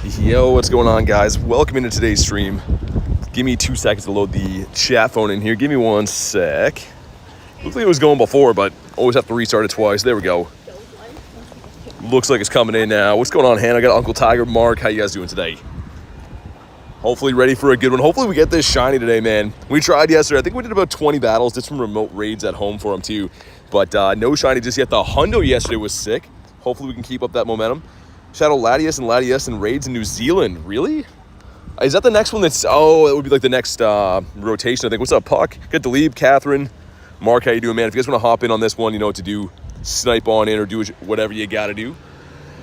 Yo, what's going on, guys? Welcome into today's stream. Give me 2 seconds to load the chat phone in here. Give me 1 sec. Looks like it was going before, but always have to restart it twice. There we go. Looks like it's coming in now. What's going on, Hannah? I got Uncle Tiger, Mark. How you guys doing today? Hopefully ready for a good one. Hopefully we get this shiny today, man. We tried yesterday. I think we did about 20 battles. Did some remote raids at home for them too. But no shiny just yet. The hundo yesterday was sick. Hopefully we can keep up that momentum. Shadow Latias and raids in New Zealand. Really? Is that the next one that's... Oh, it would be like the next rotation, I think. What's up, Puck? Good to leave. Catherine. Mark, how you doing, man? If you guys want to hop in on this one, you know what to do. Snipe on in or do whatever you got to do.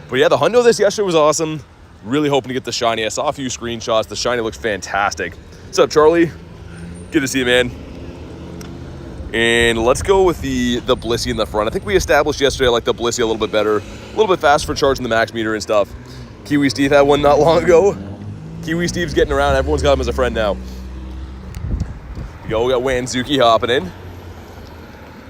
But yeah, the hundo this yesterday was awesome. Really hoping to get the shiny. I saw a few screenshots. The shiny looks fantastic. What's up, Charlie? Good to see you, man. And let's go with the Blissey in the front. I think we established yesterday I like the Blissey a little bit better. A little bit faster for charging the max meter and stuff. Kiwi Steve had one not long ago. Kiwi Steve's getting around. Everyone's got him as a friend now. We got Wanzuki hopping in.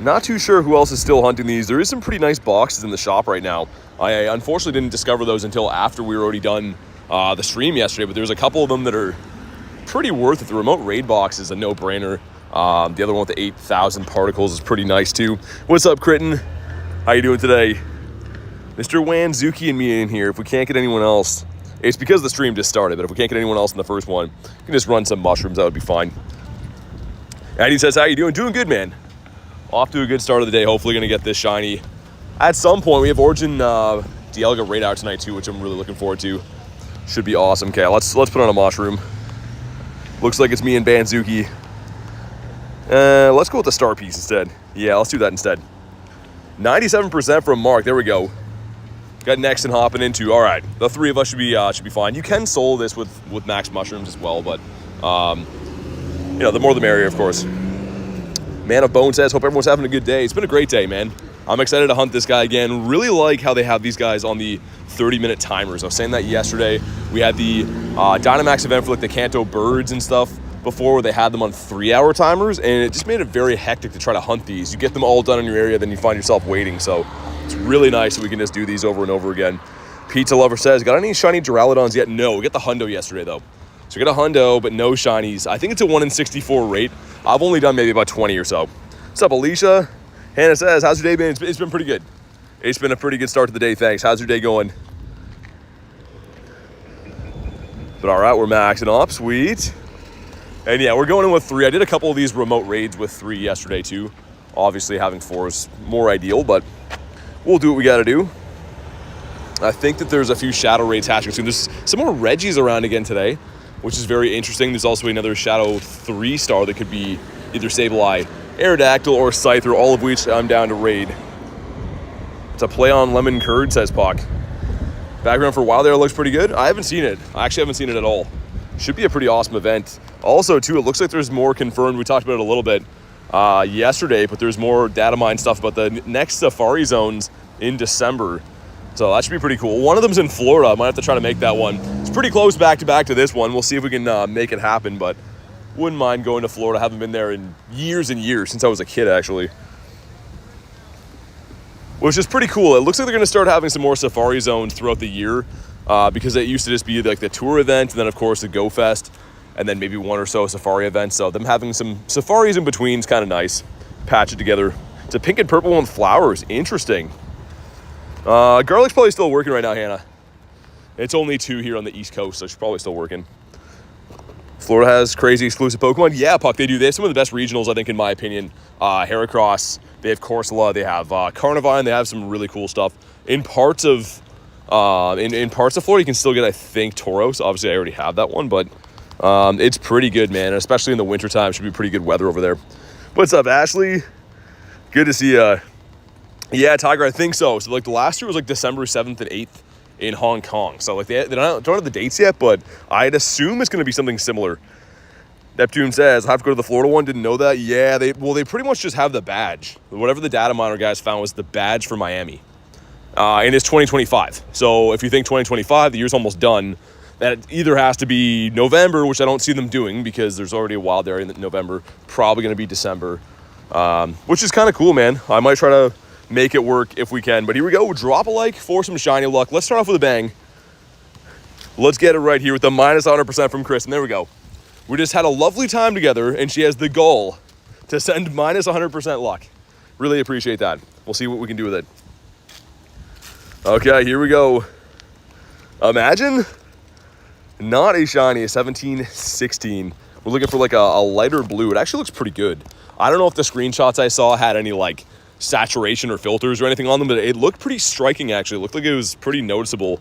Not too sure who else is still hunting these. There is some pretty nice boxes in the shop right now. I unfortunately didn't discover those until after we were already done the stream yesterday, but there's a couple of them that are pretty worth it. The remote raid box is a no-brainer. The other one with the 8,000 particles is pretty nice too. What's up, Critton? How you doing today? Mr. Wanzuki and me in here. If we can't get anyone else, it's because the stream just started, but if we can't get anyone else in the first one, we can just run some mushrooms. That would be fine. Eddie says, how you doing? Doing good, man. Off to a good start of the day. Hopefully going to get this shiny. At some point, we have Origin DIALGA raid out tonight too, which I'm really looking forward to. Should be awesome. Okay, let's put on a mushroom. Looks like it's me and Banzuki. Let's go with the star piece instead. Yeah, let's do that instead. 97% from Mark. There we go. Got next and hopping into. All right, the three of us should be fine. You can solo this with max mushrooms as well, but you know, the more the merrier, of course. Man of Bone says, hope everyone's having a good day. It's been a great day, man. I'm excited to hunt this guy again. Really like how they have these guys on the 30-minute timers. I was saying that yesterday. We had the Dynamax event for like the Kanto birds and stuff before, where they had them on 3-hour timers, and it just made it very hectic to try to hunt these. You get them all done in your area, then you find yourself waiting. So it's really nice that we can just do these over and over again. Pizza Lover says, got any shiny Duraludons yet? No, we got the hundo yesterday though. So we got a hundo, but no shinies. I think it's a 1 in 64 rate. I've only done maybe about 20 or so. What's up, Alicia? Hannah says, how's your day been? It's been pretty good. It's been a pretty good start to the day, thanks. How's your day going? But all right, we're maxing up, sweet. And yeah, we're going in with 3. I did a couple of these remote raids with 3 yesterday too. Obviously having 4 is more ideal, but we'll do what we gotta do. I think that there's a few shadow raids hatching soon. There's some more Reggies around again today, which is very interesting. There's also another Shadow 3-star that could be either Sableye, Aerodactyl, or Scyther, all of which I'm down to raid. It's a play on Lemon Curd, says Puck. Background for Wild Air looks pretty good. I haven't seen it. I actually haven't seen it at all. Should be a pretty awesome event. Also, too, it looks like there's more confirmed. We talked about it a little bit yesterday, but there's more data mine stuff about the next safari zones in December. So that should be pretty cool. One of them's in Florida. I might have to try to make that one. It's pretty close back-to-back to this one. We'll see if we can make it happen, but wouldn't mind going to Florida. I haven't been there in years and years, since I was a kid, actually. Which is pretty cool. It looks like they're going to start having some more safari zones throughout the year because it used to just be like the tour event, and then, of course, the Go Fest, and then maybe 1 or so safari events. So them having some safaris in between is kind of nice. Patch it together. It's a pink and purple one with flowers. Interesting. Garlic's probably still working right now, Hannah. It's only 2 here on the East Coast, so she's probably still working. Florida has crazy exclusive Pokemon. Yeah, Puck, they do. They have some of the best regionals, I think, in my opinion. Heracross, they have Corsola, they have Carnivine, they have some really cool stuff. In parts of in parts of Florida, you can still get, I think, Tauros. Obviously, I already have that one, but it's pretty good, man. And especially in the wintertime, should be pretty good weather over there. What's up, Ashley? Good to see you. Yeah, Tiger, I think so. So, like, the last year was, like, December 7th and 8th in Hong Kong. So, like, they don't have the dates yet, but I'd assume it's going to be something similar. Neptune says, I have to go to the Florida one. Didn't know that. Yeah, they pretty much just have the badge. Whatever the data miner guys found was the badge for Miami. And it's 2025. So, if you think 2025, the year's almost done, that either has to be November, which I don't see them doing because there's already a wild area in November. Probably going to be December, which is kind of cool, man. I might try to make it work if we can. But here we go. Drop a like for some shiny luck. Let's start off with a bang. Let's get it right here with the minus 100% from Kristen. There we go. We just had a lovely time together, and she has the goal to send minus 100% luck. Really appreciate that. We'll see what we can do with it. Okay, here we go. Imagine not a shiny, a 17-16. We're looking for like a lighter blue. It actually looks pretty good. I don't know if the screenshots I saw had any like saturation or filters or anything on them, but it looked pretty striking actually. It looked like it was pretty noticeable.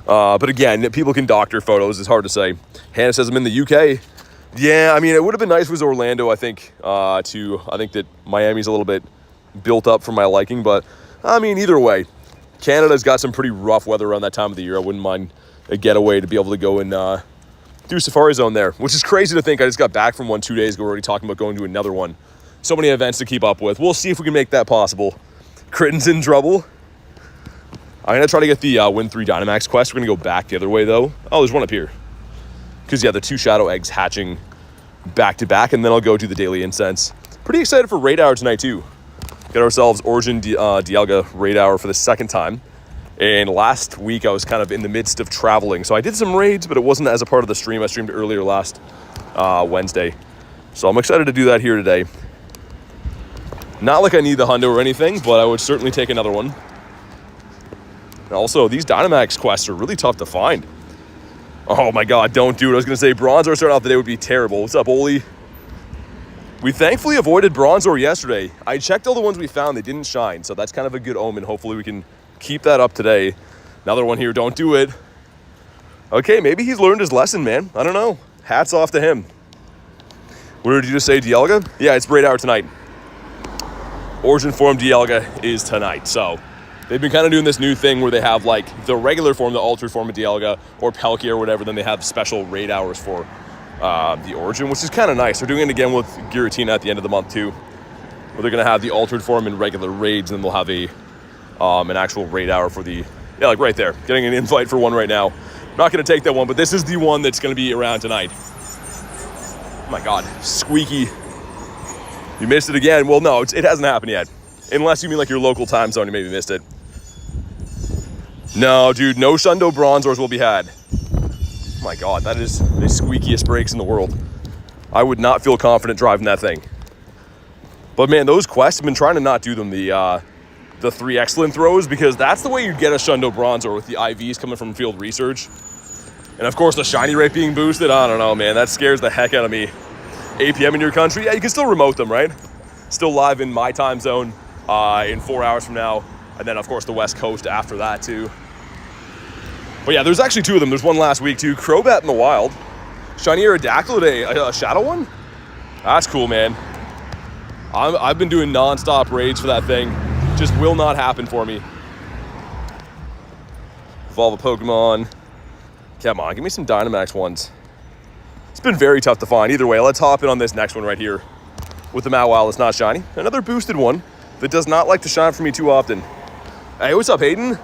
But again, people can doctor photos. It's hard to say. Hannah says I'm in the UK. Yeah, I mean, it would have been nice if it was Orlando, I think, I think that Miami's a little bit built up for my liking, but I mean, either way, Canada's got some pretty rough weather around that time of the year. I wouldn't mind a getaway to be able to go and do Safari Zone there, which is crazy to think. I just got back from one 2 days ago, already talking about going to another one. So many events to keep up with. We'll see if we can make that possible. Critten's in trouble. I'm going to try to get the Win 3 Dynamax quest. We're going to go back the other way, though. Oh, there's one up here. Because, yeah, the 2 Shadow Eggs hatching back-to-back, and then I'll go do the Daily Incense. Pretty excited for Raid Hour tonight, too. Got ourselves Origin DIALGA Raid Hour for the second time. And last week, I was kind of in the midst of traveling. So I did some raids, but it wasn't as a part of the stream. I streamed earlier last Wednesday. So I'm excited to do that here today. Not like I need the hundo or anything, but I would certainly take another one. And also, these Dynamax quests are really tough to find. Oh my god, don't do it. I was going to say Bronzor starting off the day would be terrible. What's up, Oli? We thankfully avoided Bronzor yesterday. I checked all the ones we found. They didn't shine, so that's kind of a good omen. Hopefully we can keep that up today. Another one here. Don't do it. Okay, maybe he's learned his lesson, man. I don't know. Hats off to him. What did you just say, DIALGA? Yeah, it's Raid Hour tonight. Origin form DIALGA is tonight, so they've been kind of doing this new thing where they have like the regular form, the altered form of DIALGA or Palkia or whatever, then they have special raid hours for the Origin, which is kind of nice. They're doing it again with Giratina at the end of the month too, where they're going to have the altered form in regular raids, and then they'll have a an actual raid hour for the, yeah, like right there. Getting an invite for one right now. I'm not going to take that one, but this is the one that's going to be around tonight. Oh my god, Squeaky. You missed it again. Well, no, it hasn't happened yet. Unless you mean like your local time zone, you maybe missed it. No, dude, no Shundo Bronzors will be had. Oh my god, that is the squeakiest brakes in the world. I would not feel confident driving that thing. But man, those quests, I've been trying to not do them the 3 excellent throws, because that's the way you get a Shundo Bronzor, with the IVs coming from field research. And of course the shiny rate being boosted. I don't know, man, that scares the heck out of me. 8 p.m. in your country, yeah, you can still remote them, right? Still live in my time zone in 4 hours from now. And then of course the West Coast after that too. But yeah, there's actually 2 of them. There's one last week too. Crobat in the wild. Shiny Aerodactyl today, a shadow one? That's cool, man. I've been doing non-stop raids for that thing. Just will not happen for me. Evolve a Pokemon. Come on, give me some Dynamax ones. It's been very tough to find. Either way, let's hop in on this next one right here with the Mawile that's not shiny. Another boosted one that does not like to shine for me too often. Hey, what's up, Hayden?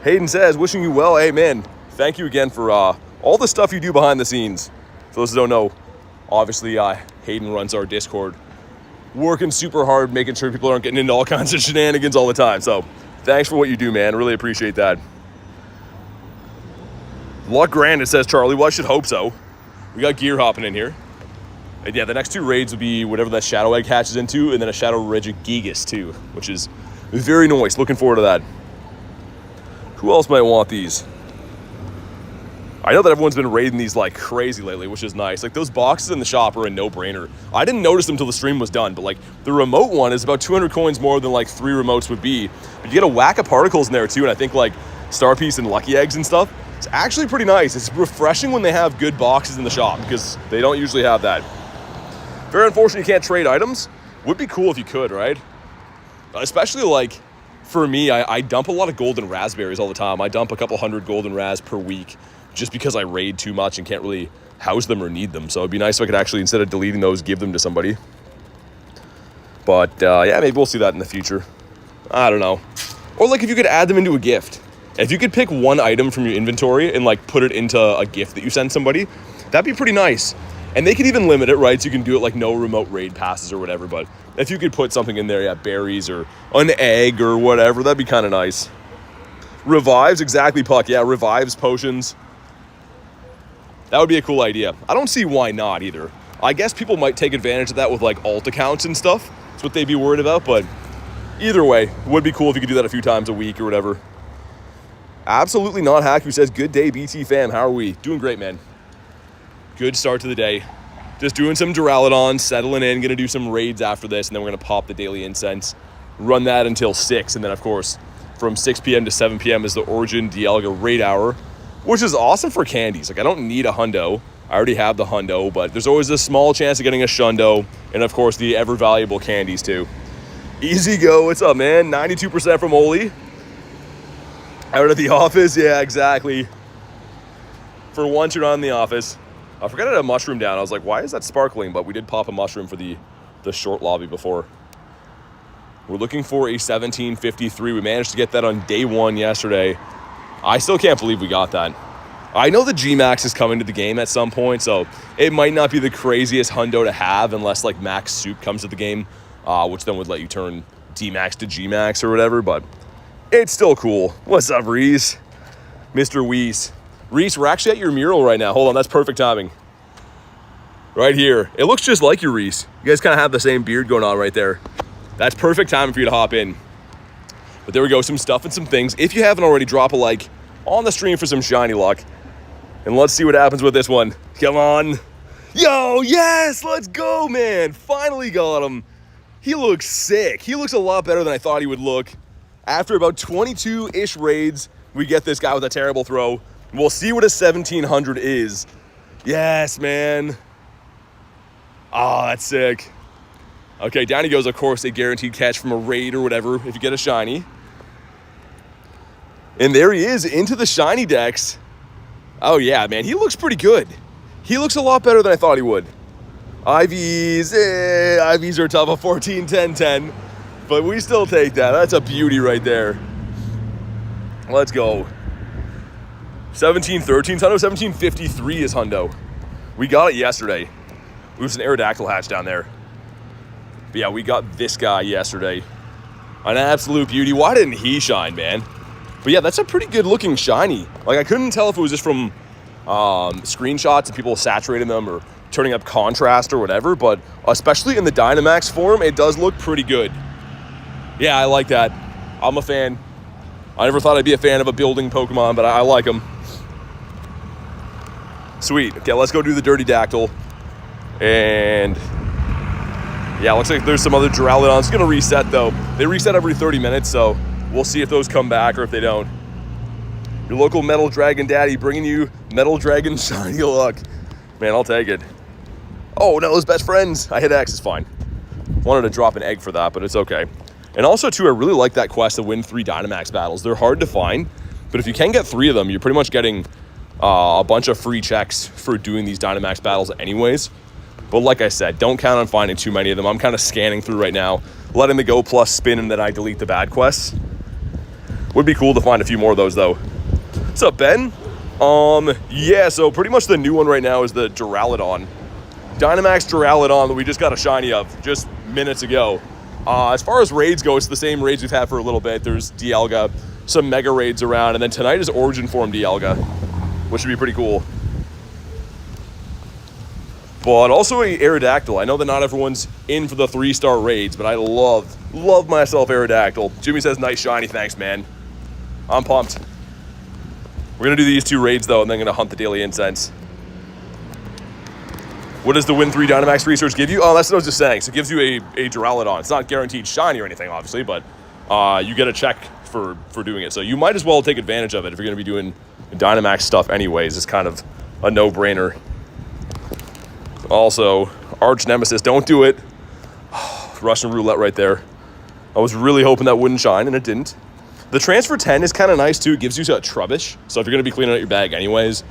Hayden says, wishing you well. Hey, man, thank you again for all the stuff you do behind the scenes. For those who don't know, obviously Hayden runs our Discord, working super hard, making sure people aren't getting into all kinds of shenanigans all the time. So thanks for what you do, man. Really appreciate that. Luck granted, says Charlie. Well, I should hope so. We got gear hopping in here. And yeah, the next 2 raids will be whatever that Shadow Egg hatches into, and then a Shadow Regigigas too, which is very nice. Looking forward to that. Who else might want these? I know that everyone's been raiding these like crazy lately, which is nice. Like those boxes in the shop are a no-brainer. I didn't notice them until the stream was done, but like the remote one is about 200 coins more than like 3 remotes would be. But you get a whack of particles in there too, and I think like Star Piece and Lucky Eggs and stuff. It's actually pretty nice. It's refreshing when they have good boxes in the shop, because they don't usually have that. Very unfortunate you can't trade items. Would be cool if you could, right? Especially like for me, I dump a lot of golden raspberries all the time. I dump a couple hundred golden ras per week just because I raid too much and can't really house them or need them. So it'd be nice if I could actually, instead of deleting those, give them to somebody. But yeah, maybe we'll see that in the future. I don't know. Or like if you could add them into a gift. If you could pick one item from your inventory and like put it into a gift that you send somebody, that'd be pretty nice. And they could even limit it, right? So you can do it like no remote raid passes or whatever. But if you could put something in there, yeah, berries or an egg or whatever, that'd be kind of nice. Revives, exactly, Puck. Yeah, revives, potions. That would be a cool idea. I don't see why not either. I guess people might take advantage of that with like alt accounts and stuff. That's what they'd be worried about, but either way, it would be cool if you could do that a few times a week or whatever. Absolutely not Hack, who says, good day, BT fam. How are we? Doing great, man. Good start to the day. Just doing some Duraludon, settling in, gonna do some raids after this, and then we're gonna pop the daily incense, run that until 6, and then of course, from 6 p.m. to 7 p.m. is the Origin DIALGA raid hour, which is awesome for candies. Like, I don't need a hundo. I already have the hundo, but there's always a small chance of getting a shundo, and of course, the ever valuable candies too. Easy go, what's up, man? 92% from Oli. Out of the office, yeah, exactly. For once, you're not in the office. I forgot I had a mushroom down. I was like, why is that sparkling? But we did pop a mushroom for the short lobby before. We're looking for a 1753. We managed to get that on day 1 yesterday. I still can't believe we got that. I know the G-Max is coming to the game at some point, so it might not be the craziest hundo to have unless like Max Soup comes to the game, which then would let you turn D-Max to G-Max or whatever, but it's still cool. What's up, Reese? Mr. Weiss. Reese, we're actually at your mural right now. Hold on, that's perfect timing. Right here. It looks just like you, Reese. You guys kind of have the same beard going on right there. That's perfect timing for you to hop in. But there we go, some stuff and some things. If you haven't already, drop a like on the stream for some shiny luck. And let's see what happens with this one. Come on. Yo, yes, let's go, man. Finally got him. He looks sick. He looks a lot better than I thought he would look. After about 22-ish raids, we get this guy with a terrible throw. We'll see what a 1700 is. Yes, man. Oh, that's sick. Okay, down he goes, of course, a guaranteed catch from a raid or whatever if you get a shiny. And there he is, into the shiny decks. Oh, yeah, man, he looks pretty good. He looks a lot better than I thought he would. IVs are tough, a 14, 10, 10. But we still take that. That's a beauty right there. Let's go. 1713's hundo. 1753 is hundo. We got it yesterday. It was an Aerodactyl hatch down there. But yeah, we got this guy yesterday. An absolute beauty. Why didn't he shine, man? But yeah, that's a pretty good looking shiny. Like, I couldn't tell if it was just from screenshots and people saturating them or turning up contrast or whatever, but especially in the Dynamax form, it does look pretty good. Yeah, I like that. I'm a fan. I never thought I'd be a fan of a building Pokemon, but I like them. Sweet. Okay, let's go do the Dirty Dactyl. And yeah, looks like there's some other Duraludons. It's going to reset, though. They reset every 30 minutes, so we'll see if those come back or if they don't. Your local Metal Dragon daddy bringing you Metal Dragon shiny luck. Man, I'll take it. Oh, no, his best friends. I hit X, it's fine. Wanted to drop an egg for that, but it's okay. And also, too, I really like that quest to win 3 Dynamax battles. They're hard to find, but if you can get 3 of them, you're pretty much getting a bunch of free checks for doing these Dynamax battles anyways. But like I said, don't count on finding too many of them. I'm kind of scanning through right now, letting the Go Plus spin and then I delete the bad quests. Would be cool to find a few more of those, though. What's up, Ben? Yeah, so pretty much the new one right now is the Duraludon. Dynamax Duraludon that we just got a shiny of just minutes ago. As far as raids go, it's the same raids we've had for a little bit. There's DIALGA, some mega raids around, and then tonight is Origin Form DIALGA, which should be pretty cool. But also a Aerodactyl. I know that not everyone's in for the 3-star raids, but I love myself Aerodactyl. Jimmy says, nice shiny, thanks, man. I'm pumped. We're going to do these 2 raids, though, and then going to hunt the daily incense. What does the Win 3 Dynamax research give you? Oh, that's what I was just saying. So it gives you a Duraludon. It's not guaranteed shiny or anything, obviously, but you get a check for doing it. So you might as well take advantage of it if you're going to be doing Dynamax stuff anyways. It's kind of a no-brainer. Also, Arch Nemesis, don't do it. Russian roulette right there. I was really hoping that wouldn't shine, and it didn't. The Transfer 10 is kind of nice, too. It gives you a Trubbish. So if you're going to be cleaning out your bag anyways,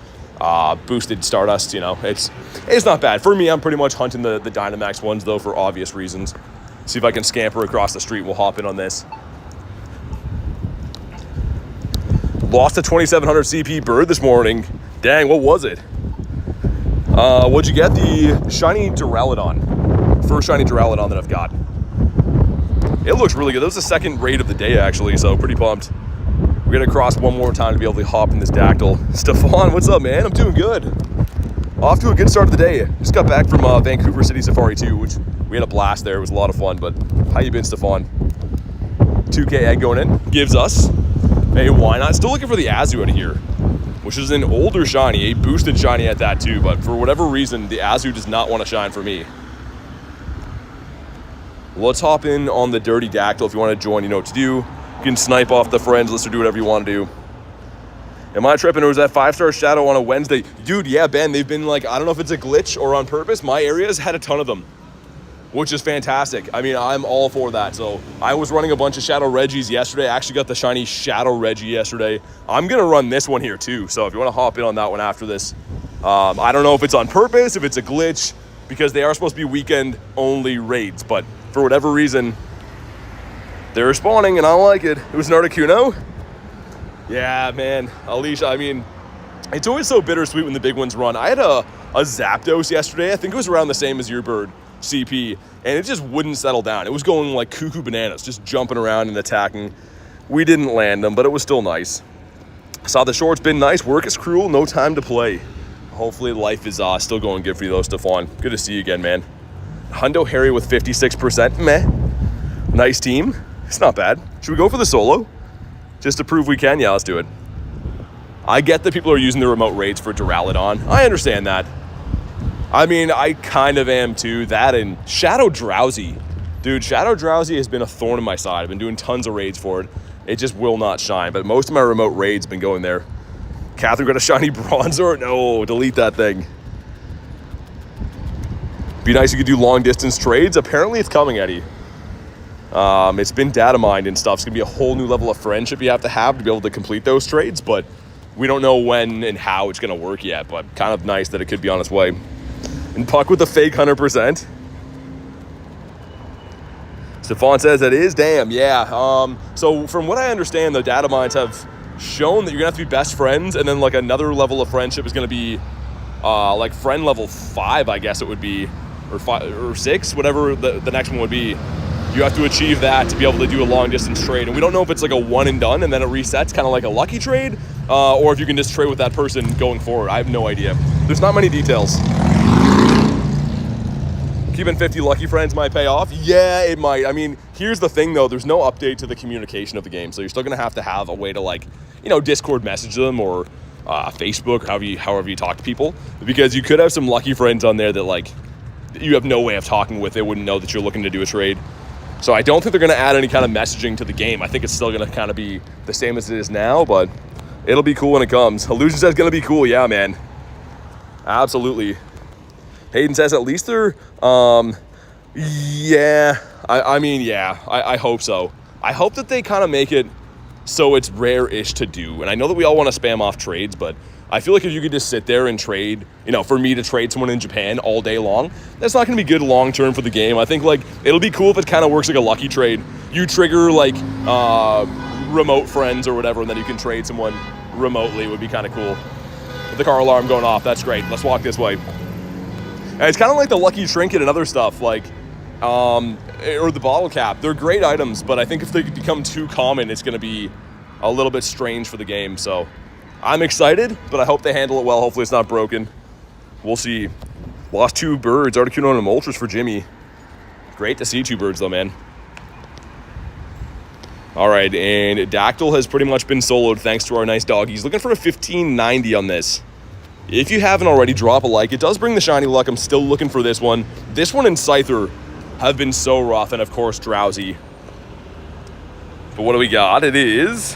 boosted Stardust, you know, it's not bad. For me, I'm pretty much hunting the Dynamax ones, though, for obvious reasons. See if I can scamper across the street. We'll hop in on this. Lost a 2700 CP bird this morning. Dang, what was it? What'd you get? The shiny Duraludon. First shiny Duraludon that I've got. It looks really good. That was the second raid of the day, actually, so pretty pumped. We We're gonna cross one more time to be able to hop in this Dactyl. Stefan, what's up, man? I'm doing good. Off to a good start of the day. Just got back from Vancouver City Safari 2, which we had a blast there. It was a lot of fun, but how you been, Stefan? 2K egg going in. Gives us a why not. Still looking for the Azu out of here, which is an older shiny, a boosted shiny at that too, but for whatever reason, the Azu does not want to shine for me. Let's hop in on the Dirty Dactyl. If you want to join, you know what to do. You can snipe off the friends list or do whatever you want to do. Am I tripping, or was that 5-star shadow on a Wednesday? Dude, yeah, Ben, they've been like, I don't know if it's a glitch or on purpose. My area's had a ton of them, which is fantastic. I mean, I'm all for that. So I was running a bunch of Shadow Reggies yesterday. I actually got the shiny Shadow Reggie yesterday. I'm gonna run this one here too. So if you wanna hop in on that one after this. I don't know if it's on purpose, if it's a glitch, because they are supposed to be weekend only raids, but for whatever reason, they're spawning and I don't like it. It was an Articuno. Yeah, man, Alicia, I mean, it's always so bittersweet when the big ones run. I had a Zapdos yesterday. I think it was around the same as your bird, CP, and it just wouldn't settle down. It was going like cuckoo bananas, just jumping around and attacking. We didn't land them, but it was still nice. Saw the short's been nice. Work is cruel, no time to play. Hopefully life is still going good for you though, Stefan. Good to see you again, man. Hundo Harry with 56%, meh. Nice team, it's not bad. Should we go for the solo? Just to prove we can? Yeah, let's do it. I get that people are using the remote raids for Duraludon. I understand that. I mean, I kind of am too. That and Shadow Drowsy. Dude, Shadow Drowsy has been a thorn in my side. I've been doing tons of raids for it. It just will not shine, but most of my remote raids have been going there. Catherine got a shiny Bronzor? No, delete that thing. Be nice if you could do long distance trades. Apparently it's coming, Eddie. It's been data mined and stuff. It's gonna be a whole new level of friendship you have to be able to complete those trades, but we don't know when and how it's gonna work yet, but kind of nice that it could be on its way. And Puck with the fake 100%. Stefan says it is. Damn, yeah. So from what I understand, the data mines have shown that you're gonna have to be best friends, and then like another level of friendship is gonna be like friend level 5, I guess it would be, or 5 or 6, whatever the next one would be. You have to achieve that to be able to do a long distance trade, and we don't know if it's like a one and done and then it resets, kind of like a lucky trade, or if you can just trade with that person going forward. I have no idea. There's not many details. Keeping 50 lucky friends might pay off. Yeah, it might. I mean, here's the thing though, there's no update to the communication of the game, so you're still gonna have to have a way to, like, you know, Discord message them or Facebook, however you talk to people, because you could have some lucky friends on there that like you have no way of talking with. They wouldn't know that you're looking to do a trade. So I don't think they're going to add any kind of messaging to the game. I think it's still going to kind of be the same as it is now, but it'll be cool when it comes. Illusion says going to be cool. Yeah, man. Absolutely. Hayden says at least they're, yeah. I mean, yeah, I hope so. I hope that they kind of make it so it's rare-ish to do. And I know that we all want to spam off trades, but I feel like if you could just sit there and trade, you know, for me to trade someone in Japan all day long, that's not going to be good long-term for the game. I think, like, it'll be cool if it kind of works like a lucky trade. You trigger, like, remote friends or whatever, and then you can trade someone remotely. Would be kind of cool. With the car alarm going off, that's great. Let's walk this way. And it's kind of like the lucky trinket and other stuff, like, or the bottle cap. They're great items, but I think if they become too common, it's going to be a little bit strange for the game. So I'm excited, but I hope they handle it well. Hopefully it's not broken. We'll see. Lost 2 birds, Articuno and Moltres for Jimmy. Great to see 2 birds though, man. All right, and Dactyl has pretty much been soloed thanks to our nice doggies. Looking for a 1590 on this. If you haven't already, drop a like. It does bring the shiny luck. I'm still looking for this one. This one and Scyther have been so rough, and of course Drowsy. But what do we got? It is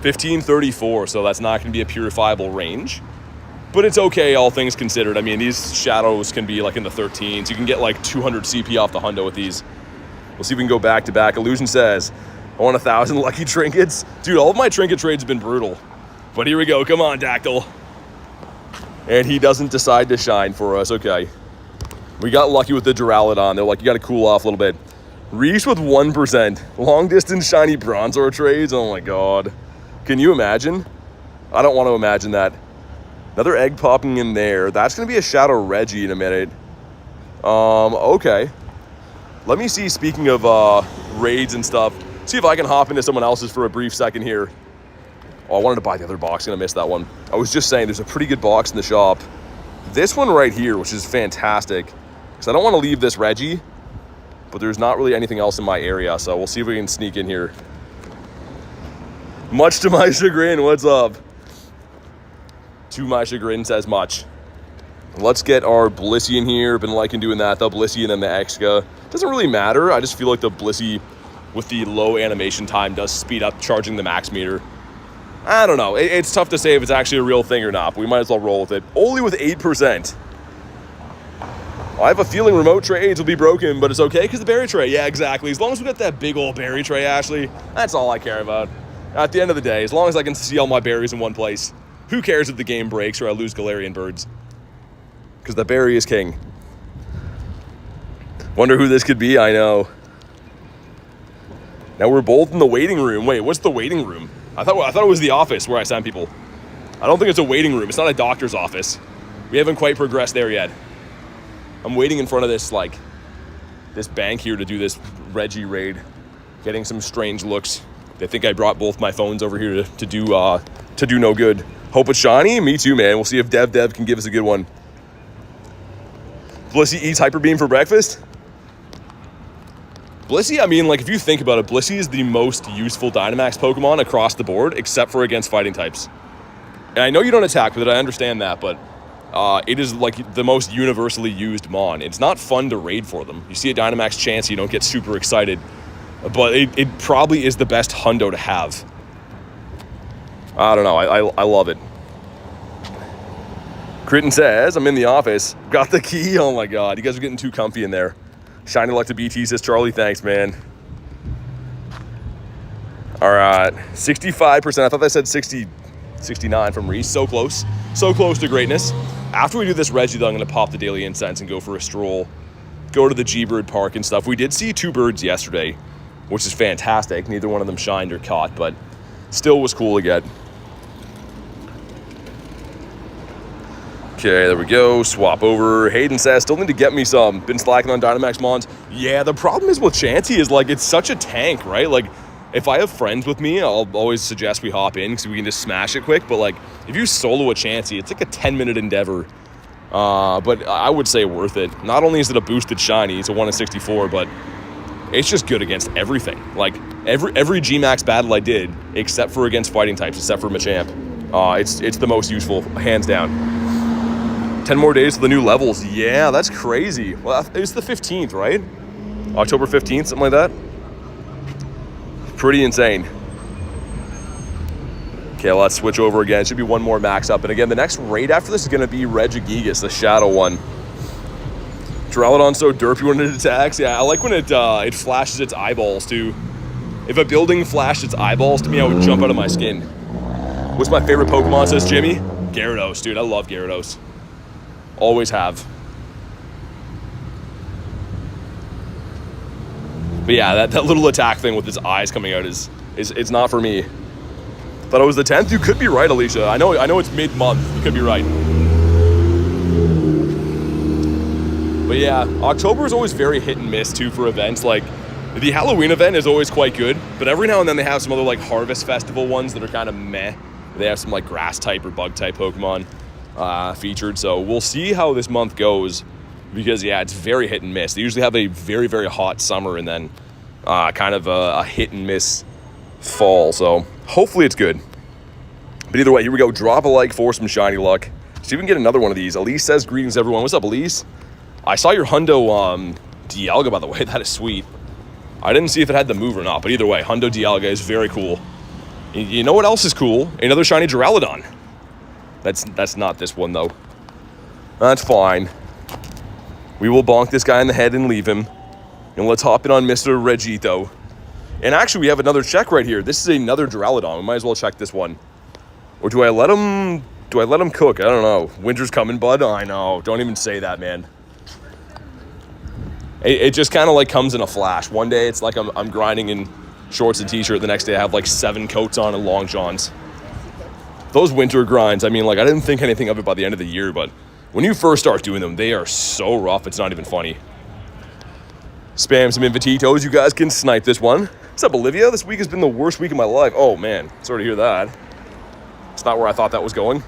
1534, so that's not going to be a purifiable range. But it's okay, all things considered. I mean, these shadows can be like in the 13s. You can get like 200 CP off the hundo with these. We'll see if we can go back to back. Illusion says, I want 1,000 lucky trinkets. Dude, all of my trinket trades have been brutal. But here we go. Come on, Dactyl. And he doesn't decide to shine for us. Okay. We got lucky with the Duraludon. They're like, you got to cool off a little bit. Reese with 1%. Long distance shiny Bronzor trades. Oh my God. Can you imagine? I don't want to imagine that. Another egg popping in there. That's going to be a Shadow Reggie in a minute. Okay. Let me see, speaking of raids and stuff, see if I can hop into someone else's for a brief second here. Oh, I wanted to buy the other box. I'm gonna miss that one. I was just saying there's a pretty good box in the shop. This one right here, which is fantastic, because I don't want to leave this Reggie, but there's not really anything else in my area, so we'll see if we can sneak in here. Much to my chagrin, what's up? To my chagrin says much. Let's get our Blissey in here. Been liking doing that, the Blissey and then the Exca. Doesn't really matter. I just feel like the Blissey with the low animation time does speed up charging the max meter. I don't know. It's tough to say if it's actually a real thing or not, but we might as well roll with it. Only with 8%. I have a feeling remote trades will be broken, but it's okay because the berry tray. Yeah, exactly. As long as we got that big old berry tray, Ashley, that's all I care about. At the end of the day, as long as I can see all my berries in one place, who cares if the game breaks or I lose Galarian birds? Because the berry is king. Wonder who this could be, I know. Now we're both in the waiting room. Wait, what's the waiting room? I thought it was the office where I send people. I don't think it's a waiting room. It's not a doctor's office. We haven't quite progressed there yet. I'm waiting in front of this, like, this bank here to do this Reggie raid. Getting some strange looks. They think I brought both my phones over here to do no good. Hope it's shiny? Me too, man. We'll see if Dev can give us a good one. Blissey eats Hyper Beam for breakfast? Blissey, I mean, like, if you think about it, Blissey is the most useful Dynamax Pokemon across the board, except for against fighting types. And I know you don't attack with it, I understand that, but it is, like, the most universally used Mon. It's not fun to raid for them. You see a Dynamax chance, you don't get super excited, but it probably is the best hundo to have. I don't know, I love it. Critton says, I'm in the office. Got the key? Oh my god, you guys are getting too comfy in there. Shiny luck to BT, says Charlie. Thanks, man. All right, 65%. I thought they said 69 from Reese. So close. So close to greatness. After we do this Reggie, though, I'm going to pop the Daily Incense and go for a stroll. Go to the G-Bird Park and stuff. We did see 2 birds yesterday, which is fantastic. Neither one of them shined or caught, but still was cool to get. Okay, there we go. Swap over. Hayden says, still need to get me some. Been slacking on Dynamax Mons. Yeah, the problem is with Chansey is, like, it's such a tank, right? Like, if I have friends with me, I'll always suggest we hop in because we can just smash it quick. But, like, if you solo a Chansey, it's like a 10-minute endeavor. But I would say worth it. Not only is it a boosted shiny, it's a 1 in 64, but it's just good against everything. Like, every G-Max battle I did, except for against fighting types, except for Machamp, it's the most useful, hands down. 10 more days to the new levels. Yeah, that's crazy. Well, it's the 15th, right? October 15th, something like that. Pretty insane. Okay, let's switch over again. It should be one more max up. And again, the next raid after this is going to be Regigigas, the shadow one. Duraludon's so derpy when it attacks. Yeah, I like when it flashes its eyeballs, too. If a building flashed its eyeballs to me, I would jump out of my skin. What's my favorite Pokemon, says Jimmy? Gyarados, dude. I love Gyarados. Always have. But yeah, that little attack thing with its eyes coming out is it's not for me. Thought it was the 10th? You could be right, Alicia. I know it's mid-month. You could be right. But yeah, October is always very hit and miss too for events. Like, the Halloween event is always quite good, but every now and then they have some other, like, Harvest Festival ones that are kind of meh. They have some, like, grass type or bug type Pokemon featured, so we'll see how this month goes, because yeah, it's very hit and miss. They usually have a very, very hot summer and then kind of a hit and miss fall, so hopefully it's good. But either way, here we go. Drop a like for some shiny luck. See if we can get another one of these. Elise says, greetings everyone. What's up, Elise? I saw your Hundo DIALGA, by the way. That is sweet. I didn't see if it had the move or not, but either way, Hundo DIALGA is very cool. You know what else is cool? Another shiny Duraludon. That's not this one, though. That's fine. We will bonk this guy in the head and leave him. And let's hop in on Mr. Regito. And actually, we have another check right here. This is another Duraludon. We might as well check this one. Or do I let him cook? I don't know. Winter's coming, bud. Oh, I know. Don't even say that, man. It just kind of like comes in a flash. One day, it's like I'm grinding in shorts and t-shirt. The next day, I have like 7 coats on and long johns. Those winter grinds, I mean, like, I didn't think anything of it by the end of the year, but when you first start doing them, they are so rough, it's not even funny. Spam some invititos. You guys can snipe this one. What's up, Olivia? This week has been the worst week of my life. Oh, man. Sorry to hear that. It's not where I thought that was going.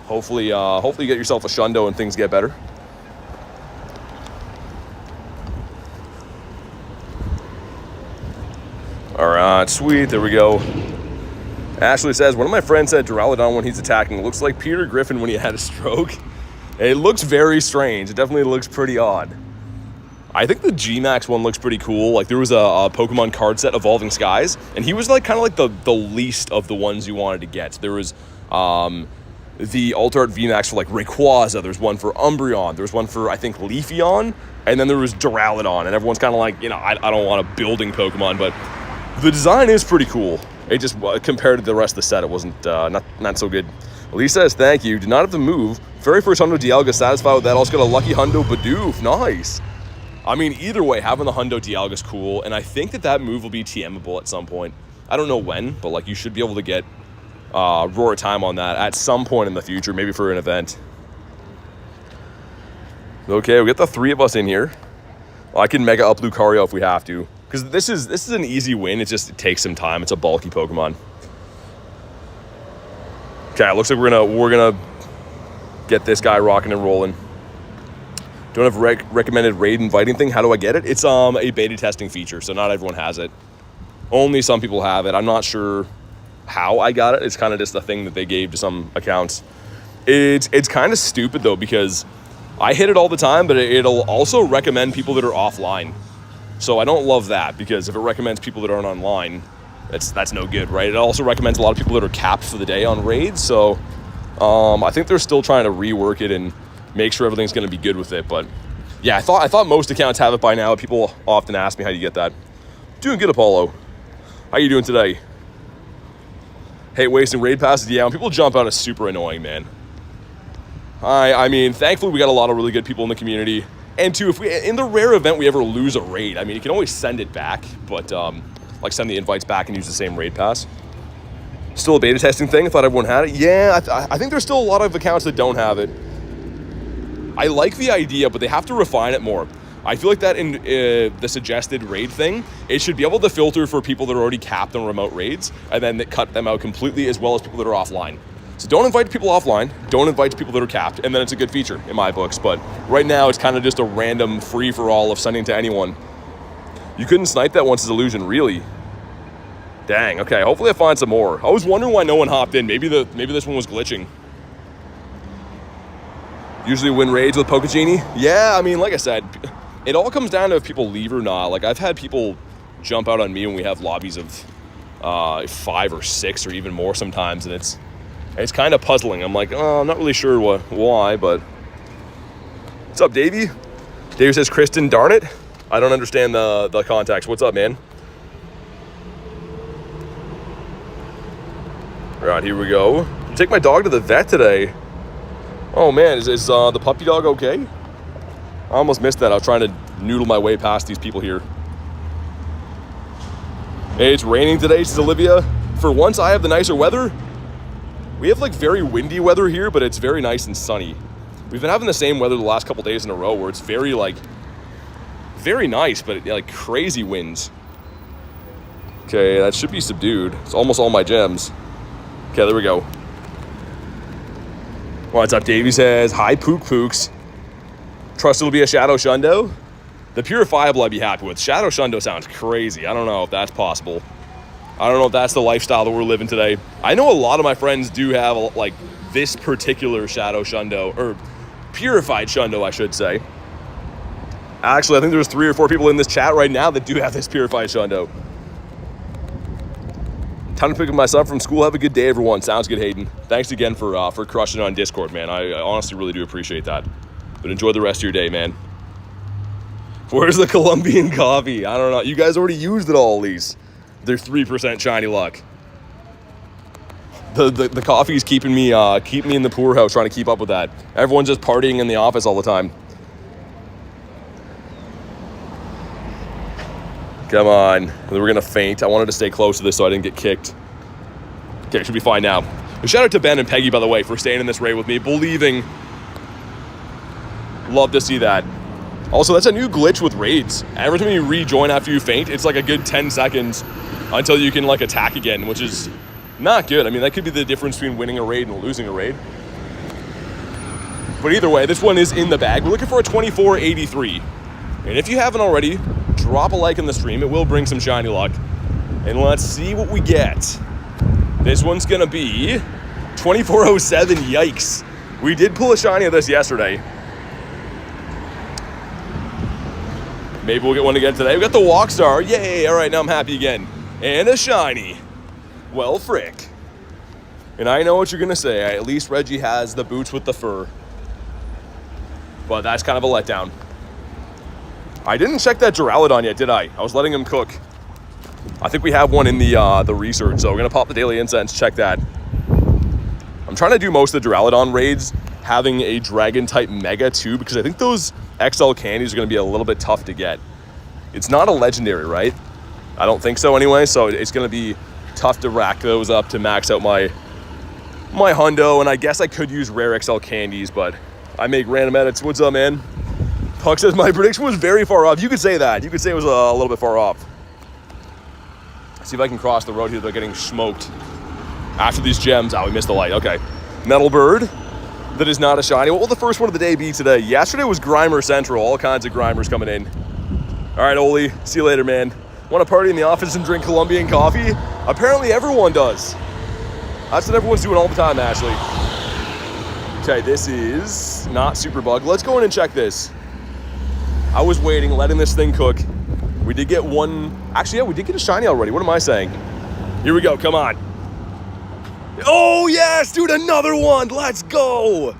Hopefully you get yourself a Shundo and things get better. All right, sweet. There we go. Ashley says, one of my friends said Duraludon when he's attacking looks like Peter Griffin when he had a stroke. It looks very strange. It definitely looks pretty odd. I think the G-Max one looks pretty cool. Like, there was a Pokemon card set, Evolving Skies, and he was like kind of like the least of the ones you wanted to get. There was the Ultra Art VMAX for like Rayquaza. There's one for Umbreon. There's one for, I think, Leafeon. And then there was Duraludon. And everyone's kind of like, you know, I don't want a building Pokemon, but the design is pretty cool. It just, compared to the rest of the set, it wasn't not so good. Lee says, thank you. Did not have to move. Very first Hundo Dialga, satisfied with that. Also got a lucky Hundo Bidoof. Nice. I mean, either way, having the Hundo Dialga is cool. And I think that move will be TMable at some point. I don't know when, but like you should be able to get Roar Time on that at some point in the future, maybe for an event. Okay, we got the 3 of us in here. Well, I can Mega up Lucario if we have to. Because this is an easy win. It takes some time. It's a bulky Pokemon. Okay, it looks like we're gonna get this guy rocking and rolling. Don't have recommended raid inviting thing. How do I get it? It's a beta testing feature, so not everyone has it. Only some people have it. I'm not sure how I got it. It's kind of just a thing that they gave to some accounts. It's kind of stupid though, because I hit it all the time, but it'll also recommend people that are offline. So I don't love that, because if it recommends people that aren't online, that's no good, right? It also recommends a lot of people that are capped for the day on raids. So I think they're still trying to rework it and make sure everything's going to be good with it. But yeah, I thought most accounts have it by now. People often ask me how you get that. Doing good, Apollo. How you doing today? Hate wasting raid passes. Yeah, when people jump out, it's super annoying, man. I mean, thankfully we got a lot of really good people in the community. And two, if we, in the rare event we ever lose a raid, I mean, you can always send it back, but like send the invites back and use the same raid pass. Still a beta testing thing. I thought everyone had it. Yeah, I think there's still a lot of accounts that don't have it. I like the idea, but they have to refine it more. I feel like that in the suggested raid thing, it should be able to filter for people that are already capped on remote raids, and then cut them out completely, as well as people that are offline. So don't invite people offline, don't invite people that are capped, and then it's a good feature in my books. But right now, it's kind of just a random free-for-all of sending to anyone. You couldn't snipe that once as illusion, really? Dang, okay, hopefully I find some more. I was wondering why no one hopped in. Maybe this one was glitching. Usually win raids with Pokegenie? Yeah, I mean, like I said, it all comes down to if people leave or not. Like, I've had people jump out on me when we have lobbies of 5 or 6 or even more sometimes, and it's kind of puzzling. I'm like, oh, I'm not really sure why, but... What's up, Davey? Davey says, Kristen, darn it. I don't understand the context. What's up, man? All right, here we go. Take my dog to the vet today. Oh, man, is the puppy dog okay? I almost missed that. I was trying to noodle my way past these people here. Hey, it's raining today, says Olivia. For once, I have the nicer weather. We have like very windy weather here, but it's very nice and sunny. We've been having the same weather the last couple days in a row where it's very nice, but like crazy winds. Okay, that should be subdued. It's almost all my gems. Okay, there we go. What's up, Davey says, hi, Pooks. Trust it'll be a Shadow Shundo? The Purifiable I'd be happy with. Shadow Shundo sounds crazy. I don't know if that's possible. I don't know if that's the lifestyle that we're living today. I know a lot of my friends do have like this particular Shadow Shundo, or Purified Shundo, I should say. Actually, I think there's 3 or 4 people in this chat right now that do have this Purified Shundo. Time to pick up my son from school. Have a good day, everyone. Sounds good, Hayden. Thanks again for crushing on Discord, man. I honestly really do appreciate that. But enjoy the rest of your day, man. Where's the Colombian coffee? I don't know. You guys already used it all, Elise. There's 3% shiny luck. The coffee's keeping me in the poorhouse, trying to keep up with that. Everyone's just partying in the office all the time. Come on. We're gonna faint. I wanted to stay close to this so I didn't get kicked. Okay, should be fine now. And shout out to Ben and Peggy, by the way, for staying in this raid with me, believing. Love to see that. Also, that's a new glitch with raids. Every time you rejoin after you faint, it's like a good 10 seconds until you can like attack again, which is Not good. I mean, that could be the difference between winning a raid and losing a raid. But either way, this one is in the bag. We're looking for a 2483. And if you haven't already, drop a like in the stream. It will bring some shiny luck. And let's see what we get. This one's going to be 2407. Yikes. We did pull a shiny of this yesterday. Maybe we'll get one again today. We got the Walkstar. Yay. All right, now I'm happy again. And a shiny. Well, frick. And I know what you're going to say. At least Reggie has the boots with the fur. But that's kind of a letdown. I didn't check that Duraludon yet, did I? I was letting him cook. I think we have one in the research, so we're going to pop the Daily Incense, check that. I'm trying to do most of the Duraludon raids having a Dragon-type Mega too, because I think those XL candies are going to be a little bit tough to get. It's not a legendary, right? I don't think so anyway, so it's going to be tough to rack those up to max out my hundo, and I guess I could use rare XL candies, but I make random edits. What's up, man? Puck says my prediction was very far off. You could say that. You could say it was a little bit far off. See if I can cross the road here without getting smoked. After these gems, we missed the light. Okay. Metal Bird. That is not a shiny. What will the first one of the day be today? Yesterday was Grimer Central. All kinds of Grimers coming in. All right, Oli. See you later, man. Want to party in the office and drink Colombian coffee? Apparently everyone does. That's what everyone's doing all the time, Ashley. Okay, this is not Super Bug. Let's go in and check this. I was waiting, letting this thing cook. We did get one. Actually, yeah, we did get a shiny already. What am I saying? Here we go. Come on. Oh, yes, dude, another one. Let's go.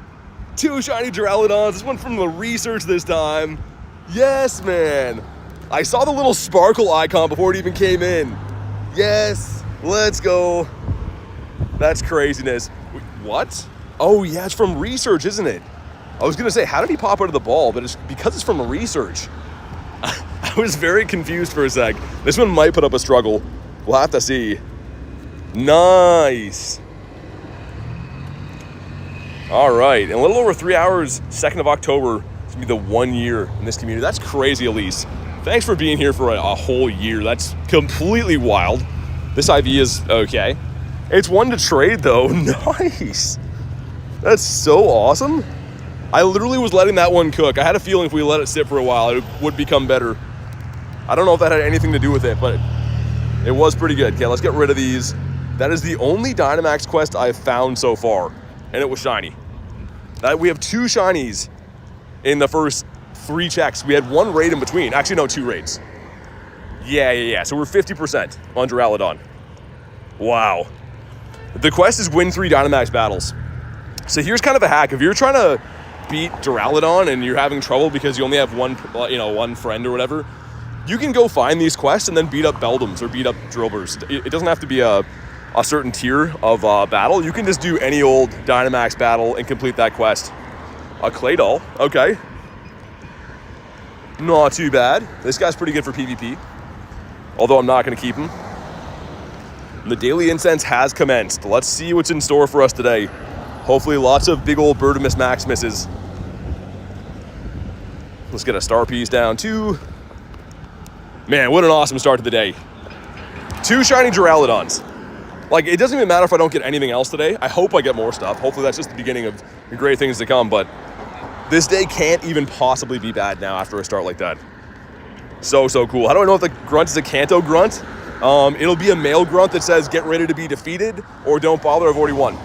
2 shiny Duraludons. This one from the research this time. Yes, man. I saw the little sparkle icon before it even came in. Yes, let's go. That's craziness. Wait, what? Oh, yeah, it's from research, isn't it? I was going to say, how did he pop out of the ball? But it's because it's from research. I was very confused for a sec. This one might put up a struggle. We'll have to see. Nice. All right. In a little over 3 hours, 2nd of October, it's going to be the 1 year in this community. That's crazy, Elise. Thanks for being here for a whole year. That's completely wild. This IV is okay. It's one to trade, though. Nice. That's so awesome. I literally was letting that one cook. I had a feeling if we let it sit for a while, it would become better. I don't know if that had anything to do with it, but it was pretty good. Okay, let's get rid of these. That is the only Dynamax quest I've found so far, and it was shiny. We have 2 shinies in the first 3 checks. We had 1 raid in between. Actually, no, 2 raids. Yeah. So we're 50% on Duraludon. Wow. The quest is win 3 Dynamax battles. So here's kind of a hack. If you're trying to beat Duraludon and you're having trouble because you only have one friend or whatever, you can go find these quests and then beat up Beldums or beat up Drillburs. It doesn't have to be a certain tier of battle. You can just do any old Dynamax battle and complete that quest. A Claydol, okay. Not too bad. This guy's pretty good for PvP, although I'm not going to keep him. The Daily Incense has commenced. Let's see what's in store for us today. Hopefully lots of big old Birdimus Maximuses. Let's get a Star Piece down too. Man, what an awesome start to the day. 2 shiny Duraludons. Like, it doesn't even matter if I don't get anything else today. I hope I get more stuff. Hopefully that's just the beginning of the great things to come, but this day can't even possibly be bad now after a start like that. So cool. How do I know if the grunt is a Kanto grunt? It'll be a male grunt that says, get ready to be defeated, or don't bother, I've already won.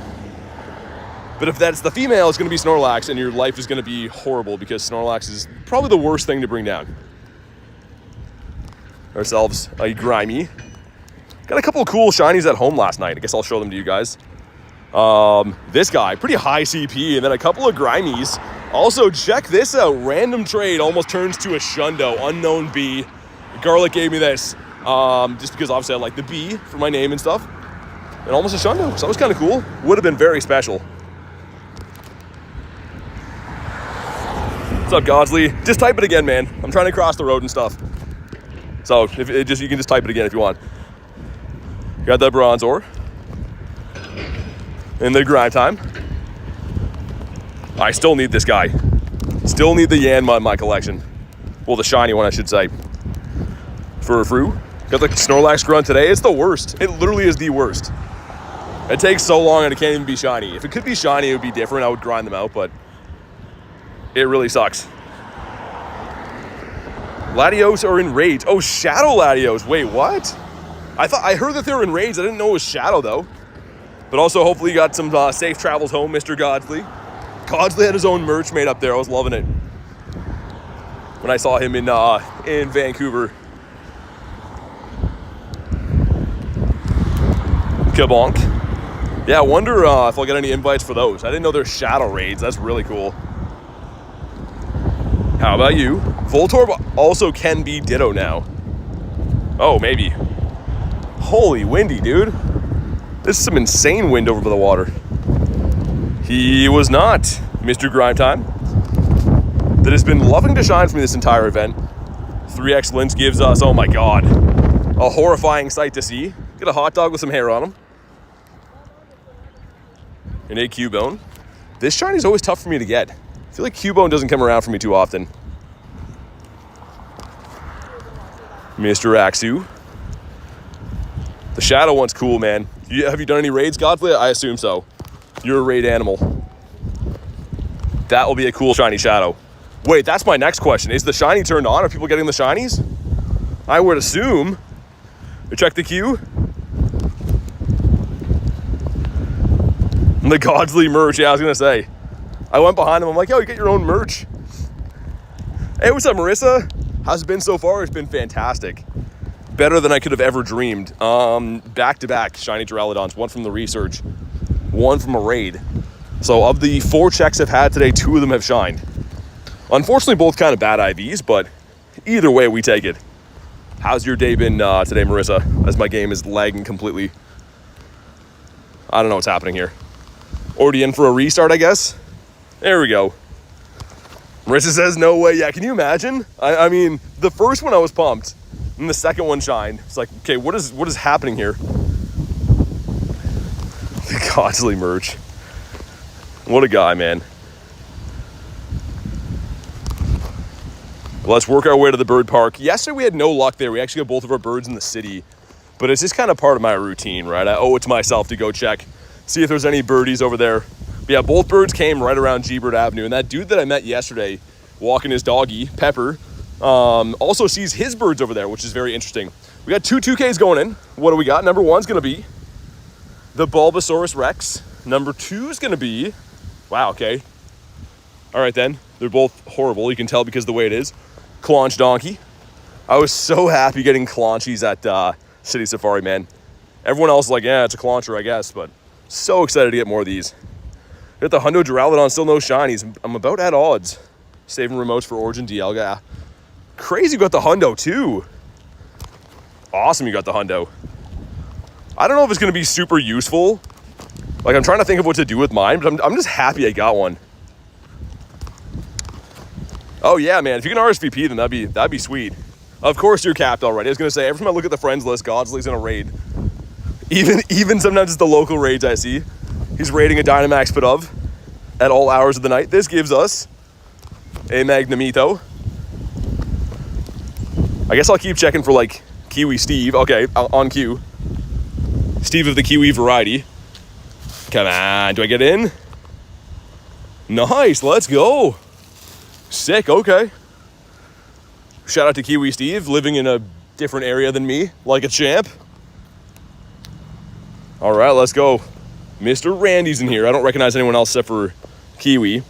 But if that's the female, it's going to be Snorlax, and your life is going to be horrible because Snorlax is probably the worst thing to bring down. Ourselves a Grimy. Got a couple of cool shinies at home last night. I guess I'll show them to you guys. This guy, pretty high CP, and then a couple of Grimies. Also, check this out. Random trade almost turns to a Shundo. Unknown B. Garlic gave me this just because obviously I like the B for my name and stuff. And almost a Shundo, so that was kind of cool. Would have been very special. What's up, Godsley? Just type it again, man. I'm trying to cross the road and stuff. So you can just type it again if you want. Got the Bronzor. In the grind time. I still need this guy. Still need the Yanma in my collection. Well, the shiny one, I should say. Furfru. Got the Snorlax grunt today. It's the worst. It literally is the worst. It takes so long and it can't even be shiny. If it could be shiny, it would be different. I would grind them out, but it really sucks. Latios are in raids. Oh, Shadow Latios. Wait, what? I heard that they were in raids. I didn't know it was Shadow, though. But also, hopefully you got some safe travels home, Mr. Godsley. Godsley had his own merch made up there. I was loving it when I saw him in Vancouver. Kabonk. Yeah, I wonder if I'll get any invites for those. I didn't know there's Shadow raids. That's really cool. How about you? Voltorb also can be Ditto now. Oh, maybe. Holy windy, dude. This is some insane wind over the water. He was not Mr. Grime Time. That has been loving to shine for me this entire event. 3 Excellence gives us, oh my god, a horrifying sight to see. Get a hot dog with some hair on him. An A Cubone. This shiny is always tough for me to get. I feel like Cubone doesn't come around for me too often. Mr. Axew. The Shadow one's cool, man. Have you done any raids, Godfrey? I assume so. You're a raid animal. That will be a cool shiny Shadow. Wait, that's my next question. Is the shiny turned on? Are people getting the shinies? I would assume. Check the queue. The Godsley merch. Yeah, I was going to say. I went behind him. I'm like, yo, you get your own merch. Hey, what's up, Marissa? How's it been so far? It's been fantastic. Better than I could have ever dreamed. Back-to-back shiny Duraludons. One from the research. One from a raid. So of the 4 checks I've had today, 2 of them have shined. Unfortunately, both kind of bad IVs, but either way, we take it. How's your day been today, Marissa? As my game is lagging completely. I don't know what's happening here. Already in for a restart, I guess? There we go. Marissa says no way. Yeah, can you imagine? I mean, the first one I was pumped, and the second one shined. It's like, okay, what is happening here? The Godsley merch. What a guy, man. Let's work our way to the bird park. Yesterday we had no luck there. We actually got both of our birds in the city. But it's just kind of part of my routine, right? I owe it to myself to go check, see if there's any birdies over there. But yeah, both birds came right around G-Bird Avenue. And that dude that I met yesterday, walking his doggy, Pepper, also sees his birds over there, which is very interesting. We got 2 2Ks going in. What do we got? Number 1's going to be the Bulbasaurus Rex. Number 2's going to be... Wow, okay. All right, then. They're both horrible. You can tell because of the way it is. Claunch Donkey. I was so happy getting Claunchies at City Safari, man. Everyone else is like, yeah, it's a Clauncher, I guess. But so excited to get more of these. Got the Hundo Duraludon, still no shinies. I'm about at odds. Saving remotes for Origin DIALGA. Crazy you got the Hundo, too. Awesome you got the Hundo. I don't know if it's going to be super useful. Like, I'm trying to think of what to do with mine, but I'm just happy I got one. Oh, yeah, man. If you can RSVP, then that'd be sweet. Of course you're capped already. I was going to say, every time I look at the friends list, Godsley's in a raid. Even sometimes it's the local raids I see. He's raiding a Dynamax Pidove at all hours of the night. This gives us a Magnemito. I guess I'll keep checking for, like, Kiwi Steve. Okay, on cue. Steve of the Kiwi variety. Come on, do I get in? Nice, let's go. Sick, okay. Shout out to Kiwi Steve, living in a different area than me, like a champ. All right, let's go. Mr. Randy's in here. I don't recognize anyone else except for Kiwi.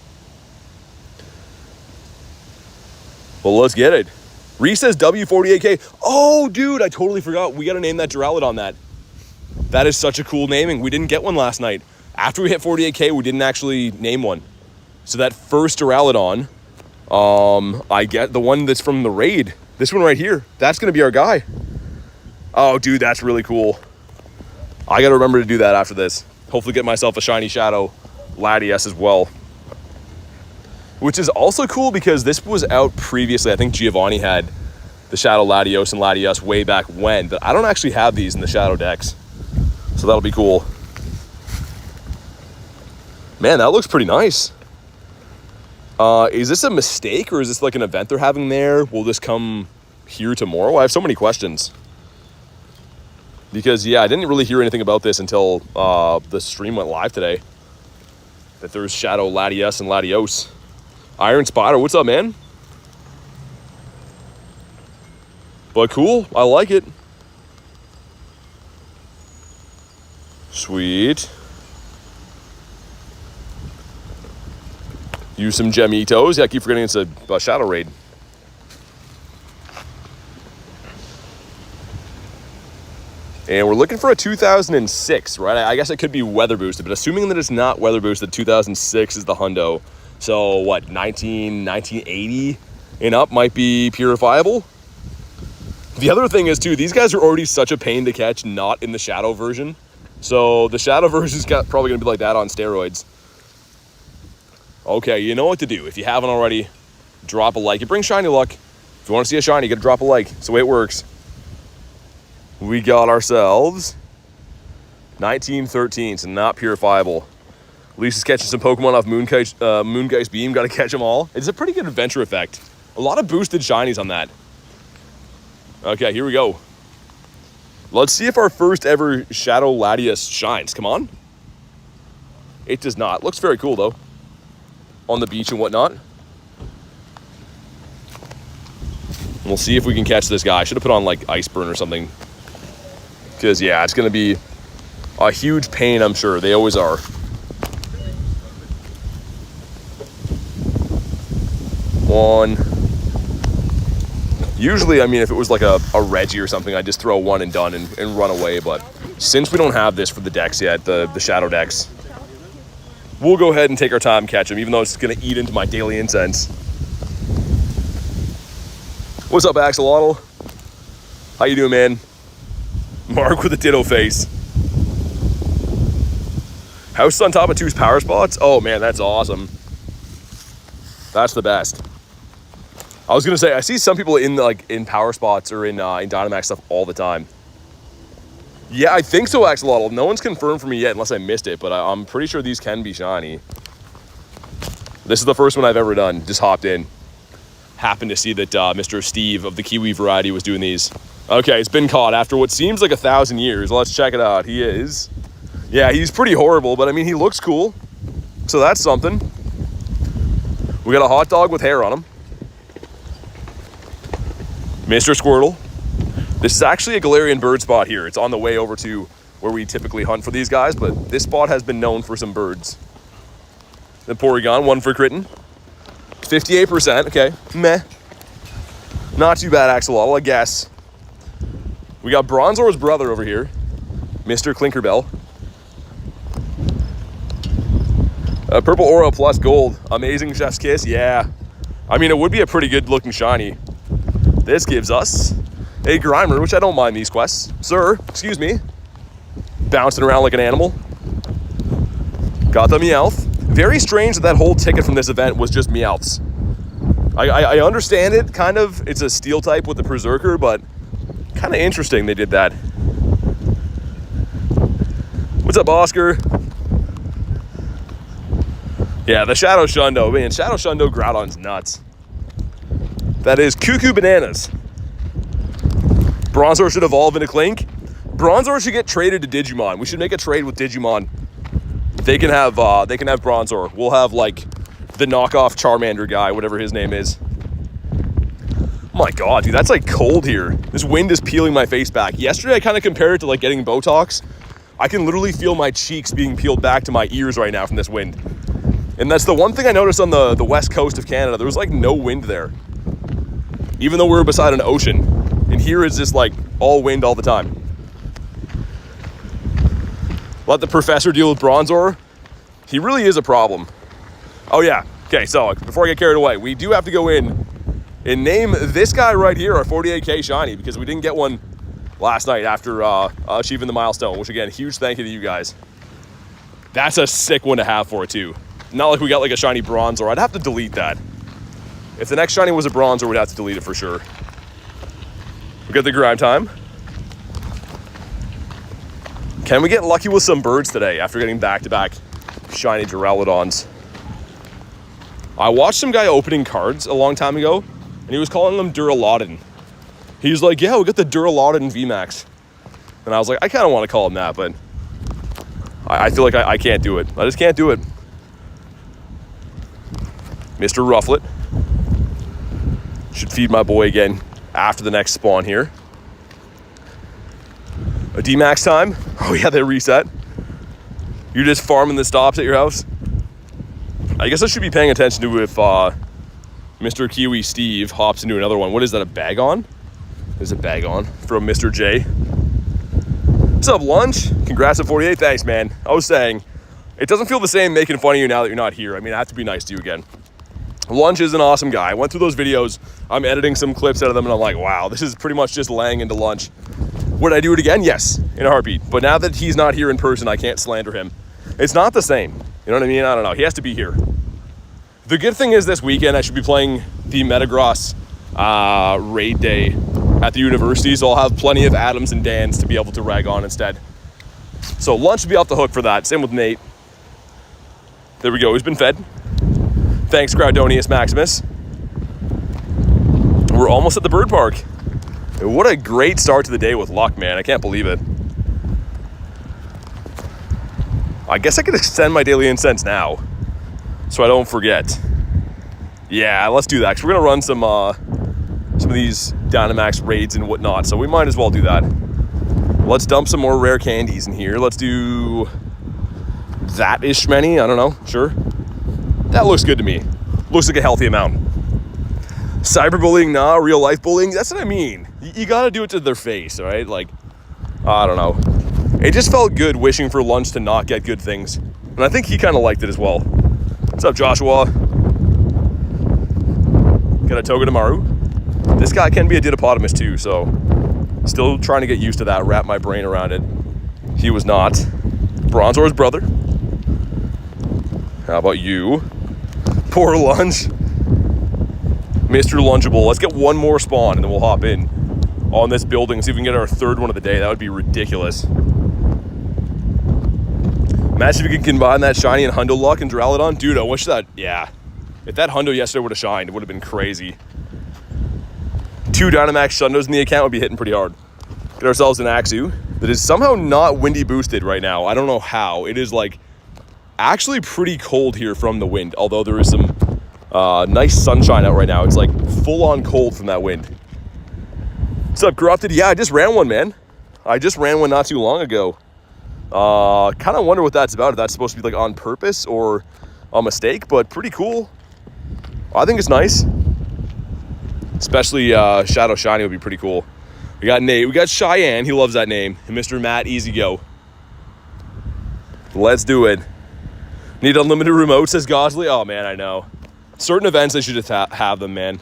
Well, let's get it. Reese says W48K. Oh, dude, I totally forgot. We got to name that Duraludon that. That is such a cool naming. We didn't get one last night. After we hit 48K, we didn't actually name one. So that first Duraludon, I get the one that's from the raid. This one right here. That's going to be our guy. Oh, dude, that's really cool. I got to remember to do that after this. Hopefully get myself a shiny Shadow Latias as well. Which is also cool because this was out previously. I think Giovanni had the Shadow Latios and Latias way back when. But I don't actually have these in the Shadow decks. So that'll be cool. Man, that looks pretty nice. Is this a mistake or is this like an event they're having there? Will this come here tomorrow? I have so many questions. Because, yeah, I didn't really hear anything about this until the stream went live today. That there's Shadow Latias and Latios. Iron Spider, what's up, man? But cool, I like it. Sweet. Use some Gemitos. Yeah, I keep forgetting it's a Shadow Raid. And we're looking for a 2006, right? I guess it could be weather boosted, but assuming that it's not weather boosted, 2006 is the hundo. So what, 1980 and up might be purifiable? The other thing is too, these guys are already such a pain to catch, not in the Shadow version. So the Shadow version's probably gonna be like that on steroids. Okay, you know what to do. If you haven't already, drop a like. It brings shiny luck. If you want to see a shiny, you gotta drop a like. It's the way it works. We got ourselves 1913, so not purifiable. Lisa's catching some Pokemon off Moongeist Beam. Got to catch them all. It's a pretty good adventure effect. A lot of boosted shinies on that. Okay, here we go. Let's see if our first ever Shadow Latias shines. Come on. It does not. Looks very cool, though. On the beach and whatnot. We'll see if we can catch this guy. I should have put on, like, Iceburn or something. Because, yeah, it's going to be a huge pain, I'm sure. They always are. One. Usually, I mean, if it was like a Reggie or something, I'd just throw one and done and run away. But since we don't have this for the decks yet, the Shadow decks, we'll go ahead and take our time and catch him, even though it's going to eat into my daily incense. What's up, Axolotl? How you doing, man? Mark with a ditto face. House on top of 2's power spots? Oh man, that's awesome. That's the best. I was gonna say, I see some people in power spots or in Dynamax stuff all the time. Yeah, I think so, Axolotl. No one's confirmed for me yet, unless I missed it, but I'm pretty sure these can be shiny. This is the first one I've ever done. Just hopped in. Happened to see that Mr. Steve of the Kiwi variety was doing these. Okay, it's been caught after what seems like 1,000 years. Let's check it out. He is. Yeah, he's pretty horrible, but I mean, he looks cool. So that's something. We got a hot dog with hair on him. Mr. Squirtle. This is actually a Galarian bird spot here. It's on the way over to where we typically hunt for these guys, but this spot has been known for some birds. The Porygon, 1 for critting. 58%, okay, meh. Not too bad, Axolotl, I guess. We got Bronzor's brother over here, Mr. Clinkerbell. Purple Aura plus gold. Amazing Chef's Kiss, yeah. I mean, it would be a pretty good looking shiny. This gives us a Grimer, which I don't mind these quests. Sir, excuse me. Bouncing around like an animal. Got the Meowth. Very strange that whole ticket from this event was just Meowths. I understand it, kind of. It's a steel type with the Berserker, but kind of interesting they did that. What's up, Oscar? Yeah, the Shadow Shundo. Man, Shadow Shundo Groudon's nuts. That is cuckoo bananas. Bronzor should evolve into Clink. Bronzor should get traded to Digimon. We should make a trade with Digimon. They can have Bronzor. We'll have like the knockoff Charmander guy, whatever his name is. Oh my god, dude, that's like cold here. This wind is peeling my face back. Yesterday I kind of compared it to like getting Botox. I can literally feel my cheeks being peeled back to my ears right now from this wind. And that's the one thing I noticed on the west coast of Canada. There was like no wind there. Even though we were beside an ocean. And here is just like all wind all the time. Let the professor deal with Bronzor. He really is a problem. Oh yeah, okay, so before I get carried away, we do have to go in and name this guy right here our 48K shiny, because we didn't get one last night after achieving the milestone, which again, huge thank you to you guys. That's a sick one to have for it too. Not like we got like a shiny Bronzor. I'd have to delete that. If the next shiny was a Bronzor, we'd have to delete it for sure. We got the grind time. Can we get lucky with some birds today after getting back-to-back shiny Duraludons? I watched some guy opening cards a long time ago, and he was calling them Duraludon. He was like, yeah, we got the Duraludon VMAX. And I was like, I kind of want to call him that, but I feel like I can't do it. I just can't do it. Mr. Rufflet. Should feed my boy again after the next spawn here. A D-Max time. Oh yeah, they reset. You're just farming the stops at your house. I guess I should be paying attention to if Mr. Kiwi Steve hops into another one. What is that, a bag on? There's a bag on from Mr. J. What's up, Lunch? Congrats at 48. Thanks, man. I was saying, it doesn't feel the same making fun of you now that you're not here. I mean, I have to be nice to you again. Lunch is an awesome guy. I went through those videos. I'm editing some clips out of them, and I'm like, wow, this is pretty much just laying into Lunch. Would I do it again? Yes, in a heartbeat. But now that he's not here in person, I can't slander him. It's not the same. You know what I mean? I don't know. He has to be here. The good thing is this weekend, I should be playing the Metagross raid day at the university, so I'll have plenty of Adams and Dans to be able to rag on instead. So Lunch will be off the hook for that. Same with Nate. There we go. He's been fed. Thanks, Groudonius Maximus. We're almost at the bird park. What a great start to the day with luck, man. I can't believe it. I guess I could extend my daily incense now so I don't forget. Yeah, let's do that, because we're going to run some of these Dynamax raids and whatnot, so we might as well do that. Let's dump some more rare candies in here. Let's do that-ish many. I don't know. Sure. That looks good to me. Looks like a healthy amount. Cyberbullying, nah. Real life bullying, that's what I mean. You got to do it to their face, all right? Like, I don't know. It just felt good wishing for Lunch to not get good things. And I think he kind of liked it as well. What's up, Joshua? Got a Togedemaru. This guy can be a Didopotamus too, so still trying to get used to that, wrap my brain around it. He was not. Bronzor's brother. How about you? Poor Lunch. Mr. Lunchable. Let's get one more spawn and then we'll hop in on this building, see if we can get our third one of the day. That would be ridiculous. Imagine if you could combine that shiny and Hundo luck and Duraludon. Dude, I wish that, yeah. If that Hundo yesterday would have shined, it would have been crazy. 2 Dynamax Shundos in the account would be hitting pretty hard. Get ourselves an Axew that is somehow not windy boosted right now. I don't know how. It is like actually pretty cold here from the wind, although there is some nice sunshine out right now. It's like full on cold from that wind. What's up, Corrupted? Yeah, I just ran one, man. I just ran one not too long ago. Kind of wonder what that's about. If that's supposed to be like on purpose or a mistake, but pretty cool. I think it's nice. Especially Shadow Shiny would be pretty cool. We got Nate. We got Cheyenne. He loves that name. And Mr. Matt Easy Go. Let's do it. Need unlimited remotes, says Gosley. Oh, man, I know. Certain events, they should just have them, man.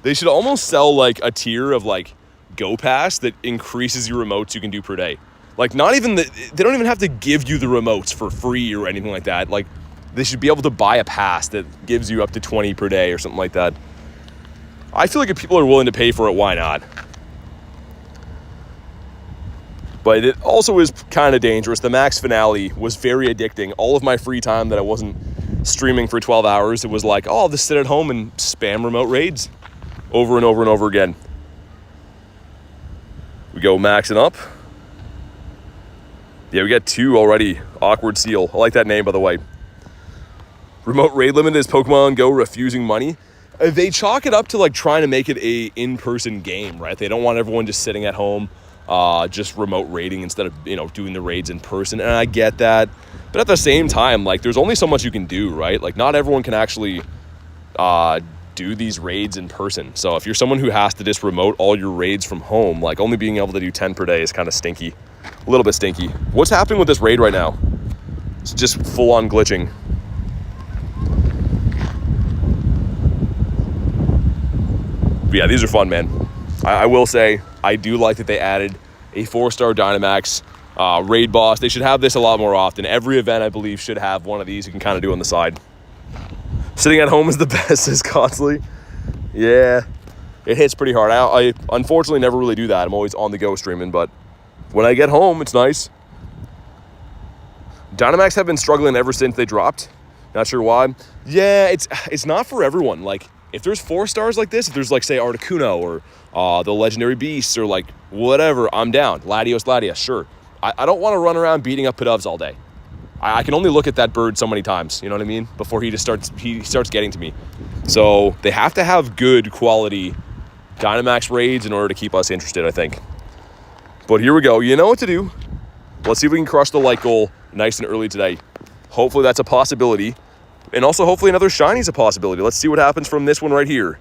They should almost sell like a tier of like Go Pass that increases your remotes you can do per day. Like not even they don't even have to give you the remotes for free or anything like that. Like they should be able to buy a pass that gives you up to 20 per day or something like that. I feel like if people are willing to pay for it, why not? But it also is kind of dangerous. The max finale was very addicting. All of my free time that I wasn't streaming for 12 hours, it was like, oh, I'll just sit at home and spam remote raids over and over and over again. We go maxing up. Yeah, we got 2 already. Awkward Seal. I like that name, by the way. Remote raid limit is Pokemon GO refusing money. They chalk it up to like trying to make it a in-person game, right? They don't want everyone just sitting at home, just remote raiding instead of, you know, doing the raids in person. And I get that. But at the same time, like there's only so much you can do, right? Like not everyone can actually do these raids in person. So if you're someone who has to just remote all your raids from home, like only being able to do 10 per day is kind of stinky. A little bit stinky. What's happening with this raid right now? It's just full on glitching. But yeah, these are fun, man. I will say, I do like that they added a 4-star Dynamax raid boss. They should have this a lot more often. Every event, I believe, should have one of these you can kind of do on the side. Sitting at home is the best, says Constantly. Yeah, it hits pretty hard. I unfortunately never really do that. I'm always on the go streaming, but when I get home, it's nice. Dynamax have been struggling ever since they dropped. Not sure why. Yeah, it's not for everyone. Like, if there's 4 stars like this, if there's like, say, Articuno or the Legendary Beasts or like whatever, I'm down. Latios, sure. I don't want to run around beating up Pidovs all day. I can only look at that bird so many times, you know what I mean? Before he starts getting to me. So they have to have good quality Dynamax raids in order to keep us interested, I think. But here we go. You know what to do. Let's see if we can crush the light goal nice and early today. Hopefully that's a possibility. And also hopefully another shiny is a possibility. Let's see what happens from this one right here.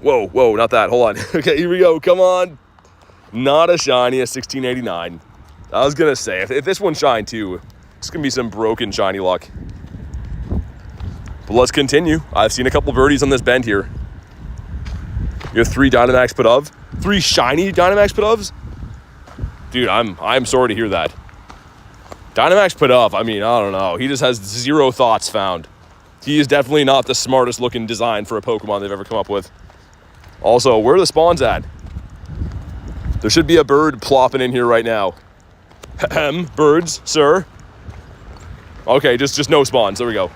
Whoa, not that. Hold on. Okay, here we go. Come on. Not a shiny, a 1689. I was going to say, if this one shined too, it's going to be some broken shiny luck. But let's continue. I've seen a couple birdies on this bend here. You have 3 Dynamax Pidove? 3 shiny Dynamax Pidovs? Dude, I'm sorry to hear that. Dynamax Pidove, I mean, I don't know. He just has 0 thoughts found. He is definitely not the smartest looking design for a Pokemon they've ever come up with. Also, where are the spawns at? There should be a bird plopping in here right now. Birds, sir. Okay, just no spawns. There we go.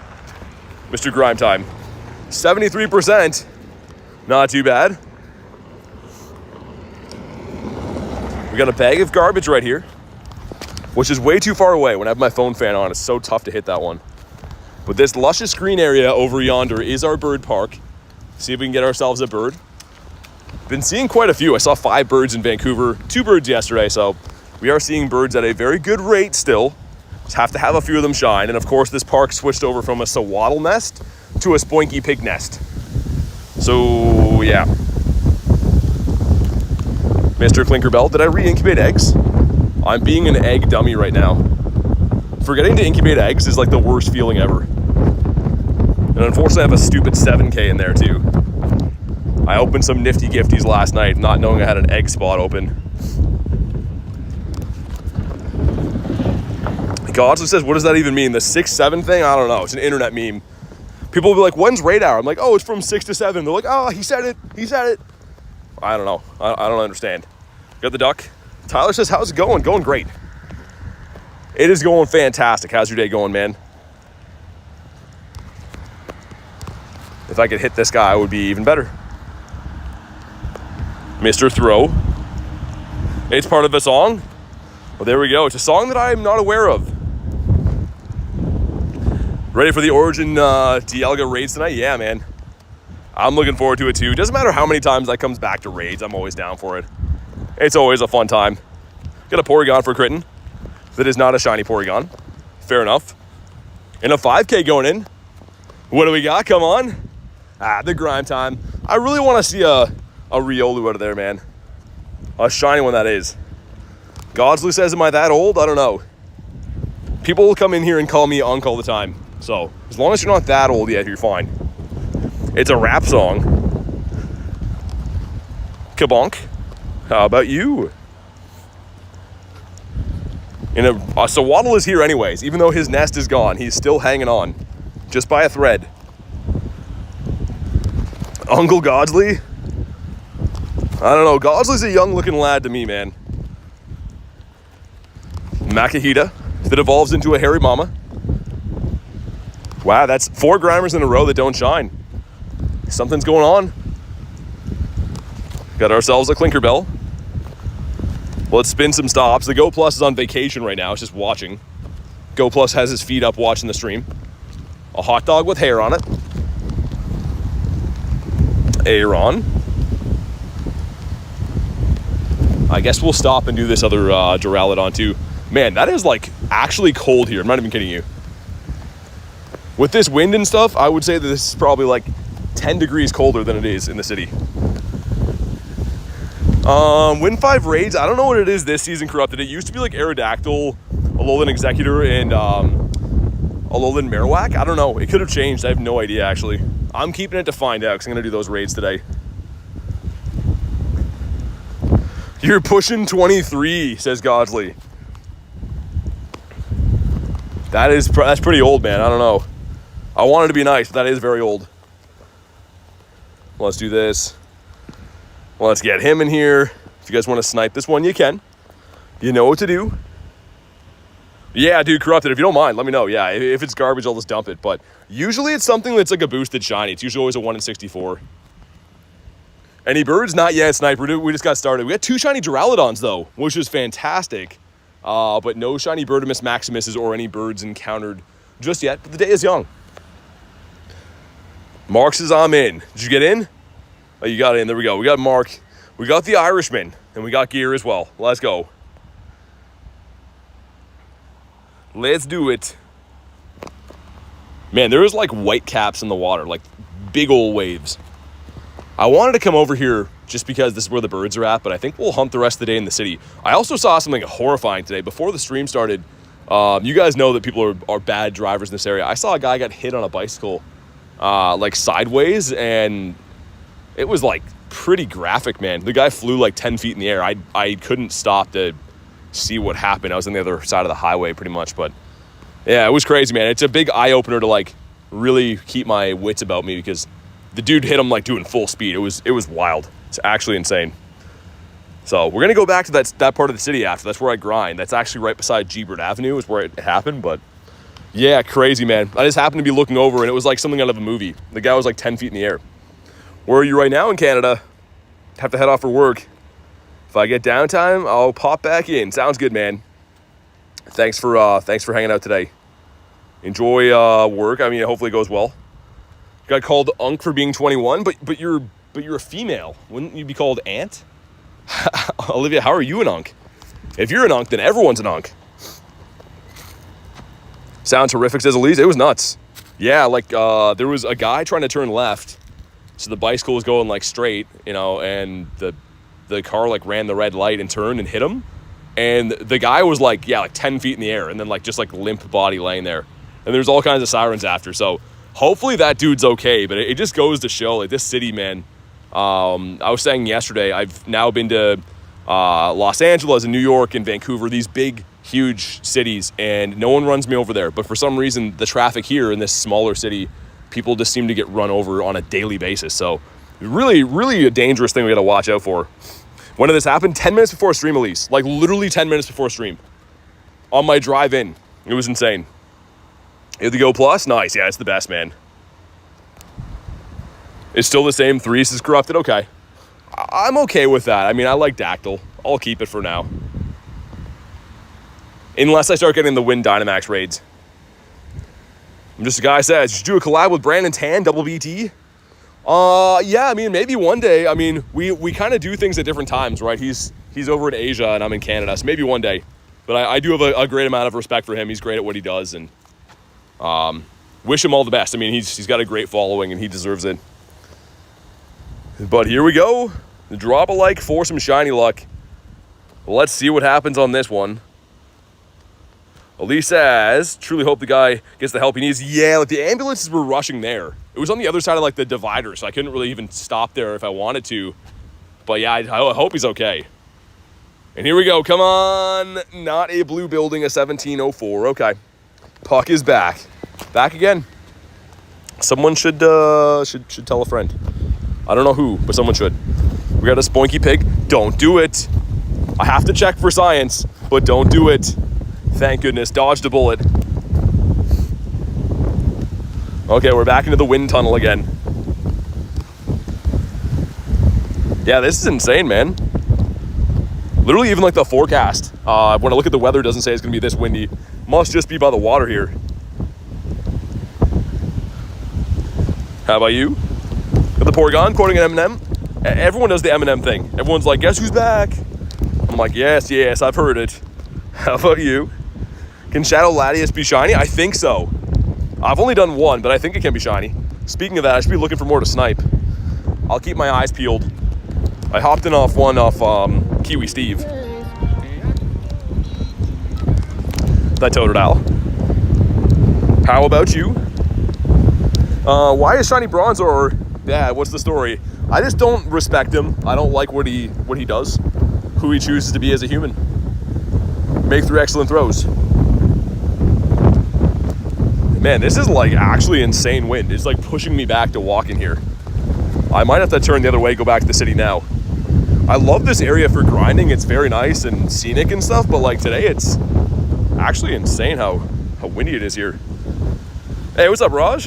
Mr. Grime Time. 73%. Not too bad. We got a bag of garbage right here, which is way too far away. When I have my phone fan on, it's so tough to hit that one. But this luscious green area over yonder is our bird park. See if we can get ourselves a bird. Been seeing quite a few. I saw 5 birds in Vancouver, 2 birds yesterday, so we are seeing birds at a very good rate still. Just have to have a few of them shine. And of course, this park switched over from a Sawaddle nest to a Spoinky Pig nest. So, yeah. Mr. Clinkerbell, did I re-incubate eggs? I'm being an egg dummy right now. Forgetting to incubate eggs is like the worst feeling ever. And unfortunately, I have a stupid 7K in there too. I opened some nifty gifties last night, not knowing I had an egg spot open. Godsley says, what does that even mean? The 6-7 thing? I don't know. It's an internet meme. People will be like, when's raid hour? I'm like, oh, it's from 6 to 7. They're like, oh, he said it. I don't know. I don't understand. Got the duck. Tyler says, how's it going? Going great. It is going fantastic. How's your day going, man? If I could hit this guy, it would be even better. Mr. Throw. It's part of a song. Well, there we go. It's a song that I am not aware of. Ready for the Origin DIALGA raids tonight? Yeah, man. I'm looking forward to it too. Doesn't matter how many times that comes back to raids, I'm always down for it. It's always a fun time. Got a Porygon for Critton. That is not a shiny Porygon. Fair enough. And a 5K going in. What do we got? Come on. The Grime Time. I really want to see a Riolu out of there, man. A shiny one, that is. Godsley says, am I that old? I don't know. People will come in here and call me Unc all the time. So, as long as you're not that old yet, you're fine. It's a rap song. Kabonk. How about you? So Waddle is here anyways. Even though his nest is gone, he's still hanging on. Just by a thread. Uncle Godsley? I don't know. Godsley's a young looking lad to me, man. Makahita that evolves into a hairy mama. Wow, that's 4 Grimers in a row that don't shine. Something's going on. Got ourselves a Clinkerbell. Let's spin some stops. The Go Plus is on vacation right now. It's just watching. Go Plus has his feet up watching the stream. A hot dog with hair on it. Aaron. I guess we'll stop and do this other Duraludon too. Man, that is like actually cold here. I'm not even kidding you. With this wind and stuff, I would say that this is probably like 10 degrees colder than it is in the city. Win 5 raids. I don't know what it is this season, Corrupted. It used to be like Aerodactyl, Alolan Executor, and Alolan Marowak. I don't know. It could have changed. I have no idea, actually. I'm keeping it to find out because I'm going to do those raids today. You're pushing 23, says Godsley. That's pretty old, man. I don't know. I wanted to be nice, but that is very old. Let's do this. Let's get him in here. If you guys want to snipe this one, you can. You know what to do. Yeah, dude, Corrupted, if you don't mind, let me know. Yeah, if it's garbage, I'll just dump it. But usually it's something that's like a boosted shiny. It's usually always a 1 in 64. Any birds? Not yet, Sniper. We just got started. We got 2 shiny Duraludons, though, which is fantastic. But no shiny Birdimus Maximuses or any birds encountered just yet. But the day is young. Mark says I'm in. Did you get in? Oh, you got in. There we go. We got Mark. We got the Irishman. And we got Gear as well. Let's go. Let's do it. Man, there is like white caps in the water. Like big old waves. I wanted to come over here just because this is where the birds are at. But I think we'll hunt the rest of the day in the city. I also saw something horrifying today. Before the stream started, you guys know that people are bad drivers in this area. I saw a guy got hit on a bicycle like sideways. And it was like pretty graphic, man. The guy flew like 10 feet in the air. I couldn't stop to see what happened. I was on the other side of the highway pretty much, but yeah, it was crazy, man. It's a big eye-opener to like really keep my wits about me because the dude hit him like doing full speed. It was wild. It's actually insane. So we're gonna go back to that part of the city after. That's where I grind. That's actually right beside Gebert Avenue is where it happened. But yeah, crazy, man. I just happened to be looking over and it was like something out of a movie. The guy was like 10 feet in the air. Where are you right now in Canada? Have to head off for work. If I get downtime, I'll pop back in. Sounds good, man. Thanks for hanging out today. Enjoy work. I mean, hopefully it goes well. Got called Unk for being 21, but you're a female. Wouldn't you be called Aunt? Olivia, how are you an Unk? If you're an Unk, then everyone's an Unk. Sounds horrific, says Elise. It was nuts. Yeah, like there was a guy trying to turn left, so the bicycle was going like straight, you know, and the car like ran the red light and turned and hit him. And the guy was like, yeah, like 10 feet in the air and then like just like limp body laying there. And there's all kinds of sirens after. So hopefully that dude's okay. But it just goes to show like this city, man. I was saying yesterday, I've now been to Los Angeles and New York and Vancouver, these big, huge cities, and no one runs me over there. But for some reason, the traffic here in this smaller city, people just seem to get run over on a daily basis. So really, really a dangerous thing we got to watch out for. When did this happen? 10 minutes before stream, Elise. Like literally 10 minutes before stream. On my drive in. It was insane. You have the Go Plus? Nice. Yeah, it's the best, man. It's still the same. 3 is corrupted. Okay. I'm okay with that. I mean, I like Dactyl. I'll keep it for now. Unless I start getting the Wind Dynamax raids. I'm just a guy who says, you should do a collab with Brandon Tan, Double BT. Yeah, I mean, maybe one day. I mean, we kind of do things at different times, right? He's over in Asia and I'm in Canada, so maybe one day. But I do have a great amount of respect for him. He's great at what he does, and wish him all the best. I mean, he's got a great following and he deserves it. But here we go. Drop a like for some shiny luck. Let's see what happens on this one. Elise says, truly hope the guy gets the help he needs. Yeah, like the ambulances were rushing there. It was on the other side of like the divider, so I couldn't really even stop there if I wanted to. But yeah, I hope he's okay. And here we go. Come on. Not a blue building, a 1704. Okay. Puck is back. Back again. Someone should tell a friend. I don't know who, but someone should. We got a Spoinky Pig. Don't do it. I have to check for science, but don't do it. Thank goodness. Dodged a bullet. Okay, we're back into the wind tunnel again. Yeah, this is insane, man. Literally, even like the forecast, when I look at the weather, it doesn't say it's going to be this windy. Must just be by the water here. How about you? Got the Porygon quoting an Eminem. Everyone does the Eminem thing. Everyone's like, guess who's back? I'm like, yes, I've heard it. How about you? Can Shadow Latias be shiny? I think so. I've only done one, but I think it can be shiny. Speaking of that, I should be looking for more to snipe. I'll keep my eyes peeled. I hopped in off Kiwi Steve. That Totodile. How about you? Why is shiny Bronzor? Yeah, what's the story? I just don't respect him. I don't like what he does. Who he chooses to be as a human. Make 3 excellent throws. Man, this is like actually insane wind. It's like pushing me back to walk in here. I might have to turn the other way, go back to the city now. I love this area for grinding. It's very nice and scenic and stuff, but like today it's actually insane how windy it is here. Hey, what's up, Raj?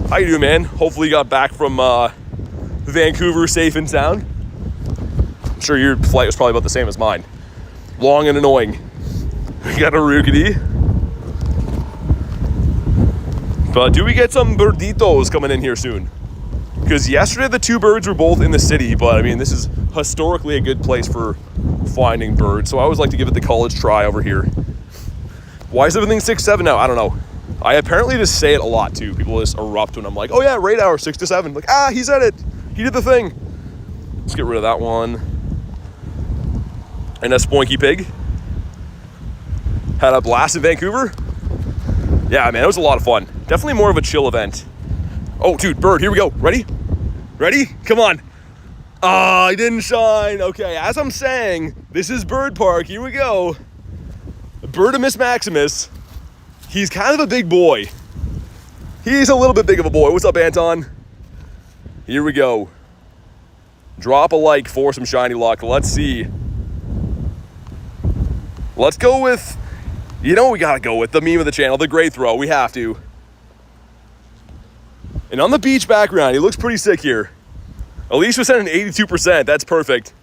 How you doing, man? Hopefully you got back from Vancouver safe and sound. I'm sure your flight was probably about the same as mine. Long and annoying. We got a rookity. But do we get some birditos coming in here soon? Because yesterday the two birds were both in the city, but I mean, this is historically a good place for finding birds, so I always like to give it the college try over here. Why is everything 6 to 7 now? I don't know. I apparently just say it a lot too. People just erupt when I'm like, oh yeah, raid hour 6 to 7. Like, he said it. He did the thing. Let's get rid of that one. And a spoinky pig. Had a blast in Vancouver. Yeah, man, it was a lot of fun. Definitely more of a chill event. Oh, dude, bird, here we go. Ready? Ready? Come on. I didn't shine. Okay, as I'm saying, this is Bird Park. Here we go. Birdimus Maximus. He's kind of a big boy. He's a little bit big of a boy. What's up, Anton? Here we go. Drop a like for some shiny luck. Let's see. Let's go with, you know what we gotta go with? The meme of the channel, the great throw. We have to. And on the beach background, he looks pretty sick here. Elise was at an 82%. That's perfect.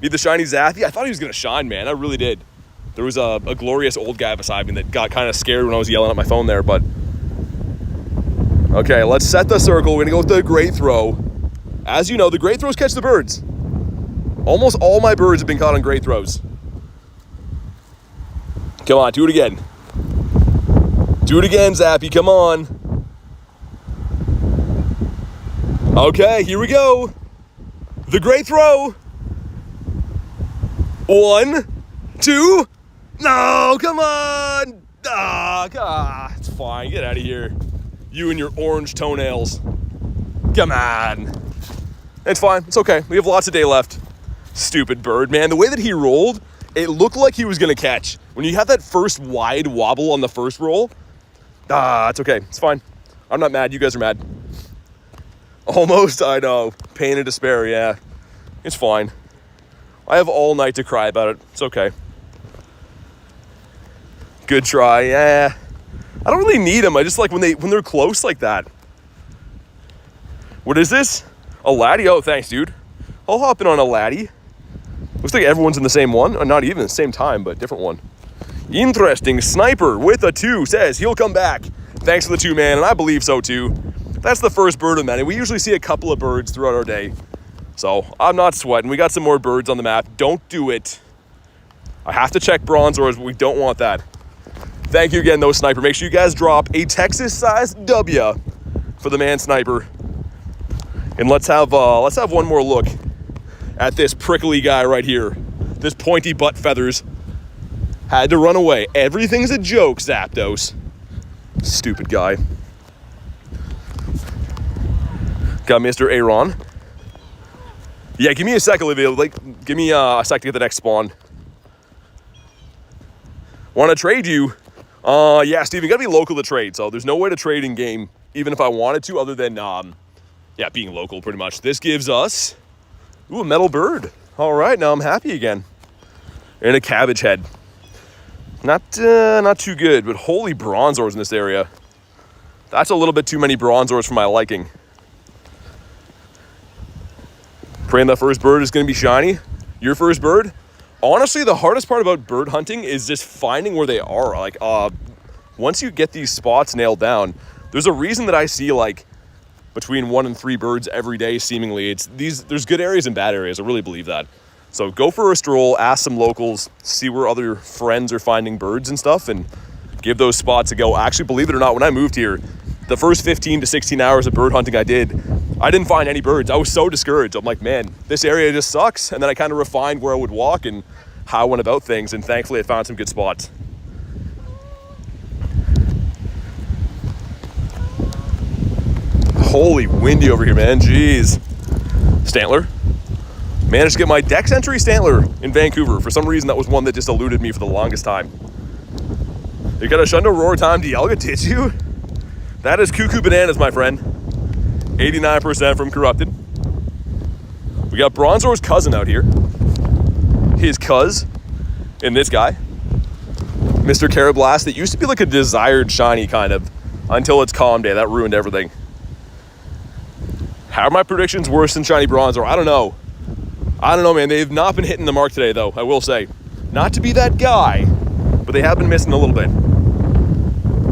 Need the shiny Zappy. I thought he was gonna shine, man. I really did. There was a glorious old guy beside me that got kind of scared when I was yelling at my phone there, but... Okay, let's set the circle. We're gonna go with the great throw. As you know, the great throws catch the birds. Almost all my birds have been caught on great throws. Come on, do it again. Do it again, Zappy, come on. Okay, here we go. The great throw. 1, 2... No, come on! It's fine. Get out of here. You and your orange toenails. Come on. It's fine. It's okay. We have lots of day left. Stupid bird, man. The way that he rolled, it looked like he was going to catch. When you have that first wide wobble on the first roll, it's okay. It's fine. I'm not mad. You guys are mad. Almost, I know. Pain and despair, yeah. It's fine. I have all night to cry about it. It's okay. Good try, yeah. I don't really need them. I just like when they're close like that. What is this? A laddie? Oh, thanks, dude. I'll hop in on a laddie. Looks like everyone's in the same one. Or not even the same time, but different one. Interesting. Sniper with a 2 says he'll come back. Thanks for the 2, man, and I believe so too. That's the first bird of many. We usually see a couple of birds throughout our day. So I'm not sweating. We got some more birds on the map. Don't do it. I have to check Bronzors, but we don't want that. Thank you again, though, Sniper. Make sure you guys drop a Texas-sized W for the man Sniper. And let's have one more look at this prickly guy right here. This pointy butt feathers. Had to run away. Everything's a joke, Zapdos. Stupid guy. Got Mr. Aaron. Yeah, give me a sec, Olivia. Like, give me a sec to get the next spawn. Want to trade you? Yeah, Steven, gotta be local to trade. So there's no way to trade in game, even if I wanted to, other than, yeah, being local pretty much. This gives us, ooh, a metal bird. All right, now I'm happy again. And a cabbage head. Not too good, but holy Bronzors in this area. That's a little bit too many Bronzors for my liking. Praying the first bird is gonna be shiny. Your first bird? Honestly, the hardest part about bird hunting is just finding where they are. Like, once you get these spots nailed down, there's a reason that I see like between 1 and 3 birds every day, seemingly. There's good areas and bad areas. I really believe that. So go for a stroll, ask some locals, see where other friends are finding birds and stuff, and give those spots a go. Actually, believe it or not, when I moved here, the first 15 to 16 hours of bird hunting I didn't find any birds. I was so discouraged. I'm like, man, this area just sucks. And then I kind of refined where I would walk and how I went about things, and thankfully I found some good spots. Holy windy over here, man. Jeez. Stantler. Managed to get my Dex entry Stantler in Vancouver. For some reason, that was one that just eluded me for the longest time. You got a Shundo Roar Time DIALGA, did you? That is cuckoo bananas, my friend. 89% from Corrupted. We got Bronzor's cousin out here. His cuz. And this guy. Mr. Carablast, that used to be like a desired shiny kind of, until its Calm Day. That ruined everything. How are my predictions worse than shiny Bronzor? I don't know. I don't know, man. They've not been hitting the mark today, though, I will say. Not to be that guy, but they have been missing a little bit.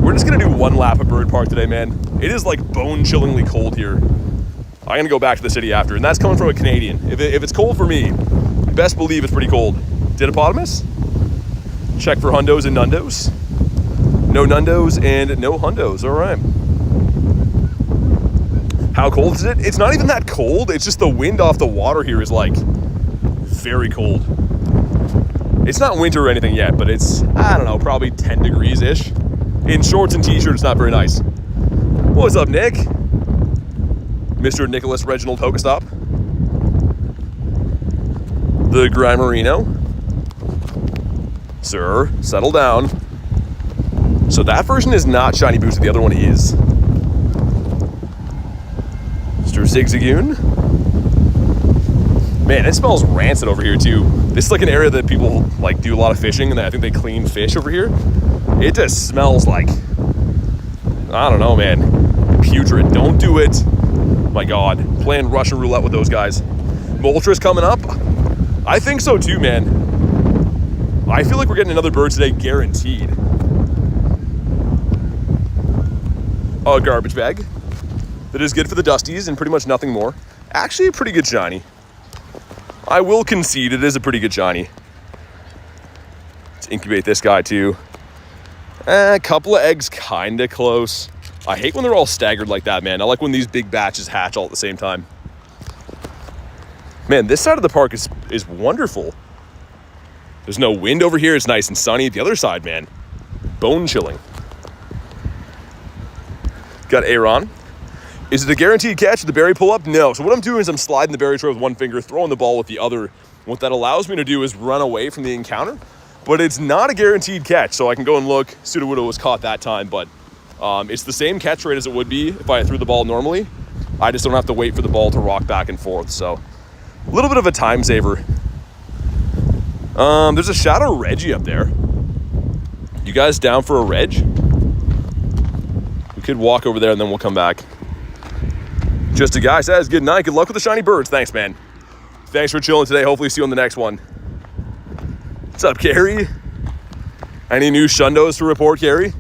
We're just going to do one lap at Bird Park today, man. It is like bone-chillingly cold here. I'm going to go back to the city after, and that's coming from a Canadian. If it's cold for me, you best believe it's pretty cold. Dinopotamus? Check for hundos and nundos. No nundos and no hundos. All right. How cold is it? It's not even that cold. It's just the wind off the water here is like very cold. It's not winter or anything yet, but it's, I don't know, probably 10 degrees-ish. In shorts and t-shirt, it's not very nice. What's up, Nick? Mr. Nicholas Reginald Hokestop. The Grimerino. Sir, settle down. So that version is not shiny boosted, the other one is. Mr. Zigzagoon. Man, it smells rancid over here too. This is like an area that people like do a lot of fishing, and I think they clean fish over here. It just smells like, I don't know, man. Putrid. Don't do it. My God. Playing Russian roulette with those guys. Moltres coming up? I think so too, man. I feel like we're getting another bird today, guaranteed. A garbage bag that is good for the Dusties and pretty much nothing more. Actually, a pretty good shiny. I will concede it is a pretty good shiny. Let's incubate this guy too. A couple of eggs kind of close. I hate when they're all staggered like that, man. I like when these big batches hatch all at the same time. Man, this side of the park is wonderful. There's no wind over here. It's nice and sunny. The other side, man, bone chilling. Got Aaron. Is it a guaranteed catch? The berry pull up? No. So what I'm doing is I'm sliding the berry tray with one finger, throwing the ball with the other. What that allows me to do is run away from the encounter, but it's not a guaranteed catch. So I can go and look. Sudowoodo was caught that time, but it's the same catch rate as it would be if I threw the ball normally. I just don't have to wait for the ball to rock back and forth. So a little bit of a time saver. There's a Shadow Reggie up there. You guys down for a reg? We could walk over there and then we'll come back. Just a guy says, good night. Good luck with the shiny birds. Thanks, man. Thanks for chilling today. Hopefully see you on the next one. What's up, Carrie? Any new shundos to report, Carrie?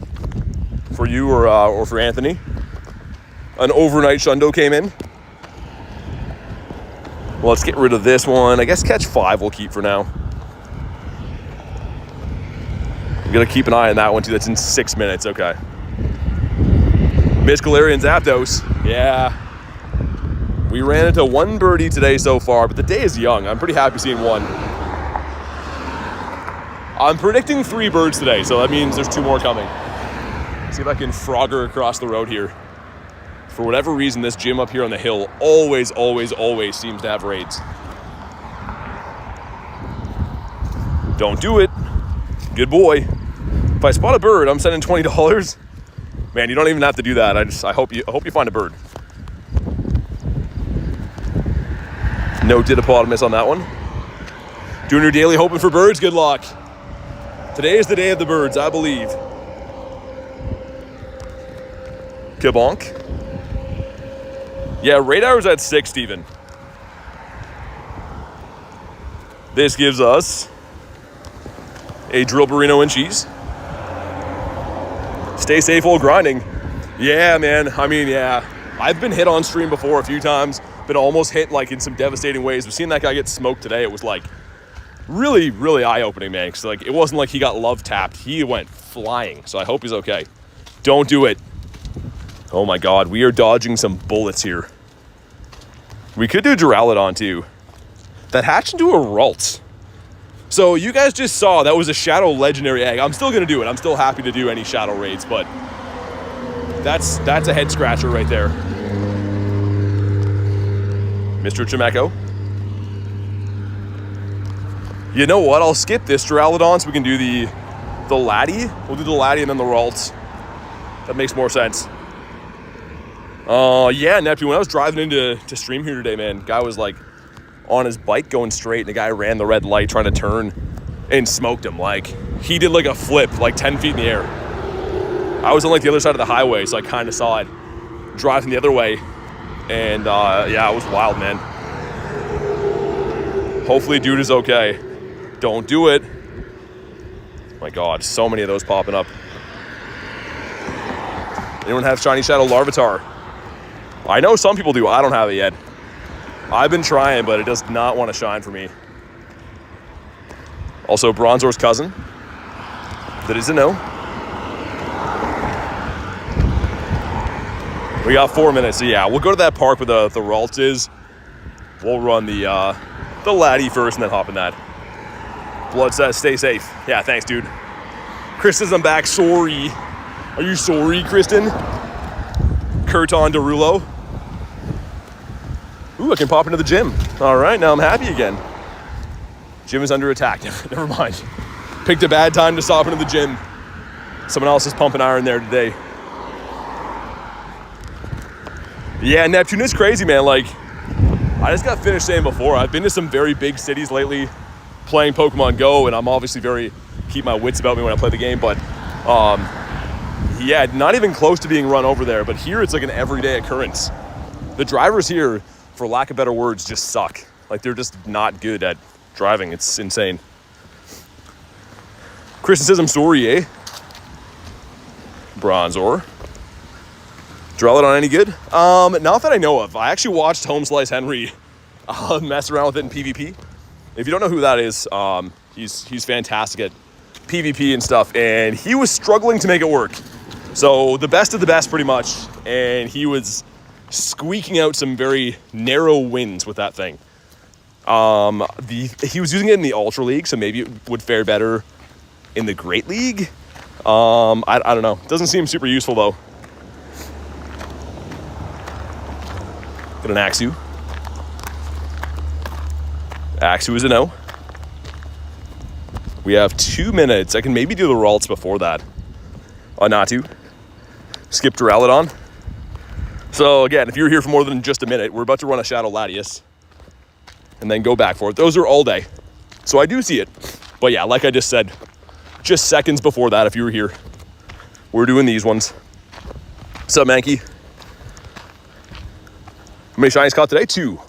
For you or for Anthony? An overnight shundo came in. Well, let's get rid of this one. I guess catch 5 we'll keep for now. We gotta keep an eye on that one too. That's in 6 minutes. Okay. Miss Galarian Zapdos. Yeah. We ran into one birdie today so far, but the day is young. I'm pretty happy seeing one. I'm predicting 3 birds today, so that means there's 2 more coming. See if I can Frogger across the road here. For whatever reason, this gym up here on the hill always seems to have raids. Don't do it. Good boy. If I spot a bird, I'm sending $20. Man, you don't even have to do that. I hope you find a bird. No Dinopotamus on that one. Doing your daily hoping for birds. Good luck. Today is the day of the birds, I believe. Kabonk. Yeah, radar's at 6, Steven. This gives us a Drillburrino and cheese. Stay safe while grinding. Yeah, man. I mean, yeah. I've been hit on stream before a few times. Been almost hit like in some devastating ways. But seeing that guy get smoked today, it was like really, really eye-opening, man. Because like, it wasn't like he got love tapped. He went flying. So I hope he's okay. Don't do it. Oh my God, we are dodging some bullets here. We could do Duraludon too. That hatched into a Ralts. So you guys just saw that was a Shadow Legendary egg. I'm still gonna do it. I'm still happy to do any Shadow raids, but that's a head scratcher right there. Mr. Chimeco. You know what? I'll skip this Duraludon so we can do the Laddie. We'll do the Laddie and then the Ralts. That makes more sense. Yeah, Neptune, when I was driving into stream here today, man, guy was like on his bike going straight and the guy ran the red light trying to turn and smoked him. Like, he did like a flip like 10 feet in the air. I was on like the other side of the highway, so I kind of saw it driving the other way. And yeah, it was wild, man. Hopefully dude is okay. Don't do it. My God, so many of those popping up. Anyone have Shiny Shadow Larvitar? I know some people do. I don't have it yet. I've been trying, but it does not want to shine for me. Also, Bronzor's cousin. That is a no. We got 4 minutes, so yeah, we'll go to that park where the Ralts is. We'll run the Laddie first and then hop in that. Blood says stay safe. Yeah, thanks, dude. Chris says I'm back. Sorry. Are you sorry, Kristen? Kurton Derulo. Ooh, I can pop into the gym. All right, now I'm happy again. Gym is under attack. Never mind. Picked a bad time to stop into the gym. Someone else is pumping iron there today. Yeah, Neptune is crazy, man. Like, I just got finished saying before, I've been to some very big cities lately playing Pokemon GO, and I'm obviously keep my wits about me when I play the game, but yeah, not even close to being run over there, but here it's like an everyday occurrence. The drivers here, for lack of better words, just suck. Like, they're just not good at driving. It's insane. Kristen says I'm sorry, eh? Bronzor. Duraludon any good? Not that I know of. I actually watched Home Slice Henry mess around with it in PvP. If you don't know who that is, he's fantastic at PvP and stuff, and he was struggling to make it work. So the best of the best, pretty much, and he was squeaking out some very narrow wins with that thing. He was using it in the Ultra League, so maybe it would fare better in the Great League. I don't know. Doesn't seem super useful though. Got an Axew. Axew is a no. We have 2 minutes. I can maybe do the Ralts before that. Not to. Skip Duraludon. So again, if you're here for more than just a minute, we're about to run a Shadow Latias. And then go back for it. Those are all day. So I do see it. But yeah, like I just said, just seconds before that, if you were here, we're doing these ones. What's up, Mankey? How many shinies caught today? 2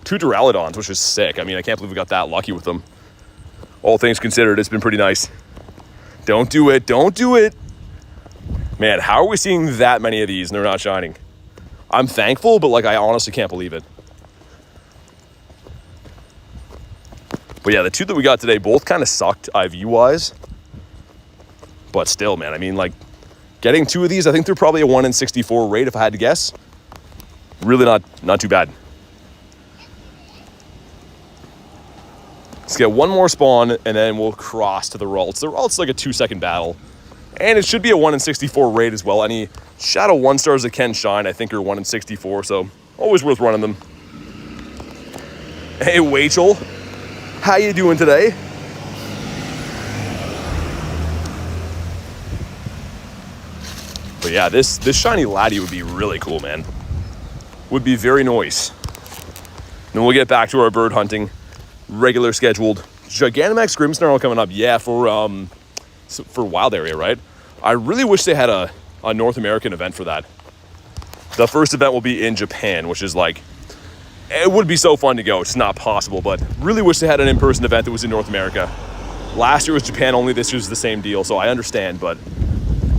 Duraludons, which is sick. I mean, I can't believe we got that lucky with them. All things considered, it's been pretty nice. Don't do it. Don't do it. Man, how are we seeing that many of these and they're not shining? I'm thankful, but like, I honestly can't believe it. But yeah, the 2 that we got today both kind of sucked IV-wise. But still, man, I mean, like, getting 2 of these, I think they're probably a 1 in 64 rate if I had to guess. Really not too bad. Let's get one more spawn, and then we'll cross to the Ralts. The Ralts is like a 2-second battle. And it should be a 1 in 64 rate as well. Any Shadow 1-stars that can shine, I think, are 1 in 64, so always worth running them. Hey, Wachel. How you doing today? But yeah, this shiny Laddie would be really cool, man. Would be very nice. Then we'll get back to our bird hunting. Regular scheduled. Gigantamax Grimmsnarl coming up. Yeah, for Wild Area, right? I really wish they had a North American event for that. The first event will be in Japan, which is like, it would be so fun to go. It's not possible, but really wish they had an in-person event that was in North America. Last year was Japan only. This year's the same deal, so I understand, but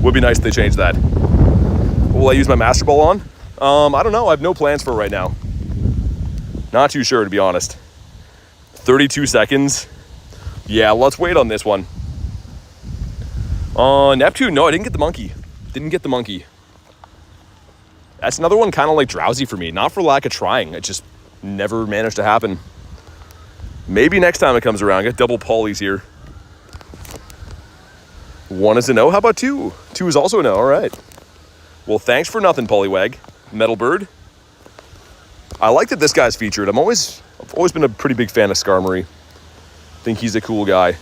would be nice if they changed that. What will I use my Master Ball on? I don't know. I have no plans for it right now. Not too sure, to be honest. 32 seconds. Yeah, let's wait on this one. Neptune, no, I didn't get the monkey. Didn't get the monkey. That's another one kind of like drowsy for me. Not for lack of trying. It just never managed to happen. Maybe next time it comes around. Got double polys here. 1 is a no. How about 2? 2 is also a no. All right. Well, thanks for nothing, Poliwag. Metal Bird. I like that this guy's featured. I've always been a pretty big fan of Skarmory. Think he's a cool guy.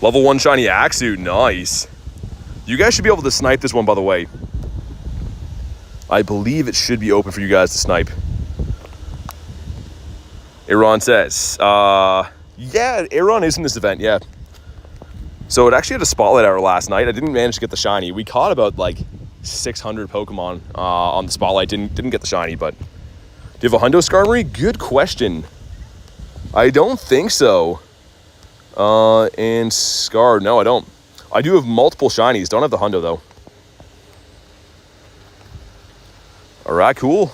Level 1 shiny Axew. Nice. You guys should be able to snipe this one, by the way. I believe it should be open for you guys to snipe. Aaron says, Yeah, Aeron is in this event, yeah. So it actually had a spotlight hour last night. I didn't manage to get the shiny. We caught about like 600 Pokemon on the spotlight. Didn't get the shiny, but do you have a Hundo Skarmory? Good question. I don't think so. And Scar, no, I don't. I do have multiple shinies. Don't have the Hundo though. All right, cool.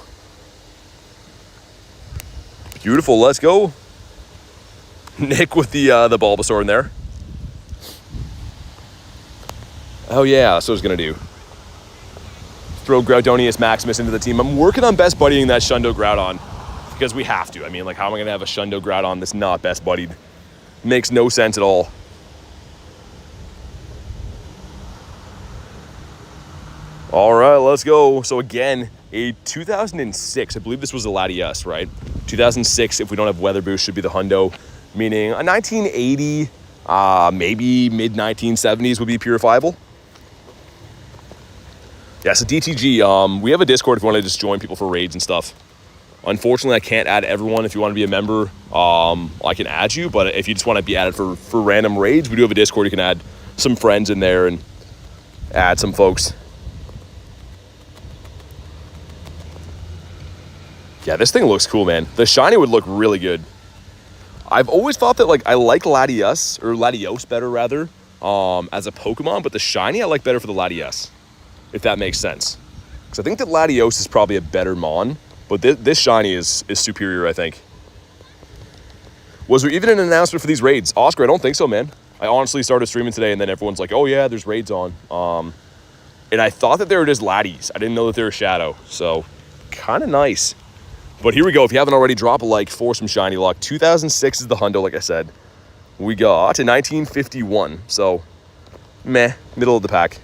Beautiful, let's go. Nick with the Bulbasaur in there. Oh yeah, that's what I was gonna do. Throw Groudonius Maximus into the team. I'm working on best buddying that Shundo Groudon because we have to. I mean, like, how am I gonna have a Shundo Groudon that's not best buddied? Makes no sense at all. All right, let's go. So again, a 2006, I believe this was a Latias, right? 2006, if we don't have Weather Boost, should be the Hundo, meaning a 1980, maybe mid-1970s would be purifiable. Yeah, so DTG, we have a Discord if you want to just join people for raids and stuff. Unfortunately, I can't add everyone. If you want to be a member, I can add you. But if you just want to be added for random raids, we do have a Discord. You can add some friends in there and add some folks. Yeah, this thing looks cool, man. The shiny would look really good. I've always thought that, like, I like Latias, or Latios better, rather, as a Pokemon. But the shiny I like better for the Latias, if that makes sense. Because I think that Latios is probably a better Mon. But this shiny is superior, I think. Was there even an announcement for these raids? Oscar, I don't think so, man. I honestly started streaming today, and then everyone's like, oh, yeah, there's raids on. And I thought that they were just Laddies. I didn't know that they were Shadow. So, kind of nice. But here we go. If you haven't already, drop a like for some shiny luck. 2006 is the Hundo, like I said. We got to 1951. So, meh, middle of the pack.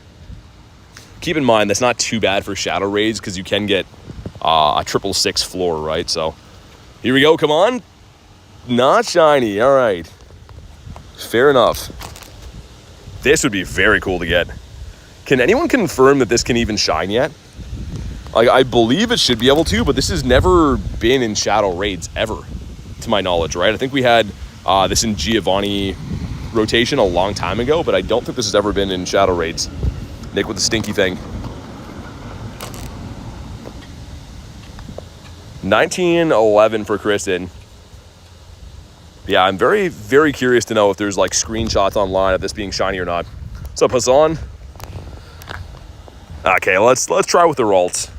Keep in mind, that's not too bad for Shadow raids because you can get a 666 floor, right? So, here we go. Come on. Not shiny. All right. Fair enough. This would be very cool to get. Can anyone confirm that this can even shine yet? Like, I believe it should be able to, but this has never been in Shadow raids ever, to my knowledge, right? I think we had this in Giovanni rotation a long time ago, but I don't think this has ever been in Shadow raids. Nick with the stinky thing. 1911 for Kristen. Yeah, I'm very, very curious to know if there's like screenshots online of this being shiny or not. What's up, Hassan? Okay, let's try with the Ralts.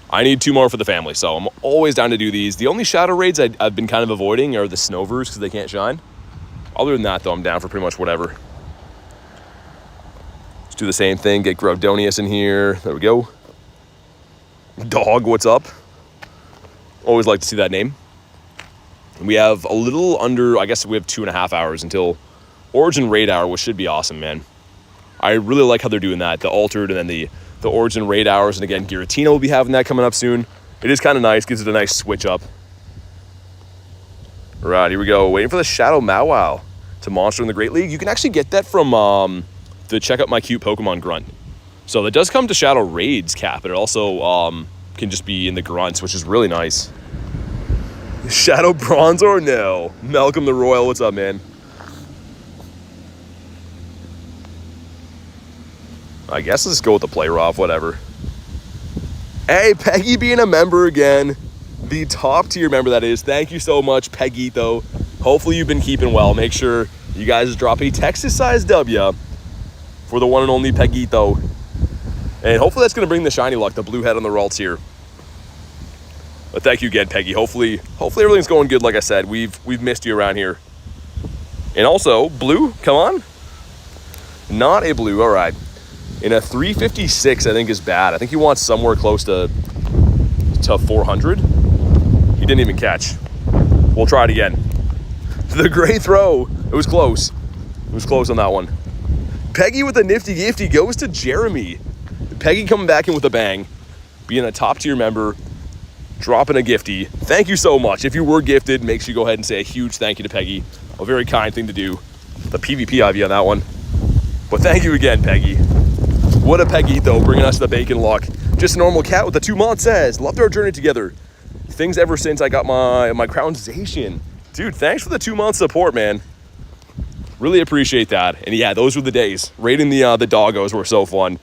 I need 2 more for the family, so I'm always down to do these. The only Shadow raids I've been kind of avoiding are the Snovers because they can't shine. Other than that, though, I'm down for pretty much whatever. Let's do the same thing. Get Groudonius in here. There we go. Dog, what's up? Always like to see that name. We have a little under, I guess we have 2.5 hours until Origin Raid Hour, which should be awesome, man. I really like how they're doing that. The Altered and then the Origin Raid Hours. And again, Giratina will be having that coming up soon. It is kind of nice. Gives it a nice switch up. All right, here we go. Waiting for the Shadow Mawile to monster in the Great League. You can actually get that from the Check Out My Cute Pokemon grunt. So that does come to Shadow Raids cap, but it also can just be in the grunts, which is really nice. Shadow Bronzor? No. Malcolm the Royal, what's up, man? I guess let's go with the play Roth, whatever. Hey, Peggy being a member again. The top tier member, that is. Thank you so much, Peggito. Hopefully you've been keeping well. Make sure you guys drop a Texas-sized W for the one and only Peggito. And hopefully that's going to bring the shiny luck, the blue head on the Ralts here. But thank you again, Peggy. Hopefully everything's going good, like I said. We've missed you around here. And also, blue, come on. Not a blue, all right. In a 356, I think is bad. I think he wants somewhere close to 400. He didn't even catch. We'll try it again. The great throw. It was close. It was close on that one. Peggy with a nifty gifty goes to Jeremy. Peggy coming back in with a bang. Being a top tier member. Dropping a gifty. Thank you so much. If you were gifted, make sure you go ahead and say a huge thank you to Peggy. A very kind thing to do. The PvP IV on that one. But thank you again, Peggy. What a Peggy, though, bringing us the bacon luck. Just a normal cat with the 2 months says, loved our journey together. Things ever since I got my crownization. Dude, thanks for the 2-month support, man. Really appreciate that. And yeah, those were the days. Raiding the doggos were so fun.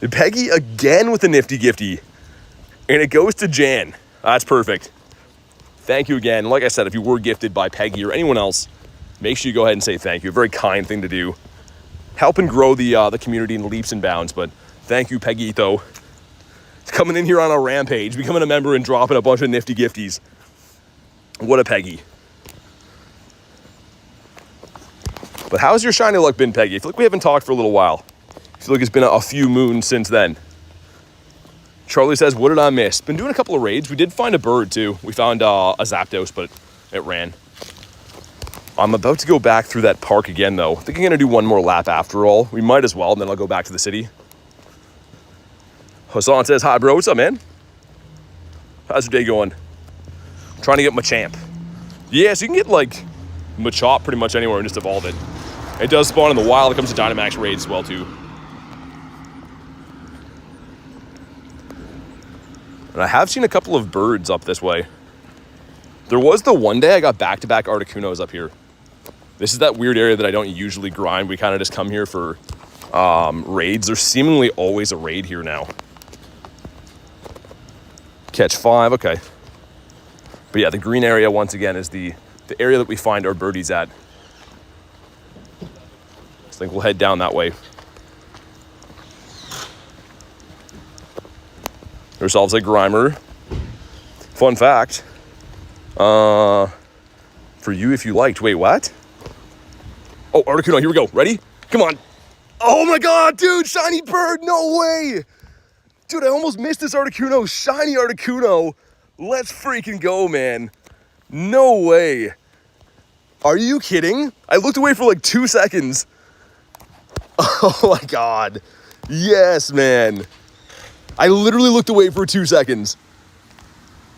And Peggy again with a nifty gifty. And it goes to Jan. That's perfect. Thank you again. Like I said, if you were gifted by Peggy or anyone else, make sure you go ahead and say thank you. A very kind thing to do. Helping grow the community in leaps and bounds. But thank you, Peggito. Coming in here on a rampage, becoming a member and dropping a bunch of nifty gifties. What a Peggy. But how's your shiny luck been, Peggy? I feel like we haven't talked for a little while. I feel like it's been a few moons since then. Charlie says, what did I miss? Been doing a couple of raids. We did find a bird, too. We found a Zapdos, but it ran. I'm about to go back through that park again, though. I think I'm going to do one more lap after all. We might as well, and then I'll go back to the city. Hassan says, hi, bro. What's up, man? How's your day going? I'm trying to get Machamp. Yeah, so you can get, like, Machop pretty much anywhere and just evolve it. It does spawn in the wild. It comes to Dynamax raids as well, too. And I have seen a couple of birds up this way. There was the one day I got back-to-back Articunos up here. This is that weird area that I don't usually grind. We kind of just come here for raids. There's seemingly always a raid here now. Catch 5, okay. But yeah, the green area, once again, is the area that we find our birdies at. I think we'll head down that way. Ourselves a Grimer. Fun fact. For you if you liked. Wait, what? Oh, Articuno, here we go. Ready? Come on. Oh my god, dude, shiny bird, no way. Dude, I almost missed this Articuno. Shiny Articuno. Let's freaking go, man. No way. Are you kidding? I looked away for like 2 seconds. Oh my god. Yes, man. I literally looked away for 2 seconds.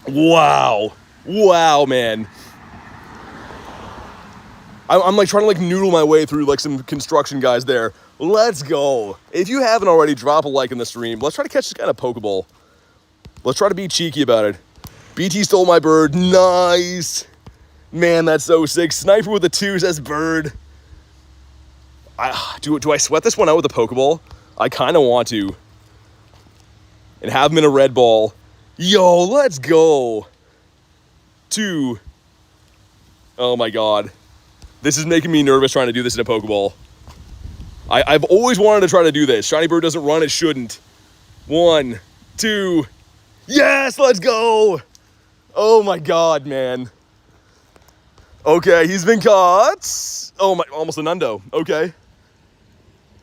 Wow. Wow, man. I'm like trying to like noodle my way through like some construction guys there. Let's go. If you haven't already, drop a like in the stream. Let's try to catch this guy in a Pokeball. Let's try to be cheeky about it. BT stole my bird. Nice. Man, that's so sick. Sniper with a 2 says bird. Do I sweat this one out with a Pokeball? I kind of want to. And have him in a red ball. Yo, let's go. 2. Oh my god. This is making me nervous trying to do this in a Pokeball. I've always wanted to try to do this. Shiny bird doesn't run, it shouldn't. 1, 2. Yes, let's go. Oh my god, man. Okay, he's been caught. Oh my, almost a Nundo. Okay.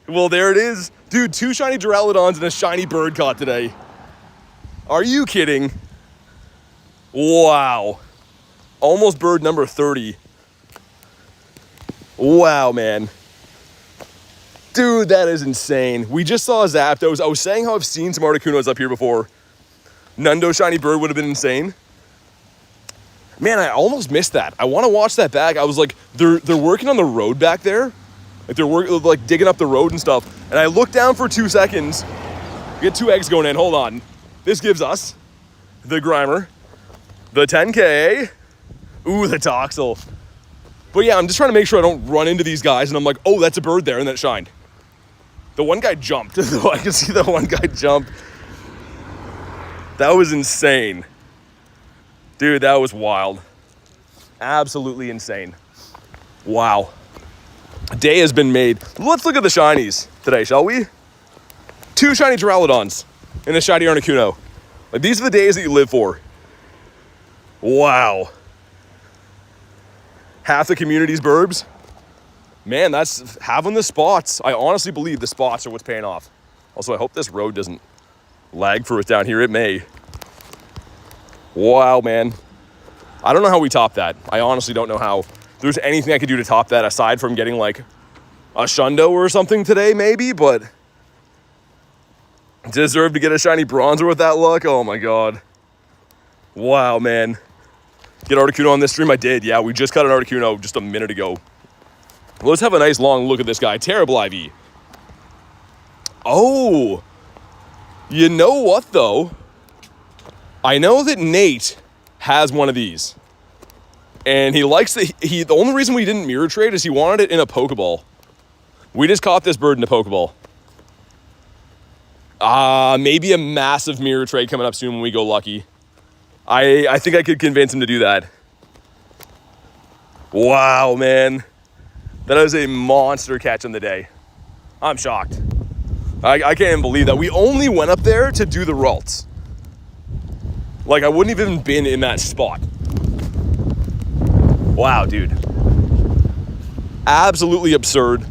Well, there it is. Dude, 2 shiny Duraludons and a shiny bird caught today. Are you kidding? Wow. Almost bird number 30. Wow, man. Dude, that is insane. We just saw Zapdos. I was saying how I've seen some Articunos up here before. Nundo shiny bird would have been insane. Man, I almost missed that. I want to watch that back. I was like, they're working on the road back there. Like they're like digging up the road and stuff. And I looked down for 2 seconds. We get 2 eggs going in. Hold on. This gives us the Grimer, the 10K. Ooh, the Toxel. But yeah, I'm just trying to make sure I don't run into these guys. And I'm like, oh, that's a bird there. And then it shined. The one guy jumped. I can see the one guy jump. That was insane. Dude, that was wild. Absolutely insane. Wow. A day has been made. Let's look at the shinies today, shall we? 2 shiny Duraludons and a shiny Articuno. Like, these are the days that you live for. Wow. Half the community's burbs. Man, that's having the spots. I honestly believe the spots are what's paying off. Also, I hope this road doesn't lag for us down here. It may. Wow, man. I don't know how we top that. I honestly don't know how there's anything I could do to top that aside from getting like a Shundo or something today, maybe, but deserve to get a shiny bronzer with that luck. Oh my god. Wow, man. Get Articuno on this stream? I did. Yeah, we just got an Articuno just a minute ago. Let's have a nice long look at this guy. Terrible IV. Oh. You know what, though? I know that Nate has one of these. And he likes the only reason we didn't mirror trade is he wanted it in a Pokeball. We just caught this bird in a Pokeball. Maybe a massive mirror trade coming up soon when we go lucky. I think I could convince him to do that. Wow, man. That is a monster catch on the day. I'm shocked. I can't even believe that. We only went up there to do the Ralts. Like, I wouldn't have even been in that spot. Wow, dude. Absolutely absurd.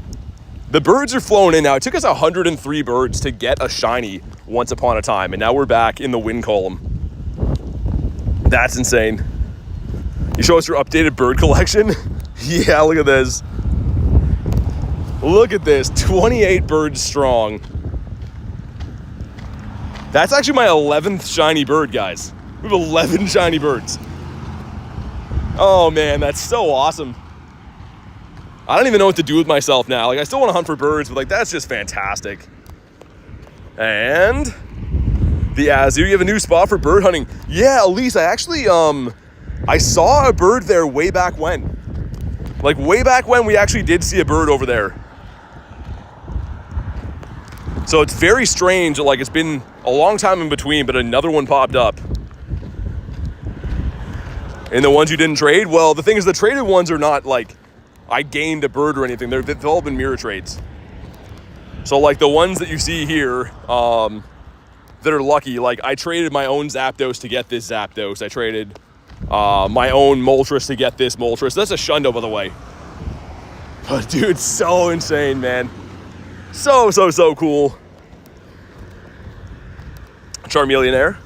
The birds are flowing in now. It took us 103 birds to get a shiny once upon a time, and now we're back in the win column. That's insane. You show us your updated bird collection? Yeah, look at this. Look at this, 28 birds strong. That's actually my 11th shiny bird, guys. We have 11 shiny birds. Oh man, that's so awesome. I don't even know what to do with myself now. Like, I still want to hunt for birds, but like, that's just fantastic. And the Azu, you have a new spot for bird hunting. Yeah, Elise, I actually, I saw a bird there way back when. Like, way back when we actually did see a bird over there. So it's very strange, like, it's been a long time in between, but another one popped up. And the ones you didn't trade, well, the thing is, the traded ones are not like I gained a bird or anything. They've all been mirror trades. So like the ones that you see here that are lucky, like I traded my own Zapdos to get this Zapdos. I traded my own Moltres to get this Moltres. That's a Shundo, by the way. But dude, so insane, man. So cool. Charmeleonaire.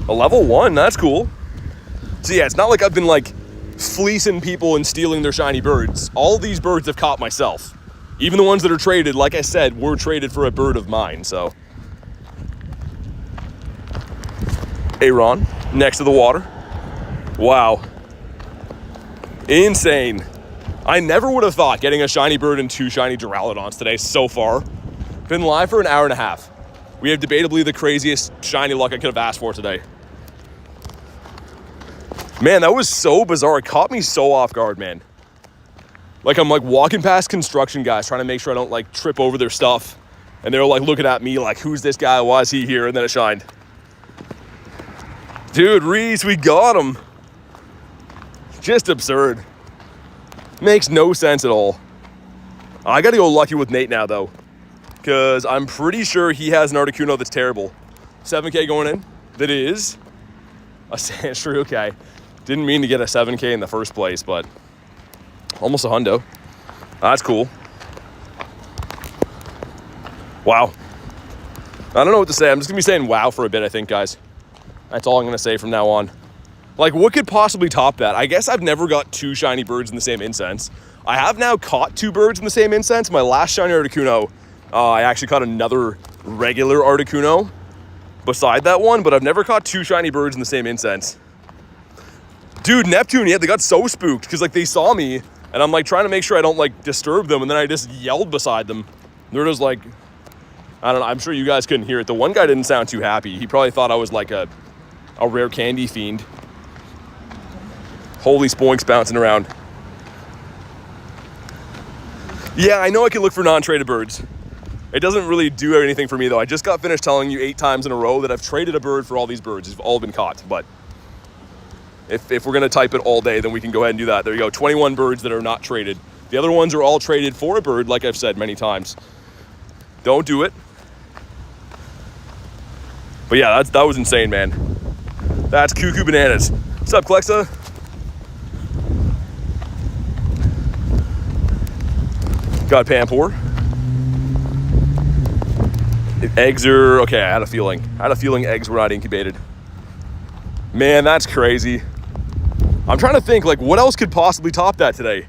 A level 1, that's cool. So yeah, it's not like I've been like fleecing people and stealing their shiny birds. All these birds have caught myself. Even the ones that are traded, like I said, were traded for a bird of mine, so. Aaron, next to the water. Wow. Insane. I never would have thought getting a shiny bird and 2 shiny Duraludons today so far. Been live for an hour and a half. We have debatably the craziest shiny luck I could have asked for today. Man, that was so bizarre. It caught me so off guard, man. Like, I'm like walking past construction guys trying to make sure I don't like trip over their stuff. And they're like looking at me like, who's this guy? Why is he here? And then it shined. Dude, Reese, we got him. Just absurd. Makes no sense at all. I gotta go lucky with Nate now, though. Because I'm pretty sure he has an Articuno that's terrible. 7K going in. That is a Sandshrew, okay. Didn't mean to get a 7K in the first place, but almost a hundo. That's cool. Wow. I don't know what to say. I'm just going to be saying wow for a bit, I think, guys. That's all I'm going to say from now on. Like, what could possibly top that? I guess I've never got 2 shiny birds in the same incense. I have now caught 2 birds in the same incense. My last shiny Articuno, I actually caught another regular Articuno beside that one, but I've never caught 2 shiny birds in the same incense. Dude, Neptune, yeah, they got so spooked because like they saw me and I'm like trying to make sure I don't like disturb them, and then I just yelled beside them. They're just like, I don't know, I'm sure you guys couldn't hear it. The one guy didn't sound too happy. He probably thought I was like a rare candy fiend. Holy spoinks bouncing around. Yeah, I know I can look for non-traded birds. It doesn't really do anything for me though. I just got finished telling you 8 times in a row that I've traded a bird for all these birds. They've all been caught, but if we're gonna type it all day, then we can go ahead and do that. There you go, 21 birds that are not traded. The other ones are all traded for a bird, like I've said many times. Don't do it. But yeah, that was insane, man. That's cuckoo bananas. What's up, Klexa? Got Pampor. Eggs are, okay, I had a feeling eggs were not incubated. Man, that's crazy. I'm trying to think, like, what else could possibly top that today?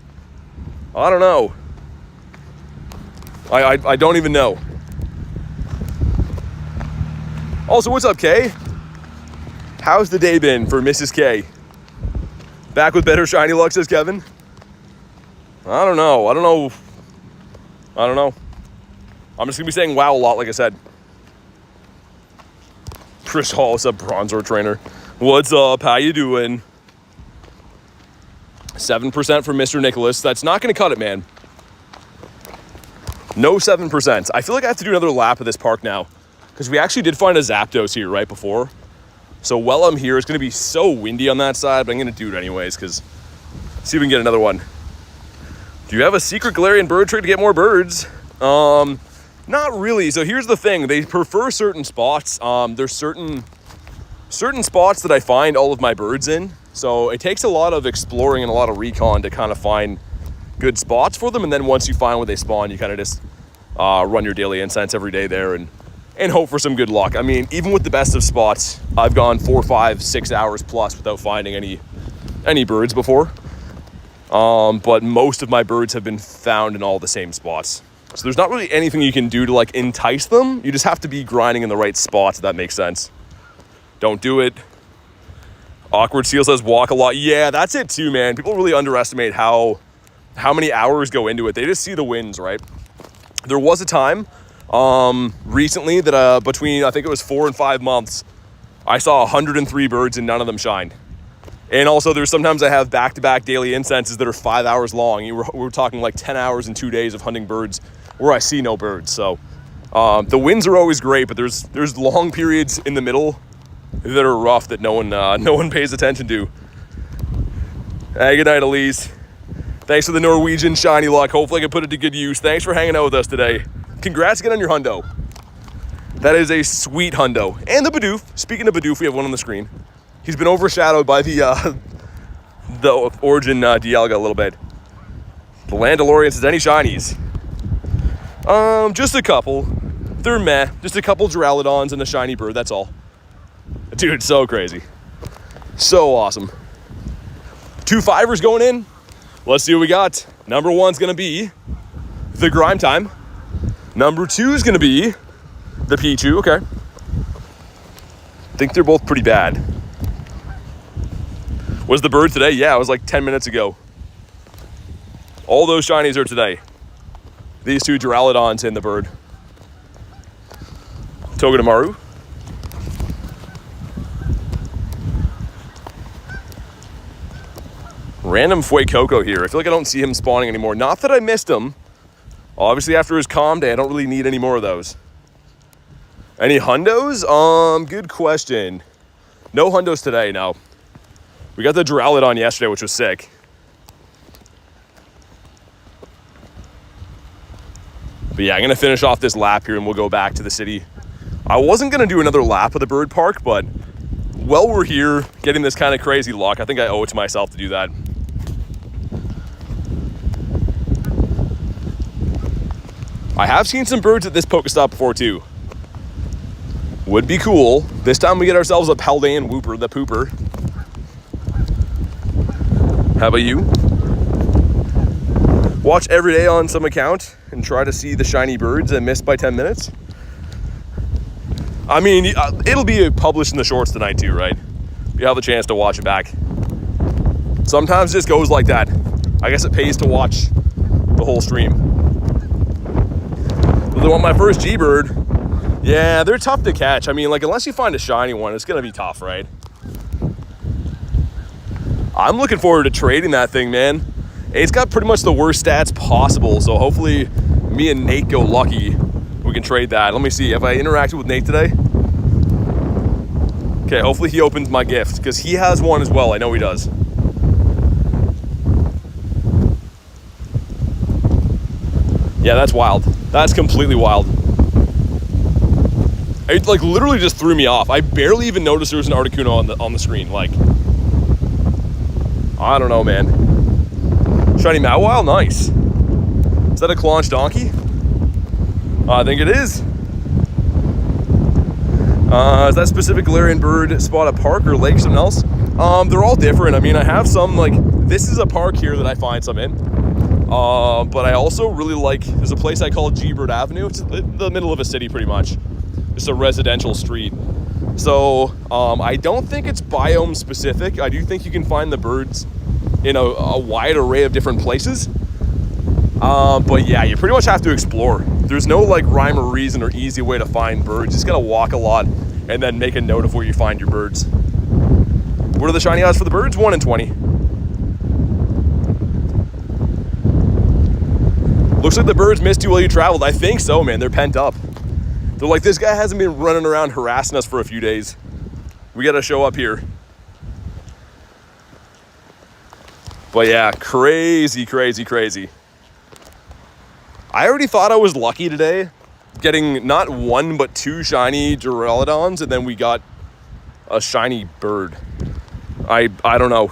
I don't know. I don't even know. Also, what's up, Kay? How's the day been for Mrs. K? Back with better shiny luck, says Kevin. I don't know. I'm just gonna be saying wow a lot, like I said. Chris Hall, what's up, Bronzor trainer? What's up? How you doing? 7% for Mr. Nicholas. That's not going to cut it, man. No 7%. I feel like I have to do another lap of this park now because we actually did find a Zapdos here right before. So while I'm here, it's going to be so windy on that side, but I'm going to do it anyways because see if we can get another one. Do you have a secret Galarian bird trick to get more birds? Not really. So here's the thing. They prefer certain spots. There's certain spots that I find all of my birds in. So it takes a lot of exploring and a lot of recon to kind of find good spots for them. And then once you find where they spawn, you kind of just run your daily incense every day there and hope for some good luck. I mean, even with the best of spots, I've gone 4, 5, 6 hours plus without finding any birds before. But most of my birds have been found in all the same spots. So there's not really anything you can do to like entice them. You just have to be grinding in the right spots, if that makes sense. Don't do it. Awkward Seal says walk a lot. Yeah, that's it too, man. People really underestimate how many hours go into it. They just see the wins, right? There was a time recently that between, I think it was 4 and 5 months, I saw 103 birds and none of them shined. And also there's sometimes I have back-to-back daily incenses that are 5 hours long. We're talking like 10 hours and 2 days of hunting birds where I see no birds. So the wins are always great, but there's long periods in the middle that are rough that no one pays attention to. Hey, good night, Elise. Thanks for the Norwegian shiny luck. Hopefully I can put it to good use. Thanks for hanging out with us today. Congrats again on your hundo. That is a sweet hundo. And the Bidoof. Speaking of Bidoof, we have one on the screen. He's been overshadowed by the Origin DIALGA a little bit. The Landalorian says, any shinies? Just a couple. They're meh. Just a couple Duraludons and a shiny bird, that's all. Dude, so crazy. So awesome. 2 5ers going in. Let's see what we got. Number 1's going to be the Grime Time. Number 2 is going to be the Pichu. Okay. I think they're both pretty bad. Was the bird today? Yeah, it was like 10 minutes ago. All those shinies are today. These 2 Duraludons in the bird. Togedemaru. Random Fuecoco here. I feel like I don't see him spawning anymore. Not that I missed him. Obviously, after his calm day, I don't really need any more of those. Any hundos? Good question. No hundos today, no. We got the Duraludon yesterday, which was sick. But yeah, I'm going to finish off this lap here and we'll go back to the city. I wasn't going to do another lap of the bird park, but while we're here getting this kind of crazy luck, I think I owe it to myself to do that. I have seen some birds at this Pokestop before too. Would be cool. This time we get ourselves a Paldean Whooper, the pooper. How about you? Watch every day on some account and try to see the shiny birds and miss by 10 minutes. I mean, it'll be published in the shorts tonight too, right? You have the chance to watch it back. Sometimes it just goes like that. I guess it pays to watch the whole stream. They want my first G-Bird. Yeah, they're tough to catch. I mean, like, unless you find a shiny one, it's gonna be tough, right? I'm looking forward to trading that thing, man. It's got pretty much the worst stats possible, so hopefully me and Nate go lucky. We can trade that. Let me see, have I interacted with Nate today? Okay, hopefully he opens my gift, because he has one as well. I know he does. Yeah, that's wild. That's completely wild. It like literally just threw me off. I barely even noticed there was an Articuno on the screen. Like, I don't know, man. Shiny Mawile, nice. Is that a Claunch Donkey? I think it is. Is that specific Galarian bird spot at park or lake, something else? They're all different. I mean, I have some, like, this is a park here that I find some in. But I also really like, there's a place I call G-Bird Avenue. It's in the middle of a city pretty much. It's a residential street. So I don't think it's biome specific. I do think you can find the birds in a wide array of different places. But yeah, you pretty much have to explore. There's no like rhyme or reason or easy way to find birds. You just gotta walk a lot and then make a note of where you find your birds. What are the shiny odds for the birds? 1 in 20. Looks like the birds missed you while you traveled. I think so, man. They're pent up. They're like, this guy hasn't been running around harassing us for a few days. We got to show up here. But yeah, crazy, crazy, crazy. I already thought I was lucky today, getting not one, but 2 shiny Duraludons, and then we got a shiny bird. I don't know.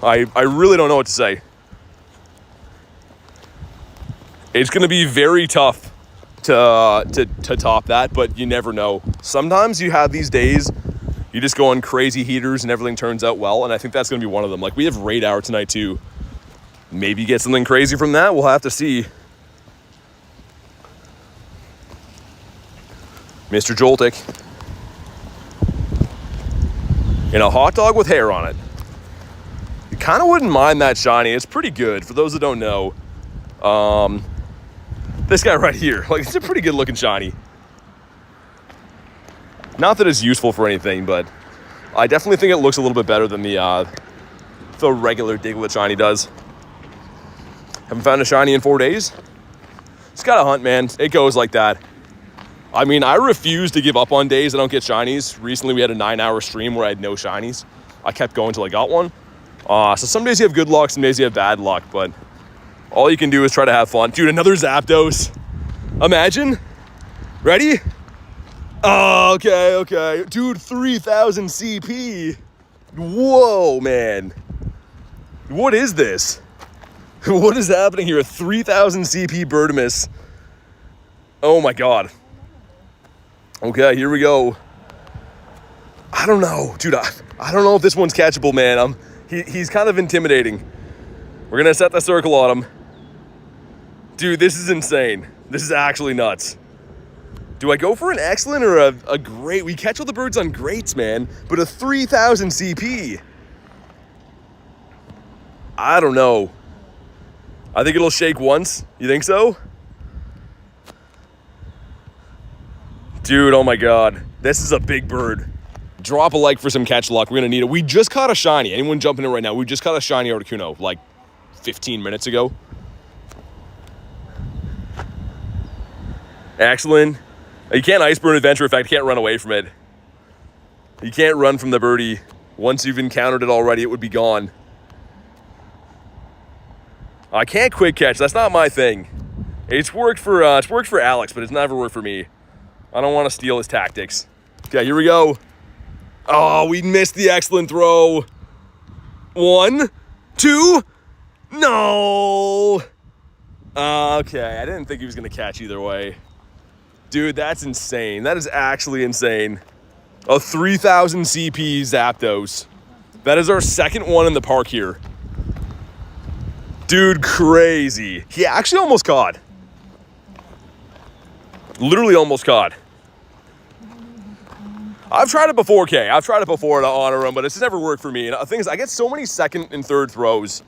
I really don't know what to say. It's going to be very tough to top that, but you never know. Sometimes you have these days, you just go on crazy heaters and everything turns out well, and I think that's going to be one of them. Like, we have raid hour tonight too. Maybe get something crazy from that. We'll have to see. Mr. Joltik. And a hot dog with hair on it. You kind of wouldn't mind that shiny. It's pretty good. For those that don't know, this guy right here, like, it's a pretty good looking shiny. Not that it's useful for anything, but I definitely think it looks a little bit better than the regular Diglett shiny does. Haven't found a shiny in 4 days. It's got to hunt, man. It goes like that. I mean, I refuse to give up on days I don't get shinies. Recently, we had a 9-hour stream where I had no shinies. I kept going until I got one. So some days you have good luck, some days you have bad luck, but all you can do is try to have fun. Dude, another Zapdos. Imagine. Ready? Oh, okay. Dude, 3,000 CP. Whoa, man. What is this? What is happening here? 3,000 CP Birdimus. Oh my God. Okay, here we go. I don't know. Dude, I don't know if this one's catchable, man. He's kind of intimidating. We're gonna set the circle on him. Dude, this is insane. This is actually nuts. Do I go for an excellent or a great? We catch all the birds on greats, man, but a 3,000 CP. I don't know. I think it'll shake once. You think so? Dude, oh my God. This is a big bird. Drop a like for some catch luck. We're gonna need it. We just caught a shiny. Anyone jumping in right now? We just caught a shiny Articuno like 15 minutes ago. Excellent. You can't Iceburn Adventure Effect. You can't run away from it. You can't run from the birdie. Once you've encountered it already, it would be gone. I can't quick catch. That's not my thing. It's worked for Alex, but it's never worked for me. I don't want to steal his tactics. Okay, here we go. Oh, we missed the excellent throw. 1, 2. No. Okay, I didn't think he was going to catch either way. Dude, that's insane. That is actually insane. A 3,000 CP Zapdos. That is our second one in the park here. Dude, crazy. He actually almost caught. Literally almost caught. I've tried it before, Kay. I've tried it before to honor him, but it's never worked for me. And the thing is, I get so many second and third throws.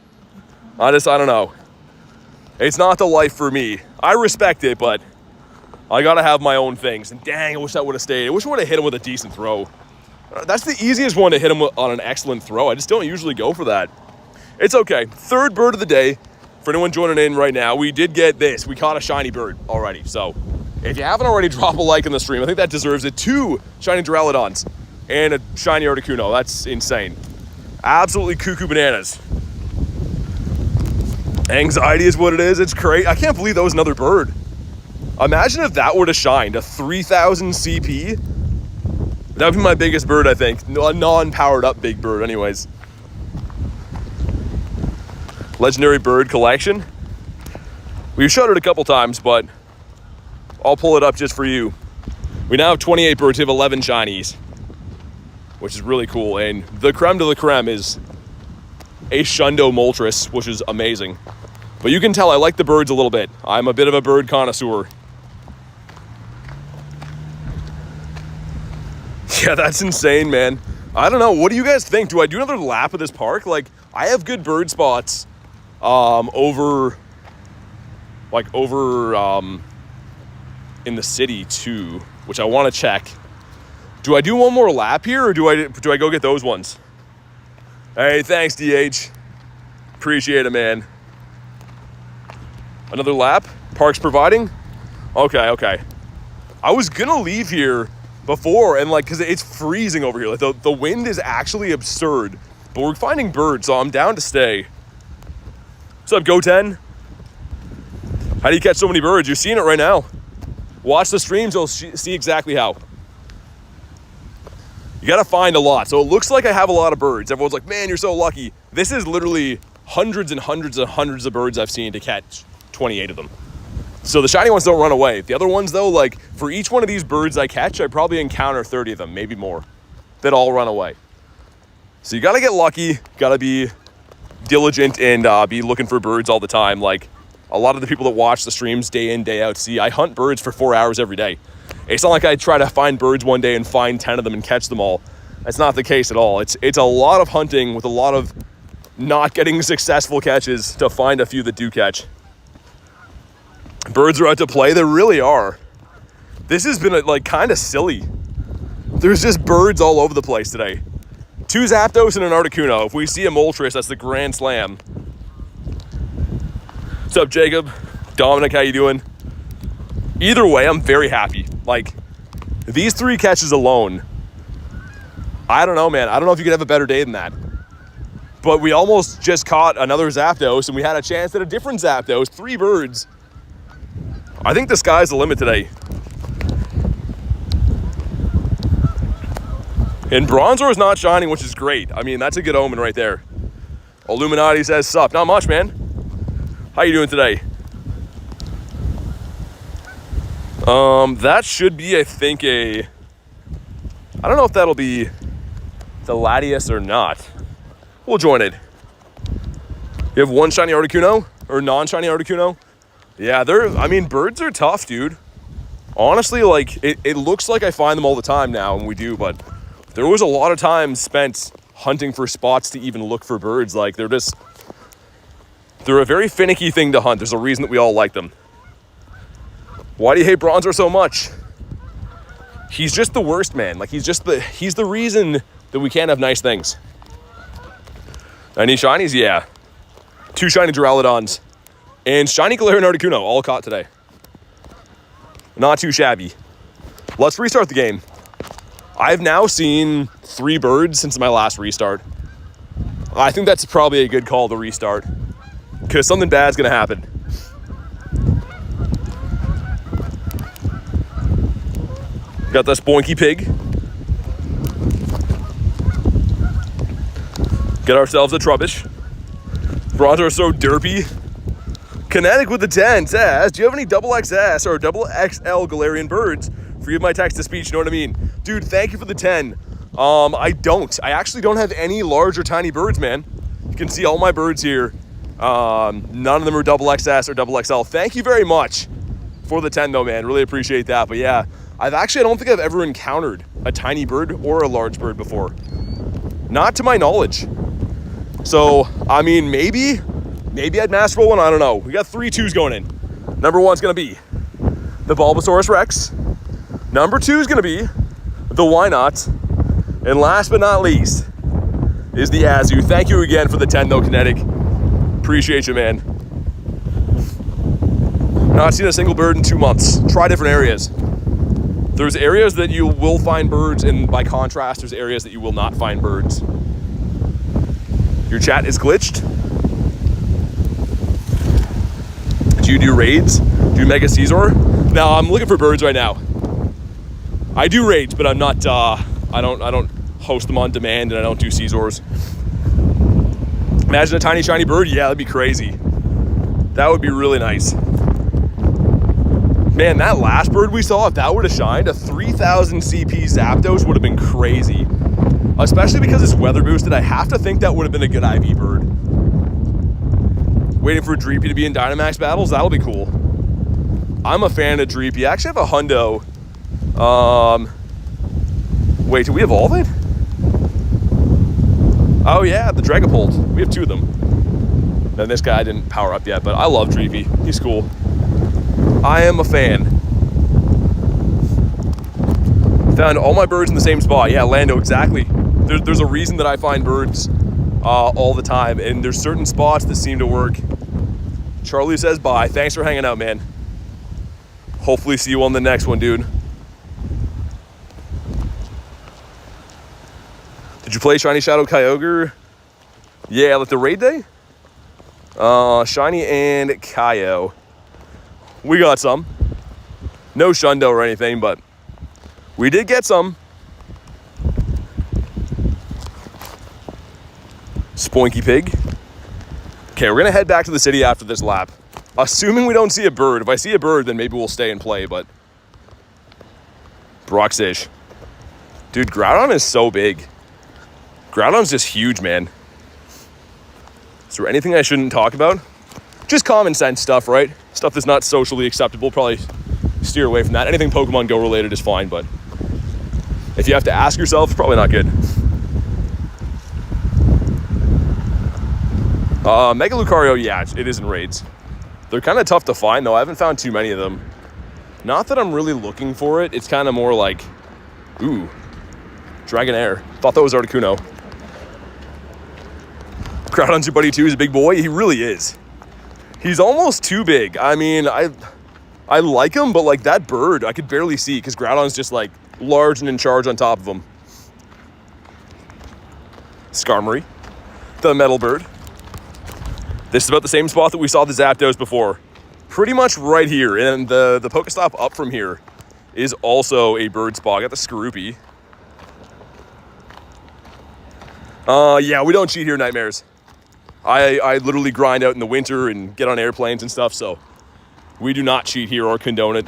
I don't know. It's not the life for me. I respect it, but I gotta have my own things. And dang, I wish that would have stayed. I wish I would have hit him with a decent throw. That's the easiest one to hit him on an excellent throw. I just don't usually go for that. It's okay. Third bird of the day. For anyone joining in right now, we did get this. We caught a shiny bird already. So if you haven't already, drop a like in the stream. I think that deserves it. 2 shiny Duraludons and a shiny Articuno. That's insane. Absolutely cuckoo bananas. Anxiety is what it is. It's crazy. I can't believe that was another bird. Imagine if that would have shined. A 3,000 CP. That would be my biggest bird, I think. A non-powered up big bird anyways. Legendary bird collection. We've showed it a couple times, but I'll pull it up just for you. We now have 28 birds. We have 11 shinies, which is really cool. And the creme de la creme is a Shundo Moltres, which is amazing. But you can tell I like the birds a little bit. I'm a bit of a bird connoisseur. Yeah, that's insane, man. I don't know. What do you guys think? Do I do another lap of this park? Like, I have good bird spots over in the city too, which I want to check. Do I do one more lap here, or do I go get those ones? Hey, thanks, DH. Appreciate it, man. Another lap? Parks providing? Okay. I was gonna leave here before and like, cause it's freezing over here. Like the wind is actually absurd, but we're finding birds, so I'm down to stay. What's up, Go10? How do you catch so many birds? You're seeing it right now. Watch the streams, you'll see exactly how. You gotta find a lot. So it looks like I have a lot of birds. Everyone's like, man, you're so lucky. This is literally hundreds and hundreds and hundreds of birds I've seen to catch 28 of them. So the shiny ones don't run away. The other ones though, like for each one of these birds I catch, I probably encounter 30 of them, maybe more, that all run away. So you gotta get lucky, gotta be diligent and be looking for birds all the time. Like a lot of the people that watch the streams day in, day out, see I hunt birds for 4 hours every day. It's not like I try to find birds one day and find 10 of them and catch them all. That's not the case at all. It's a lot of hunting with a lot of not getting successful catches to find a few that do catch. Birds are out to play. They really are. This has been like kind of silly. There's just birds all over the place today. 2 Zapdos and an Articuno. If we see a Moltres, that's the grand slam. What's up, Jacob? Dominic, how you doing? Either way, I'm very happy. Like, these 3 catches alone, I don't know, man. I don't know if you could have a better day than that. But we almost just caught another Zapdos, and we had a chance at a different Zapdos. 3 birds. I think the sky's the limit today. And Bronzor is not shining, which is great. I mean, that's a good omen right there. Illuminati says, sup? Not much, man. How you doing today? That should be, I think, I don't know if that'll be the Latias or not. We'll join it. You have 1 shiny Articuno? Or non-shiny Articuno? Yeah, birds are tough, dude. Honestly, like, it looks like I find them all the time now, and we do, but there was a lot of time spent hunting for spots to even look for birds. Like, they're a very finicky thing to hunt. There's a reason that we all like them. Why do you hate Bronzor so much? He's just the worst, man. Like, he's the reason that we can't have nice things. Any shinies? Yeah. 2 shiny Duraludons. And shiny Galarian Articuno, all caught today. Not too shabby. Let's restart the game. I've now seen 3 birds since my last restart. I think that's probably a good call to restart, because something bad's gonna happen. Got this Boinky Pig. Get ourselves a Trubbish. Bronzor is so derpy. Kinetic with the 10 says, do you have any double XS or double XL Galarian birds? Forgive my text to speech, you know what I mean? Dude, thank you for the 10. I don't. I actually don't have any large or tiny birds, man. You can see all my birds here. None of them are double XS or double XL. Thank you very much for the 10 though, man. Really appreciate that. But yeah, I don't think I've ever encountered a tiny bird or a large bird before. Not to my knowledge. So, I mean, maybe I'd master roll one, I don't know. We got 3 2s going in. Number 1's gonna be the Bulbasaurus Rex. Number 2 is gonna be the Wynot. And last but not least is the Azu. Thank you again for the 10 though, Kinetic. Appreciate you, man. Not seen a single bird in 2 months. Try different areas. There's areas that you will find birds, and by contrast, there's areas that you will not find birds. Your chat is glitched. Do you do raids? Do you Mega Caesar? No, I'm looking for birds right now. I do raids, but I'm not, I don't host them on demand, and I don't do Caesars. Imagine a tiny shiny bird. Yeah, that'd be crazy. That would be really nice. Man, that last bird we saw, if that would have shined, a 3000 CP Zapdos would have been crazy. Especially because it's weather boosted, I have to think that would have been a good IV bird. Waiting for Dreepy to be in Dynamax battles, that'll be cool. I'm a fan of Dreepy. I actually have a hundo. Wait, did we evolve it? Oh yeah, the Dragapult. We have 2 of them. And this guy didn't power up yet, but I love Dreepy. He's cool. I am a fan. Found all my birds in the same spot. Yeah, Lando, exactly. There's a reason that I find birds all the time, and there's certain spots that seem to work. Charlie says bye. Thanks for hanging out, man. Hopefully see you on the next one, dude. Did you play Shiny Shadow Kyogre? Yeah, like the raid day? Shiny and Kyo. We got some. No Shundo or anything, but we did get some. Spoinky Pig. Okay, we're gonna head back to the city after this lap. Assuming we don't see a bird. If I see a bird, then maybe we'll stay and play, but... Broxish. Dude, Groudon is so big. Groudon's just huge, man. Is there anything I shouldn't talk about? Just common sense stuff, right? Stuff that's not socially acceptable. Probably steer away from that. Anything Pokemon Go related is fine, but if you have to ask yourself, probably not good. Mega Lucario, yeah, it is in raids. They're kind of tough to find, though. I haven't found too many of them. Not that I'm really looking for it. It's kind of more like, ooh, Dragonair. Thought that was Articuno. Groudon's your buddy too. He's a big boy. He really is. He's almost too big. I mean, I like him, but like that bird, I could barely see because Groudon's just like large and in charge on top of him. Skarmory, the metal bird. This is about the same spot that we saw the Zapdos before. Pretty much right here. And the Pokestop up from here is also a bird spot. I got the Skorupi. Yeah, we don't cheat here, Nightmares. I literally grind out in the winter and get on airplanes and stuff, so we do not cheat here or condone it.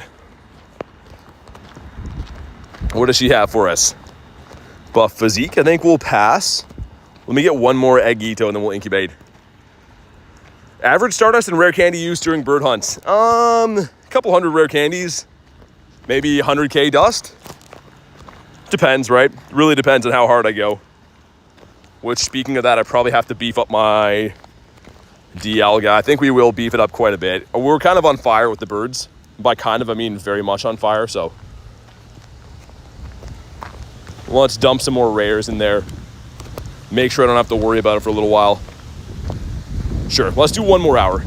What does she have for us? Buff Physique, I think we'll pass. Let me get one more Eggito and then we'll incubate. Average Stardust and rare candy used during bird hunts. A couple hundred rare candies. Maybe 100k dust. Depends, right? Really depends on how hard I go. Which, speaking of that, I probably have to beef up my DIALGA. I think we will beef it up quite a bit. We're kind of on fire with the birds. By kind of, I mean very much on fire, so. Let's dump some more rares in there. Make sure I don't have to worry about it for a little while. Sure, let's do one more hour.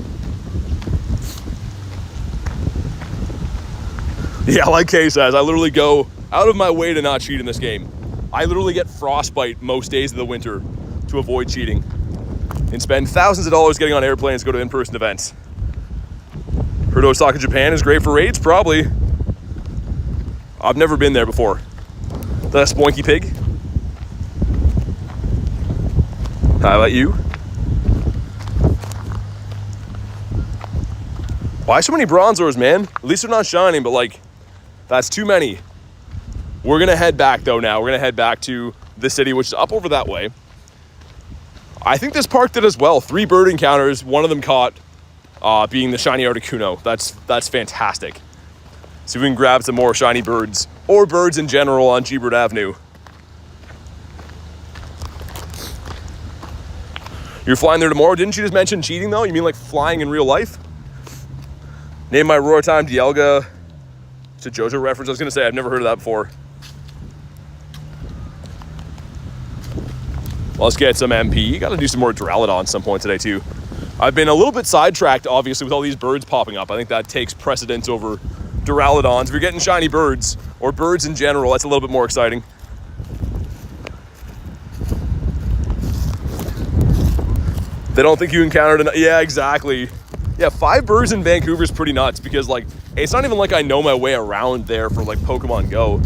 Yeah, like Kay says, I literally go out of my way to not cheat in this game. I literally get frostbite most days of the winter to avoid cheating and spend thousands of dollars getting on airplanes to go to in-person events. Heard Osaka, Japan is great for raids? Probably. I've never been there before. The Spoinky Pig. How about you? Why so many Bronzors, man? At least they're not shining, but like, that's too many. We're gonna head back though now. We're gonna head back to the city, which is up over that way. I think this park did as well. 3 bird encounters, one of them caught being the shiny Articuno. That's fantastic. So we can grab some more shiny birds, or birds in general on G-Bird Avenue. You're flying there tomorrow. Didn't you just mention cheating though? You mean like flying in real life? Name my Roar Time DIALGA. It's a JoJo reference. I was gonna say, I've never heard of that before. Let's get some MP. Gotta do some more Duraludon at some point today too. I've been a little bit sidetracked, obviously, with all these birds popping up. I think that takes precedence over Duraludons. If you're getting shiny birds, or birds in general, that's a little bit more exciting. They don't think you encountered enough. Yeah, exactly. Yeah, 5 birds in Vancouver is pretty nuts because, like, it's not even like I know my way around there for, like, Pokemon Go.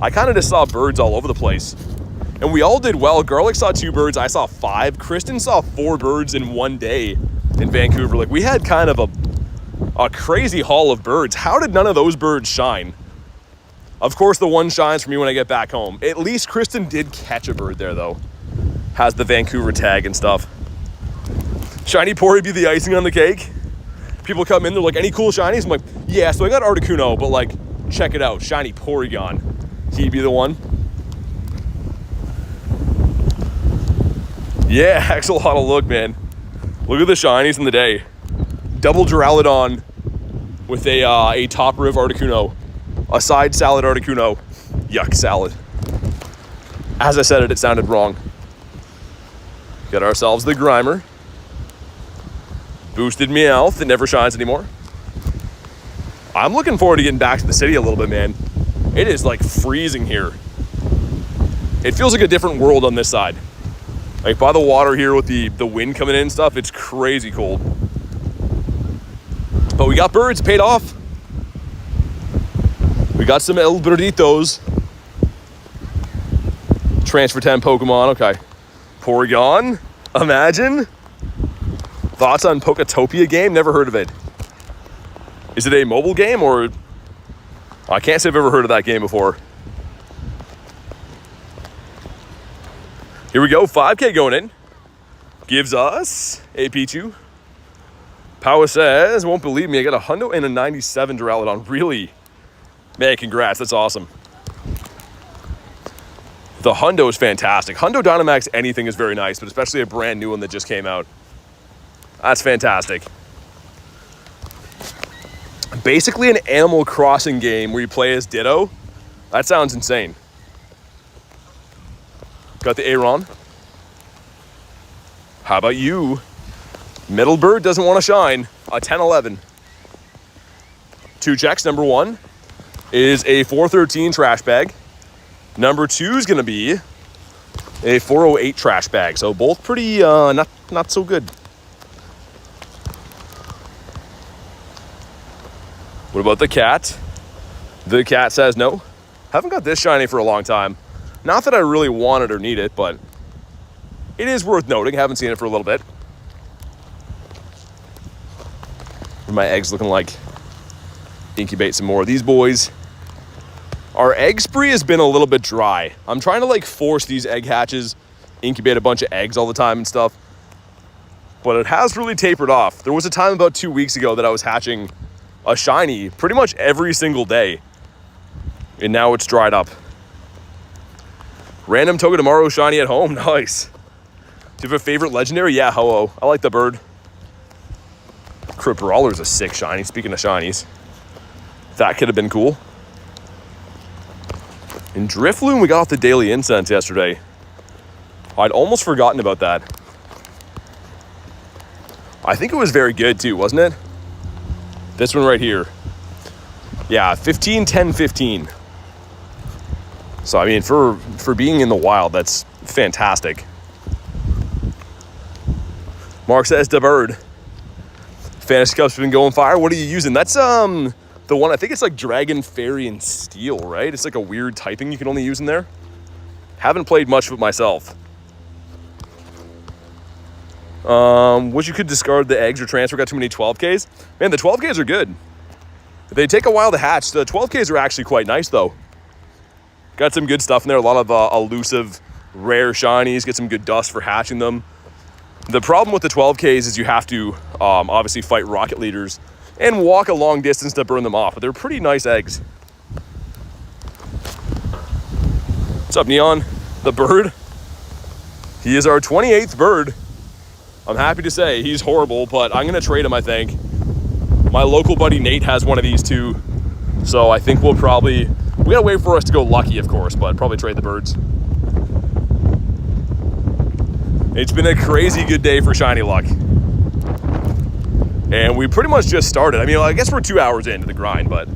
I kind of just saw birds all over the place. And we all did well. Garlic saw 2 birds. I saw 5. Kristen saw 4 birds in one day in Vancouver. Like, we had kind of a crazy haul of birds. How did none of those birds shine? Of course, the one shines for me when I get back home. At least Kristen did catch a bird there, though. Has the Vancouver tag and stuff. Shiny Pori be the icing on the cake. People come in, they're like, any cool shinies? I'm like, yeah, so I got Articuno, but like, check it out, shiny Porygon. He'd be the one. Yeah, Axolotl, look, man. Look at the shinies in the day. Double Duraludon with a top riv Articuno. A side salad Articuno. Yuck, salad. As I said it, it sounded wrong. Got ourselves the Grimer. Boosted Meowth that never shines anymore. I'm looking forward to getting back to the city a little bit, man. It is like freezing here. It feels like a different world on this side. Like by the water here with the wind coming in and stuff, it's crazy cold. But we got birds, paid off. We got some El Birditos. Transfer 10 Pokemon, okay. Porygon, imagine. Thoughts on Poketopia game? Never heard of it. Is it a mobile game or? I can't say I've ever heard of that game before. Here we go, 5K going in. Gives us a Pichu. Power says, won't believe me, I got a Hundo and a 97 Duraludon. Really? Man, congrats, that's awesome. The Hundo is fantastic. Hundo Dynamax anything is very nice, but especially a brand new one that just came out. That's fantastic. Basically an Animal Crossing game where you play as Ditto. That sounds insane. Got the Aeron. How about you? Middlebird doesn't want to shine. A 10-11. 2 checks. Number 1 is a 413 trash bag. Number 2 is going to be a 408 trash bag. So both pretty not so good. What about the cat? The cat says no. Haven't got this shiny for a long time. Not that I really want it or need it, but it is worth noting. Haven't seen it for a little bit. What are my eggs looking like? Incubate some more of these boys. Our egg spree has been a little bit dry. I'm trying to like force these egg hatches, incubate a bunch of eggs all the time and stuff. But it has really tapered off. There was a time about 2 weeks ago that I was hatching a shiny pretty much every single day. And now it's dried up. Random Togedemaru shiny at home. Nice. Do you have a favorite legendary? Yeah, Ho-Oh. I like the bird. Criprawler's a sick shiny. Speaking of shinies. That could have been cool. In Drifloon, we got off the daily incense yesterday. I'd almost forgotten about that. I think it was very good too, wasn't it? This one right here. Yeah, 15, 10, 15. So, I mean, for being in the wild, that's fantastic. Mark says, the bird. Fantasy Cup's been going fire. What are you using? That's the one, I think it's like Dragon, Fairy, and Steel, right? It's like a weird typing you can only use in there. Haven't played much of it myself. Wish you could discard the eggs or transfer. Got too many 12Ks. Man, the 12Ks are good. They take a while to hatch. The 12Ks are actually quite nice, though. Got some good stuff in there. A lot of elusive, rare shinies. Get some good dust for hatching them. The problem with the 12Ks is you have to obviously fight rocket leaders and walk a long distance to burn them off. But they're pretty nice eggs. What's up, Neon? The bird? He is our 28th bird. I'm happy to say he's horrible, but I'm going to trade him, I think. My local buddy Nate has one of these too. So I think we'll probably... We gotta wait for us to go lucky, of course, but probably trade the birds. It's been a crazy good day for shiny luck. And we pretty much just started. I mean, I guess we're 2 hours into the grind, but...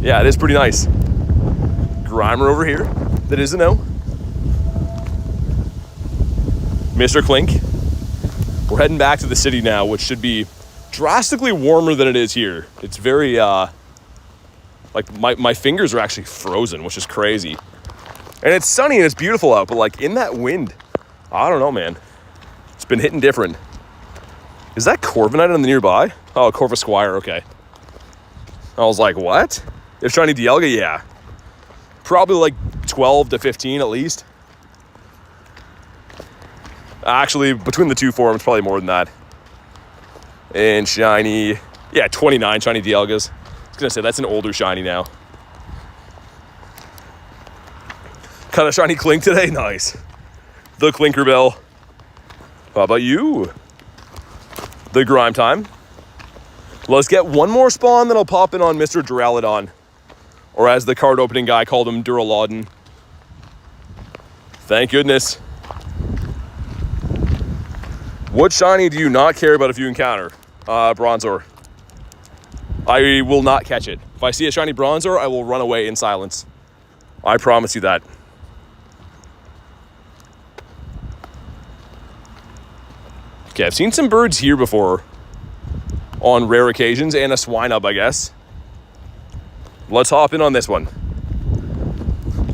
Yeah, it is pretty nice. Grimer over here. That is a no. Mr. Clink. We're heading back to the city now, which should be drastically warmer than it is here. It's very, like my fingers are actually frozen, which is crazy. And it's sunny and it's beautiful out, but like in that wind, I don't know, man. It's been hitting different. Is that Corviknight on the nearby? Oh, Corvisquire, okay. I was like, what? If shiny DIALGA, yeah. Probably like 12 to 15 at least. Actually, between the two forms, probably more than that. And shiny, yeah, 29 shiny DIALGAs. I was gonna say, that's an older shiny now. Got a shiny Clink today, nice. The Clinkerbell. How about you? The Grime time. Let's get one more spawn, then I'll pop in on Mr. Duraludon. Or as the card opening guy called him, Duraludon. Thank goodness. What shiny do you not care about if you encounter? Bronzor. I will not catch it. If I see a shiny Bronzor, I will run away in silence. I promise you that. Okay, I've seen some birds here before on rare occasions, and a Swinub, I guess. Let's hop in on this one.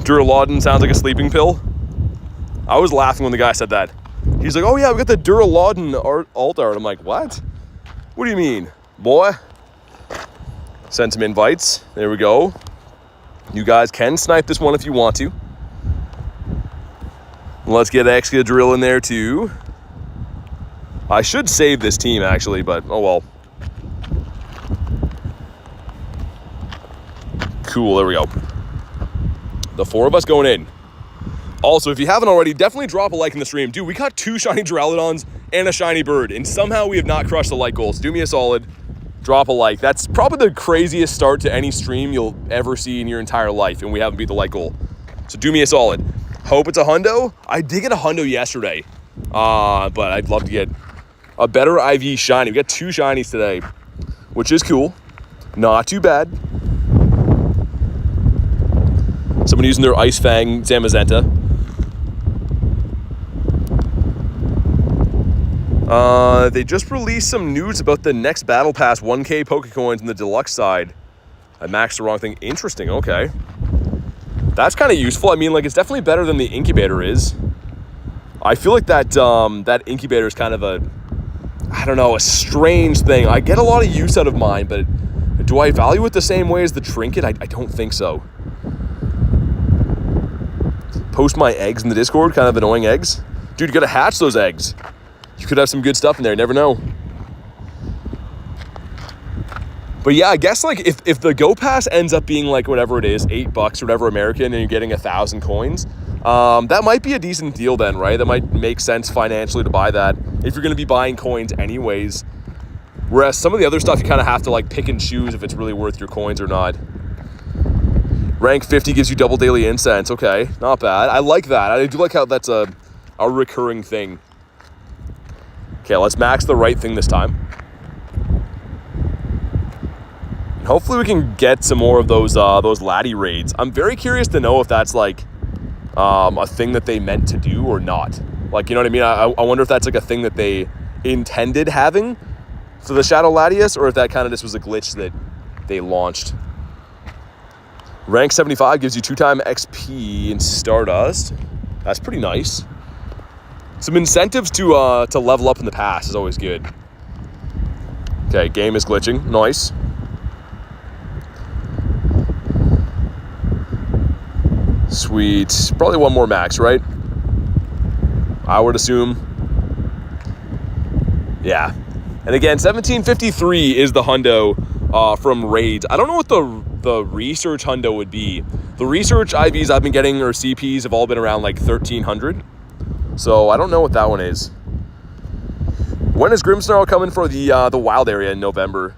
Duraludon sounds like a sleeping pill. I was laughing when the guy said that. He's like, oh yeah, we got the Duraludon alt art. I'm like, what? What do you mean, boy? Send some invites. There we go. You guys can snipe this one if you want to. Let's get Excadrill in there too. I should save this team actually, but oh well. Cool, there we go. The 4 of us going in. Also, if you haven't already, definitely drop a like in the stream. Dude, we got 2 shiny Duraludons and a shiny bird, and somehow we have not crushed the like goals. Do me a solid. Drop a like. That's probably the craziest start to any stream you'll ever see in your entire life, and we haven't beat the like goal. So do me a solid. Hope it's a hundo. I did get a hundo yesterday, but I'd love to get a better IV shiny. We got 2 shinies today, which is cool. Not too bad. Someone using their Ice Fang Zamazenta. They just released some news about the next Battle Pass 1K Pokecoins in the deluxe side. I maxed the wrong thing. Interesting, okay. That's kind of useful. I mean, like, it's definitely better than the incubator is. I feel like that that incubator is kind of a, I don't know, a strange thing. I get a lot of use out of mine, but do I value it the same way as the trinket? I don't think so. Post my eggs in the Discord, kind of annoying eggs. Dude, you gotta hatch those eggs. You could have some good stuff in there, never know. But yeah, I guess like if the Go Pass ends up being like whatever it is, $8 or whatever American, and you're getting 1,000 coins, that might be a decent deal then, right? That might make sense financially to buy that if you're gonna be buying coins anyways. Whereas some of the other stuff you kind of have to like pick and choose if it's really worth your coins or not. Rank 50 gives you double daily incense. Okay, not bad. I like that. I do like how that's a recurring thing. Okay, let's max the right thing this time. And hopefully we can get some more of those laddie raids. I'm very curious to know if that's like a thing that they meant to do or not. Like, you know what I mean? I wonder if that's like a thing that they intended having for the Shadow Latias, or if that kind of just was a glitch that they launched. Rank 75 gives you 2x XP in Stardust. That's pretty nice. Some incentives to level up in the pass is always good. Okay, game is glitching. Nice. Sweet. Probably one more max, right? I would assume. Yeah. And again, 1753 is the hundo from raids. I don't know what the research hundo would be. The research IVs I've been getting, or CPs, have all been around like 1,300. So I don't know what that one is. When is Grimmsnarl coming for the wild area in November?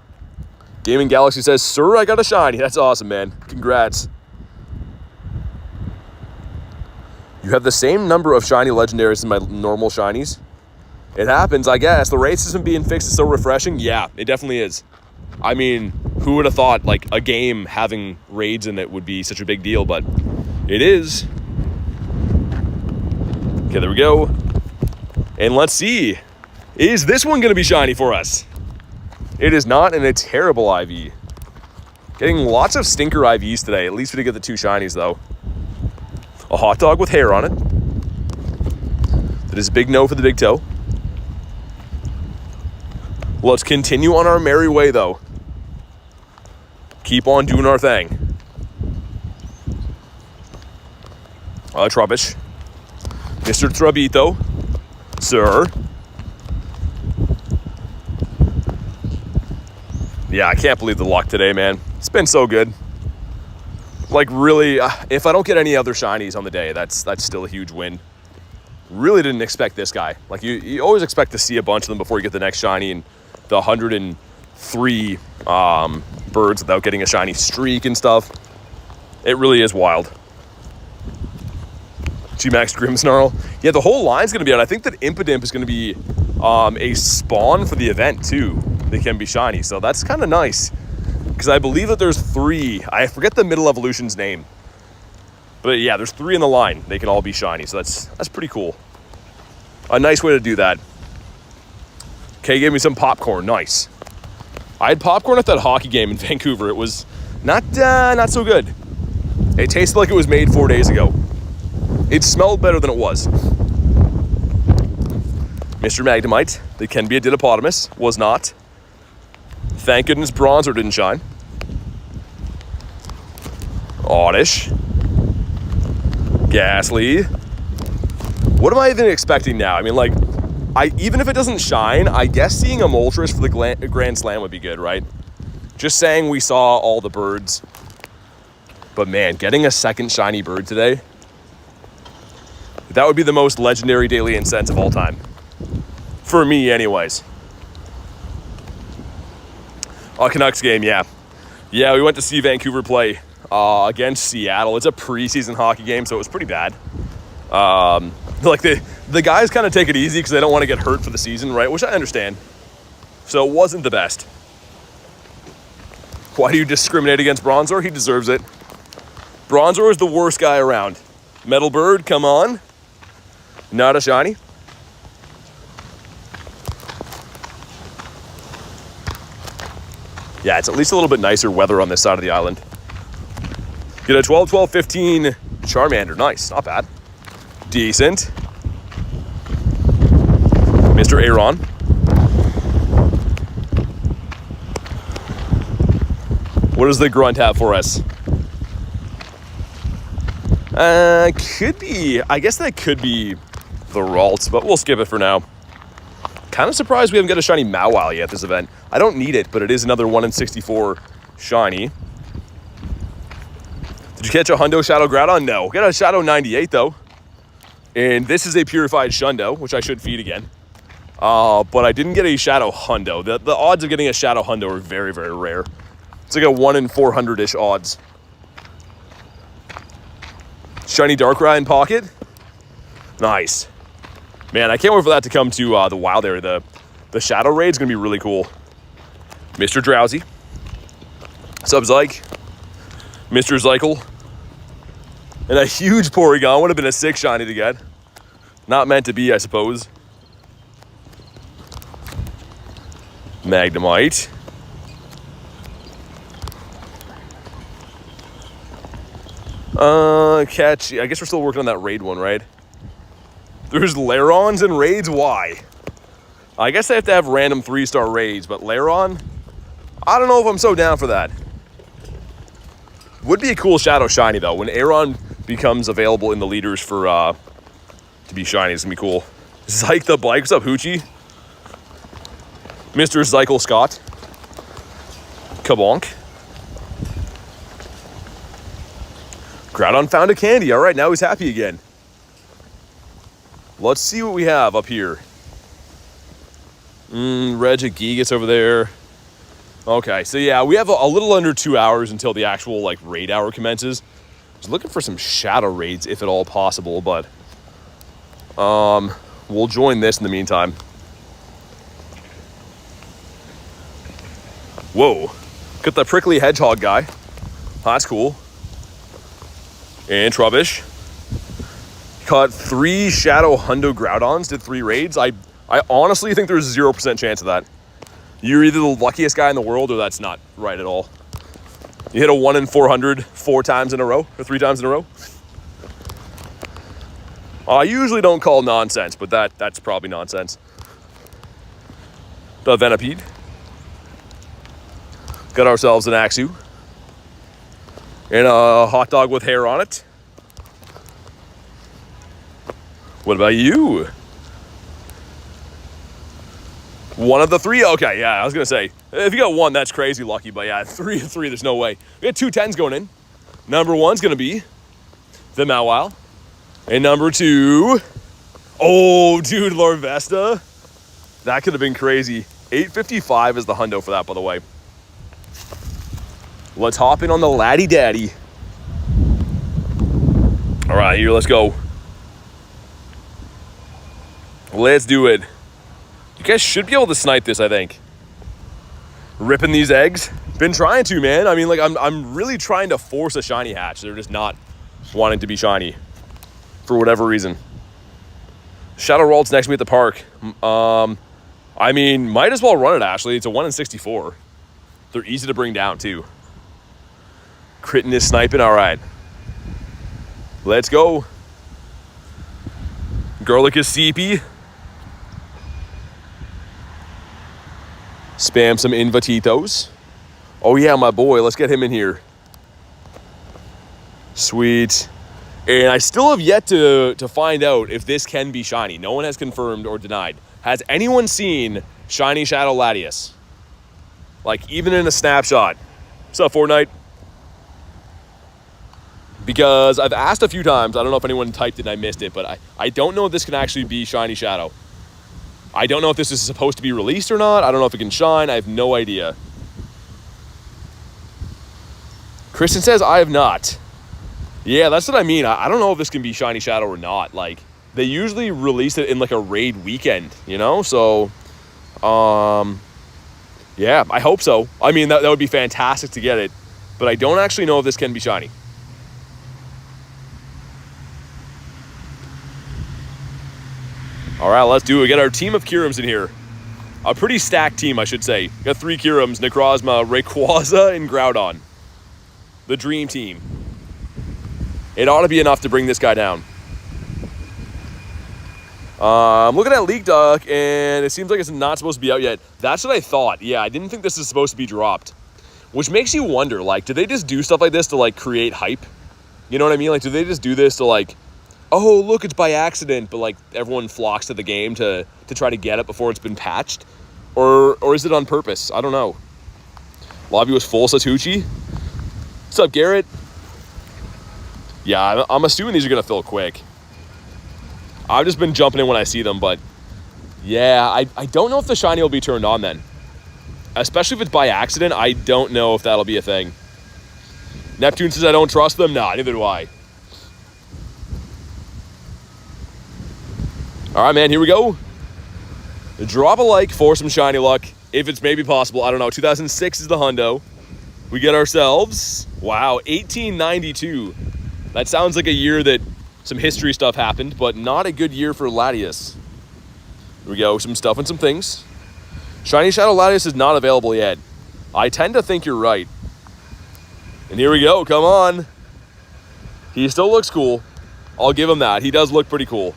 Gaming Galaxy says, sir, I got a shiny. That's awesome, man. Congrats. You have the same number of shiny legendaries as my normal shinies. It happens, I guess. The raid system being fixed is so refreshing. Yeah, it definitely is. I mean, who would have thought like a game having raids in it would be such a big deal, but it is. Okay, there we go. And let's see. Is this one going to be shiny for us? It is not, and a terrible IV. Getting lots of stinker IVs today. At least we did get the 2 shinies, though. A hot dog with hair on it. That is a big no for the big toe. Let's continue on our merry way, though. Keep on doing our thing. Trubbish. Mr. Trabito. Sir. Yeah, I can't believe the luck today, man. It's been so good. Like, really, if I don't get any other shinies on the day, that's still a huge win. Really didn't expect this guy. Like, you always expect to see a bunch of them before you get the next shiny, and the 103 birds without getting a shiny streak and stuff. It really is wild. G-Max Grimmsnarl. Yeah, the whole line's going to be out. I think that Impidimp is going to be a spawn for the event, too. They can be shiny, so that's kind of nice. Because I believe that there's 3. I forget the middle evolution's name. But yeah, there's 3 in the line. They can all be shiny, so that's pretty cool. A nice way to do that. Okay, gave me some popcorn. Nice. I had popcorn at that hockey game in Vancouver. It was not so good. It tasted like it was made 4 days ago. It smelled better than it was. Mr. Magnemite, that can be a Didiopotamus, was not. Thank goodness Bronzor didn't shine. Oddish. Ghastly. What am I even expecting now? I mean, like, even if it doesn't shine, I guess seeing a Moltres for the Grand Slam would be good, right? Just saying we saw all the birds. But man, getting a second shiny bird today, that would be the most legendary daily incense of all time. For me, anyways. Canucks game, yeah. Yeah, we went to see Vancouver play against Seattle. It's a preseason hockey game, so it was pretty bad. Like the guys kind of take it easy because they don't want to get hurt for the season, right? Which I understand. So it wasn't the best. Why do you discriminate against Bronzor? He deserves it. Bronzor is the worst guy around. Metal Bird, come on. Not a shiny. Yeah, it's at least a little bit nicer weather on this side of the island. Get a 12, 12, 15 Charmander. Nice, not bad. Decent. Mr. Aaron. What does the grunt have for us? Could be, I guess that could be the Ralts, but we'll skip it for now. Kind of surprised we haven't got a shiny Mawile yet this event. I don't need it, but it is another 1 in 64 shiny. Did you catch a Hundo Shadow Groudon? No. Got a Shadow 98 though. And this is a purified Shundo, which I should feed again. But I didn't get a Shadow Hundo. The odds of getting a Shadow Hundo are very, very rare. It's like a 1 in 400-ish odds. Shiny Darkrai in pocket. Nice. Man, I can't wait for that to come to the wild area. The Shadow Raid is going to be really cool. Mr. Drowsy. Sub-Zyke. Mr. Zykel. And a huge Porygon. Would have been a 6 shiny to get. Not meant to be, I suppose. Magnemite. Catch. I guess we're still working on that raid one, right? There's Larons and raids? Why? I guess they have to have random 3-star raids, but Laron? I don't know if I'm so down for that. Would be a cool Shadow Shiny, though. When Aron becomes available in the leaders for, to be shiny, it's gonna be cool. Zyke the Bike. What's up, Hoochie? Mr. Zykel Scott. Kabonk. Groudon found a candy. All right, now he's happy again. Let's see what we have up here. Regigigas over there. Okay, so yeah, we have a little under 2 hours until the actual like raid hour commences. I was looking for some shadow raids if at all possible, but we'll join this in the meantime. Whoa, got the prickly hedgehog guy. That's cool. And Trubbish. Caught 3 Shadow Hundo Groudons, did 3 raids. I honestly think there's 0% chance of that. You're either the luckiest guy in the world or that's not right at all. You hit a 1 in 400 4 times in a row, or 3 times in a row. I usually don't call nonsense, but that's probably nonsense. The Venipede. Got ourselves an Axew. And a hot dog with hair on it. What about you? One of the 3? Okay, yeah, I was gonna say, if you got 1, that's crazy lucky, but yeah, 3 of 3, there's no way. We got 2 10s going in. Number 1's gonna be the Mawile. And number 2, oh, dude, Larvesta. That could have been crazy. 855 is the hundo for that, by the way. Let's hop in on the Laddie Daddy. All right, here, let's go. Let's do it. You guys should be able to snipe this, I think. Ripping these eggs. Been trying to, man. I mean, like, I'm really trying to force a shiny hatch. They're just not wanting to be shiny for whatever reason. Shadow Ralt's next to me at the park. I mean, might as well run it, actually. It's a 1 in 64. They're easy to bring down, too. Critting is sniping. All right. Let's go. Garlic is CP. Spam some Invatitos. Oh, yeah, my boy. Let's get him in here. Sweet. And I still have yet to find out if this can be shiny. No one has confirmed or denied. Has anyone seen shiny Shadow Latias? Like, even in a snapshot. What's up, Fortnite? Because I've asked a few times. I don't know if anyone typed it and I missed it, but I don't know if this can actually be shiny Shadow. I don't know if this is supposed to be released or not. I don't know if it can shine. I have no idea. Kristen says, I have not. Yeah, that's what I mean. I don't know if this can be shiny Shadow or not. Like, they usually release it in like a raid weekend, you know? So, yeah, I hope so. I mean, that would be fantastic to get it. But I don't actually know if this can be shiny. All right, let's do it. We got our team of Kirums in here. A pretty stacked team, I should say. Got 3 Kirums, Necrozma, Rayquaza, and Groudon. The dream team. It ought to be enough to bring this guy down. I'm looking at Leak Duck, and it seems like it's not supposed to be out yet. That's what I thought. Yeah, I didn't think this is supposed to be dropped. Which makes you wonder, like, do they just do stuff like this to, like, create hype? You know what I mean? Like, do they just do this to, like, oh, look, it's by accident, but, like, everyone flocks to the game to try to get it before it's been patched? Or is it on purpose? I don't know. Lobby was full, Satucci. What's up, Garrett? Yeah, I'm assuming these are going to fill quick. I've just been jumping in when I see them, but yeah, I don't know if the shiny will be turned on then. Especially if it's by accident, I don't know if that'll be a thing. Neptune says I don't trust them. Nah, neither do I. All right, man, here we go. Drop a like for some shiny luck, if it's maybe possible. I don't know. 2006 is the hundo. We get ourselves, wow, 1892. That sounds like a year that some history stuff happened, but not a good year for Latias. Here we go, some stuff and some things. Shiny Shadow Latias is not available yet. I tend to think you're right. And here we go, come on. He still looks cool. I'll give him that. He does look pretty cool.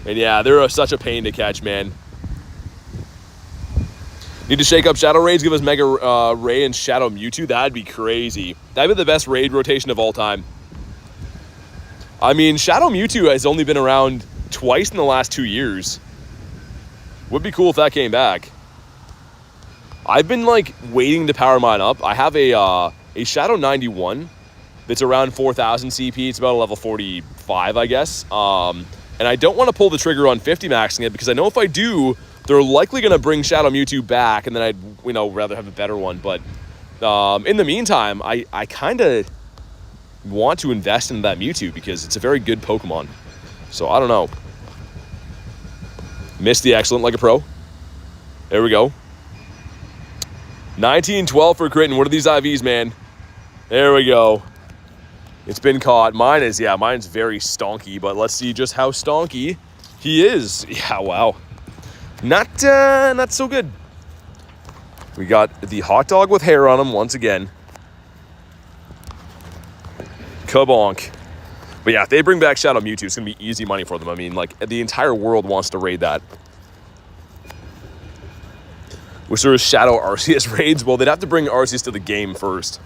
And yeah, they're such a pain to catch, man. Need to shake up Shadow Raids, give us Mega Ray and Shadow Mewtwo. That'd be crazy. That'd be the best raid rotation of all time. I mean, Shadow Mewtwo has only been around twice in the last 2 years. Would be cool if that came back. I've been, like, waiting to power mine up. I have a Shadow 91 that's around 4,000 CP. It's about a level 45, I guess. And I don't want to pull the trigger on 50 maxing it because I know if I do, they're likely going to bring Shadow Mewtwo back, and then I'd, rather have a better one. But in the meantime, I kind of want to invest in that Mewtwo because it's a very good Pokemon. So I don't know. Missed the excellent like a pro. There we go. 1912 for Critton. What are these IVs, man? There we go. It's been caught. Mine's very stonky, but let's see just how stonky he is. Yeah, wow. Not so good. We got the hot dog with hair on him once again. Kabonk. But yeah, if they bring back Shadow Mewtwo, it's going to be easy money for them. I mean, like, the entire world wants to raid that. Wish there was Shadow Arceus raids. Well, they'd have to bring Arceus to the game first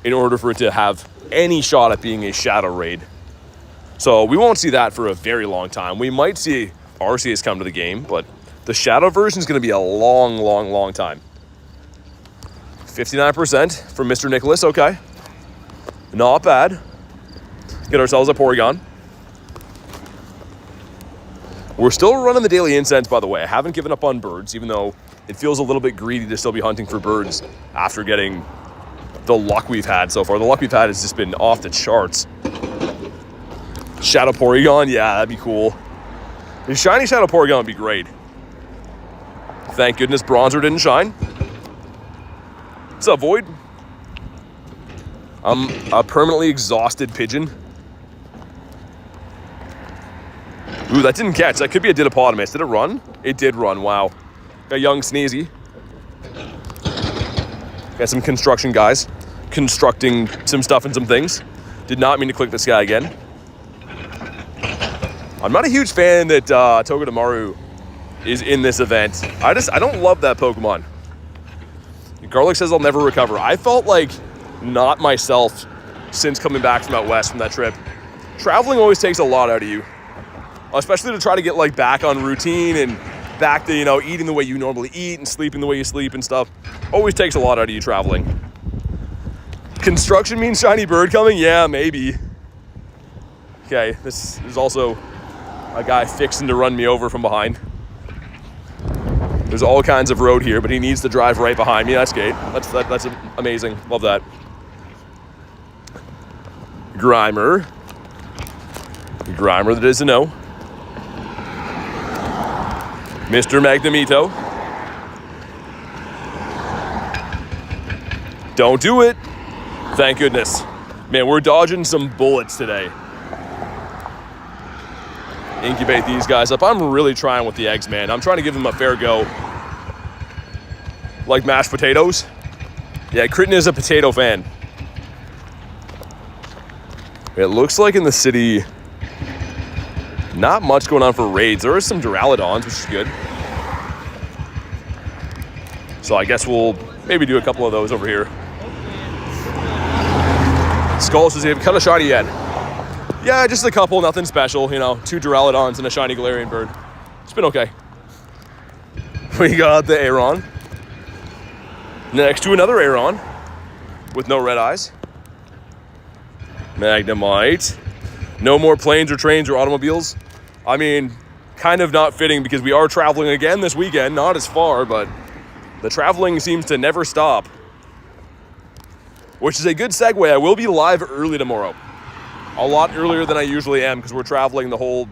in order for it to have any shot at being a Shadow raid. So we won't see that for a very long time. We might see Arceus come to the game, but the Shadow version is going to be a long, long, long time. 59% from Mr. Nicholas. Okay. Not bad. Get ourselves a Porygon. We're still running the daily incense, by the way. I haven't given up on birds, even though it feels a little bit greedy to still be hunting for birds after getting the luck we've had so far. The luck we've had has just been off the charts. Shadow Porygon, yeah, that'd be cool. A shiny Shadow Porygon would be great. Thank goodness Bronzer didn't shine. What's up, Void? I'm a permanently exhausted pigeon. Ooh, that didn't catch. That could be a Didopotamus. Did it run? It did run. Wow. Got young Sneezy. Got some construction guys constructing some stuff and some things. Did not mean to click this guy again. I'm not a huge fan that Togedemaru is in this event. I don't love that Pokemon. Garlic says I'll never recover. I felt like not myself since coming back from out west from that trip. Traveling always takes a lot out of you. Especially to try to get like back on routine and back to, you know, eating the way you normally eat and sleeping the way you sleep and stuff. Always takes a lot out of you traveling. Construction means shiny bird coming? Yeah, maybe. Okay, this is also a guy fixing to run me over from behind. There's all kinds of road here, but he needs to drive right behind me. That's great. That's amazing. Love that. Grimer. Grimer that is a no. Mr. Magnemito. Don't do it. Thank goodness. Man, we're dodging some bullets today. Incubate these guys up. I'm really trying with the eggs, man. I'm trying to give them a fair go. Like mashed potatoes. Yeah, Kritten is a potato fan. It looks like in the city, not much going on for raids. There are some Duraludons, which is good. So I guess we'll maybe do a couple of those over here. Skull says, you haven't cut a shiny yet. Yeah, just a couple, nothing special. You know, 2 Duraludons and a shiny Galarian bird. It's been okay. We got the Aeron. Next to another Aeron with no red eyes. Magnemite. No more planes or trains or automobiles. I mean, kind of not fitting because we are traveling again this weekend. Not as far, but the traveling seems to never stop. Which is a good segue. I will be live early tomorrow. A lot earlier than I usually am because we're traveling the whole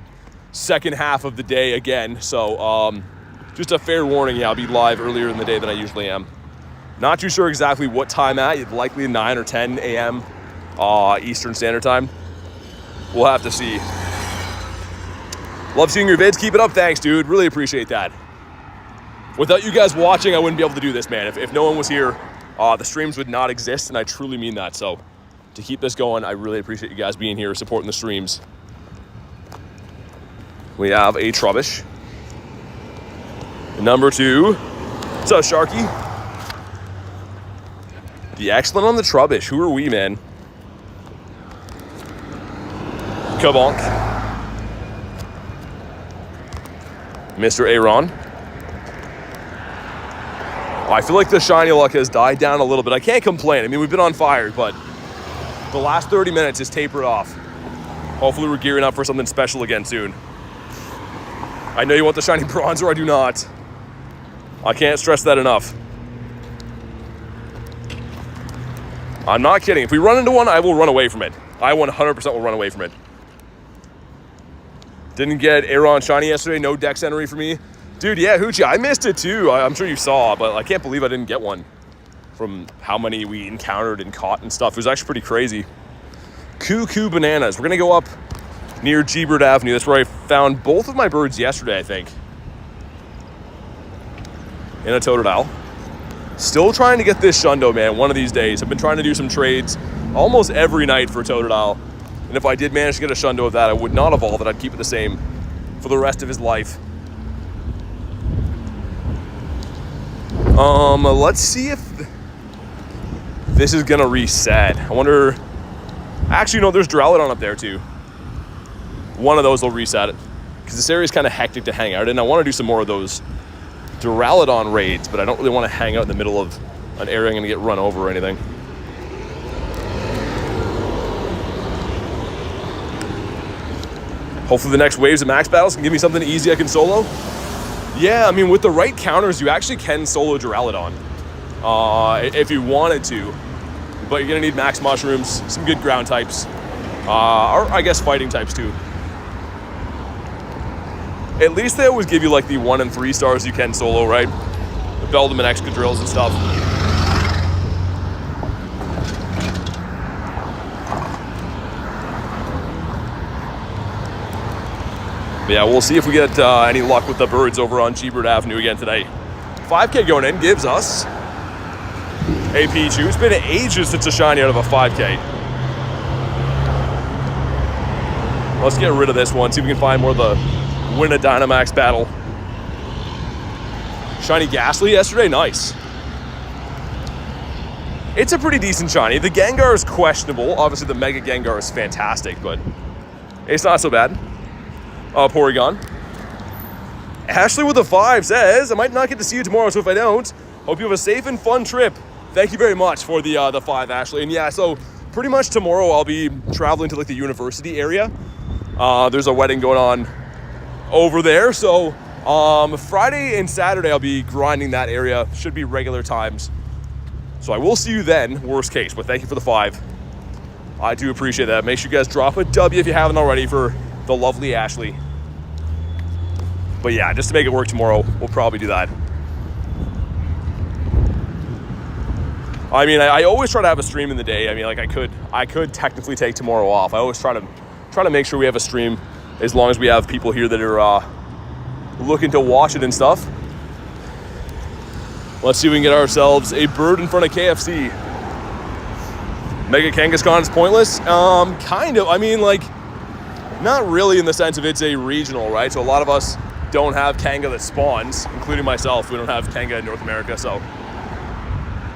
second half of the day again. So just a fair warning, yeah, I'll be live earlier in the day than I usually am. Not too sure exactly what time at. Likely 9 or 10 a.m. Eastern Standard Time. We'll have to see. Love seeing your vids. Keep it up. Thanks, dude. Really appreciate that. Without you guys watching, I wouldn't be able to do this, man. If no one was here, the streams would not exist, and I truly mean that. So to keep this going, I really appreciate you guys being here, supporting the streams. We have a Trubbish. Number 2. What's up, Sharky? The excellent on the Trubbish. Who are we, man? Kabonk. Mr. Aeron. I feel like the shiny luck has died down a little bit. I can't complain. I mean, we've been on fire, but the last 30 minutes is tapered off. Hopefully we're gearing up for something special again soon. I know you want the shiny bronzer. I do not. I can't stress that enough. I'm not kidding. If we run into one, I will run away from it. I 100% will run away from it. Didn't get Aeron shiny yesterday. No Dex entry for me. Dude, yeah, Hoochie, I missed it too. I'm sure you saw, but I can't believe I didn't get one from how many we encountered and caught and stuff. It was actually pretty crazy. Cuckoo Bananas. We're going to go up near G-Bird Avenue. That's where I found both of my birds yesterday, I think. In a Totodile. Still trying to get this Shundo, man, one of these days. I've been trying to do some trades almost every night for a Totodile. And if I did manage to get a Shundo of that, I would not evolve it. I'd keep it the same for the rest of his life. Let's see if this is gonna reset. I wonder. Actually, no, there's Duraludon up there too. One of those will reset it because this area is kind of hectic to hang out in. I want to do some more of those Duraludon raids, but I don't really want to hang out in the middle of an area I'm gonna get run over or anything. Hopefully the next waves of max battles can give me something easy I can solo. Yeah, I mean, with the right counters, you actually can solo Duraludon if you wanted to. But you're going to need max mushrooms, some good ground types, or I guess fighting types too. At least they always give you like the 1 and 3 stars you can solo, right? The Beldum and Excadrills and stuff. But yeah, we'll see if we get any luck with the birds over on G-Bird Avenue again today. 5K going in gives us a Pichu. It's been ages since a shiny out of a 5K. Let's get rid of this one, see if we can find more of the win a Dynamax battle. Shiny Ghastly yesterday, nice. It's a pretty decent shiny. The Gengar is questionable. Obviously the Mega Gengar is fantastic, but it's not so bad. Porygon. Ashley with a 5 says, I might not get to see you tomorrow, so if I don't, hope you have a safe and fun trip. Thank you very much for the 5, Ashley. And yeah, so pretty much tomorrow I'll be traveling to like the university area. There's a wedding going on over there, so Friday and Saturday I'll be grinding that area. Should be regular times. So I will see you then, worst case, but thank you for the 5. I do appreciate that. Make sure you guys drop a W if you haven't already for the lovely Ashley. But yeah, just to make it work tomorrow, we'll probably do that. I mean, I always try to have a stream in the day. I mean, like I could technically take tomorrow off. I always try to make sure we have a stream as long as we have people here that are looking to watch it and stuff. Let's see if we can get ourselves a bird in front of KFC. Mega Kangaskhan is pointless? Kind of. I mean, like, not really in the sense of it's a regional, right? So a lot of us don't have Kanga that spawns, including myself. We don't have Kanga in North America, so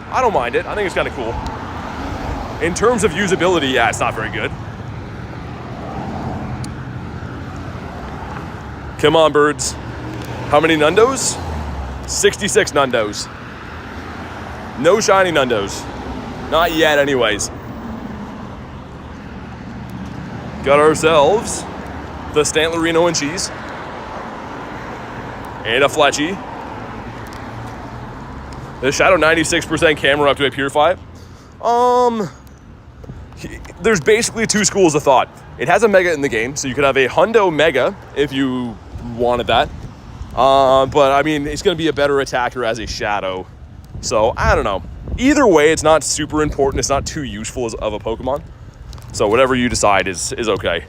I don't mind it. I think it's kind of cool. In terms of usability, yeah, it's not very good. Come on, birds. How many Nundos? 66 Nundos. No shiny Nundos. Not yet, anyways. Got ourselves the Stantlerino and cheese. And a Fletchy. The Shadow 96% camera up to a Purify. There's basically 2 schools of thought. It has a Mega in the game, so you could have a Hundo Mega if you wanted that. But I mean, it's going to be a better attacker as a Shadow. So I don't know. Either way, it's not super important. It's not too useful of a Pokemon. So whatever you decide is okay.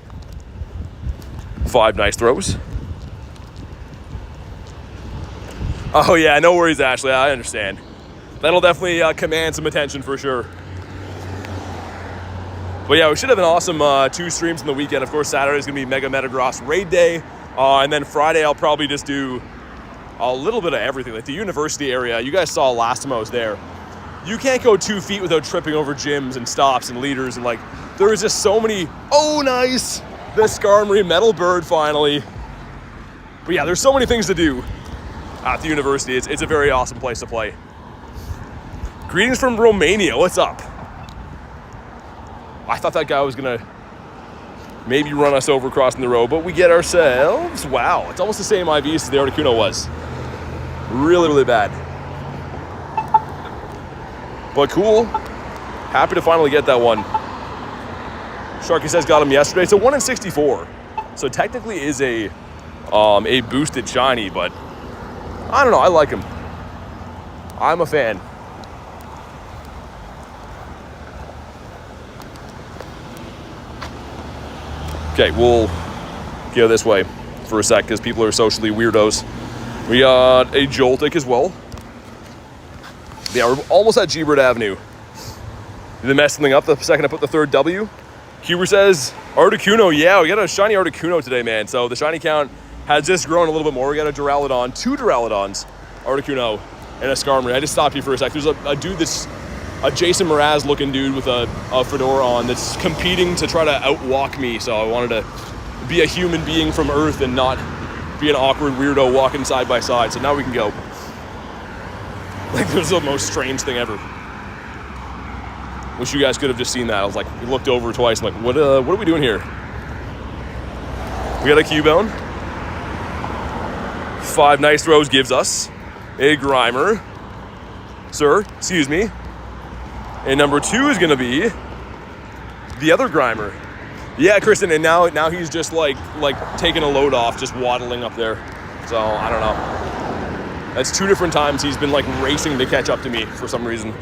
5 nice throws. Oh yeah, no worries, Ashley. I understand. That'll definitely command some attention for sure. But yeah, we should have an awesome 2 streams in the weekend. Of course, Saturday is going to be Mega Metagross Raid Day. And then Friday, I'll probably just do a little bit of everything. Like the university area, you guys saw last time I was there. You can't go 2 feet without tripping over gyms and stops and leaders. And like, there is just so many. Oh, nice. The Skarmory Metal Bird finally. But yeah, there's so many things to do at the university. It's a very awesome place to play. Greetings from Romania. What's up? I thought that guy was going to maybe run us over crossing the road, but we get ourselves, wow, it's almost the same IVs as the Articuno was. Really, really bad. But cool. Happy to finally get that one. Sharky says got him yesterday. It's a 1 in 64. So technically is a boosted shiny, but I don't know, I like him. I'm a fan. Okay, we'll go this way for a sec because people are socially weirdos. We got a Joltik as well. Yeah, we're almost at G-Bird Avenue. Did they mess something up the second I put the 3rd W? Huber says, Articuno, yeah, we got a shiny Articuno today, man. So the shiny count has just grown a little bit more. We got a Duraludon, 2 Duraludons, Articuno, and a Skarmory. I just stopped you for a sec. There's a dude that's a Jason Mraz looking dude with a fedora on that's competing to try to outwalk me. So I wanted to be a human being from Earth and not be an awkward weirdo walking side by side. So now we can go. Like, this is the most strange thing ever. Wish you guys could have just seen that. I was like, we looked over twice. I'm like, what are we doing here? We got a Cubone. 5 nice throws gives us a Grimer. Sir, excuse me. And number 2 is going to be the other Grimer. Yeah, Kristen, and now he's just like taking a load off, just waddling up there. So, I don't know. That's 2 different times he's been like racing to catch up to me for some reason.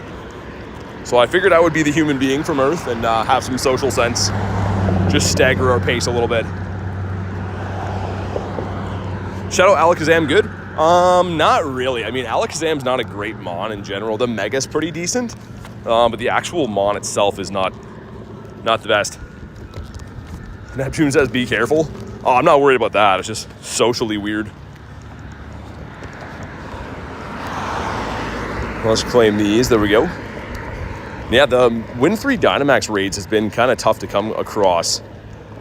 So I figured I would be the human being from Earth and have some social sense. Just stagger our pace a little bit. Shadow Alakazam good? Not really. I mean, Alakazam's not a great Mon in general. The Mega's pretty decent, but the actual Mon itself is not the best. Neptune says, be careful. Oh, I'm not worried about that. It's just socially weird. Let's claim these. There we go. Yeah, the Win 3 Dynamax raids has been kind of tough to come across.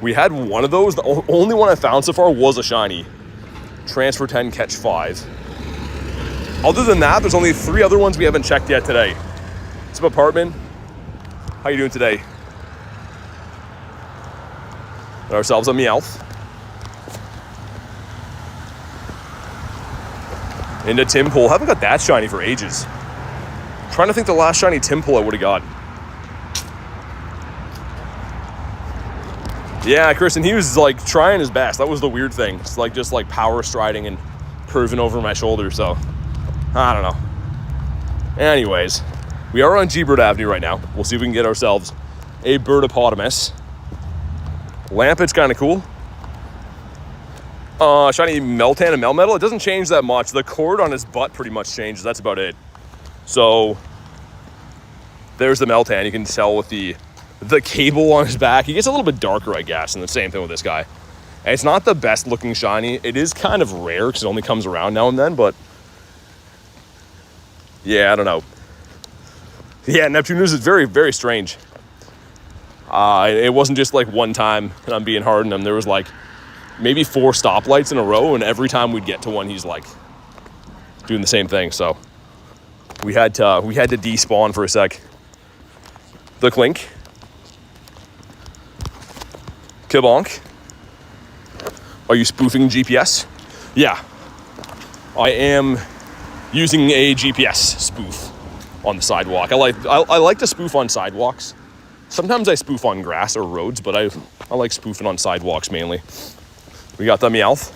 We had one of those. The only one I found so far was a shiny. Transfer 10, catch 5. Other than that, there's only 3 other ones we haven't checked yet today. What's up, apartment? How you doing today? Got ourselves a Meowth. Into Timpool. Haven't got that shiny for ages. Trying to think the last shiny Timpool I would have got. Yeah, Kristen, he was like trying his best. That was the weird thing. It's like just like power striding and curving over my shoulder, so I don't know. Anyways, we are on G-Bird Avenue right now. We'll see if we can get ourselves a Birdopotamus. Lampet's kind of cool. Shiny Meltan and Melmetal. It doesn't change that much. The cord on his butt pretty much changes. That's about it. So there's the Meltan. You can tell with the cable on his back. He gets a little bit darker, I guess, and the same thing with this guy. And it's not the best looking shiny. It is kind of rare because it only comes around now and then, but yeah, I don't know. Yeah, Neptune News is very, very strange. It wasn't just like one time and I'm being hard on him. There was like maybe 4 stoplights in a row, and every time we'd get to one, he's like doing the same thing. So we had to despawn for a sec. The Clink. Kibonk. Are you spoofing GPS? Yeah. I am using a GPS spoof on the sidewalk. I like to spoof on sidewalks. Sometimes I spoof on grass or roads, but I like spoofing on sidewalks mainly. We got the Meowth.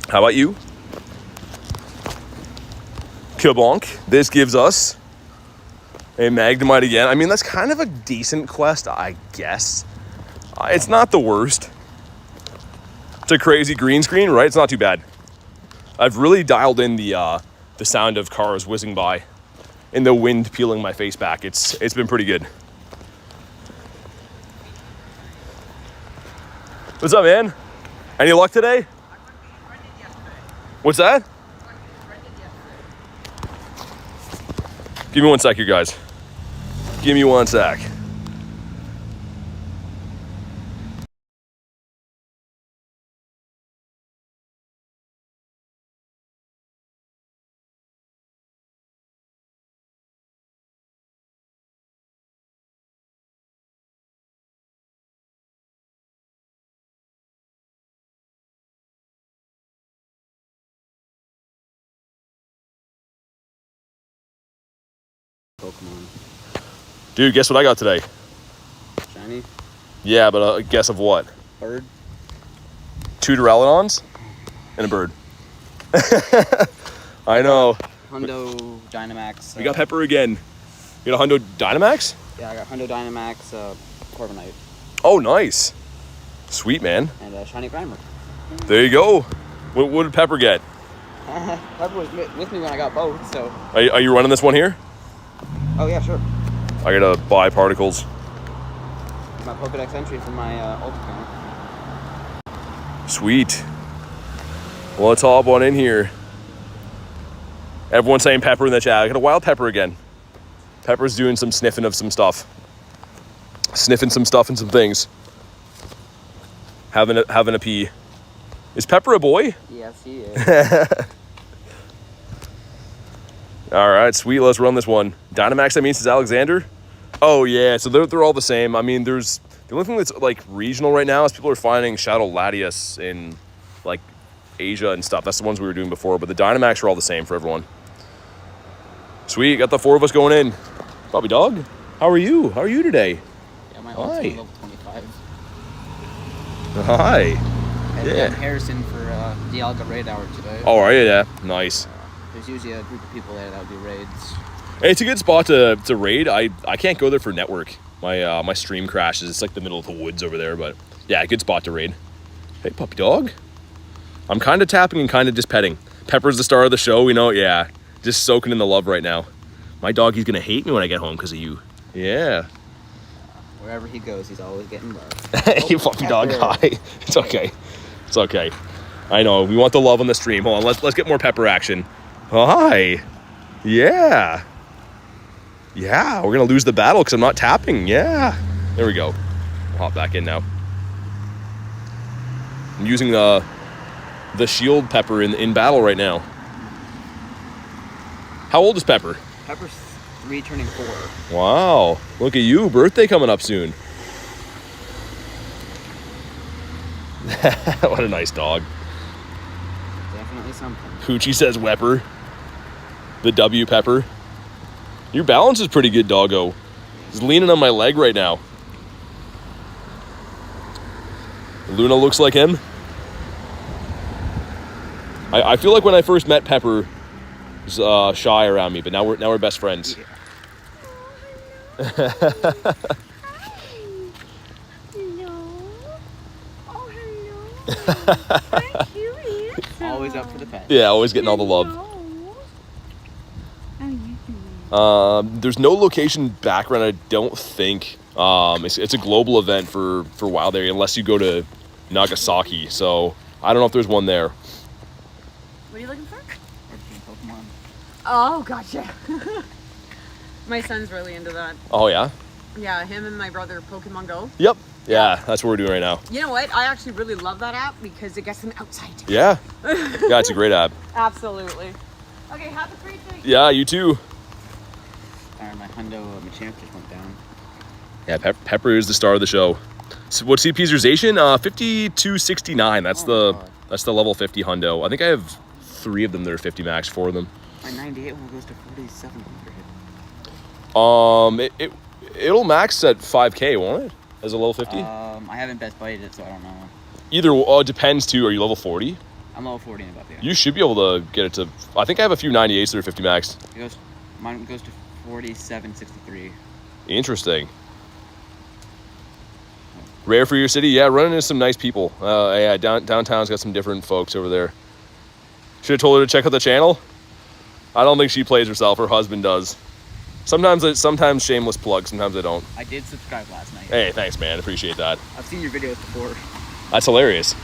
How about you? Kibonk. This gives us a Magnemite again. I mean, that's kind of a decent quest, I guess. It's not the worst. It's a crazy green screen, right? It's not too bad. I've really dialed in the sound of cars whizzing by and the wind peeling my face back. It's been pretty good. What's up, man? Any luck today? What's that? Give me one sec here, guys. Give me one sec. Pokemon. Dude, guess what I got today? Shiny? Yeah, but a guess of what? Bird? 2 Duraludons and a bird. I know. Hundo Dynamax. We got Pepper again. You got a Hundo Dynamax? Yeah, I got Hundo Dynamax, Corviknight. Oh, nice. Sweet, man. And Shiny Grimer. There you go. What did Pepper get? Pepper was with me when I got both, so. Are you running this one here? Oh, yeah, sure. I gotta buy particles. My Pokedex entry for my ult account. Sweet. Well, let's hop on in here. Everyone's saying Pepper in the chat. I got a wild Pepper again. Pepper's doing some sniffing of some stuff. Sniffing some stuff and some things. Having a pee. Is Pepper a boy? Yes, he is. All right, sweet. Let's run this one. Dynamax, that means is Alexander. Oh yeah, so they're all the same. I mean, there's the only thing that's like regional right now is people are finding Shadow Latias in like Asia and stuff. That's the ones we were doing before, but the Dynamax are all the same for everyone. Sweet, got the 4 of us going in. Bobby Dog, how are you? How are you today? Yeah, my ult's level 25. Hi. Yeah. Harrison for DIALGA raid hour today. Oh, are you? Yeah, nice. There's usually a group of people there that would do raids. Hey, it's a good spot to raid. I can't go there for network. My stream crashes. It's like the middle of the woods over there, but yeah, good spot to raid. Hey, puppy dog. I'm kind of tapping and kind of just petting. Pepper's the star of the show, you know? Yeah, just soaking in the love right now. My doggy's gonna hate me when I get home because of you. Yeah. Wherever he goes, he's always getting love. Hey, puppy dog, hi. It's okay. It's okay. I know, we want the love on the stream. Hold on, let's get more Pepper action. Hi. Yeah. Yeah, we're gonna lose the battle because I'm not tapping. Yeah. There we go. I'll hop back in now. I'm using the shield Pepper in battle right now. How old is Pepper? Pepper's 3 turning 4. Wow. Look at you. Birthday coming up soon. What a nice dog. Definitely something. Poochie says Wepper. The W Pepper. Your balance is pretty good, doggo. He's leaning on my leg right now. Luna looks like him. I feel like when I first met Pepper, he was shy around me, but now we're best friends. Yeah. Always up for the pet. Yeah, always getting all the love. There's no location background, I don't think. It's a global event for Wild Area unless you go to Nagasaki. So I don't know if there's one there. What are you looking for? Pokemon. Oh, gotcha. My son's really into that. Oh yeah? Yeah, him and my brother Pokemon GO. Yep. Yeah, that's what we're doing right now. You know what? I actually really love that app because it gets them outside. Yeah. Yeah, it's a great app. Absolutely. Okay, have a great day. Yeah, you too. My Hundo Machamp just went down. Yeah, Pepper is the star of the show. So what's CP's-ization? 5269. That's Oh my God. that's the level 50 Hundo. I think I have 3 of them that are 50 max, 4 of them. My 98 one goes to 4,700. It'll max at 5K, won't it? As a level 50? I haven't best buddied it, so I don't know. It depends too. Are you level 40? I'm level 40 and above, yeah. You should be able to get it to. I think I have a few 98s that are 50 max. Mine goes to 4763. Interesting. Rare for your city? Yeah, running into some nice people. Yeah, downtown's got some different folks over there. Should have told her to check out the channel. I don't think she plays herself. Her husband does. Sometimes shameless plug. Sometimes I don't. I did subscribe last night. Hey, thanks, man. Appreciate that. I've seen your videos before. That's hilarious.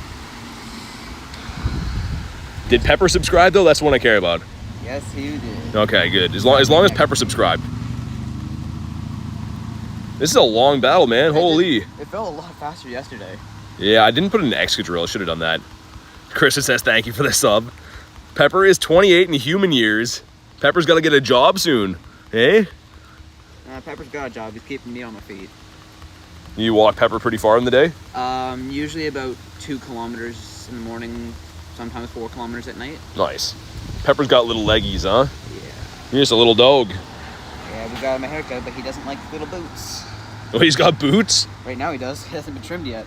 Did Pepper subscribe though? That's the one I care about. Yes, he did. Okay, good. As long as Pepper subscribed. This is a long battle, man. Holy. It felt a lot faster yesterday. Yeah, I didn't put in an Excadrill. Should have done that. Krista says thank you for the sub. Pepper is 28 in human years. Pepper's got to get a job soon. Hey? Pepper's got a job. He's keeping me on my feet. You walk Pepper pretty far in the day? Usually about 2 kilometers in the morning, sometimes 4 kilometers at night. Nice. Pepper's got little leggies, huh? Yeah. You're just a little dog. Yeah, we got him a haircut, but he doesn't like little boots. Oh, he's got boots? Right now he does. He hasn't been trimmed yet.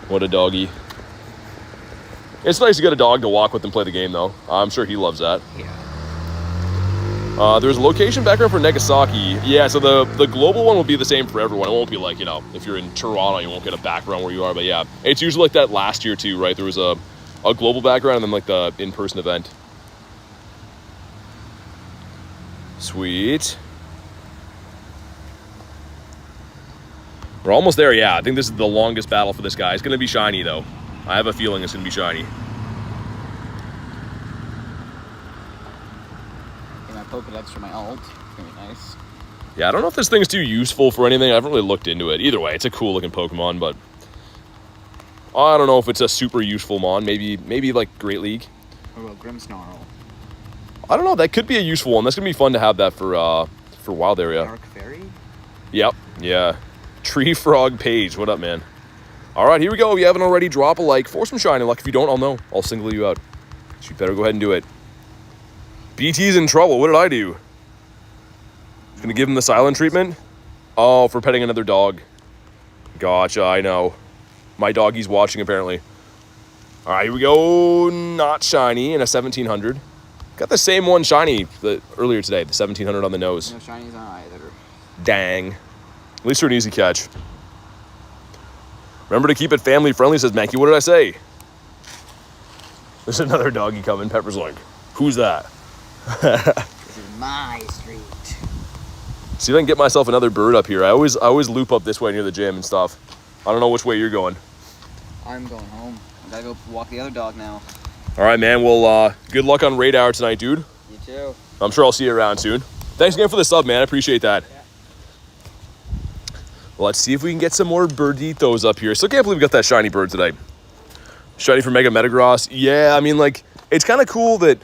What a doggy. It's nice to get a dog to walk with and play the game, though. I'm sure he loves that. Yeah. There's a location background for Nagasaki. Yeah, so the global one will be the same for everyone. It won't be like, if you're in Toronto, you won't get a background where you are. But yeah, it's usually like that last year too, right? There was a global background and then like the in-person event. Sweet. We're almost there, yeah. I think this is the longest battle for this guy. It's going to be shiny, though. I have a feeling it's going to be shiny. Pokedex for my alt. It's gonna be nice. Yeah, I don't know if this thing's too useful for anything. I haven't really looked into it. Either way, it's a cool looking Pokemon, but I don't know if it's a super useful mon. Maybe like Great League. What about Grimmsnarl? I don't know. That could be a useful one. That's gonna be fun to have that for Wild Area. Dark Fairy? Yep. Yeah. Tree Frog Page. What up, man? All right, here we go. If you haven't already, drop a like for some shiny luck. If you don't, I'll know. I'll single you out. So you better go ahead and do it. BT's in trouble. What did I do? Gonna give him the silent treatment? Oh, for petting another dog. Gotcha, I know. My doggy's watching, apparently. All right, here we go. Not shiny in a 1700. Got the same one shiny earlier today, the 1700 on the nose. No shinies on either. Dang. At least they're an easy catch. Remember to keep it family friendly, says Mankey. What did I say? There's another doggy coming. Pepper's like, who's that? This is my street. See if I can get myself another bird up here. I always loop up this way near the gym and stuff. I don't know which way you're going. I'm going home. I gotta go walk the other dog now. All right, man. Well, good luck on raid hour tonight, dude. You too. I'm sure I'll see you around soon. Thanks again for the sub, man. I appreciate that. Yeah. Well, let's see if we can get some more birditos up here. Still can't believe we got that shiny bird today. Shiny for Mega Metagross. Yeah, I mean, like, it's kind of cool that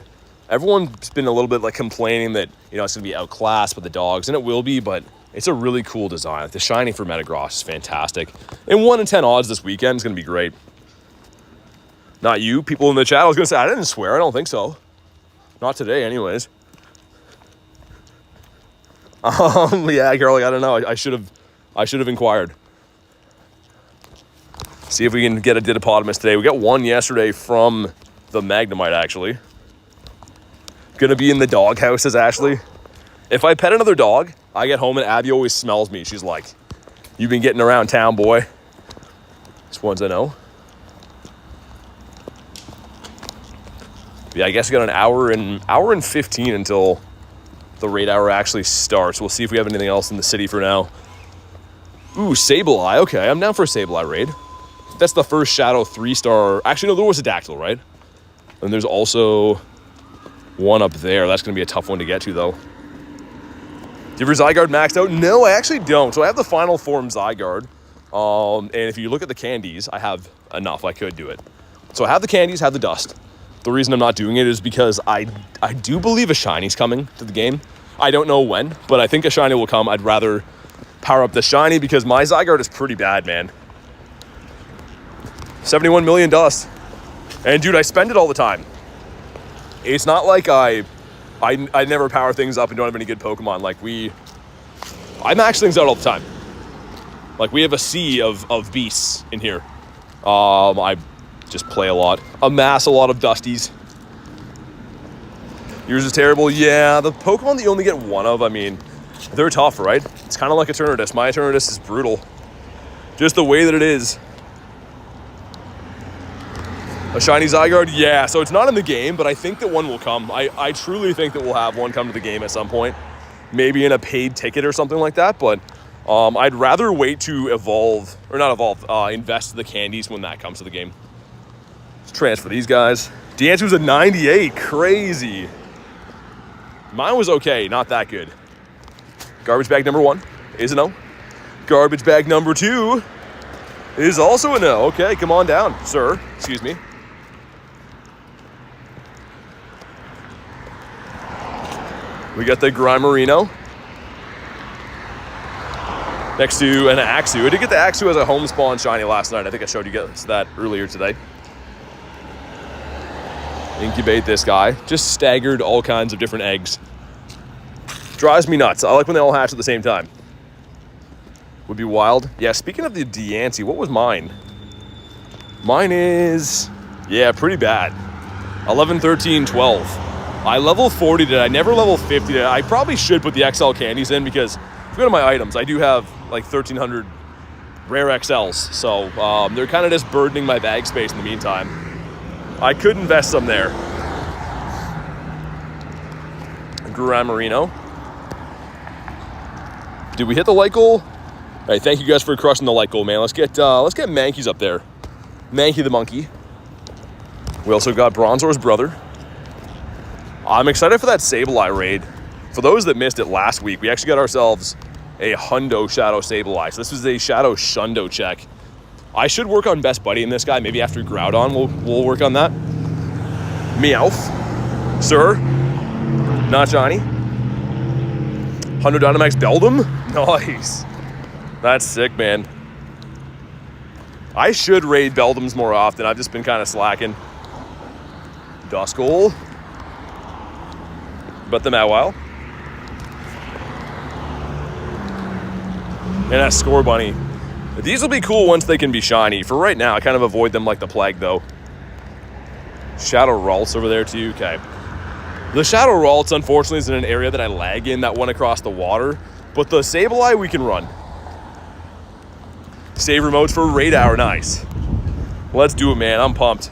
everyone's been a little bit, like, complaining that, you know, it's going to be outclassed with the dogs, and it will be, but it's a really cool design. Like, the shiny for Metagross is fantastic. And 1 in 10 odds this weekend is going to be great. Not you. People in the chat, I was going to say, I didn't swear. I don't think so. Not today, anyways. Yeah, Carly, I don't know. I should have inquired. See if we can get a Didopotamus today. We got one yesterday from the Magnemite, actually. Gonna be in the doghouse, says Ashley. If I pet another dog, I get home and Abby always smells me. She's like, you've been getting around town, boy. This one's I know. Yeah, I guess we got an hour and 15 until the raid hour actually starts. We'll see if we have anything else in the city for now. Ooh, Sableye. Okay, I'm down for a Sableye raid. That's the first Shadow 3-star. Actually, no, there was a Dactyl, right? And there's also one up there. That's going to be a tough one to get to, though. Do you have your Zygarde maxed out? No, I actually don't. So I have the final form Zygarde. And if you look at the candies, I have enough. I could do it. So I have the candies, have the dust. The reason I'm not doing it is because I do believe a Shiny's coming to the game. I don't know when, but I think a Shiny will come. I'd rather power up the Shiny because my Zygarde is pretty bad, man. 71 million dust. And dude, I spend it all the time. It's not like I never power things up and don't have any good Pokemon. Like I max things out all the time. Like we have a sea of beasts in here. I just play a lot. Amass a lot of Dusties. Yours is terrible. Yeah, the Pokemon that you only get one of, I mean, they're tough, right? It's kind of like Eternatus. My Eternatus is brutal. Just the way that it is. A shiny Zygarde? Yeah, so it's not in the game, but I think that one will come. I truly think that we'll have one come to the game at some point. Maybe in a paid ticket or something like that, but I'd rather wait to invest the candies when that comes to the game. Let's transfer these guys. Deantu's a 98, crazy. Mine was okay, not that good. Garbage bag number 1 is a no. Garbage bag number 2 is also a no. Okay, come on down, sir. Excuse me. We got the Grimerino next to an Axew. I did get the Axew as a home spawn shiny last night. I think I showed you guys that earlier today. Incubate this guy. Just staggered all kinds of different eggs. Drives me nuts. I like when they all hatch at the same time. Would be wild. Yeah, speaking of the Deanty, what was mine? Mine is, yeah, pretty bad. 11, 13, 12. I level 40 today. I never level 50 today. I probably should put the XL candies in because if you go to my items, I do have like 1,300 rare XLs. So they're kind of just burdening my bag space in the meantime. I could invest some there. Grimerino. Did we hit the light goal? All right, thank you guys for crushing the light goal, man. Let's get Mankey's up there. Mankey the monkey. We also got Bronzor's brother. I'm excited for that Sableye raid. For those that missed it last week, we actually got ourselves a Hundo Shadow Sableye. So this was a Shadow Shundo check. I should work on Best Buddy in this guy. Maybe after Groudon, we'll work on that. Meowth. Sir. Not Johnny. Hundo Dynamax Beldum. Nice. That's sick, man. I should raid Beldums more often. I've just been kind of slacking. Duskull. But the Mawile. And that Score Bunny. These will be cool once they can be shiny. For right now, I kind of avoid them like the plague, though. Shadow Ralts over there, too. Okay. The Shadow Ralts, unfortunately, is in an area that I lag in, that one across the water. But the Sableye, we can run. Save remotes for raid hour. Nice. Let's do it, man. I'm pumped.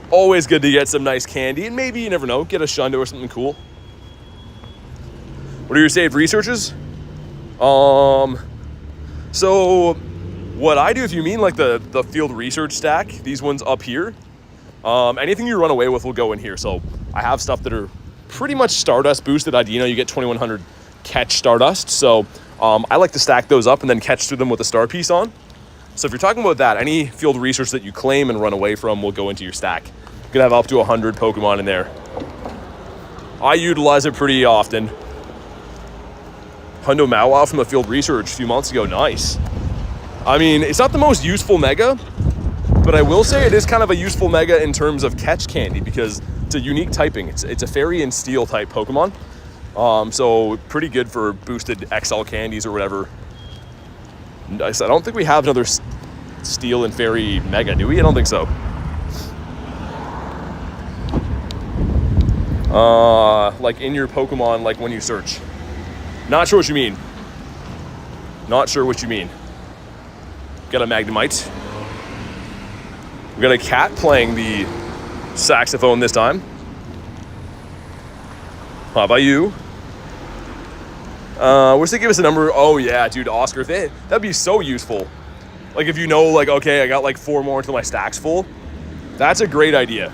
Always good to get some nice candy, and maybe, you never know, get a Shundo or something cool. What are your saved researches? So what I do, if you mean like the field research stack, these ones up here, anything you run away with will go in here. So I have stuff that are pretty much Stardust boosted. You know, you get 2100 catch Stardust. So I like to stack those up and then catch through them with a star piece on. So if you're talking about that, any field research that you claim and run away from will go into your stack. You can have up to 100 Pokemon in there. I utilize it pretty often. Hundo Mawile from the field research a few months ago. Nice. I mean, it's not the most useful mega, but I will say it is kind of a useful mega in terms of catch candy because it's a unique typing. It's a fairy and steel-type Pokemon. So pretty good for boosted XL candies or whatever. I don't think we have another steel and fairy mega, do we? I don't think so. Like in your Pokemon, like when you search. Not sure what you mean. Not sure what you mean. Got a Magnemite. We got a cat playing the saxophone this time. How about you? Wish they give us a number. Oh yeah, dude, Oscar. That'd be so useful. Like if you know, like, okay, I got like 4 more until my stack's full. That's a great idea.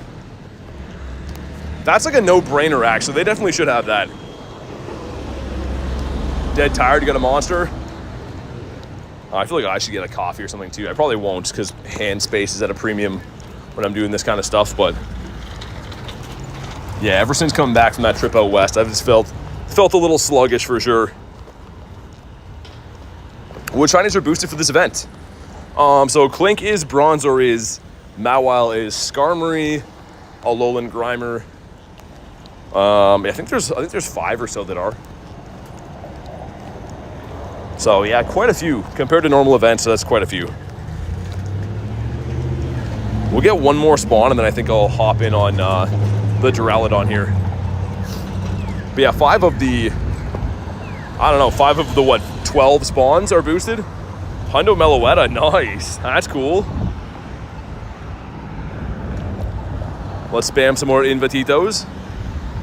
That's like a no-brainer, actually. They definitely should have that. Dead tired, you got a monster? I feel like I should get a coffee or something too. I probably won't because hand space is at a premium when I'm doing this kind of stuff, but yeah, ever since coming back from that trip out west, I've just felt a little sluggish for sure. What shinies are boosted for this event? So Clink is Bronzor is, Mawile is Skarmory, Alolan Grimer. I think there's 5 or so that are. So yeah, quite a few compared to normal events. So that's quite a few. We'll get one more spawn, and then I think I'll hop in on the Duraludon here. But yeah, 5 of the 12 spawns are boosted. Hundo Meloetta, nice. That's cool. Let's spam some more Invititos.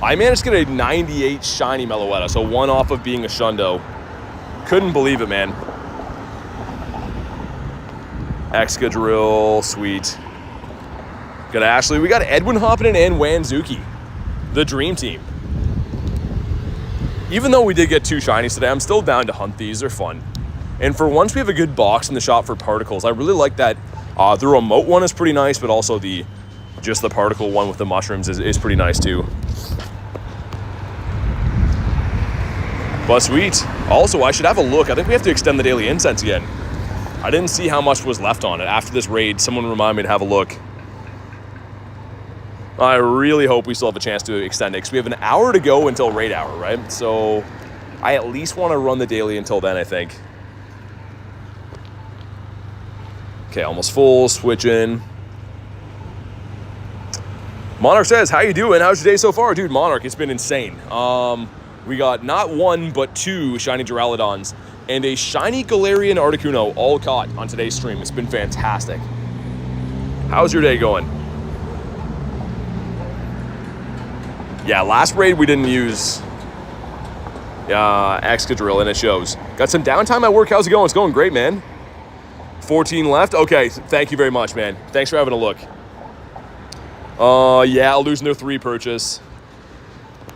I managed to get a 98 shiny Meloetta, so 1 off of being a Shundo. Couldn't believe it, man. Excadrill, sweet. Got Ashley. We got Edwin hopping in and Wanzuki. The dream team. Even though we did get 2 shinies today, I'm still down to hunt these. They're fun. And for once we have a good box in the shop for particles. I really like that. The remote one is pretty nice, but also just the particle one with the mushrooms is pretty nice too. But sweet. Also, I should have a look. I think we have to extend the daily incense again. I didn't see how much was left on it. After this raid, someone remind me to have a look. I really hope we still have a chance to extend it because we have an hour to go until raid hour, right? So I at least want to run the daily until then, I think. Okay, almost full. Switch in. Monarch says, how you doing? How's your day so far? Dude, Monarch, it's been insane. We got not 1, but 2 shiny Duraludons and a shiny Galarian Articuno all caught on today's stream. It's been fantastic. How's your day going? Yeah, last raid we didn't use Excadrill, and it shows. Got some downtime at work. How's it going? It's going great, man. 14 left. Okay, thank you very much, man. Thanks for having a look. Yeah, losing their 3 purchase.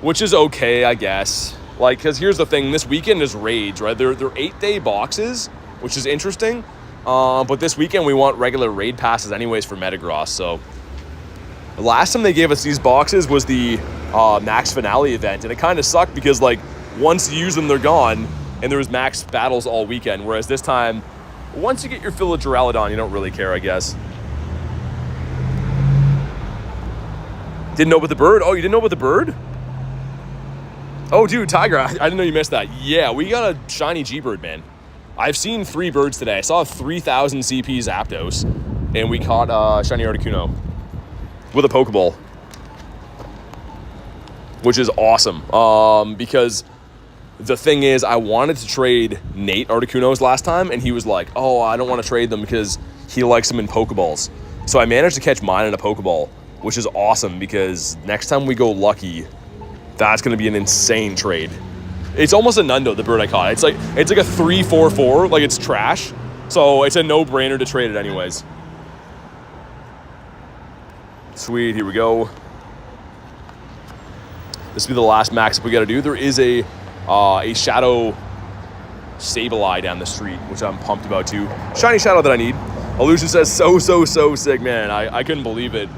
Which is okay, I guess. Like, because here's the thing. This weekend is raids, right? They're 8-day boxes, which is interesting. But this weekend we want regular raid passes anyways for Metagross. So the last time they gave us these boxes was the Max Finale event. And it kind of sucked because, like, once you use them, they're gone. And there was max battles all weekend. Whereas this time, once you get your fill of Duraludon, you don't really care, I guess. Didn't know about the bird? Oh, you didn't know about the bird? Oh, dude, Tiger, I didn't know you missed that. Yeah, we got a shiny G-Bird, man. I've seen 3 birds today. I saw a 3,000 CP Zapdos, and we caught shiny Articuno with a Pokeball, which is awesome. Because The thing is, I wanted to trade Nate Articuno's last time, and he was like, oh, I don't want to trade them because he likes them in Pokeballs. So I managed to catch mine in a Pokeball, which is awesome because next time we go lucky, that's going to be an insane trade. It's almost a Nundo, the bird I caught. It's like a 3-4-4, like it's trash. So it's a no-brainer to trade it anyways. Sweet, here we go. This will be the last max up we got to do. There is a Shadow Sableye down the street, which I'm pumped about too. Shiny Shadow that I need. Illusion says so sick, man. I couldn't believe it.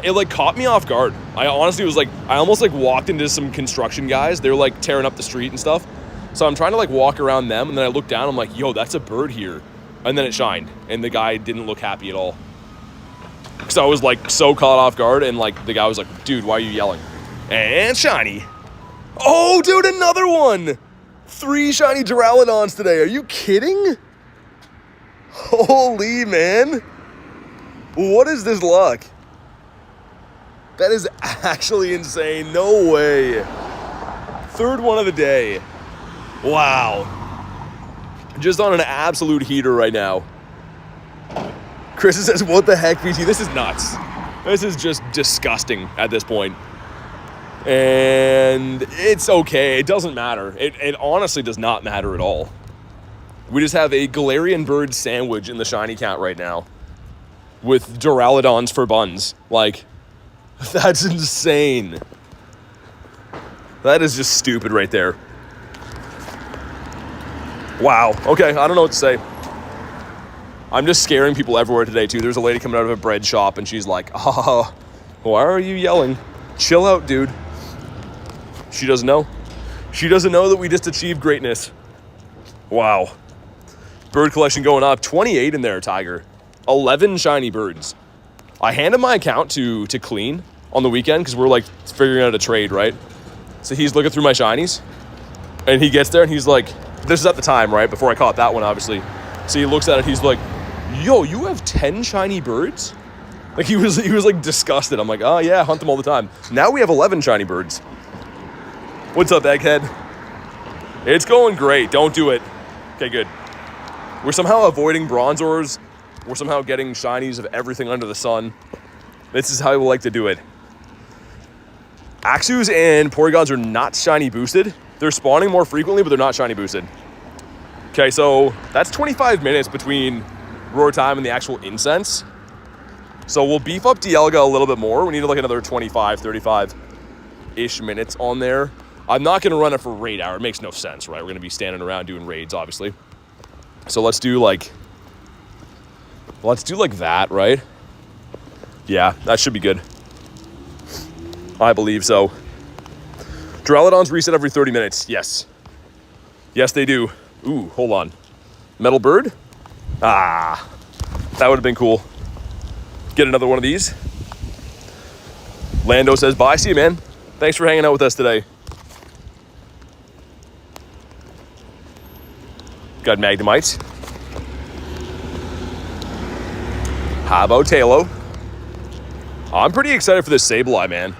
It like caught me off guard. I honestly was like, I almost like walked into some construction guys. They were like tearing up the street and stuff. So I'm trying to like walk around them, and then I look down, I'm like, yo, that's a bird here. And then it shined, and the guy didn't look happy at all. So I was like so caught off guard, and like the guy was like, dude, why are you yelling? And shiny. Oh, dude, another one. 3 shiny Duraludons today. Are you kidding? Holy, man. What is this luck? That is actually insane. No way. 3rd one of the day. Wow. Just on an absolute heater right now. Chris says, what the heck, VT? This is nuts. This is just disgusting at this point. And it's okay. It doesn't matter. It honestly does not matter at all. We just have a Galarian bird sandwich in the shiny count right now with Duraludons for buns. Like, that's insane. That is just stupid right there. Wow. Okay, I don't know what to say. I'm just scaring people everywhere today, too. There's a lady coming out of a bread shop, and she's like, oh, why are you yelling? Chill out, dude. She doesn't know. She doesn't know that we just achieved greatness. Wow. Bird collection going up. 28 in there, Tiger. 11 shiny birds. I handed my account to Clean on the weekend because we're like figuring out a trade, right? So he's looking through my shinies, and he gets there and he's like, this is at the time, right? Before I caught that one, obviously. So he looks at it, he's like, yo, you have 10 shiny birds? Like he was like disgusted. I'm like, oh yeah, hunt them all the time. Now we have 11 shiny birds. What's up, Egghead? It's going great. Don't do it. Okay, good. We're somehow avoiding Bronzors. We're somehow getting shinies of everything under the sun. This is how we like to do it. Axus and Porygons are not shiny boosted. They're spawning more frequently, but they're not shiny boosted. Okay, so that's 25 minutes between roar time and the actual incense. So we'll beef up DIALGA a little bit more. We need like another 25, 35-ish minutes on there. I'm not going to run it for raid hour. It makes no sense, right? We're going to be standing around doing raids, obviously. So let's do like that, right? Yeah, that should be good. I believe so. Duraludons reset every 30 minutes. Yes. Yes, they do. Ooh, hold on. Metal bird? Ah, that would have been cool. Get another one of these. Lando says, bye. See you, man. Thanks for hanging out with us today. Got Magnemites. How about Tailo? I'm pretty excited for this Sableye, man.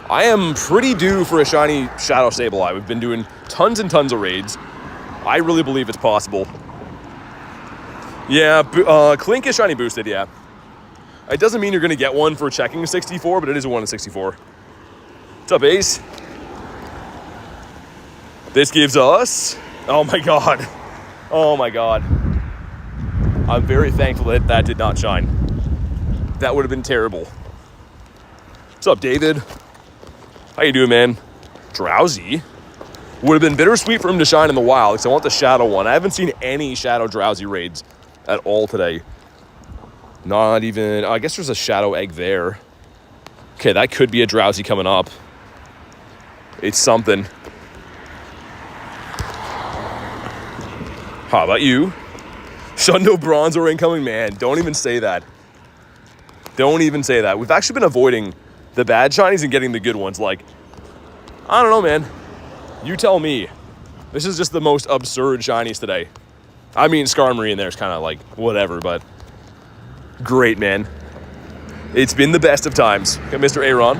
I am pretty due for a shiny Shadow Sableye. We've been doing tons and tons of raids. I really believe it's possible. Yeah, Clink is shiny boosted, yeah. It doesn't mean you're going to get one for checking 64, but it is a 1 in 64. What's up, Ace? This gives us... Oh, my God. Oh, my God. I'm very thankful that that did not shine. That would have been terrible. What's up, David? How you doing, man? Drowsy? Would have been bittersweet for him to shine in the wild because I want the Shadow one. I haven't seen any Shadow Drowsy raids at all today. Not even... I guess there's a Shadow Egg there. Okay, that could be a Drowsy coming up. It's something. How about you? Shundo Bronzor incoming? Man, don't even say that. Don't even say that. We've actually been avoiding the bad shinies and getting the good ones. Like, I don't know, man. You tell me. This is just the most absurd shinies today. I mean, Skarmory in there is kind of like whatever, but great, man. It's been the best of times. Got Mr. Aaron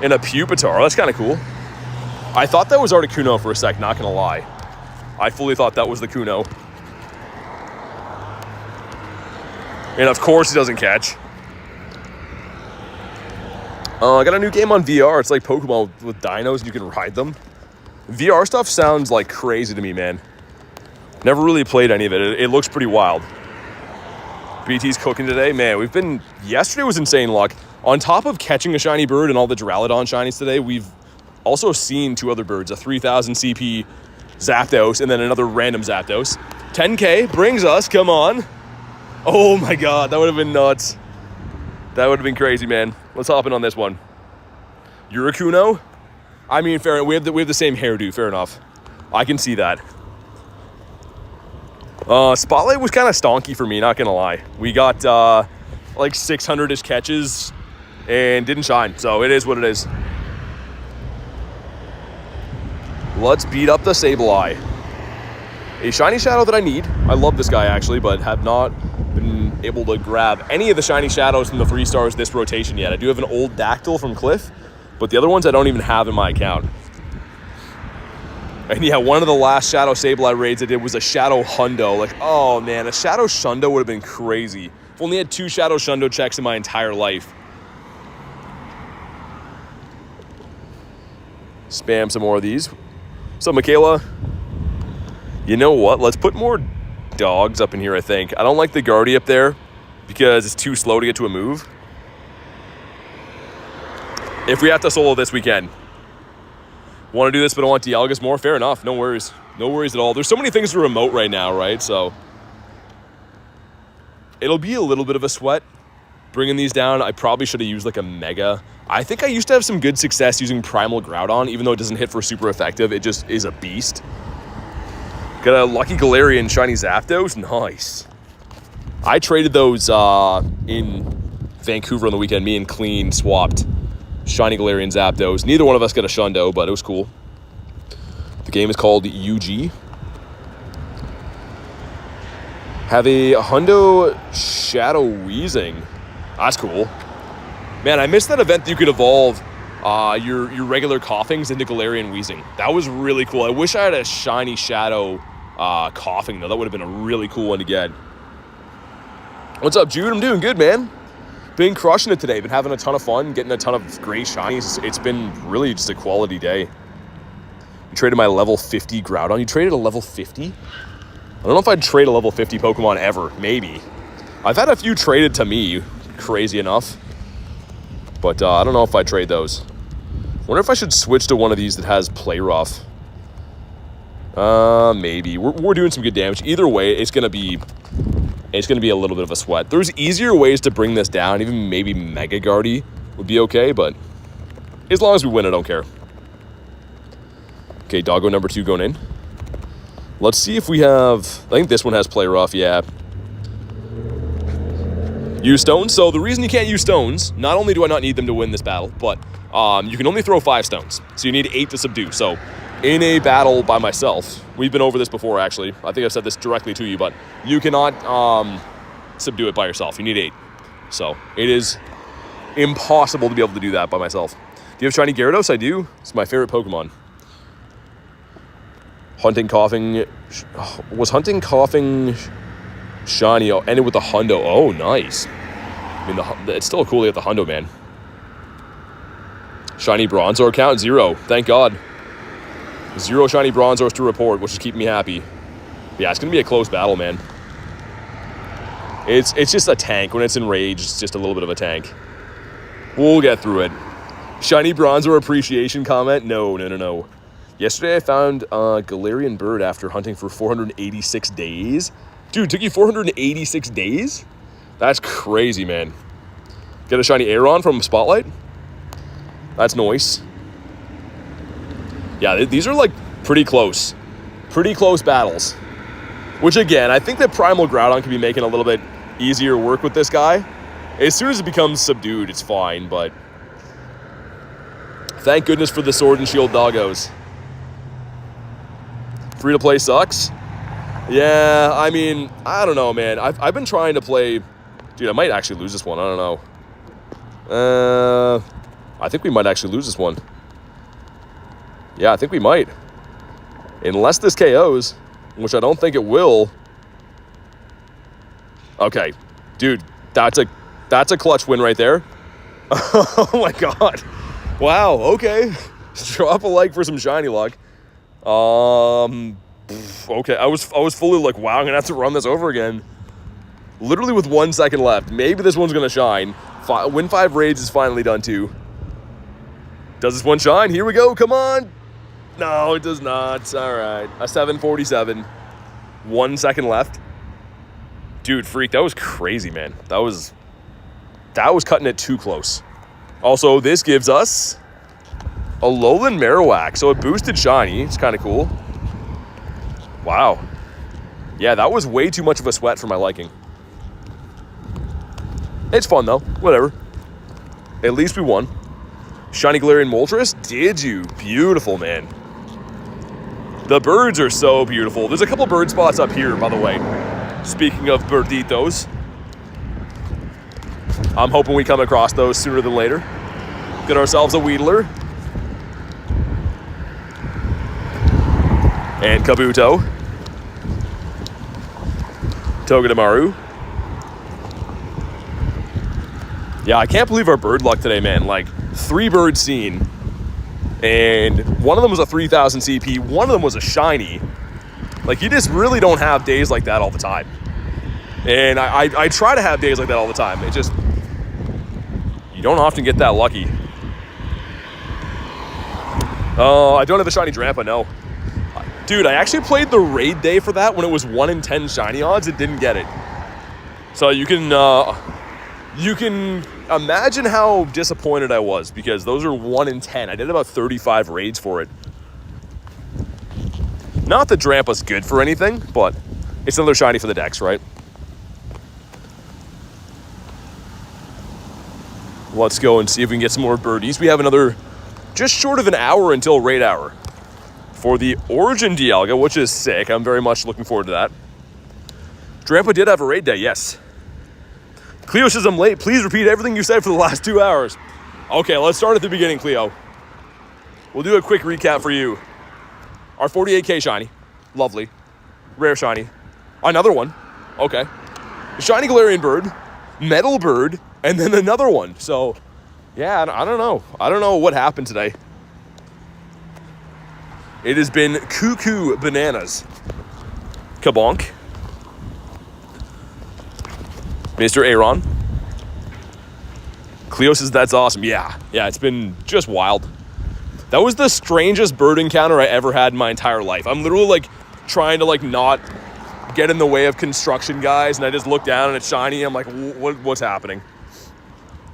and a Pupitar. That's kind of cool. I thought that was Articuno for a sec, not gonna lie. I fully thought that was the Kuno. And of course he doesn't catch. I got a new game on VR. It's like Pokemon with dinos and you can ride them. VR stuff sounds like crazy to me, man. Never really played any of it. It looks pretty wild. BT's cooking today. Man, yesterday was insane luck. On top of catching a shiny bird and all the Duraludon shinies today, we've also seen 2 other birds, a 3000 CP Zapdos and then another random Zapdos. 10K brings us, come on. Oh my God, that would have been nuts. That would have been crazy, man. Let's hop in on this one. You're a Kuno? I mean, fair. We have the same hairdo. Fair enough. I can see that. Spotlight was kind of stonky for me, not gonna lie. We got like 600-ish catches and didn't shine. So it is what it is. Let's beat up the Sableye. A shiny shadow that I need. I love this guy actually, but have not been able to grab any of the shiny shadows from the 3 stars this rotation yet. I do have an old Dactyl from Cliff, but the other ones I don't even have in my account. And yeah, one of the last Shadow Sableye raids I did was a Shadow Hundo. Like, oh man, a Shadow Shundo would have been crazy. I've only had 2 Shadow Shundo checks in my entire life. Spam some more of these. So, Michaela, you know what? Let's put more dogs up in here, I think. I don't like the Guardy up there because it's too slow to get to a move. If we have to solo this weekend. Want to do this, but I want DIALGAs more? Fair enough. No worries. No worries at all. There's so many things to remote right now, right? So it'll be a little bit of a sweat bringing these down. I probably should have used like a Mega. I think I used to have some good success using Primal Groudon, even though it doesn't hit for super effective. It just is a beast. Got a Lucky Galarian Shiny Zapdos. Nice. I traded those in Vancouver on the weekend. Me and Clean swapped Shiny Galarian Zapdos. Neither one of us got a Shundo, but it was cool. The game is called UG. Have a Hundo Shadow Weezing. That's cool. Man, I missed that event that you could evolve your regular Coughings into Galarian Weezing. That was really cool. I wish I had a shiny Shadow Coughing, though. That would have been a really cool one to get. What's up, Jude? I'm doing good, man. Been crushing it today. Been having a ton of fun, getting a ton of great shinies. It's been really just a quality day. You traded my level 50 Groudon. You traded a level 50? I don't know if I'd trade a level 50 Pokemon ever. Maybe. I've had a few traded to me, crazy enough. But I don't know if I'd trade those. Wonder if I should switch to one of these that has Play Rough. Maybe. We're doing some good damage. Either way, it's gonna be a little bit of a sweat. There's easier ways to bring this down. Even maybe Mega Guardy would be okay, but as long as we win, I don't care. Okay, doggo number 2 going in. Let's see if we have... I think this one has Play Rough, yeah. Use stones. So the reason you can't use stones, not only do I not need them to win this battle, but you can only throw 5 stones. So you need 8 to subdue. So in a battle by myself, we've been over this before actually. I think I've said this directly to you, but you cannot subdue it by yourself. You need 8. So it is impossible to be able to do that by myself. Do you have shiny Gyarados? I do. It's my favorite Pokemon. Hunting Coughing. Was Hunting Coughing shiny? Oh, ended with a Hundo. Oh, nice. I mean, it's still cool to get the Hundo, man. Shiny Bronzor count 0. Thank God. 0 shiny Bronzors to report, which is keeping me happy. Yeah, it's going to be a close battle, man. It's just a tank. When it's enraged, it's just a little bit of a tank. We'll get through it. Shiny Bronzor appreciation comment? No. Yesterday I found a Galarian bird after hunting for 486 days. Dude, took you 486 days? That's crazy, man. Get a shiny Aeron from Spotlight? That's nice. Yeah, these are like pretty close. Pretty close battles. Which again, I think that Primal Groudon could be making a little bit easier work with this guy. As soon as it becomes subdued, it's fine, but thank goodness for the Sword and Shield doggos. Free to play sucks. Yeah, I mean, I don't know, man. I've been trying to play... Dude, I might actually lose this one. I don't know. I think we might actually lose this one. Yeah, I think we might. Unless this KOs, which I don't think it will. Okay, dude, that's a clutch win right there. Oh my god. Wow, okay. Drop a like for some shiny luck. Okay, I was fully like, wow, I'm gonna have to run this over again. Literally with 1 second left. Maybe this one's gonna shine. Win 5 raids is finally done too. Does this one shine? Here we go, come on. No, it does not. All right, a 747. 1 second left. Dude, freak, that was crazy, man. That was cutting it too close. Also, this gives us a Lowland Marowak, so a boosted shiny. It's kind of cool. Wow. Yeah, that was way too much of a sweat for my liking. It's fun, though. Whatever. At least we won. Shiny Galarian Moltres? Did you? Beautiful, man. The birds are so beautiful. There's a couple bird spots up here, by the way. Speaking of birditos. I'm hoping we come across those sooner than later. Get ourselves a Weedler. And Kabuto. Togedemaru. Yeah, I can't believe our bird luck today, man. Like, 3 birds seen. And one of them was a 3000 CP. One of them was a shiny. Like, you just really don't have days like that all the time. And I try to have days like that all the time. It just, you don't often get that lucky. Oh, I don't have a shiny Drampa, no. Dude, I actually played the raid day for that when it was 1 in 10 shiny odds. It didn't get it. So you can imagine how disappointed I was because those are 1 in 10. I did about 35 raids for it. Not that Drampa's good for anything, but it's another shiny for the decks, right? Let's go and see if we can get some more birdies. We have another just short of an hour until raid hour for the Origin DIALGA, which is sick. I'm very much looking forward to that. Drampa did have a raid day, yes. Cleo says I'm late. Please repeat everything you said for the last 2 hours. Okay, let's start at the beginning, Cleo. We'll do a quick recap for you. Our 48K shiny. Lovely. Rare shiny. Another one. Okay. Shiny Galarian bird. Metal bird. And then another one. So, yeah, I don't know. I don't know what happened today. It has been cuckoo bananas. Kabonk. Mr. Aaron. Cleo says that's awesome. Yeah, it's been just wild. That was the strangest bird encounter I ever had in my entire life. I'm literally like trying to like not get in the way of construction guys, and I just look down and it's shiny. I'm like, what's happening?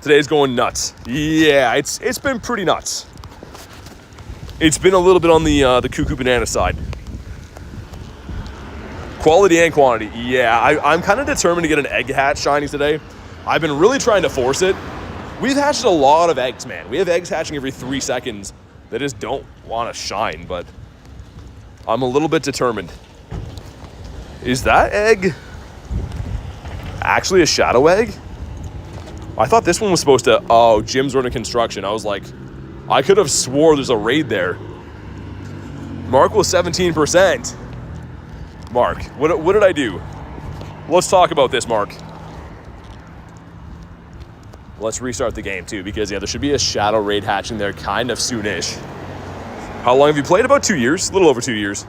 Today's going nuts. Yeah, it's been pretty nuts. It's been a little bit on the cuckoo banana side. Quality and quantity. Yeah, I'm kind of determined to get an egg hatch shiny today. I've been really trying to force it. We've hatched a lot of eggs, man. We have eggs hatching every 3 seconds that just don't want to shine, but I'm a little bit determined. Is that egg actually a shadow egg? I thought this one was supposed to, oh, gyms are under construction. I was like, I could have swore there's a raid there. Mark was 17%. Mark, what did I do? Let's talk about this, Mark. Let's restart the game too, because yeah, there should be a shadow raid hatching there kind of soonish. How long have you played? About 2 years, a little over 2 years.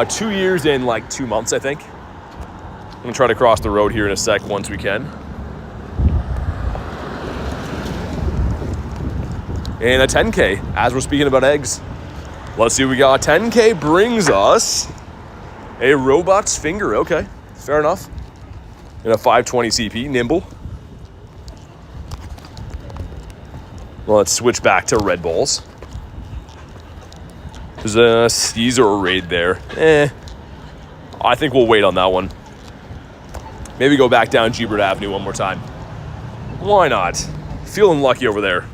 2 years and like 2 months, I think. I'm gonna try to cross the road here in a sec once we can. And a 10K, as we're speaking about eggs. Let's see what we got. 10K brings us a robot's finger. Okay, fair enough. And a 520 CP, nimble. Well, let's switch back to red balls. There's a Caesar raid there. I think we'll wait on that one. Maybe go back down Gebert Avenue one more time. Why not? Feeling lucky over there.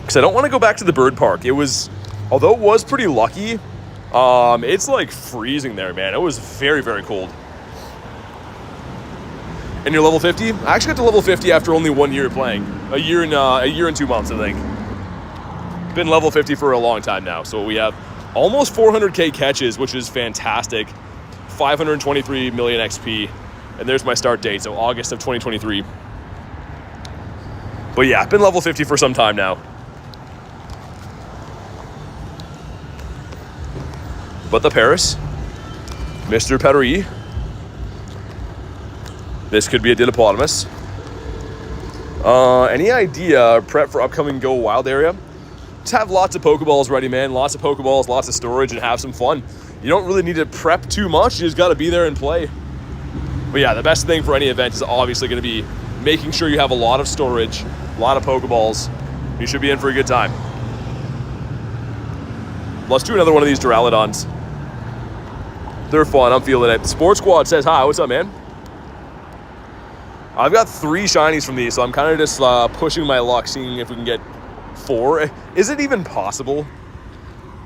Because I don't want to go back to the bird park. It was, although it was pretty lucky, it's like freezing there, man. It was very, very cold. And you're level 50? I actually got to level 50 after only 1 year playing. A year and 2 months, I think. Been level 50 for a long time now. So we have almost 400k catches, which is fantastic. 523 million XP. And there's my start date, so August of 2023. But yeah, I've been level 50 for some time now. But the Paris, Mr. Perry. This could be a Dinopotamus. Any idea, prep for upcoming Go Wild area? Just have lots of Pokeballs ready, man. Lots of Pokeballs, lots of storage, and have some fun. You don't really need to prep too much. You just got to be there and play. But yeah, the best thing for any event is obviously going to be making sure you have a lot of storage, a lot of Pokeballs. You should be in for a good time. Let's do another one of these Duraludons. They're fun. I'm feeling it. Sports Squad says hi. What's up, man? I've got 3 shinies from these, so I'm kind of just pushing my luck, seeing if we can get 4. Is it even possible?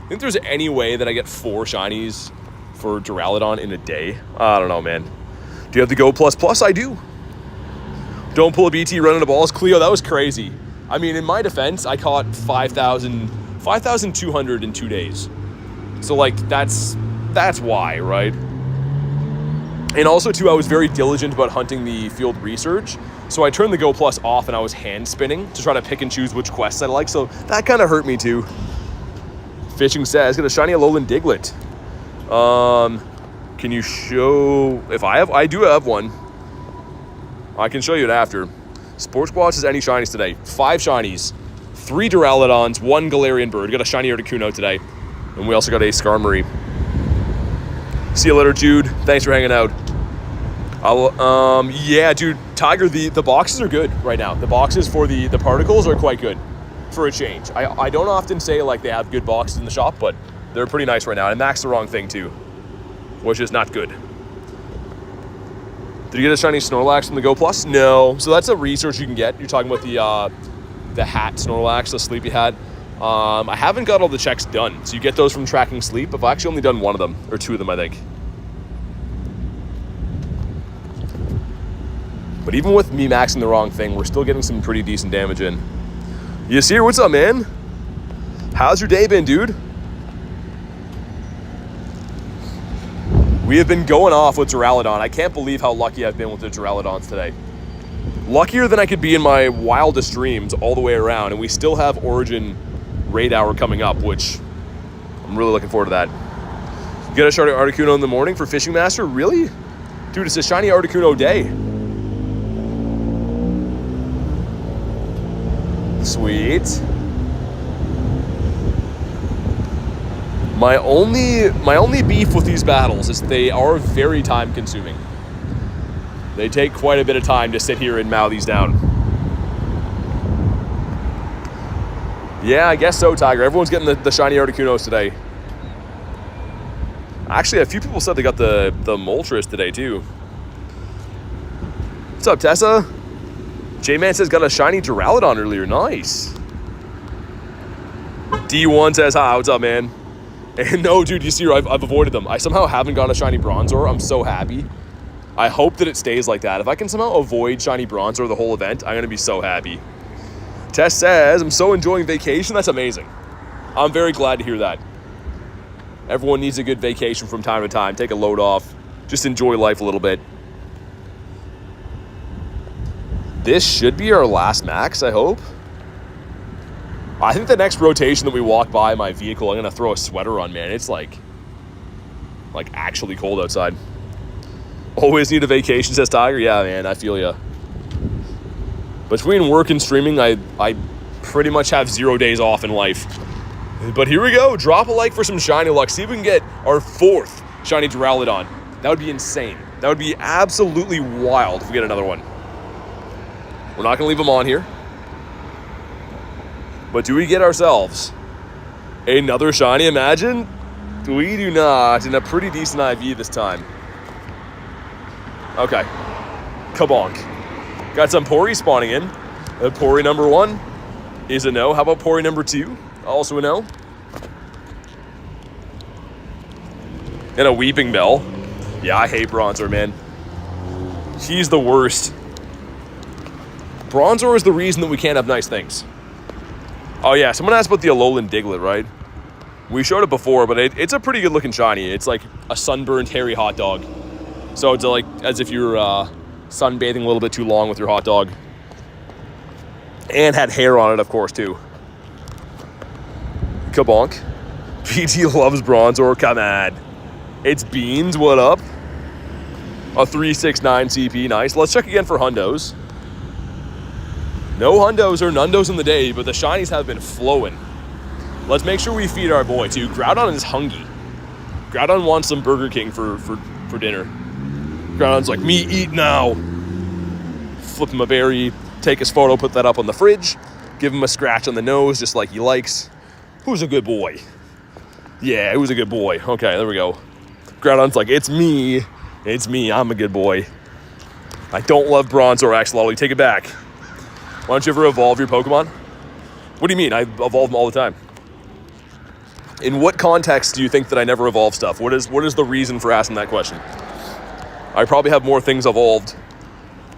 I think there's any way that I get 4 shinies for Duraludon in a day. I don't know, man. Do you have the Go Plus Plus? I do. Don't pull a BT running the balls. Cleo, that was crazy. I mean, in my defense, I caught 5,200 in 2 days. So, like, that's why, right? And also, too, I was very diligent about hunting the field research. So I turned the Go Plus off and I was hand spinning to try to pick and choose which quests I like. So that kind of hurt me, too. Fishing says, got a shiny Alolan Diglett. Can you show if I do have one. I can show you it after. Sports Squad says any shinies today. 5 shinies, 3 Duraludons, 1 Galarian Bird. Got a shiny Articuno today. And we also got a Skarmory. See you later, Jude. Thanks for hanging out. Yeah, dude, Tiger, the boxes are good right now. The boxes for the particles are quite good for a change. I don't often say like they have good boxes in the shop, but they're pretty nice right now. And Max the wrong thing too, which is not good. Did you get a shiny Snorlax from the Go Plus? No. So that's a research you can get. You're talking about the hat Snorlax, the sleepy hat. I haven't got all the checks done. So you get those from tracking sleep. I've actually only done 1 of them, or 2 of them, I think. But even with me maxing the wrong thing, we're still getting some pretty decent damage in. Yasir, what's up, man? How's your day been, dude? We have been going off with Duraludon. I can't believe how lucky I've been with the Duraludons today. Luckier than I could be in my wildest dreams all the way around, and we still have Origin Raid Hour coming up, which I'm really looking forward to that. You got a shiny Articuno in the morning for Fishing Master? Really? Dude, it's a shiny Articuno day. Sweet. My only beef with these battles is they are very time consuming. They take quite a bit of time to sit here and mow these down. Yeah, I guess so, Tiger. Everyone's getting the shiny Articunos today. Actually, a few people said they got the Moltres today, too. What's up, Tessa? J-Man says got a shiny Duraludon earlier. Nice. D1 says, hi, what's up, man? And no, dude, you see, I've avoided them. I somehow haven't got a shiny Bronzor. I'm so happy. I hope that it stays like that. If I can somehow avoid shiny Bronzor the whole event, I'm going to be so happy. Tess says, I'm so enjoying vacation. That's amazing. I'm very glad to hear that. Everyone needs a good vacation from time to time. Take a load off. Just enjoy life a little bit. This should be our last max, I hope. I think the next rotation that we walk by my vehicle, I'm going to throw a sweater on, man. It's like actually cold outside. Always need a vacation, says Tiger. Yeah, man, I feel ya. Between work and streaming, I pretty much have 0 days off in life. But here we go. Drop a like for some shiny luck. See if we can get our 4th shiny Duraludon. That would be insane. That would be absolutely wild if we get another one. We're not going to leave them on here. But do we get ourselves another shiny? Imagine. We do not. In a pretty decent IV this time. Okay. Kabonk. Got some Pori spawning in. Pori number 1 is a no. How about Pori number 2? Also a no. And a Weeping Bell. Yeah, I hate Bronzor, man. He's the worst. Bronzor is the reason that we can't have nice things. Oh yeah, someone asked about the Alolan Diglett, right? We showed it before, but it's a pretty good looking shiny. It's like a sunburned hairy hot dog. So it's like as if you're sunbathing a little bit too long with your hot dog. And had hair on it, of course, too. Kabonk. PT loves Bronzor, come on. It's Beans, what up? A 369 CP, nice. Let's check again for hundos. No hundos or nundos in the day, but the shinies have been flowing. Let's make sure we feed our boy, too. Groudon is hungry. Groudon wants some Burger King for dinner. Groudon's like, me eat now. Flip him a berry, take his photo, put that up on the fridge, give him a scratch on the nose just like he likes. Who's a good boy? Yeah, who's a good boy? Okay, there we go. Groudon's like, it's me, I'm a good boy. I don't love Bronzor, Axolotl, take it back. Why don't you ever evolve your Pokemon? What do you mean? I evolve them all the time. In what context do you think that I never evolve stuff? What is the reason for asking that question? I probably have more things evolved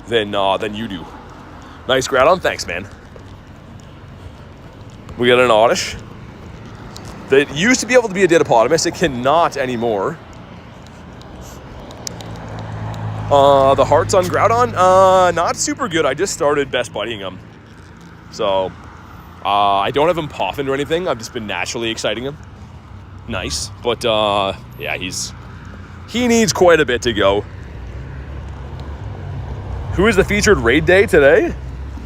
than you do. Nice Groudon, thanks, man. We got an Oddish that used to be able to be a Didapodimus. It cannot anymore. The hearts on Groudon, not super good. I just started best buddying him. So, I don't have him poffing or anything. I've just been naturally exciting him. Nice. But, yeah, he needs quite a bit to go. Who is the featured raid day today?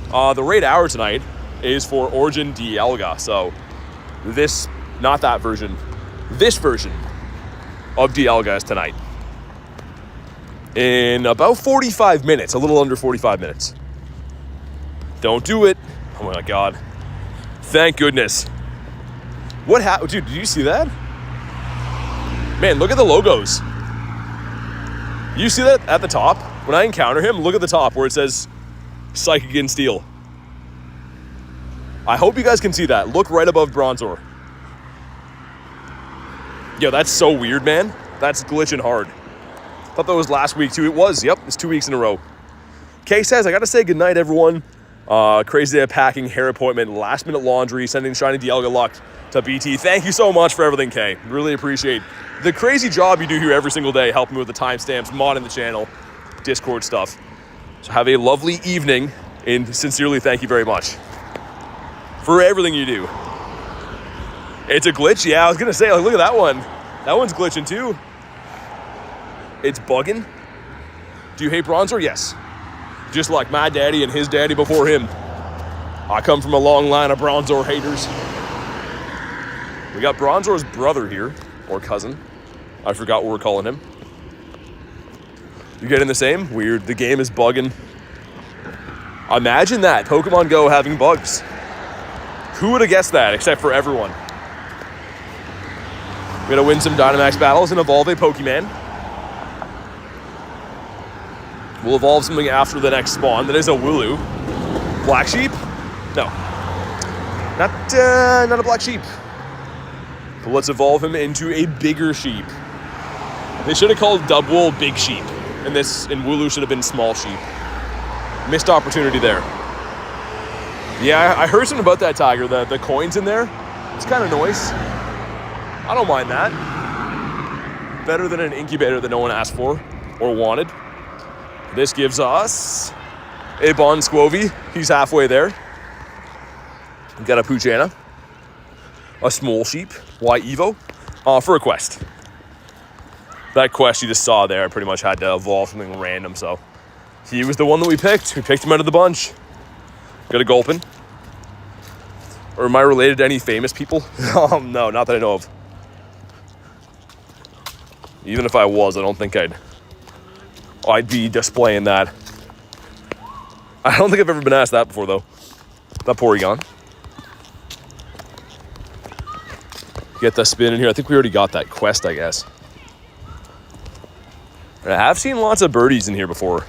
The raid hour tonight is for Origin DIALGA. So, not that version. This version of DIALGA is tonight. In about 45 minutes, a little under 45 minutes. Don't do it. Oh my God. Thank goodness. What happened? Dude, did you see that? Man, look at the logos. You see that at the top? When I encounter him, look at the top where it says Psychic and Steel. I hope you guys can see that. Look right above Bronzor. Yo, that's so weird, man. That's glitching hard. Thought that was last week too. It was. Yep, it's 2 weeks in a row. Kay says, I gotta say goodnight, everyone. Crazy day of packing, hair appointment, last minute laundry, sending shiny DIALGA luck to BT. Thank you so much for everything, Kay. Really appreciate the crazy job you do here every single day, helping me with the timestamps, modding the channel, Discord stuff. So have a lovely evening, and sincerely thank you very much for everything you do. It's a glitch? Yeah, I was gonna say, like, look at that one. That one's glitching too. It's bugging. Do you hate Bronzor? Yes. Just like my daddy and his daddy before him. I come from a long line of Bronzor haters. We got Bronzor's brother here, or cousin. I forgot what we're calling him. You getting the same? Weird. The game is bugging. Imagine that. Pokemon GO having bugs. Who would have guessed that, except for everyone? We're going to win some Dynamax battles and evolve a Pokemon. We'll evolve something after the next spawn. That is a Wooloo. Black sheep? No. Not a black sheep. But let's evolve him into a bigger sheep. They should have called Dubwool Big Sheep. And Wooloo should have been Small Sheep. Missed opportunity there. Yeah, I heard something about that, Tiger. The coins in there. It's kind of nice. I don't mind that. Better than an incubator that no one asked for or wanted. This gives us a Bon Squovy. He's halfway there. We've got a Poochyena. A small sheep. Why Evo? For a quest. That quest you just saw there, I pretty much had to evolve something random, so he was the one that we picked. We picked him out of the bunch. Got a Gulpin. Or am I related to any famous people? No, not that I know of. Even if I was, I don't think I'd be displaying that. I don't think I've ever been asked that before, though. That Porygon. Get the spin in here. I think we already got that quest, I guess. I have seen lots of birdies in here before.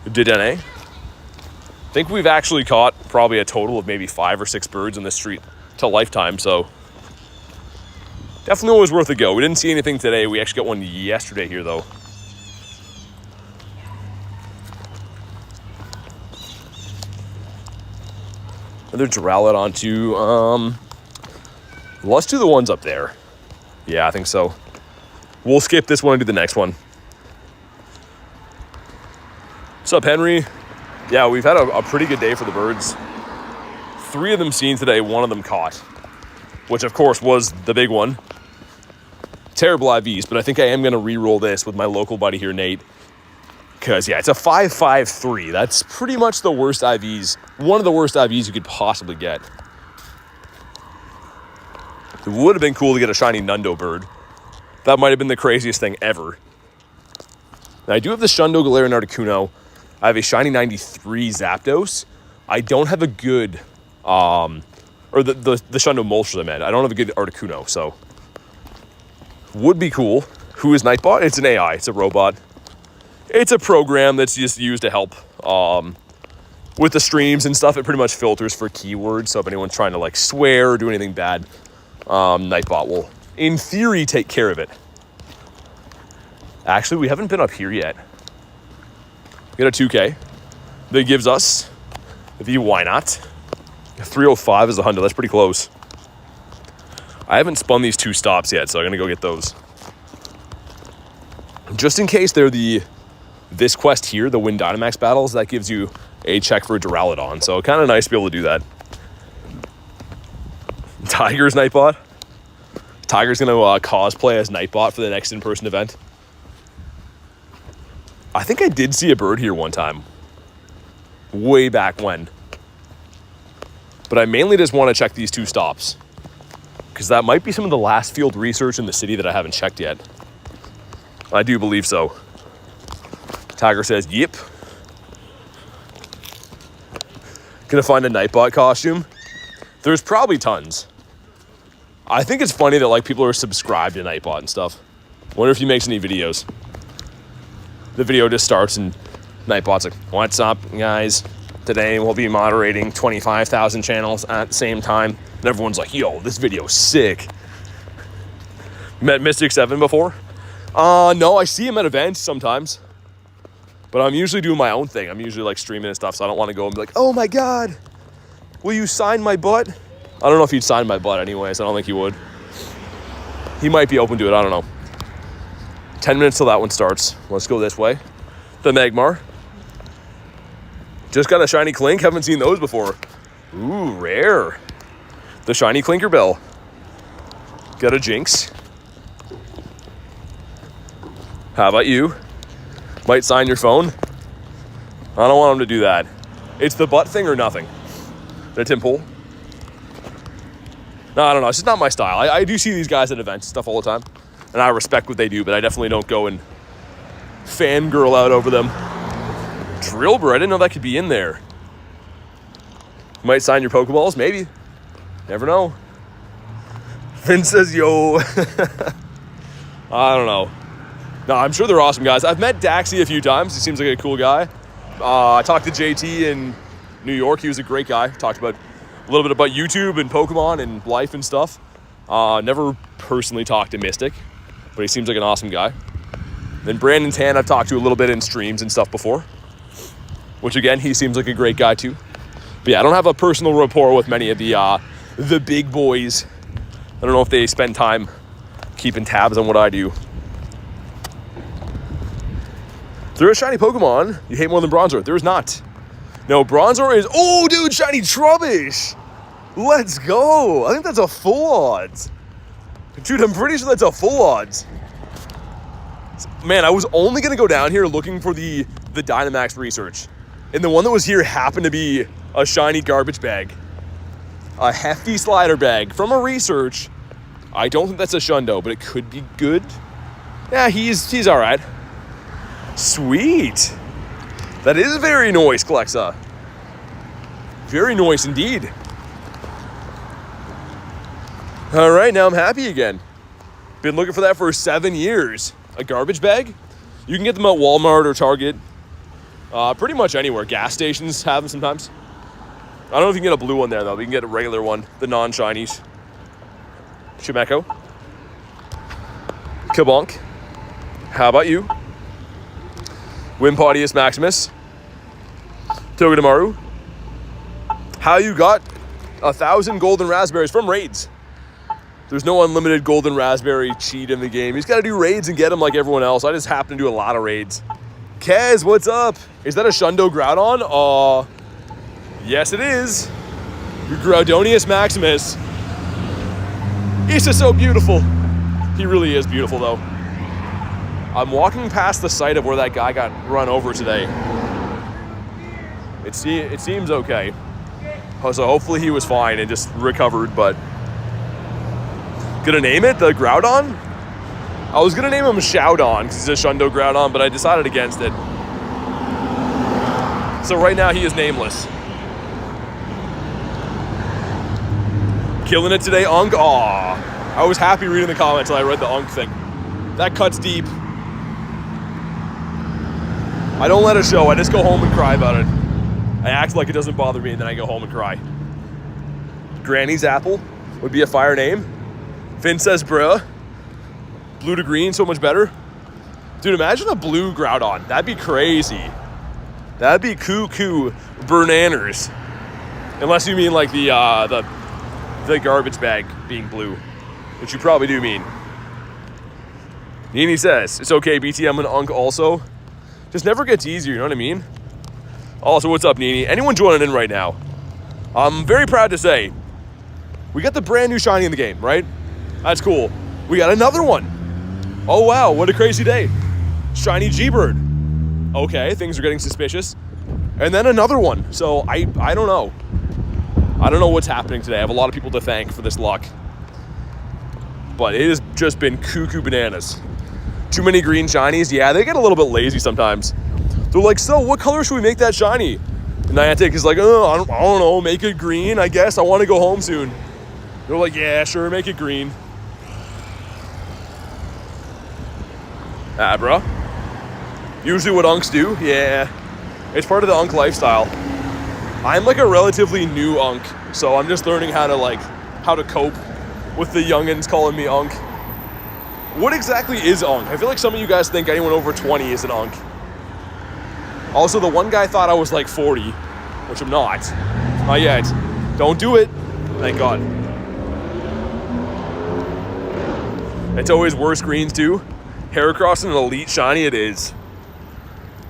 Didene. I think we've actually caught probably a total of maybe 5 or 6 birds in this street to lifetime, so definitely always worth a go. We didn't see anything today. We actually got one yesterday here, though. Another Duraludon too. Let's do the ones up there. Yeah, I think so. We'll skip this one and do the next one. What's up, Henry? Yeah, we've had a pretty good day for the birds. 3 of them seen today, 1 of them caught, which of course was the big one. Terrible IVs, but I think I am going to re-roll this with my local buddy here, Nate. Because, yeah, it's a 5.53. That's pretty much the worst IVs. One of the worst IVs you could possibly get. It would have been cool to get a shiny Nundo bird. That might have been the craziest thing ever. Now, I do have the Shundo Galarian Articuno. I have a shiny 93 Zapdos. I don't have a good, or the Shundo Moltres I meant. I don't have a good Articuno, so. Would be cool. Who is Nightbot? It's an AI. It's a robot. It's a program that's just used to help with the streams and stuff. It pretty much filters for keywords. So if anyone's trying to like swear or do anything bad, Nightbot will, in theory, take care of it. Actually, we haven't been up here yet. We got a 2K that gives us the why not. 305 is the Hundo. That's pretty close. I haven't spun these 2 stops yet, so I'm gonna go get those. Just in case they're this quest here, the Win Dynamax battles, that gives you a check for a Duraludon. So kind of nice to be able to do that. Tiger's Nightbot. Tiger's gonna cosplay as Nightbot for the next in-person event. I think I did see a bird here one time. Way back when. But I mainly just want to check these 2 stops. Because that might be some of the last field research in the city that I haven't checked yet. I do believe so. Tiger says, yep. Gonna find a Nightbot costume? There's probably tons. I think it's funny that like people are subscribed to Nightbot and stuff. Wonder if he makes any videos. The video just starts and Nightbot's like, what's up, guys? Today we'll be moderating 25,000 channels at the same time. And everyone's like, yo, this video's sick. Met Mystic 7 before? No, I see him at events sometimes. But I'm usually doing my own thing. I'm usually like streaming and stuff, so I don't want to go and be like, oh my God, will you sign my butt? I don't know if he'd sign my butt anyways. I don't think he would. He might be open to it, I don't know. 10 minutes till that one starts. Let's go this way. The Magmar. Just got a shiny Clink. Haven't seen those before. Ooh, rare. The shiny Clinkerbell. Got a Jinx. How about you? Might sign your phone. I don't want him to do that. It's the butt thing or nothing. The Timpool. No, I don't know. It's just not my style. I do see these guys at events and stuff all the time. And I respect what they do, but I definitely don't go and fangirl out over them. Drillbur, I didn't know that could be in there. Might sign your Pokeballs, maybe. Never know. Vince says, yo. I don't know. No, I'm sure they're awesome guys. I've met Daxie a few times. He seems like a cool guy. I talked to JT in New York. He was a great guy. Talked about a little bit about YouTube and Pokemon and life and stuff. Never personally talked to Mystic, but he seems like an awesome guy. Then Brandon Tan I've talked to a little bit in streams and stuff before, which again, he seems like a great guy too. But yeah, I don't have a personal rapport with many of the big boys. I don't know if they spend time keeping tabs on what I do. Is there a shiny Pokemon you hate more than Bronzor? There is not. No, Bronzor is... Oh, dude, shiny Trubbish! Let's go! I think that's a full odds. Dude, I'm pretty sure that's a full odds. Man, I was only going to go down here looking for the Dynamax research. And the one that was here happened to be a shiny garbage bag. A hefty slider bag from a research. I don't think that's a Shundo, but it could be good. Yeah, he's all right. Sweet. That is very nice, Klexa. Very nice indeed. All right, now I'm happy again. Been looking for that for 7 years. A garbage bag? You can get them at Walmart or Target. Pretty much anywhere. Gas stations have them sometimes. I don't know if you can get a blue one there, though. But you can get a regular one, the non-shinies. Chimecho. Kabonk. How about you? Wimpodius Maximus. Togedemaru. How you got 1,000 golden raspberries from raids. There's no unlimited golden raspberry cheat in the game. He's got to do raids and get them like everyone else. I just happen to do a lot of raids. Kez, what's up? Is that a Shundo Groudon? Yes, it is. Your Groudonius Maximus. He's just so beautiful. He really is beautiful, though. I'm walking past the site of where that guy got run over today. It seems okay. So hopefully he was fine and just recovered, but... Gonna name it the Groudon? I was gonna name him Showdon because he's a Shundo Groudon, but I decided against it. So right now he is nameless. Killing it today, Unk. Aw. I was happy reading the comments until I read the Unk thing. That cuts deep. I don't let it show. I just go home and cry about it. I act like it doesn't bother me, and then I go home and cry. Granny's Apple would be a fire name. Finn says, bruh. Blue to green, so much better. Dude, imagine a blue Groudon. That'd be crazy. That'd be cuckoo bananas. Unless you mean like the garbage bag being blue, which you probably do mean. Nini says, it's okay, BTM and Unk also. Just never gets easier, you know what I mean? Also, what's up, Nini? Anyone joining in right now? I'm very proud to say, we got the brand new shiny in the game, right? That's cool. We got another one. Oh, wow, what a crazy day. Shiny G-Bird. Okay, things are getting suspicious. And then another one. So I don't know. I don't know what's happening today. I have a lot of people to thank for this luck. But it has just been cuckoo bananas. Too many green shinies. Yeah, they get a little bit lazy sometimes. They're like, so what color should we make that shiny? And Niantic is like, oh, I don't know, make it green, I guess. I want to go home soon. They're like, yeah, sure, make it green. Ah, bro. Usually what Unks do, yeah. It's part of the Unk lifestyle. I'm like a relatively new Unk, so I'm just learning how to cope with the youngins calling me Unk. What exactly is Unk? I feel like some of you guys think anyone over 20 is an Unk. Also, the one guy thought I was like 40, which I'm not. Not yet. Don't do it. Thank God. It's always worse greens too. Heracross and an elite shiny it is.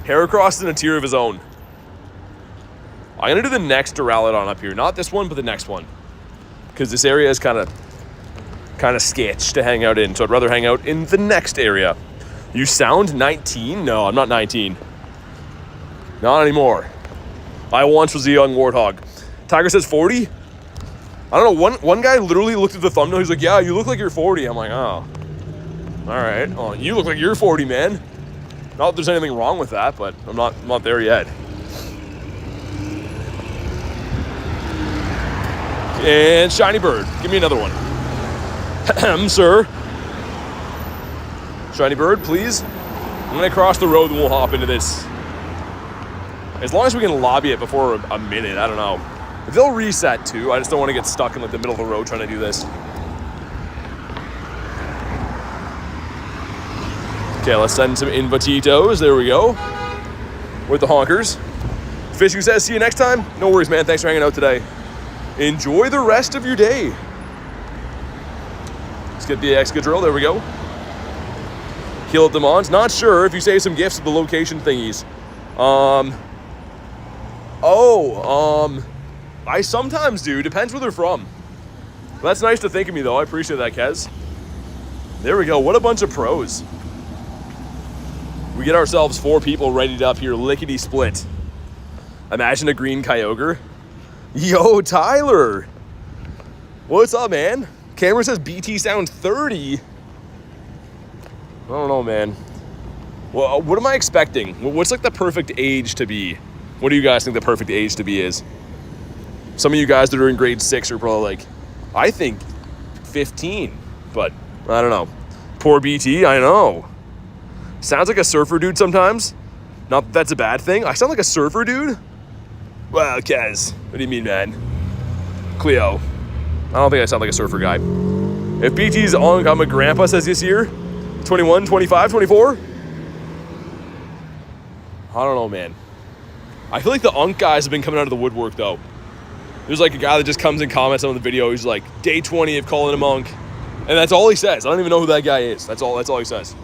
Heracross in a tier of his own. I'm gonna do the next Duraludon up here. Not this one, but the next one. Because this area is kind of sketch to hang out in. So I'd rather hang out in the next area. You sound 19? No, I'm not 19. Not anymore. I once was a young warthog. Tiger says 40? I don't know, one guy literally looked at the thumbnail, he's like, yeah, you look like you're 40. I'm like, oh. Alright. Oh, you look like you're 40, man. Not that there's anything wrong with that, but I'm not there yet. And Shiny Bird. Give me another one. Sir. Shiny Bird, please. I'm gonna cross the road and we'll hop into this. As long as we can lobby it before a minute, I don't know. They'll reset too. I just don't want to get stuck in like the middle of the road trying to do this. Okay, let's send some invititos. There we go. With the honkers. Fish who says, see you next time. No worries, man. Thanks for hanging out today. Enjoy the rest of your day. Let's get the Excadrill. There we go. Kill at the Mons. Not sure if you save some gifts at the location thingies. I sometimes do. Depends where they're from. That's nice to think of me, though. I appreciate that, Kez. There we go. What a bunch of pros. We get ourselves 4 people readied up here, lickety split. Imagine a green Kyogre. Yo, Tyler. What's up, man? Camera says BT sounds 30. I don't know, man. Well, what am I expecting? What's like the perfect age to be? What do you guys think the perfect age to be is? Some of you guys that are in grade 6 are probably like, I think 15, but I don't know. Poor BT, I know. Sounds like a surfer dude sometimes. Not that that's a bad thing. I sound like a surfer dude? Well, Kez, what do you mean, man? Cleo, I don't think I sound like a surfer guy. If BT's on, I'm a grandpa, says this year. 21, 25, 24? I don't know, man. I feel like the Unk guys have been coming out of the woodwork, though. There's like a guy that just comes and comments on the video. He's like, day 20 of calling a monk. And that's all he says. I don't even know who that guy is. That's all he says.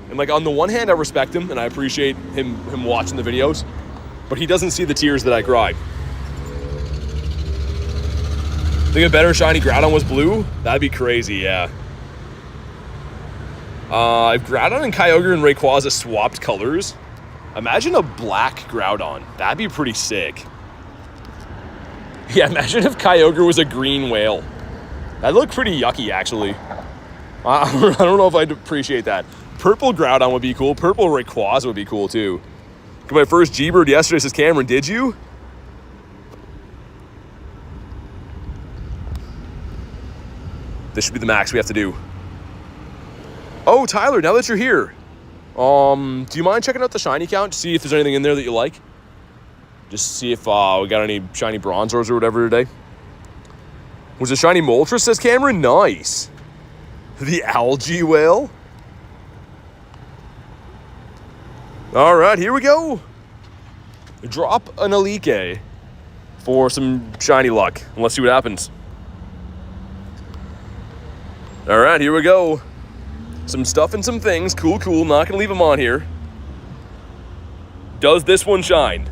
And like on the one hand, I respect him and I appreciate him watching the videos, but he doesn't see the tears that I cry. Think a better shiny Groudon was blue? That'd be crazy, yeah. If Groudon and Kyogre and Rayquaza swapped colors, imagine a black Groudon. That'd be pretty sick. Yeah, imagine if Kyogre was a green whale. That'd look pretty yucky, actually. I don't know if I'd appreciate that. Purple Groudon would be cool. Purple Rayquaza would be cool, too. Got my first G-Bird yesterday, says Cameron. Did you? This should be the max we have to do. Oh, Tyler, now that you're here, do you mind checking out the shiny count to see if there's anything in there that you like? Just see if we got any shiny Bronzors or whatever today. Was a shiny Moltres, says Cameron? Nice. The algae whale? All right, here we go. Drop an Alike for some shiny luck, and let's see what happens. All right, here we go. Some stuff and some things. Cool. Not gonna leave them on here. Does this one shine?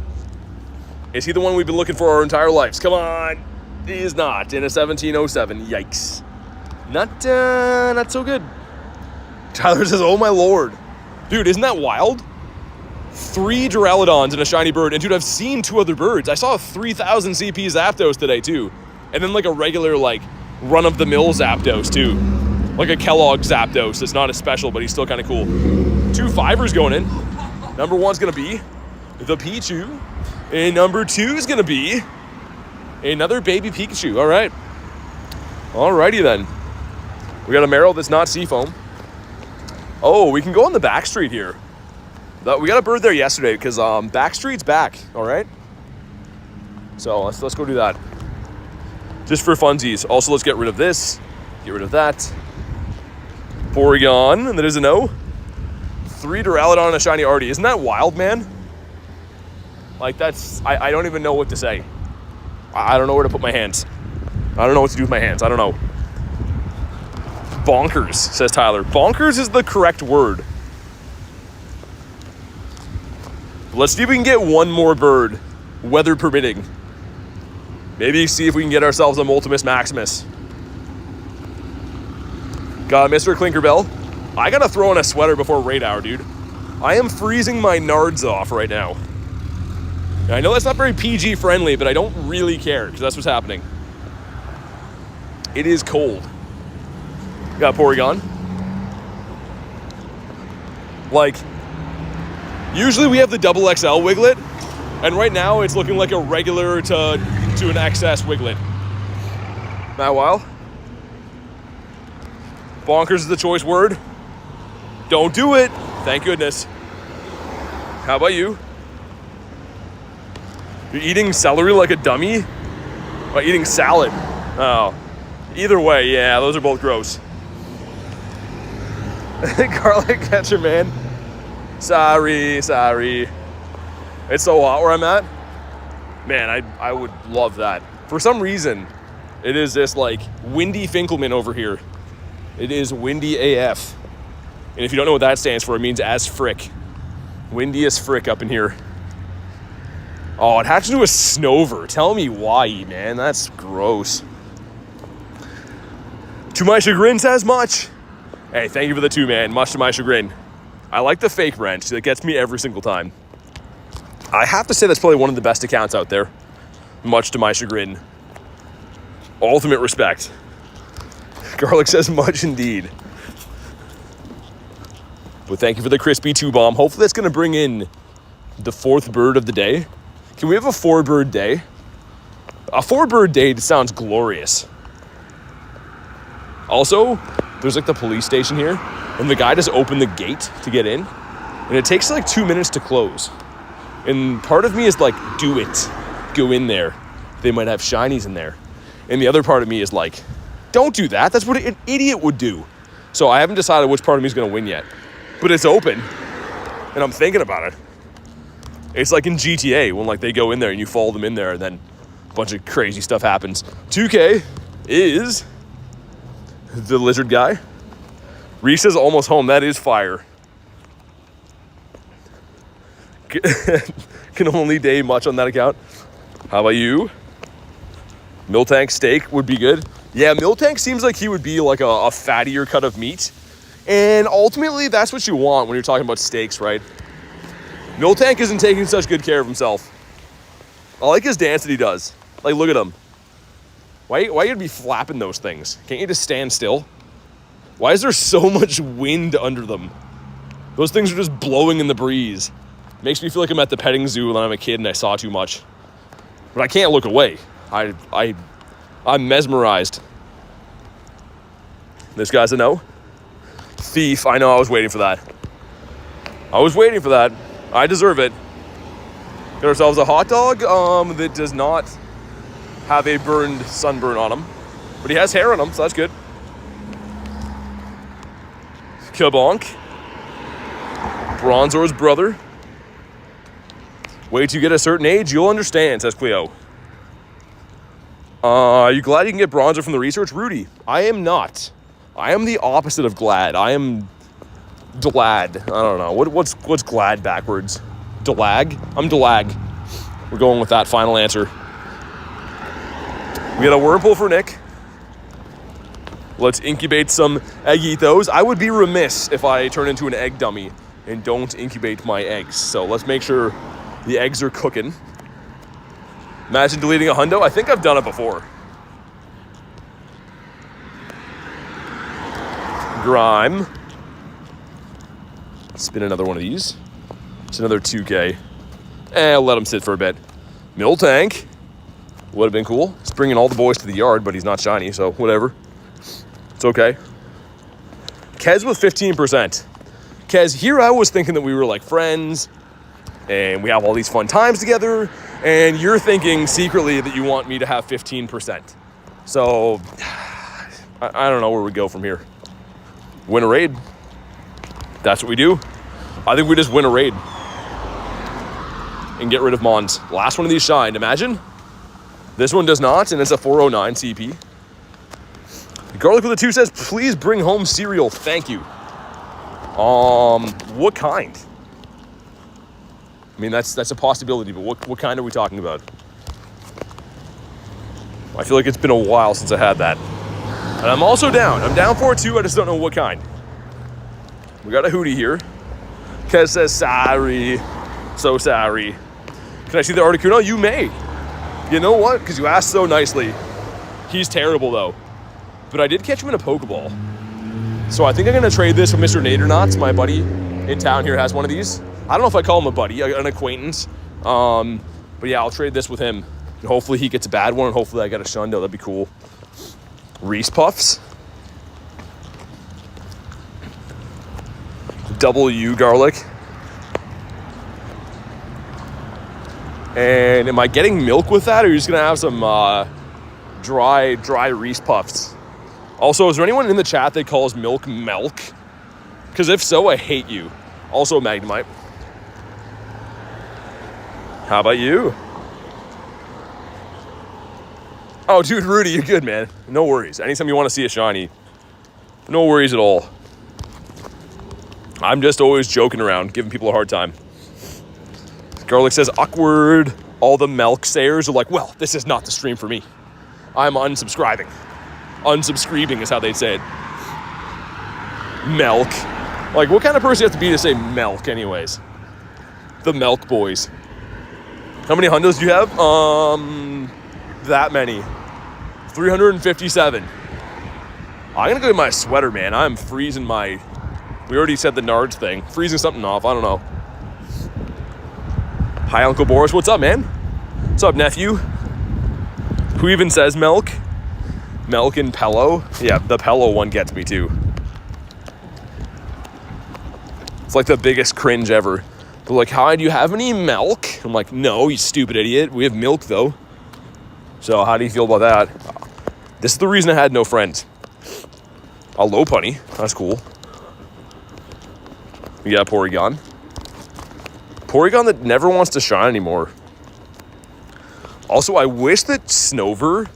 Is he the one we've been looking for our entire lives? Come on. He is not. In a 1707. Yikes. Not so good. Tyler says, oh my lord. Dude, isn't that wild? 3 Duraludons and a shiny bird. And dude, I've seen 2 other birds. I saw a 3000 CP Zapdos today too. And then like a regular like run-of-the-mill Zapdos too. Like a Kellogg Zapdos. It's not as special, but he's still kind of cool. 2 5ers going in. Number 1's going to be the Pichu. And number 2 is going to be another baby Pikachu. All right. Alrighty then. We got a Marill that's not Seafoam. Oh, we can go on the back street here. We got a bird there yesterday because back street's back. All right. So let's go do that. Just for funsies. Also, let's get rid of this. Get rid of that. Porygon, and that is a no. 3 Duraludon and a shiny Artie. Isn't that wild, man? Like, that's... I don't even know what to say. I don't know where to put my hands. I don't know what to do with my hands. I don't know. Bonkers, says Tyler. Bonkers is the correct word. Let's see if we can get one more bird, weather permitting. Maybe see if we can get ourselves a Multimus Maximus. Got Mr. Clinkerbell. I gotta throw on a sweater before raid hour, dude. I am freezing my nards off right now. And I know that's not very PG friendly, but I don't really care because that's what's happening. It is cold. Got Porygon. Like, usually we have the double XL Wiglet, and right now it's looking like a regular to an XS Wiglet. Matt Weil. Bonkers is the choice word. Don't do it. Thank goodness. How about you? You're eating celery like a dummy? Or eating salad? Oh. Either way, yeah, those are both gross. Garlic catcher, man. Sorry. It's so hot where I'm at. Man, I would love that. For some reason, it is this like windy Finkelman over here. It is windy AF. And if you don't know what that stands for, it means as frick. Windy as frick up in here. Oh, it had to do with Snover. Tell me why, man. That's gross. To my chagrin says much. Hey, thank you for the 2, man. Much to my chagrin. I like the fake wrench. That gets me every single time. I have to say that's probably one of the best accounts out there. Much to my chagrin. Ultimate respect. Garlic says much indeed. But thank you for the crispy 2-bomb. Hopefully that's going to bring in the 4th bird of the day. Can we have a 4-bird day? A 4-bird day sounds glorious. Also, there's like the police station here, and the guy just opened the gate to get in, and it takes like 2 minutes to close. And part of me is like, do it. Go in there. They might have shinies in there. And the other part of me is like, don't do that. That's what an idiot would do. So I haven't decided which part of me is going to win yet. But it's open, and I'm thinking about it. It's like in GTA when like they go in there and you follow them in there, and then a bunch of crazy stuff happens. 2K is the lizard guy. Reese is almost home. That is fire. Can only day much on that account. How about you? Miltank steak would be good. Yeah, Miltank seems like he would be like a fattier cut of meat. And ultimately, that's what you want when you're talking about steaks, right? Miltank isn't taking such good care of himself. I like his dance that he does. Like, look at him. Why you be flapping those things? Can't you just stand still? Why is there so much wind under them? Those things are just blowing in the breeze. Makes me feel like I'm at the petting zoo when I'm a kid and I saw too much. But I can't look away. I'm mesmerized. This guy's a no. Thief. I know, I was waiting for that. I deserve it. Got ourselves a hot dog that does not have a sunburn on him. But he has hair on him, so that's good. Kabonk. Bronzor's brother. Wait till you get a certain age, you'll understand, says Cleo. Are you glad you can get Bronzor from the research? Rudy, I am not. I am the opposite of glad. I am glad. I don't know. What's glad backwards? Delag? I'm delag. We're going with that final answer. We got a Whirlpool for Nick. Let's incubate some eggitos. I would be remiss if I turn into an egg dummy and don't incubate my eggs. So let's make sure the eggs are cooking. Imagine deleting a hundo. I think I've done it before. Grime. Spin another one of these. It's another 2K. I'll let him sit for a bit. Miltank. Would have been cool. He's bringing all the boys to the yard, but he's not shiny, so whatever. It's okay. Kez with 15%. Kez, here I was thinking that we were like friends, and we have all these fun times together, and you're thinking secretly that you want me to have 15%. So, I don't know where we go from here. Win a raid. That's what we do. I think we just win a raid. And get rid of Mons. Last one of these shined, imagine. This one does not, and it's a 409 CP. Garlic with a 2 says, please bring home cereal, thank you. What kind? I mean, that's a possibility, but what kind are we talking about? I feel like it's been a while since I had that. And I'm also down. I'm down for it too, I just don't know what kind. We got a hootie here. Kez says, sorry. So sorry. Can I see the Articuno? You may. You know what? Because you asked so nicely. He's terrible, though. But I did catch him in a Pokeball. So I think I'm going to trade this with Mr. Nadernots. My buddy in town here has one of these. I don't know if I call him a buddy, an acquaintance. But yeah, I'll trade this with him. And hopefully he gets a bad one, and hopefully I get a Shundo. That'd be cool. Reese Puffs. W Garlic. And am I getting milk with that, or are you just going to have some dry Reese Puffs? Also, is there anyone in the chat that calls milk? Because if so, I hate you. Also, Magnemite. How about you? Oh, dude, Rudy, you're good, man. No worries. Anytime you want to see a shiny, no worries at all. I'm just always joking around, giving people a hard time. Garlic says, awkward. All the milk sayers are like, well, this is not the stream for me. I'm unsubscribing. Unsubscribing is how they'd say it. Milk. Like, what kind of person you have to be to say milk anyways? The Milk Boys. How many hundos do you have? That many. 357. I'm gonna go get my sweater, man. I'm freezing my... We already said the Nards thing. Freezing something off, I don't know. Hi, Uncle Boris. What's up, man? What's up, nephew? Who even says milk? Milk and Pello? Yeah, the Pello one gets me, too. It's like the biggest cringe ever. They're like, hi, do you have any milk? I'm like, no, you stupid idiot. We have milk, though. So how do you feel about that? This is the reason I had no friends. A Lopunny. That's cool. We got a Porygon. Porygon that never wants to shine anymore. Also, I wish that Snover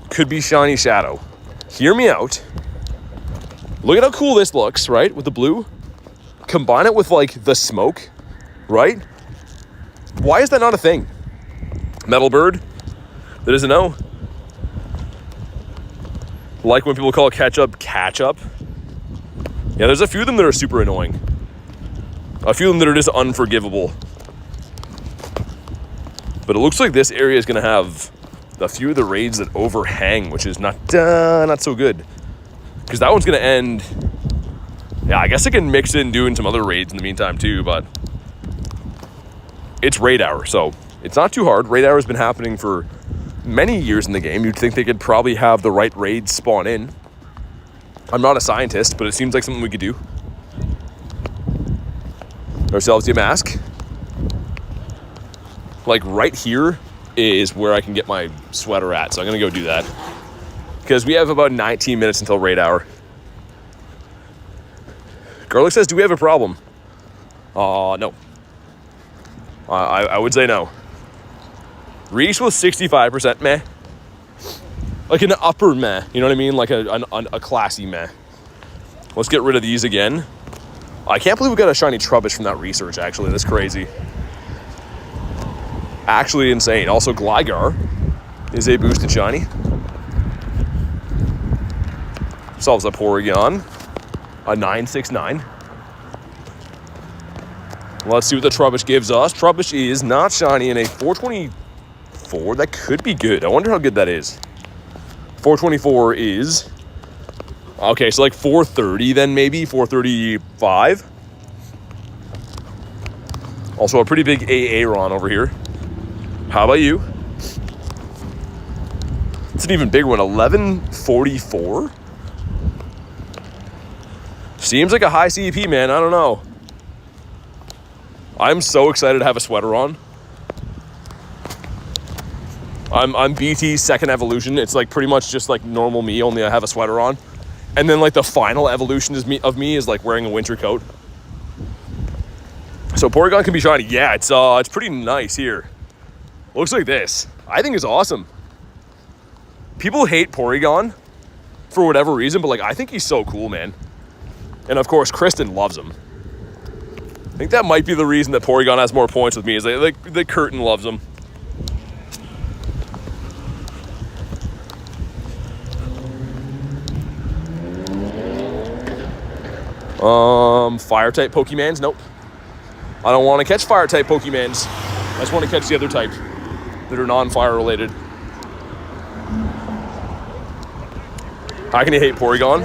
could be Shiny Shadow. Hear me out. Look at how cool this looks, right? With the blue. Combine it with, like, the smoke, right? Why is that not a thing? Metal Bird? That doesn't know. Like when people call ketchup, catch-up. Yeah, there's a few of them that are super annoying. A few of them that are just unforgivable. But it looks like this area is going to have a few of the raids that overhang, which is not so good. Because that one's going to end... Yeah, I guess I can mix in doing some other raids in the meantime too, but... It's raid hour, so it's not too hard. Raid hour has been happening for many years in the game. You'd think they could probably have the right raids spawn in. I'm not a scientist, but it seems like something we could do. Ourselves a mask. Like right here is where I can get my sweater at, so I'm gonna go do that. Because we have about 19 minutes until raid hour. Garlic says, do we have a problem? No. I would say no. Reese was 65% meh. Like an upper meh, you know what I mean? Like a classy meh. Let's get rid of these again. I can't believe we got a shiny Trubbish from that research, actually. That's crazy. Actually insane. Also, Gligar is a boosted shiny. Solves a Porygon. A 969. Let's see what the Trubbish gives us. Trubbish is not shiny in a 424. That could be good. I wonder how good that is. 424 is... Okay, so like 430 then maybe. 435. Also a pretty big Aaron over here. How about you? It's an even bigger one. 1144. Seems like a high CEP, man. I don't know. I'm so excited to have a sweater on. I'm BT's second evolution. It's like pretty much just like normal me, only I have a sweater on. And then like the final evolution of me is like wearing a winter coat. So Porygon can be shiny. Yeah, it's pretty nice here. Looks like this. I think it's awesome. People hate Porygon for whatever reason, but like I think he's so cool, man. And of course, Kristen loves him. I think that might be the reason that Porygon has more points with me, is that Curtin loves him. Fire-type Pokemons? Nope. I don't want to catch Fire-type Pokemons. I just want to catch the other type that are non-fire related. How can you hate Porygon?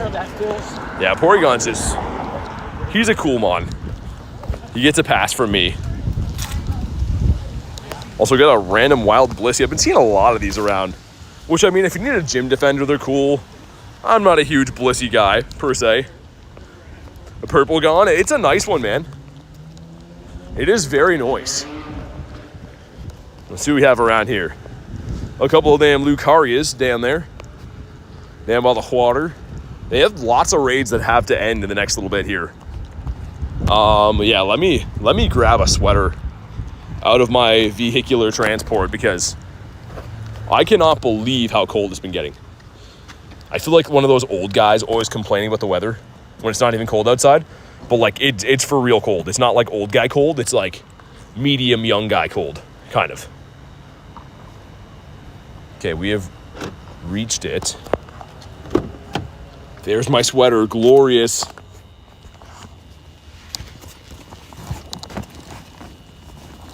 Yeah, Porygon's just... He's a cool mon. He gets a pass from me. Also got a random wild Blissey. I've been seeing a lot of these around. Which, I mean, if you need a gym defender, they're cool. I'm not a huge Blissey guy, per se. A Purple Gone, it's a nice one, man. It is very nice. Let's see what we have around here. A couple of damn Lucarias down there. Down by the water. They have lots of raids that have to end in the next little bit here. Yeah, let me grab a sweater out of my vehicular transport because I cannot believe how cold it's been getting. I feel like one of those old guys always complaining about the weather when it's not even cold outside, but like it's for real cold. It's not like old guy cold. It's like medium young guy cold, kind of. Okay, we have reached it. There's my sweater, glorious.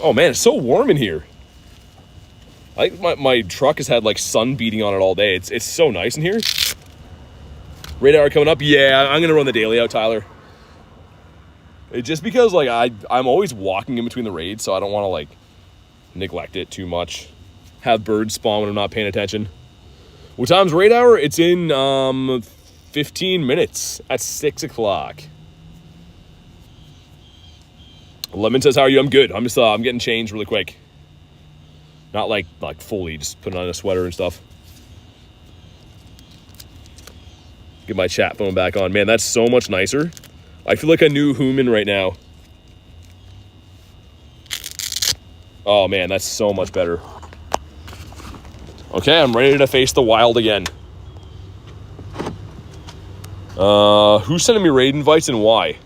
Oh man, it's so warm in here. I think my truck has had like sun beating on it all day. It's so nice in here. Radar coming up. Yeah, I'm gonna run the daily out, Tyler. Just because like I'm always walking in between the raids, so I don't want to like neglect it too much. Have birds spawn when I'm not paying attention. What time's raid hour? It's in 15 minutes at 6 o'clock. Lemon says, how are you? I'm good. I'm just I'm getting changed really quick. Not like fully, just putting on a sweater and stuff. Get my chat phone back on. Man, that's so much nicer. I feel like a new human right now. Oh man, that's so much better. Okay, I'm ready to face the wild again. Who's sending me raid invites and why?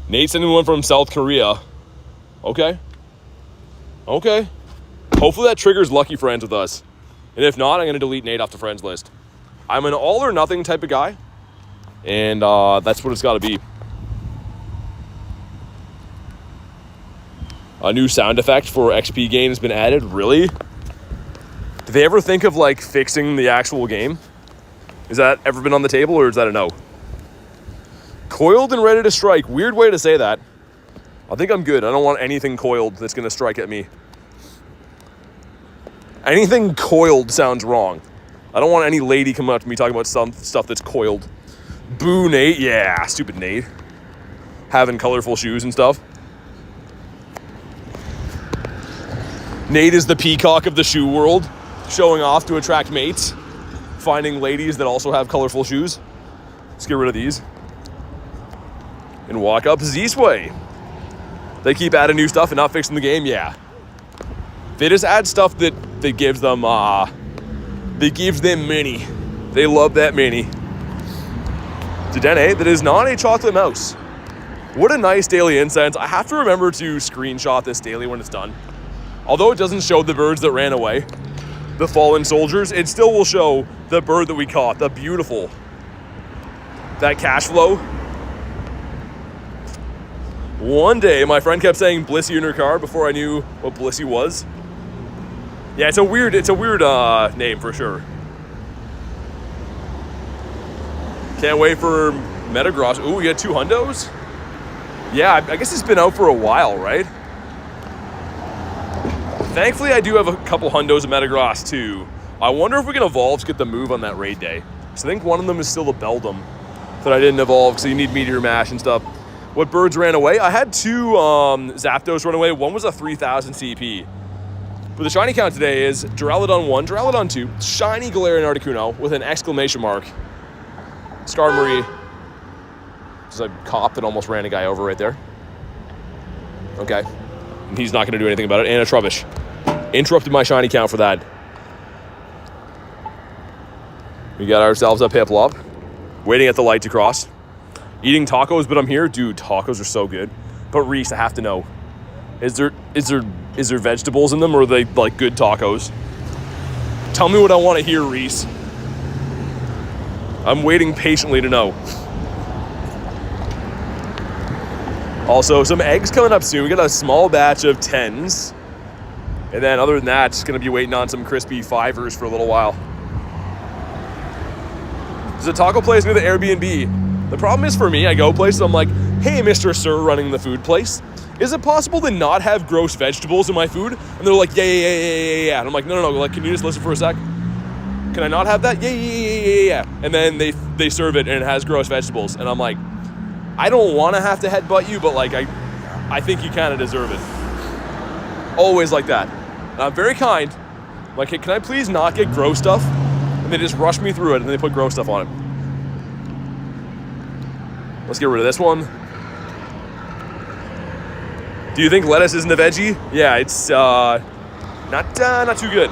Nate sending one from South Korea. Okay. Okay. Hopefully that triggers lucky friends with us. And if not, I'm going to delete Nate off the friends list. I'm an all or nothing type of guy. And that's what it's got to be. A new sound effect for XP game has been added. Really? Did they ever think of like fixing the actual game? Is that ever been on the table, or is that a no? Coiled and ready to strike. Weird way to say that. I think I'm good. I don't want anything coiled that's going to strike at me. Anything coiled sounds wrong. I don't want any lady coming up to me talking about some stuff that's coiled. Boo, Nate. Yeah, stupid Nate. Having colorful shoes and stuff. Nate is the peacock of the shoe world, showing off to attract mates, finding ladies that also have colorful shoes. Let's get rid of these. And walk up Z-Sway. They keep adding new stuff and not fixing the game, yeah. They just add stuff that gives them mini. They love that mini. Dedenne, that is not a chocolate mouse. What a nice daily incense. I have to remember to screenshot this daily when it's done. Although it doesn't show the birds that ran away, the fallen soldiers, it still will show the bird that we caught, the beautiful. That cash flow. One day, my friend kept saying Blissey in her car before I knew what Blissey was. Yeah, it's a weird name for sure. Can't wait for Metagross. Ooh, we got 2 hundos? Yeah, I guess it's been out for a while, right? Thankfully, I do have a couple hundos of Metagross too. I wonder if we can evolve to get the move on that raid day. So I think one of them is still the Beldum that I didn't evolve because you need Meteor Mash and stuff. What birds ran away? I had 2 Zapdos run away. One was a 3000 CP. But the shiny count today is Duraludon 1, Duraludon 2, shiny Galarian Articuno with an exclamation mark. Skarmory. There's a cop that almost ran a guy over right there. Okay. And he's not going to do anything about it. And a Trubbish. Interrupted my shiny count for that. We got ourselves a Piplup. Waiting at the light to cross. Eating tacos, but I'm here. Dude, tacos are so good. But Reese, I have to know. Is there vegetables in them, or are they like good tacos? Tell me what I want to hear, Reese. I'm waiting patiently to know. Also, some eggs coming up soon. We got a small batch of 10s. And then other than that, just going to be waiting on some crispy 5ers for a little while. There's a taco place near the Airbnb. The problem is for me, I go places, I'm like, hey, Mr. Sir running the food place, is it possible to not have gross vegetables in my food? And they're like, yeah. And I'm like, no, like, can you just listen for a sec? Can I not have that? Yeah. And then they serve it and it has gross vegetables. And I'm like, I don't want to have to headbutt you, but like, I think you kind of deserve it. Always like that. And I'm very kind. I'm like, hey, can I please not get gross stuff? And they just rush me through it and they put gross stuff on it. Let's get rid of this one. Do you think lettuce isn't a veggie? Yeah, it's not too good.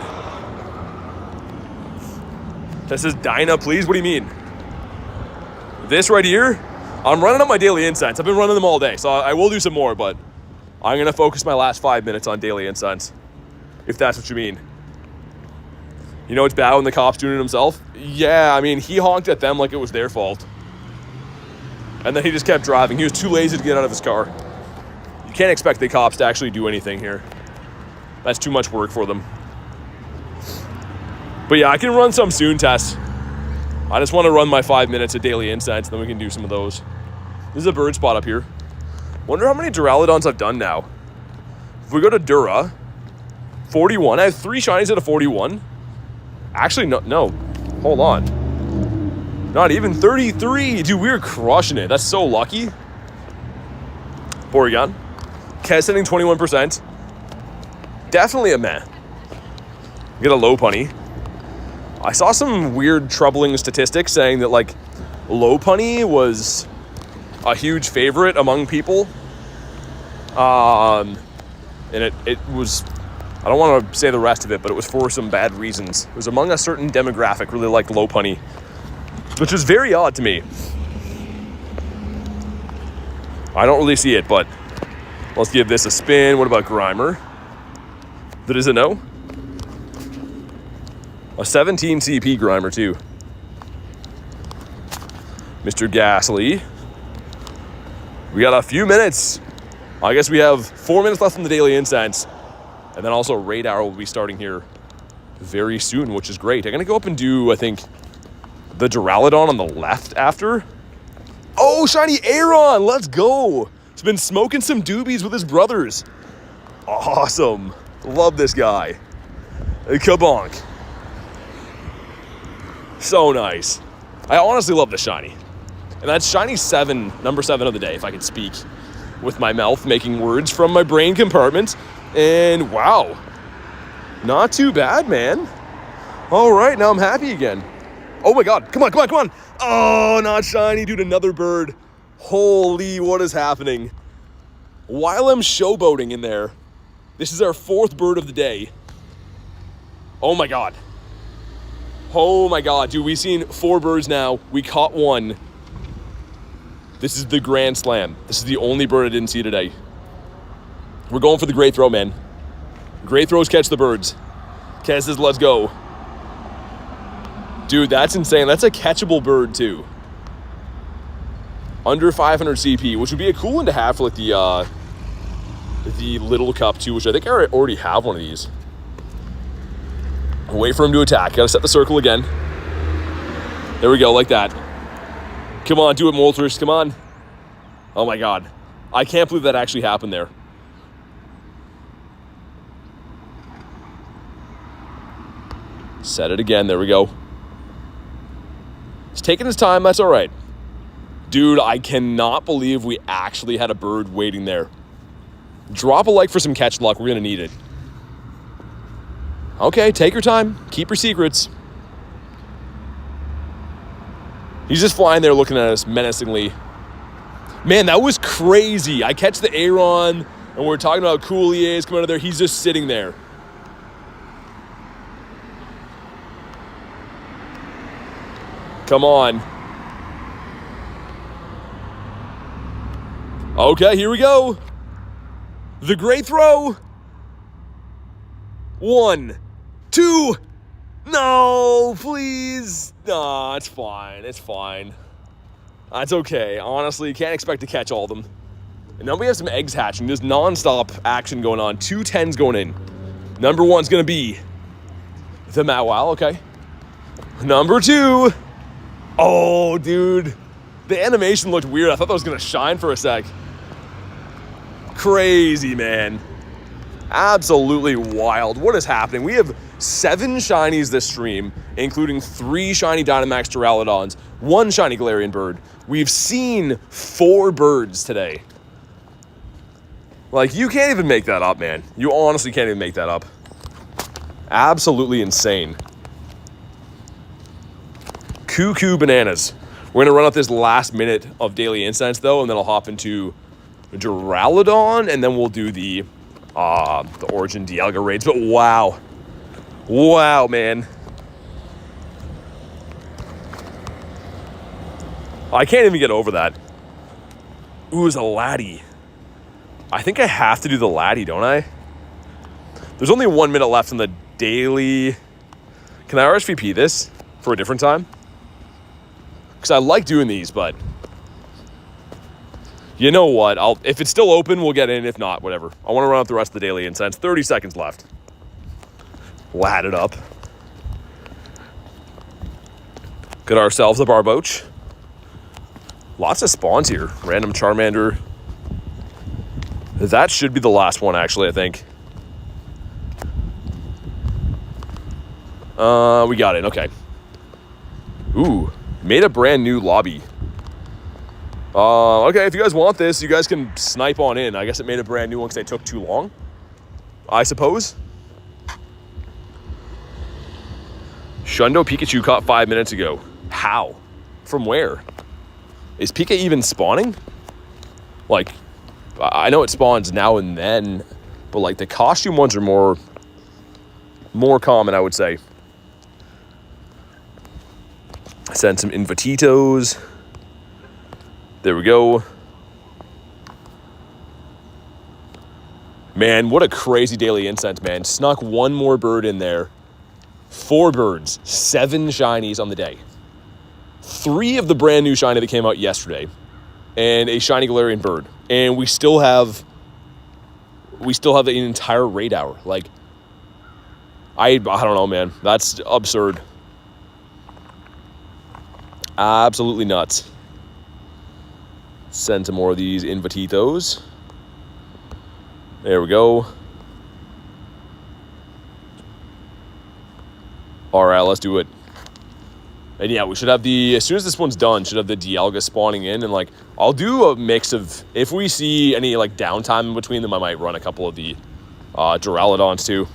That says Dyna, please. What do you mean? This right here, I'm running up my daily incense. I've been running them all day, so I will do some more, but I'm gonna focus my last 5 minutes on daily incense, if that's what you mean. You know it's bad when the cop's doing it himself? Yeah, I mean, he honked at them like it was their fault. And then he just kept driving. He was too lazy to get out of his car. You can't expect the cops to actually do anything here. That's too much work for them. But yeah, I can run some soon tests. I just want to run my 5 minutes of daily incense, then we can do some of those. This is a bird spot up here. Wonder how many Duraludons I've done now. If we go to Dura, 41. I have 3 shinies out of 41. Actually, no. Hold on. Not even 33. Dude, we're crushing it. That's so lucky. Porygon. Kez hitting 21%. Definitely a meh. We get a Lopunny. I saw some weird troubling statistics saying that like Lopunny was a huge favorite among people. And it was I don't want to say the rest of it, but it was for some bad reasons. It was among a certain demographic, really liked Lopunny, which was very odd to me. I don't really see it, but let's give this a spin. What about Grimer? That is a no. A 17 CP Grimer, too. Mr. Ghastly. We got a few minutes. I guess we have 4 minutes left in the daily incense. And then also Raid Hour will be starting here very soon, which is great. I'm going to go up and do, I think, the Duraludon on the left after. Oh, shiny Aeron. Let's go. He's been smoking some doobies with his brothers. Awesome. Love this guy. Kabonk. So nice. I honestly love the shiny. And that's shiny 7, number 7 of the day, if I could speak with my mouth, making words from my brain compartment. And wow, not too bad, man. All right, now I'm happy again. Oh my God, come on, come on, come on. Oh, not shiny, dude, another bird. Holy, what is happening? While I'm showboating in there, this is our 4th bird of the day. Oh my God. Oh my God, dude, we've seen 4 birds now. We caught 1. This is the Grand Slam. This is the only bird I didn't see today. We're going for the great throw, man. Great throws catch the birds. Kaz says, let's go. Dude, that's insane. That's a catchable bird, too. Under 500 CP, which would be a cool one to have for, like, the Little Cup, too, which I think I already have one of these. Wait for him to attack. Gotta set the circle again. There we go, like that. Come on, do it, Moltres. Come on. Oh, my God. I can't believe that actually happened there. Set it again. There we go. He's taking his time. That's all right. Dude, I cannot believe we actually had a bird waiting there. Drop a like for some catch luck. We're going to need it. Okay, take your time. Keep your secrets. He's just flying there looking at us menacingly. Man, that was crazy. I catch the Aeron, and we're talking about how cool he is coming out of there. He's just sitting there. Come on. Okay, here we go. The great throw. 1, 2. No, please. No, it's fine. It's fine. That's okay. Honestly, can't expect to catch all of them. And then we have some eggs hatching. There's non-stop action going on. 2 10s going in. Number 1's going to be the Mawile. Okay. Number 2. Oh, dude. The animation looked weird. I thought that was going to shine for a sec. Crazy, man. Absolutely wild. What is happening? We have 7 shinies this stream, including 3 shiny Dynamax Duraludons, 1 shiny Galarian bird. We've seen 4 birds today. Like, you can't even make that up, man. You honestly can't even make that up. Absolutely insane. Cuckoo bananas. We're going to run out this last minute of daily incense, though, and then I'll hop into Duraludon, and then we'll do the Origin DIALGA raids. But wow. Wow, man. I can't even get over that. Ooh, it's a laddie. I think I have to do the laddie, don't I? There's only 1 minute left in the daily. Can I RSVP this for a different time? Because I like doing these, but you know what? If it's still open, we'll get in. If not, whatever. I want to run out the rest of the daily incense. 30 seconds left. Lad it up. Get ourselves a Barboach. Lots of spawns here. Random Charmander. That should be the last one, actually, I think. We got it. Okay. Ooh. Made a brand new lobby. Okay, if you guys want this, you guys can snipe on in. I guess it made a brand new one because they took too long, I suppose. Shundo Pikachu caught 5 minutes ago. How? From where? Is Pika even spawning? Like, I know it spawns now and then, but like the costume ones are more more common, I would say. Send some Invititos. There we go. Man, what a crazy daily incense, man. Snuck one more bird in there. 4 birds, 7 shinies on the day. 3 of the brand new shiny that came out yesterday. And a shiny Galarian bird. And we still have the entire raid hour. Like, I don't know, man. That's absurd. Absolutely nuts. Send some more of these Invititos. There we go. All right, let's do it. And yeah, we should have as soon as this one's done, should have the DIALGA spawning in. And like, I'll do a mix of, if we see any like downtime in between them, I might run a couple of the Duraludons too.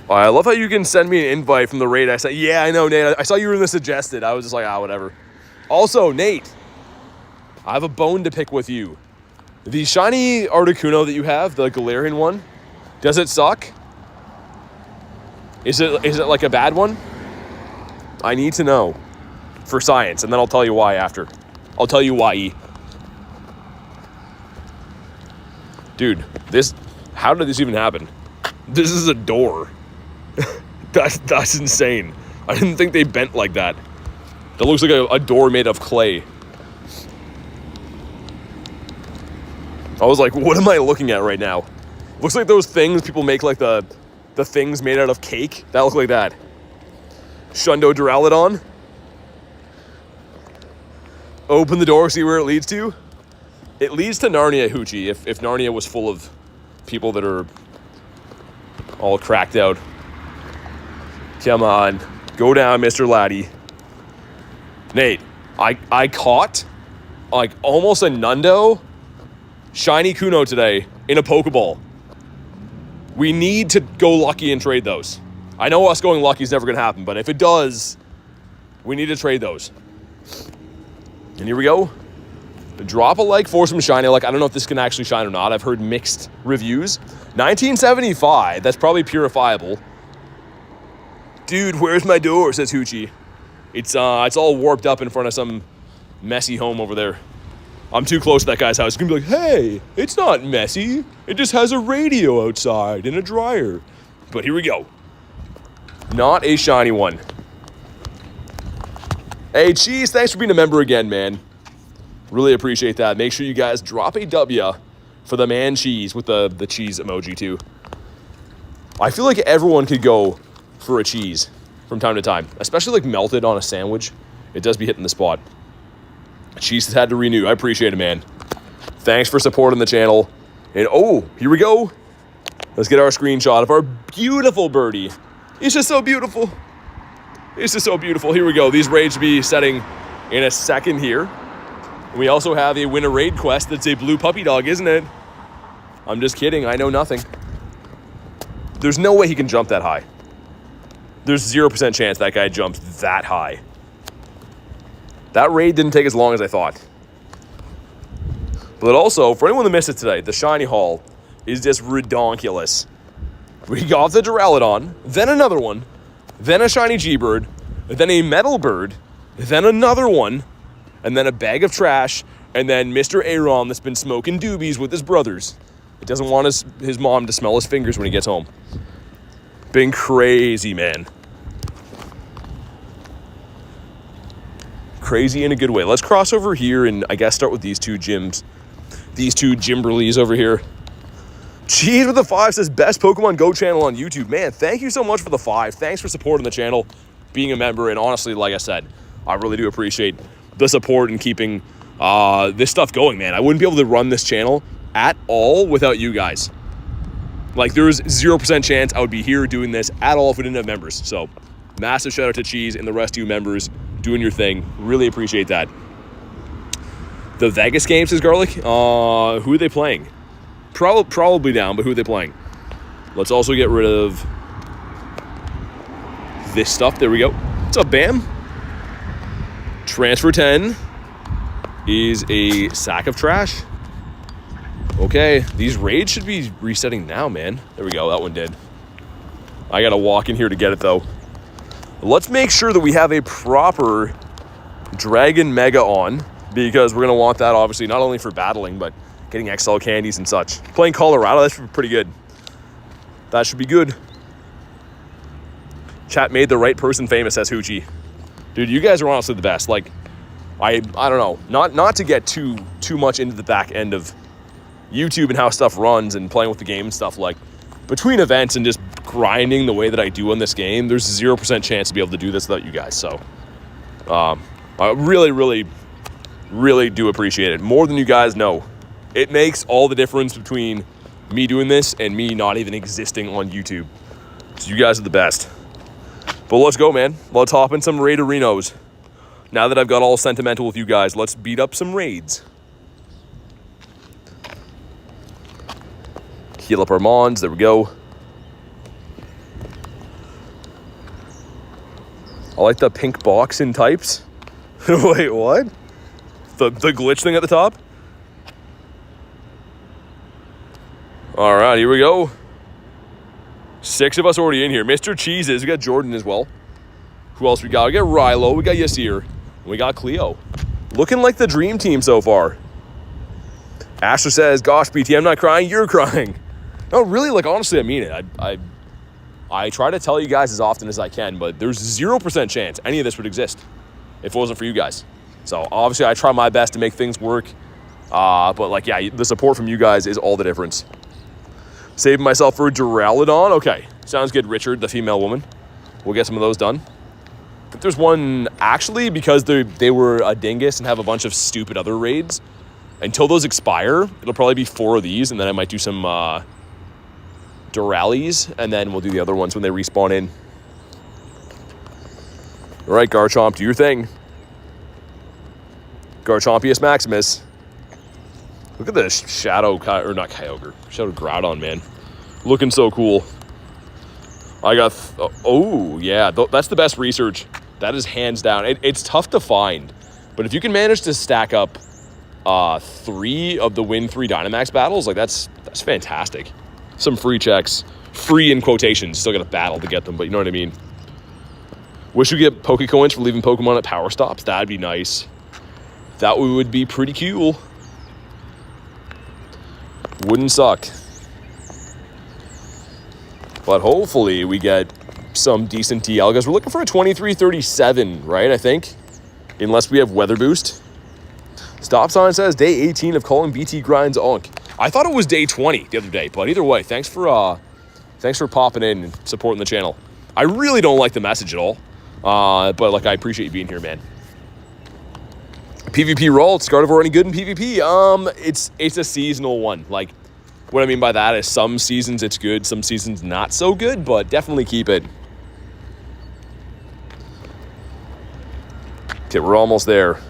I love how you can send me an invite from the raid. I said, yeah, I know, Nate. I saw you were in the suggested. I was just like, whatever. Also, Nate, I have a bone to pick with you. The shiny Articuno that you have, the Galarian one, does it suck? Is it like a bad one? I need to know for science, and then I'll tell you why after. I'll tell you why. Dude, how did this even happen? This is a door. That's insane. I didn't think they bent like that. That looks like a door made of clay. I was like, what am I looking at right now? Looks like those things people make, like the things made out of cake. That look like that. Shundo Duraludon. Open the door, see where it leads to. It leads to Narnia, Hoochie, if Narnia was full of people that are all cracked out. Come on. Go down, Mr. Laddie. Nate, I caught like almost a Nundo shiny Kuno today in a Pokeball. We need to go lucky and trade those. I know us going lucky is never going to happen, but if it does, we need to trade those. And here we go. Drop a like for some shiny. Like, I don't know if this can actually shine or not. I've heard mixed reviews. 1975. That's probably purifiable. Dude, where's my door? Says Hoochie. It's all warped up in front of some messy home over there. I'm too close to that guy's house. He's gonna be like, hey, it's not messy. It just has a radio outside and a dryer. But here we go. Not a shiny one. Hey, Cheese, thanks for being a member again, man. Really appreciate that. Make sure you guys drop a W for the man Cheese with the cheese emoji too. I feel like everyone could go for a cheese from time to time, especially like melted on a sandwich. It does be hitting the spot. Cheese has had to renew. I appreciate it, man. Thanks for supporting the channel. And oh, here we go. Let's get our screenshot of our beautiful birdie. It's just so beautiful. It's just so beautiful. Here we go. These raids will be setting in a second here. We also have a win a raid quest that's a blue puppy dog, isn't it? I'm just kidding. I know nothing. There's no way he can jump that high. There's 0% chance that guy jumps that high. That raid didn't take as long as I thought. But also, for anyone that missed it today, the shiny haul is just redonkulous. We got the Duraludon, then another one, then a shiny G-Bird, then a metal bird, then another one, and then a bag of trash, and then Mr. Aaron that's been smoking doobies with his brothers. He doesn't want his mom to smell his fingers when he gets home. Been crazy, man. Crazy in a good way. Let's cross over here and I guess start with these two gyms. These two Gymberlies over here. Cheese with the 5 says best Pokemon Go channel on YouTube. Man, thank you so much for the 5. Thanks for supporting the channel, being a member, and honestly, like I said, I really do appreciate the support and keeping this stuff going, man. I wouldn't be able to run this channel at all without you guys. Like, there's 0% chance I would be here doing this at all if we didn't have members. So, massive shout out to Cheese and the rest of you members doing your thing. Really appreciate that. The Vegas game, says Garlic. Who are they playing? Probably down, but who are they playing? Let's also get rid of this stuff. There we go. What's up, Bam? Transfer 10 is a sack of trash. Okay, these raids should be resetting now, man. There we go, that one did. I gotta walk in here to get it, though. Let's make sure that we have a proper Dragon Mega on, because we're gonna want that, obviously, not only for battling, but getting XL candies and such. Playing Colorado, that should be pretty good. That should be good. Chat made the right person famous, says Hoochie. Dude, you guys are honestly the best. Like, I don't know. Not to get too much into the back end of YouTube and how stuff runs and playing with the game and stuff. Like, between events and just grinding the way that I do on this game, there's 0% chance to be able to do this without you guys. So, I really, really, really do appreciate it. More than you guys know. It makes all the difference between me doing this and me not even existing on YouTube. So you guys are the best. But let's go, man. Let's hop in some raid-arinos. Now that I've got all sentimental with you guys, let's beat up some raids. Heal up our Mons. There we go. I like the pink box in types. Wait, what? The glitch thing at the top? All right, here we go. 6 of us already in here. Mr. Cheeses. We got Jordan as well. Who else we got? We got Rilo. We got Yasir. And we got Cleo. Looking like the dream team so far. Asher says, gosh, BT, I'm not crying. You're crying. No, really, like, honestly, I mean it. I try to tell you guys as often as I can, but there's 0% chance any of this would exist if it wasn't for you guys. So, obviously, I try my best to make things work. But, like, yeah, the support from you guys is all the difference. Saving myself for Duraludon. Okay, sounds good, Richard, the female woman. We'll get some of those done. I think there's one, actually, because they were a dingus and have a bunch of stupid other raids. Until those expire, it'll probably be 4 of these, and then I might do some Duralis, and then we'll do the other ones when they respawn in. All right, Garchomp, do your thing. Garchompius Maximus. Look at this Shadow, or not Kyogre, Shadow Groudon, man. Looking so cool. I got, oh, yeah, that's the best research. That is hands down. It's tough to find, but if you can manage to stack up 3 of the win 3 Dynamax battles, like that's fantastic. Some free checks. Free in quotations. Still got to battle to get them, but you know what I mean. Wish we could get Pokecoins for leaving Pokemon at power stops. That'd be nice. That would be pretty cool. Wouldn't suck. But hopefully we get some decent DIALGAs. We're looking for a 2337, right, I think? Unless we have Weather Boost. Stop sign says day 18 of calling BT grinds onk. I thought it was day 20 the other day, but either way, thanks for popping in and supporting the channel. I really don't like the message at all. But like I appreciate you being here, man. PvP roll, Scarnivore any good in PvP? It's a seasonal one. Like, what I mean by that is some seasons it's good, some seasons not so good, but definitely keep it. Okay, we're almost there.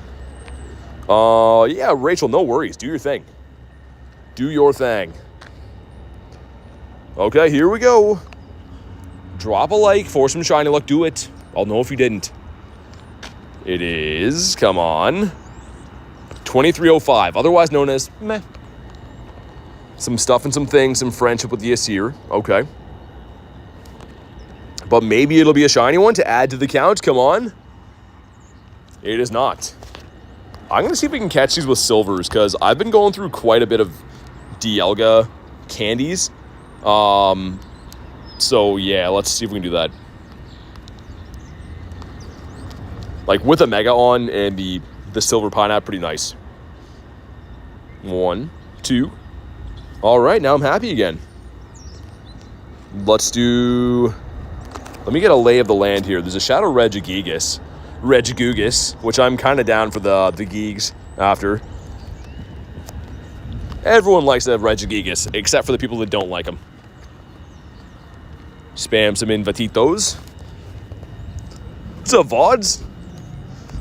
Yeah, Rachel, no worries. Do your thing. Do your thing. Okay, here we go. Drop a like for some shiny luck. Do it. I'll know if you didn't. It is, come on, 2305, otherwise known as meh. Some stuff and some things, some friendship with the Yasir. Okay. But maybe it'll be a shiny one to add to the count. Come on. It is not. I'm going to see if we can catch these with silvers, because I've been going through quite a bit of DIALGA candies. So, yeah, let's see if we can do that. Like, with a Mega on and the Silver Pineapple, pretty nice. 1, 2. All right, now I'm happy again. Let's do... Let me get a lay of the land here. There's a Shadow Regigigas, which I'm kind of down for the Geeks after. Everyone likes to have Regigigas, except for the people that don't like them. Spam some invititos. What's up, VODs?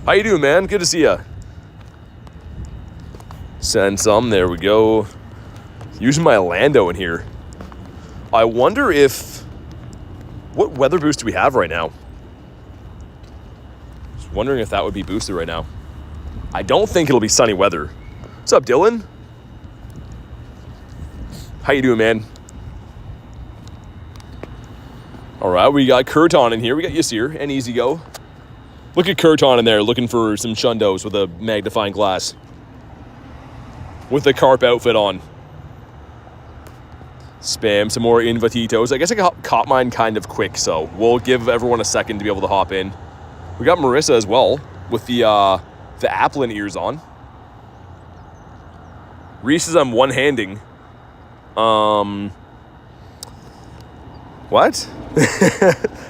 How you doing, man? Good to see ya. Send some. There we go. Using my Lando in here. I wonder if... What weather boost do we have right now? Just wondering if that would be boosted right now. I don't think it'll be sunny weather. What's up, Dylan? How you doing, man? All right, we got Kurton in here. We got Ysir and Easy Go. Look at Kurton in there looking for some Shundos with a magnifying glass. With the carp outfit on. Spam some more Invititos. I guess I caught mine kind of quick, so we'll give everyone a second to be able to hop in. We got Marissa as well with the Applin ears on. Reese says I'm one-handing. What?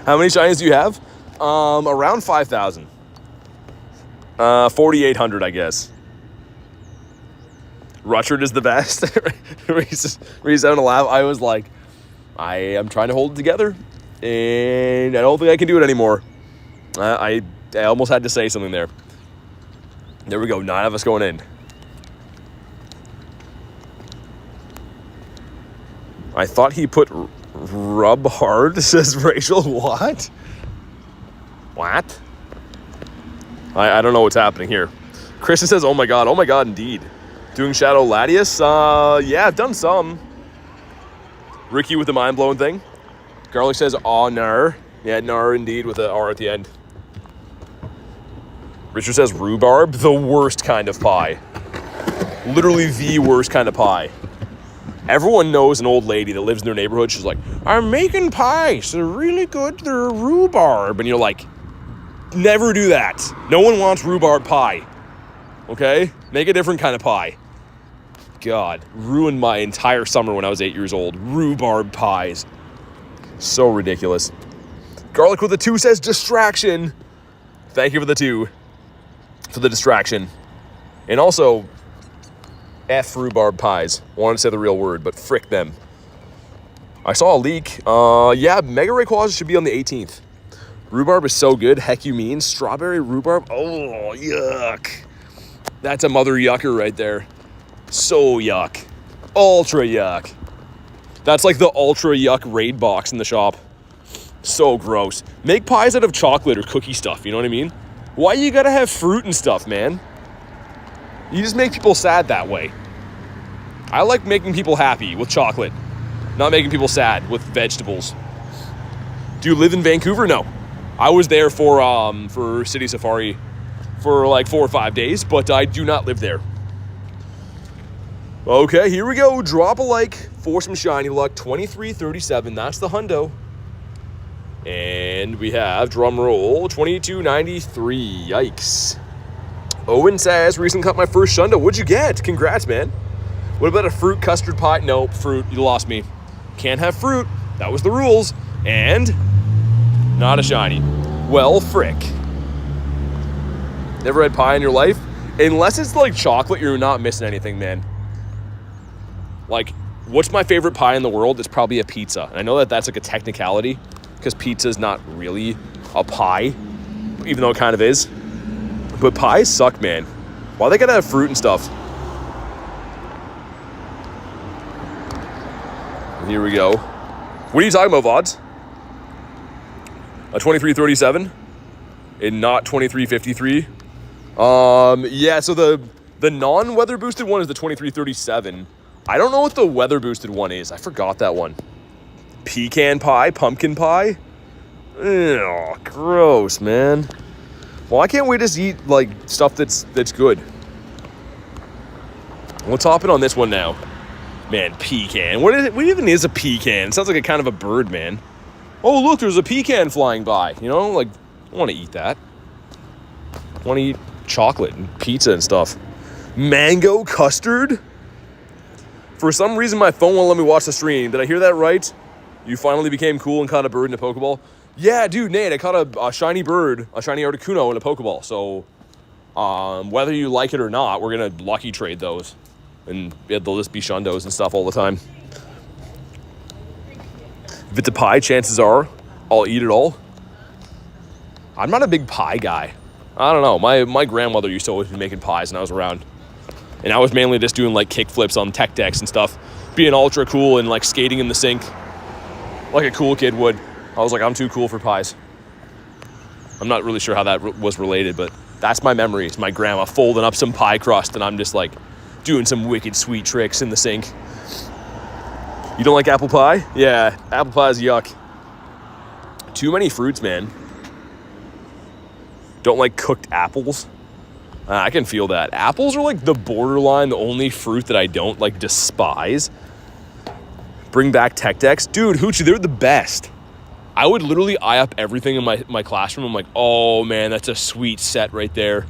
How many shinies do you have? Around 5,000. 4,800, I guess. Rutschard is the best. Reese having a laugh. I was like, I am trying to hold it together, and I don't think I can do it anymore. I almost had to say something there. There we go. 9 of us going in. I thought he put rub hard, says Rachel. What? What? I don't know what's happening here. Kristen says, oh my god, indeed. Doing Shadow Latias? Yeah, I've done some. Ricky with the mind-blowing thing. Garlic says, aw, nar. Yeah, nar indeed, with an R at the end. Richard says, rhubarb, the worst kind of pie. Literally the worst kind of pie. Everyone knows an old lady that lives in their neighborhood. She's like, I'm making pies. They're really good. They're rhubarb. And you're like, never do that. No one wants rhubarb pie. Okay? Make a different kind of pie. God, ruined my entire summer when I was 8 years old. Rhubarb pies. So ridiculous. Garlic with a 2 says distraction. Thank you for the 2. For the distraction. And also, F rhubarb pies. Wanted to say the real word, but frick them. I saw a leak. Yeah, Mega Rayquaza should be on the 18th. Rhubarb is so good. Heck, you mean? Strawberry rhubarb? Oh, yuck. That's a mother yucker right there. So yuck. Ultra yuck. That's like the ultra yuck raid box in the shop. So gross. Make pies out of chocolate or cookie stuff, you know what I mean? Why you gotta have fruit and stuff, man? You just make people sad that way. I like making people happy with chocolate, not making people sad with vegetables. Do you live in Vancouver? No. I was there for City Safari for like 4 or 5 days, but I do not live there. Okay, here we go. Drop a like for some shiny luck. 2337. That's the hundo. And we have, drum roll, 2293. Yikes. Owen says, recently cut my first shundo. What'd you get? Congrats, man. What about a fruit custard pie? Nope, fruit. You lost me. Can't have fruit. That was the rules. And not a shiny. Well, frick. Never had pie in your life? Unless it's like chocolate, you're not missing anything, man. Like, what's my favorite pie in the world? It's probably a pizza. And I know that that's like a technicality because pizza is not really a pie, even though it kind of is. But pies suck, man. Why they gotta have fruit and stuff? Here we go. What are you talking about, VODs? A 2337 and not 2353. Yeah, so the non-weather boosted one is the 2337. I don't know what the weather boosted one is. I forgot that one. Pecan pie, pumpkin pie. Ew, gross, man. Why can't we just eat like stuff that's good? Let's hop in on this one now. Man, pecan. What is it? What even is a pecan? It sounds like a kind of a bird, man. Oh, look, there's a pecan flying by. You know, like, I want to eat that. I want to eat chocolate and pizza and stuff. Mango custard? For some reason, my phone won't let me watch the stream. Did I hear that right? You finally became cool and caught a bird in a Pokeball? Yeah, dude, Nate, I caught a shiny bird, a shiny Articuno in a Pokeball. So, whether you like it or not, we're going to lucky trade those. And they'll just be shundos and stuff all the time. If it's a pie, chances are I'll eat it all. I'm not a big pie guy. I don't know. My grandmother used to always be making pies when I was around. And I was mainly just doing like kick flips on tech decks and stuff. Being ultra cool and like skating in the sink. Like a cool kid would. I was like, I'm too cool for pies. I'm not really sure how that was related, but that's my memories. My grandma folding up some pie crust and I'm just like doing some wicked sweet tricks in the sink. You don't like apple pie? Yeah, apple pie is yuck. Too many fruits, man. Don't like cooked apples. I can feel that. Apples are like the borderline, the only fruit that I don't like despise. Bring back Tech Decks. Dude, Hoochie, they're the best. I would literally eye up everything in my classroom. I'm like, oh man, that's a sweet set right there.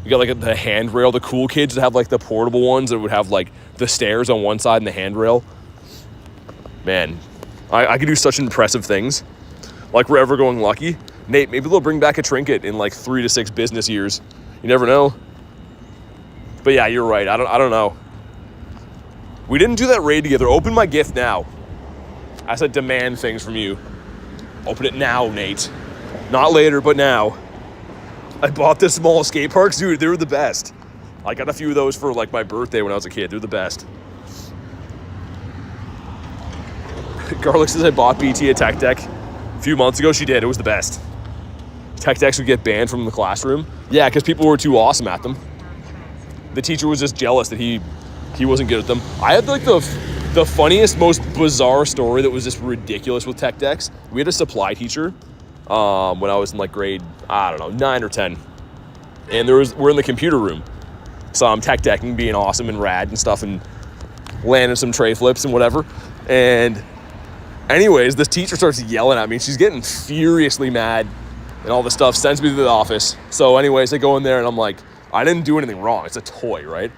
You got like the handrail, the cool kids that have like the portable ones that would have like the stairs on one side and the handrail. Man, I could do such impressive things. Like we're ever going lucky. Nate, maybe they'll bring back a trinket in like 3 to 6 business years. You never know. But yeah, you're right. I don't know. We didn't do that raid together. Open my gift now. I said demand things from you. Open it now, Nate. Not later, but now. I bought the small skate parks. Dude, they were the best. I got a few of those for like my birthday when I was a kid. They're the best. Garlic says I bought BT a Tech Deck a few months ago. She did. It was the best. Tech Decks would get banned from the classroom. Yeah, because people were too awesome at them. The teacher was just jealous that he wasn't good at them. I had like the funniest, most bizarre story that was just ridiculous with Tech Decks. We had a supply teacher when I was in like grade, I don't know, 9 or 10. And we're in the computer room. So I'm Tech Decking, being awesome and rad and stuff and landing some tray flips and whatever. And anyways, this teacher starts yelling at me. She's getting furiously mad and all this stuff, sends me to the office. So anyways, I go in there and I'm like, I didn't do anything wrong. It's a toy, right?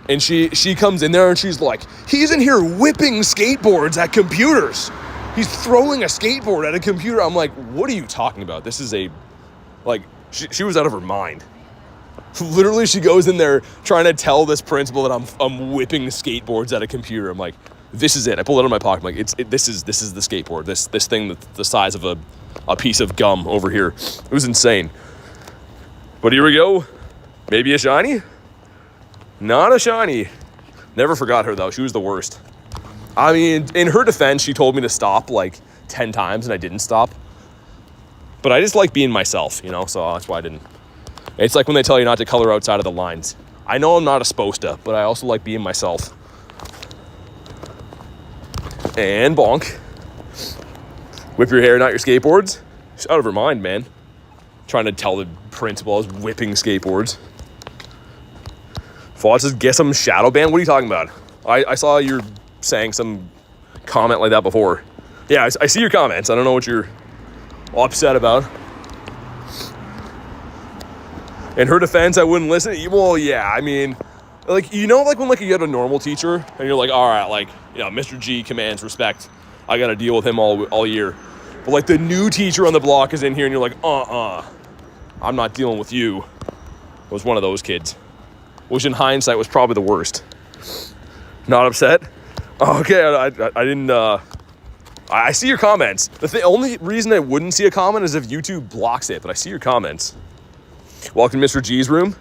And she comes in there and she's like, he's in here whipping skateboards at computers. He's throwing a skateboard at a computer. I'm like, what are you talking about? This is she was out of her mind. Literally, she goes in there trying to tell this principal that I'm whipping skateboards at a computer. I'm like, this is it. I pull it out of my pocket. I'm like, this is the skateboard. This thing that's the size of a piece of gum over here. It was insane. But here we go. Maybe a shiny? Not a shiny. Never forgot her though. She was the worst. I mean, in her defense, she told me to stop like 10 times and I didn't stop. But I just like being myself, you know, so that's why I didn't. It's like when they tell you not to color outside of the lines. I know I'm not supposed to, but I also like being myself. And bonk. Whip your hair, not your skateboards. She's out of her mind, man. Trying to tell the principal I was whipping skateboards. Fawad says, get some shadow ban. What are you talking about? I saw you're saying some comment like that before. Yeah, I see your comments. I don't know what you're upset about. In her defense, I wouldn't listen. Well, yeah, I mean, like, you know, like when like you get a normal teacher and you're like, all right, like, you know, Mr. G commands respect. I got to deal with him all year. But like the new teacher on the block is in here and you're like, I'm not dealing with you. I was one of those kids, which in hindsight was probably the worst. Not upset? Okay, I didn't, I see your comments. The only reason I wouldn't see a comment is if YouTube blocks it, but I see your comments. Welcome to Mr. G's room.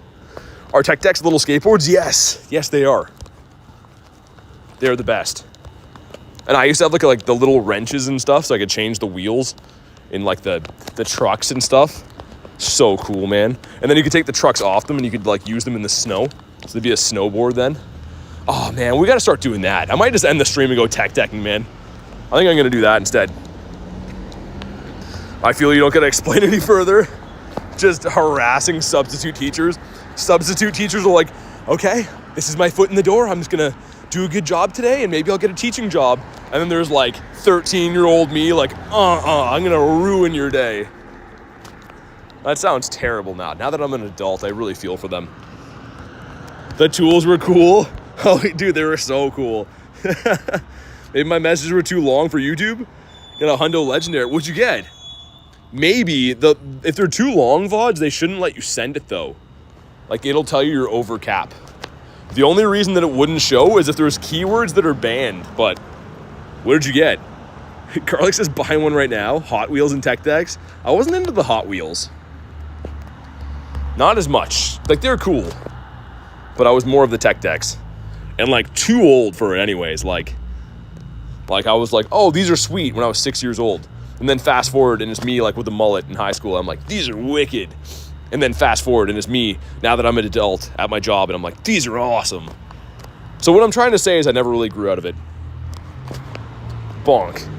Are Tech Decks little skateboards? Yes. Yes, they are. They're the best. And I used to have like the little wrenches and stuff so I could change the wheels in like the trucks and stuff. So cool, man. And then you could take the trucks off them and you could like use them in the snow. So there'd be a snowboard then. Oh man, we got to start doing that. I might just end the stream and go Tech Decking, man. I think I'm going to do that instead. I feel you don't got to explain any further. Just harassing substitute teachers. Substitute teachers are like, okay, this is my foot in the door. I'm just going to do a good job today and maybe I'll get a teaching job. And then there's like 13-year-old me like, I'm going to ruin your day. That sounds terrible now. Now that I'm an adult, I really feel for them. The tools were cool. Oh, dude, they were so cool. Maybe my messages were too long for YouTube. Got a hundo legendary. What'd you get? Maybe if they're too long VODs, they shouldn't let you send it though. Like it'll tell you you're over cap. The only reason that it wouldn't show is if there's keywords that are banned. But what did you get? Garlic says buy one right now. Hot Wheels and Tech Decks. I wasn't into the Hot Wheels. Not as much. Like they're cool. But I was more of the Tech Decks. And like too old for it anyways. Like I was like, oh, these are sweet when I was 6 years old. And then fast forward and it's me like with a mullet in high school. I'm like, these are wicked. And then fast forward and it's me now that I'm an adult at my job and I'm like, these are awesome. So what I'm trying to say is I never really grew out of it. Bonk.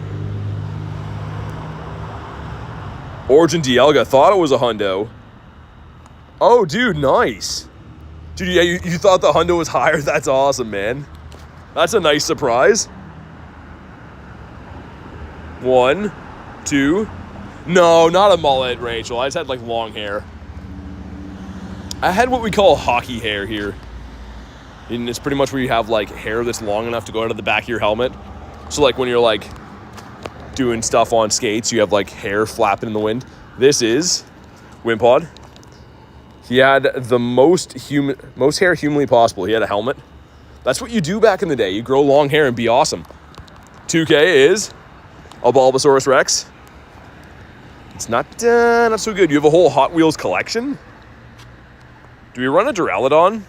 Origin DIALGA. Thought it was a hundo. Oh, dude, nice. Dude, yeah, you thought the hundo was higher? That's awesome, man. That's a nice surprise. 1, 2. No, not a mullet, Rachel. I just had like long hair. I had what we call hockey hair here. And it's pretty much where you have like hair that's long enough to go out of the back of your helmet. So like when you're like doing stuff on skates, you have like hair flapping in the wind. This is Wimpod. He had the most hair humanly possible. He had a helmet. That's what you do back in the day. You grow long hair and be awesome. 2K is a Bulbasaurus Rex. It's not so good. You have a whole Hot Wheels collection. Do we run a Duraludon?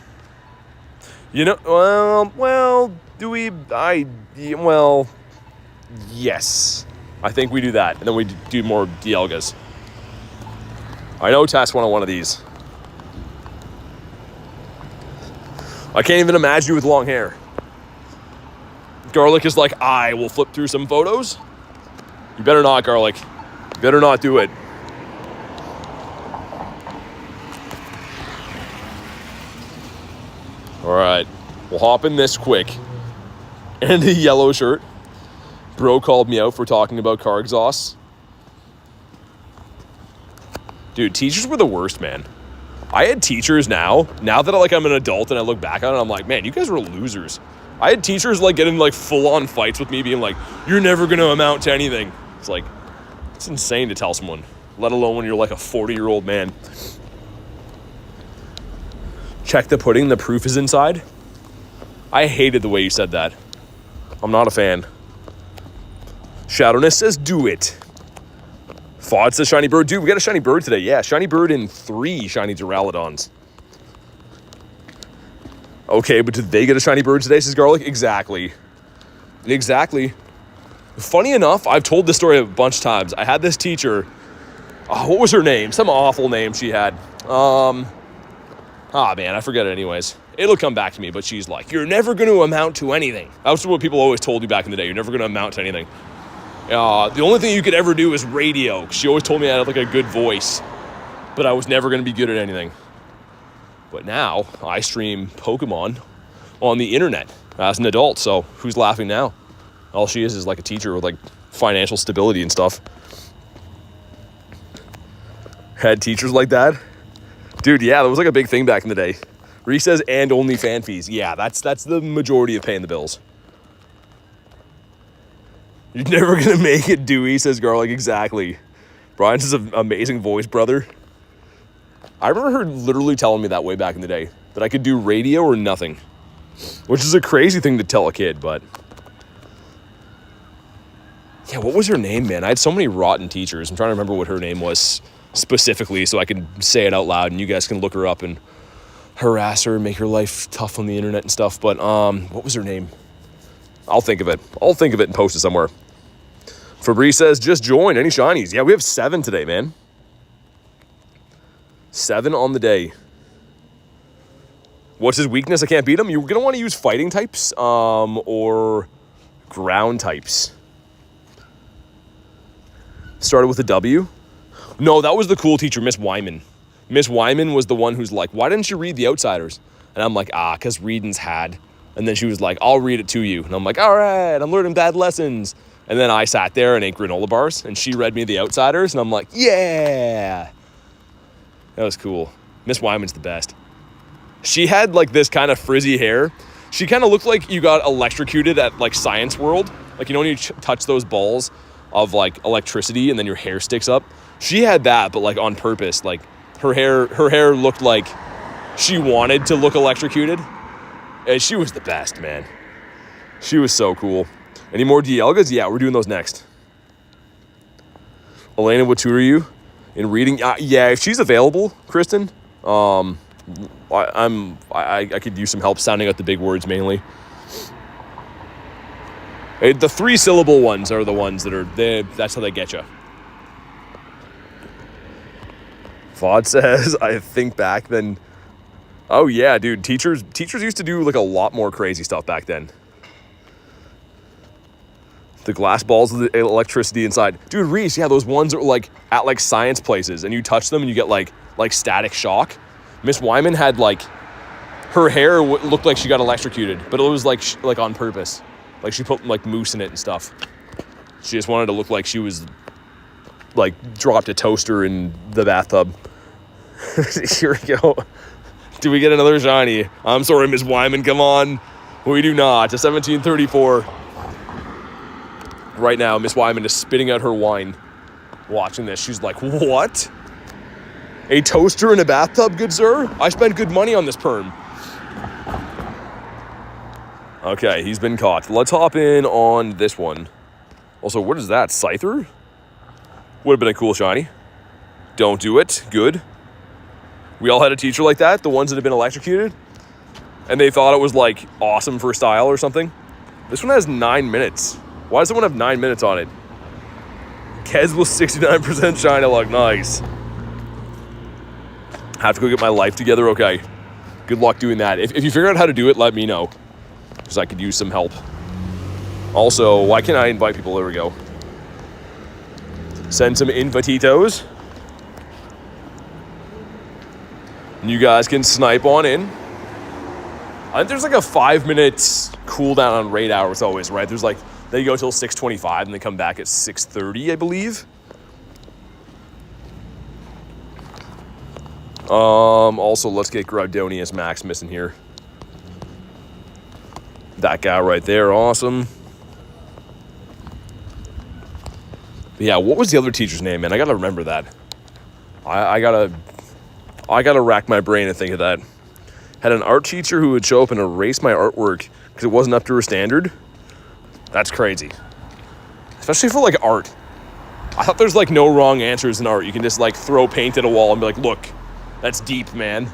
You know, well, do we? Well, yes. I think we do that, and then we do more DIALGAs. I know Tess wanted one of these. I can't even imagine you with long hair. Garlic is like, I will flip through some photos. You better not, Garlic. You better not do it. All right, we'll hop in this quick. And the yellow shirt. Bro called me out for talking about car exhausts. Dude, teachers were the worst, man. I had teachers now that I'm an adult and I look back on it, I'm like, man, you guys were losers. I had teachers like getting like full-on fights with me, being like, you're never gonna amount to anything. It's like, it's insane to tell someone, let alone when you're like a 40-year-old man. Check the pudding, the proof is inside. I hated the way you said that. I'm not a fan. Shadowness says, do it. Fod says shiny bird. Dude, we got a shiny bird today. Yeah, shiny bird in 3 shiny Duraludons. Okay, but did they get a shiny bird today, says Garlic? Exactly. Exactly. Funny enough, I've told this story a bunch of times. I had this teacher. What was her name? Some awful name she had. Man, I forget it anyways. It'll come back to me, but she's like, you're never going to amount to anything. That was what people always told you back in the day. You're never going to amount to anything. The only thing you could ever do is radio. She always told me I had like a good voice, but I was never going to be good at anything. But now I stream Pokemon on the internet as an adult. So who's laughing now? All she is like a teacher with like financial stability and stuff. Had teachers like that. Dude, yeah, that was like a big thing back in the day. Reese says, and only fan fees. Yeah, that's the majority of paying the bills. You're never going to make it, Dewey, says Garlic. Exactly. Brian's is an amazing voice, brother. I remember her literally telling me that way back in the day, that I could do radio or nothing, which is a crazy thing to tell a kid, but... Yeah, what was her name, man? I had so many rotten teachers. I'm trying to remember what her name was specifically so I can say it out loud and you guys can look her up and harass her and make her life tough on the internet and stuff. But what was her name? I'll think of it. I'll think of it and post it somewhere. Fabrice says, just join. Any shinies? Yeah, we have 7 today, man. 7 on the day. What's his weakness? I can't beat him. You're going to want to use fighting types or ground types. Started with a W. No, that was the cool teacher, Miss Wyman. Miss Wyman was the one who's like, why didn't you read The Outsiders? And I'm like, because reading's had. And then she was like, I'll read it to you. And I'm like, all right, I'm learning bad lessons. And then I sat there and ate granola bars, and she read me The Outsiders, and I'm like, yeah. That was cool. Miss Wyman's the best. She had like this kind of frizzy hair. She kind of looked like you got electrocuted at like Science World. Like, you know when you touch those balls of like electricity and then your hair sticks up? She had that, but like on purpose. Like her hair looked like she wanted to look electrocuted. And she was the best, man. She was so cool. Any more DIALGAs? Yeah, we're doing those next. Elena, what tour are you in reading? Yeah, if she's available, Kristen, I could use some help sounding out the big words mainly. The 3-syllable ones are the ones that are, that's how they get you. Vod says, I think back then. Oh yeah, dude, teachers used to do like a lot more crazy stuff back then. The glass balls with the electricity inside. Dude, Reese, yeah, those ones are like at like science places and you touch them and you get like static shock. Miss Wyman had like, her hair looked like she got electrocuted, but it was like on purpose. Like she put like mousse in it and stuff. She just wanted to look like she was like dropped a toaster in the bathtub. Here we go. Do we get another shiny? I'm sorry, Miss Wyman, come on. We do not. A 1734. Right now, Miss Wyman is spitting out her wine watching this. She's like, what? A toaster in a bathtub, good sir? I spent good money on this perm. Okay, he's been caught. Let's hop in on this one. Also, what is that? Scyther? Would have been a cool shiny. Don't do it. Good. We all had a teacher like that, the ones that have been electrocuted, and they thought it was like awesome for style or something. This one has 9 minutes. Why does someone have 9 minutes on it? Kez was 69% shiny luck. Nice. Have to go get my life together. Okay. Good luck doing that. If you figure out how to do it, let me know, because I could use some help. Also, why can't I invite people? There we go. Send some invititos. And you guys can snipe on in. I think there's like a 5-minute cooldown on raid hours always, right? There's like, they go till 6:25 and they come back at 6:30, I believe. Also, let's get Groudonius Max missing here. That guy right there, awesome. But yeah, what was the other teacher's name, man? I gotta remember that. I gotta rack my brain and think of that. Had an art teacher who would show up and erase my artwork because it wasn't up to her standard. That's crazy. Especially for like art. I thought there's like no wrong answers in art. You can just like throw paint at a wall and be like, look, that's deep, man.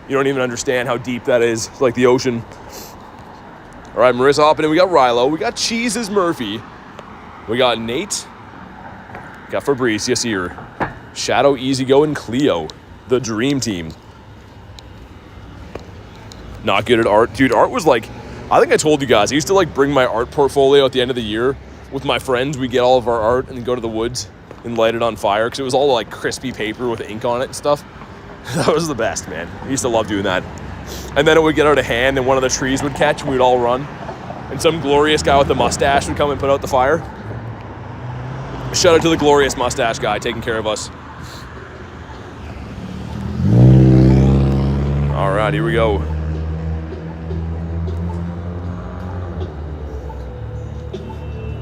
You don't even understand how deep that is. It's like the ocean. All right, Marissa hopping in. We got Rilo. We got Cheeses Murphy. We got Nate. Got Fabrice, yes, here. Shadow, Easygo, and Cleo. The dream team. Not good at art. Dude, art was like, I think I told you guys, I used to like bring my art portfolio at the end of the year with my friends. We get all of our art and then go to the woods and light it on fire because it was all like crispy paper with ink on it and stuff. That was the best, man. I used to love doing that. And then it would get out of hand and one of the trees would catch and we'd all run. And some glorious guy with the mustache would come and put out the fire. Shout out to the glorious mustache guy taking care of us. All right, here we go.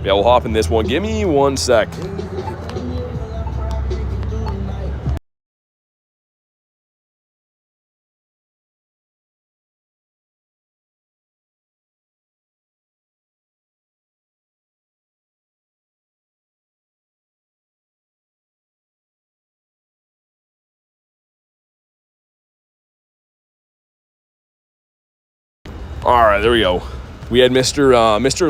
Yeah, we'll hop in this one. Give me 1 sec. All right, there we go. We had Mr.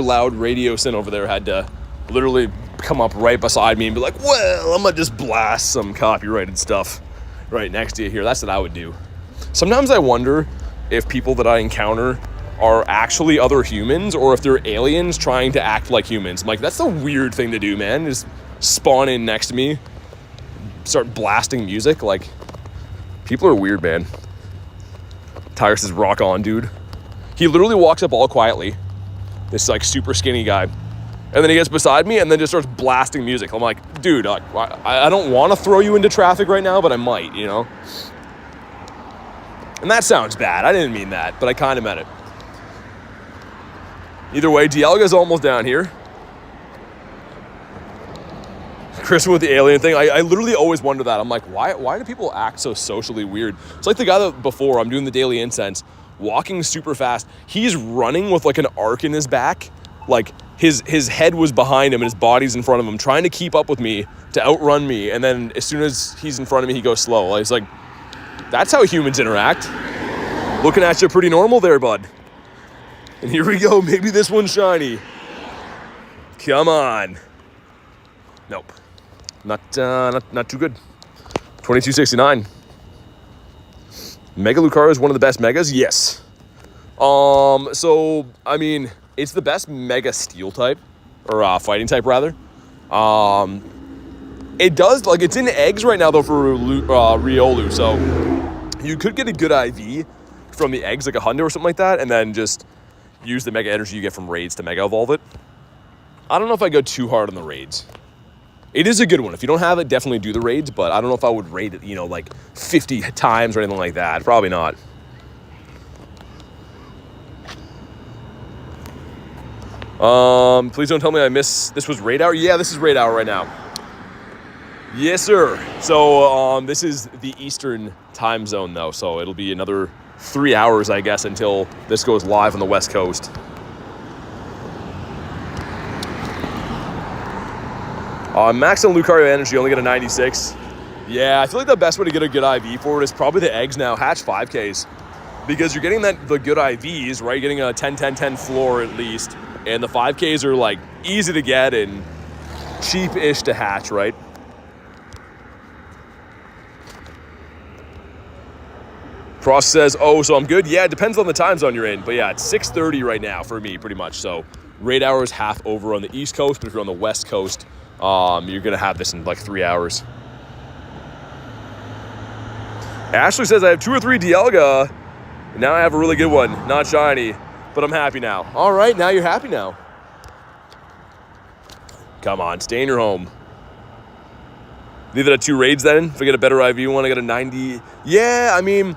Loud Radioson over there had to literally come up right beside me and be like, well, I'm gonna just blast some copyrighted stuff right next to you here. That's what I would do. Sometimes I wonder if people that I encounter are actually other humans or if they're aliens trying to act like humans. I'm like, that's a weird thing to do, man. Just spawn in next to me, start blasting music. Like, people are weird, man. Tyrus is rock on, dude. He literally walks up all quietly, this like super skinny guy, and then he gets beside me and then just starts blasting music. I'm like, dude, I don't want to throw you into traffic right now, but I might, you know? And that sounds bad. I didn't mean that, but I kind of meant it. Either way, DIALGA's almost down here. Chris with the alien thing, I literally always wonder that. I'm like, why do people act so socially weird? It's like the guy that before, I'm doing the daily incense, walking super fast. He's running with like an arc in his back. Like his head was behind him and his body's in front of him, trying to keep up with me to outrun me. And then as soon as he's in front of me, he goes slow. It's like, that's how humans interact. Looking at you pretty normal there, bud. And here we go. Maybe this one's shiny. Come on. Nope. Not too good. 2269. Mega Lucario is one of the best megas? Yes. So, I mean, it's the best mega steel type. or fighting type rather. It does, like, it's in eggs right now though for Riolu, so you could get a good IV from the eggs, like a Hundo or something like that, and then just use the Mega Energy you get from raids to Mega Evolve it. I don't know if I go too hard on the raids. It is a good one. If you don't have it, definitely do the raids, but I don't know if I would raid it, you know, like 50 times or anything like that. Probably not. Please don't tell me I missed. This was raid hour? Yeah, this is raid hour right now. Yes, sir. So this is the Eastern time zone, though, so it'll be another 3 hours, I guess, until this goes live on the West Coast. Max and Lucario Energy only get a 96. Yeah, I feel like the best way to get a good IV for it is probably the eggs now. Hatch 5Ks. Because you're getting the good IVs, right? You're getting a 10-10-10 floor at least. And the 5Ks are, like, easy to get and cheap-ish to hatch, right? Frost says, oh, so I'm good? Yeah, it depends on the time zone you're in. But yeah, it's 6:30 right now for me, pretty much. So raid hour is half over on the East Coast, but if you're on the West Coast, you're going to have this in like 3 hours. Ashley says, I have 2 or 3 DIALGA. Now I have a really good one. Not shiny, but I'm happy now. All right, now you're happy now. Come on, stay in your home. Leave it at 2 raids then. If I get a better IV one, I get a 90. Yeah, I mean,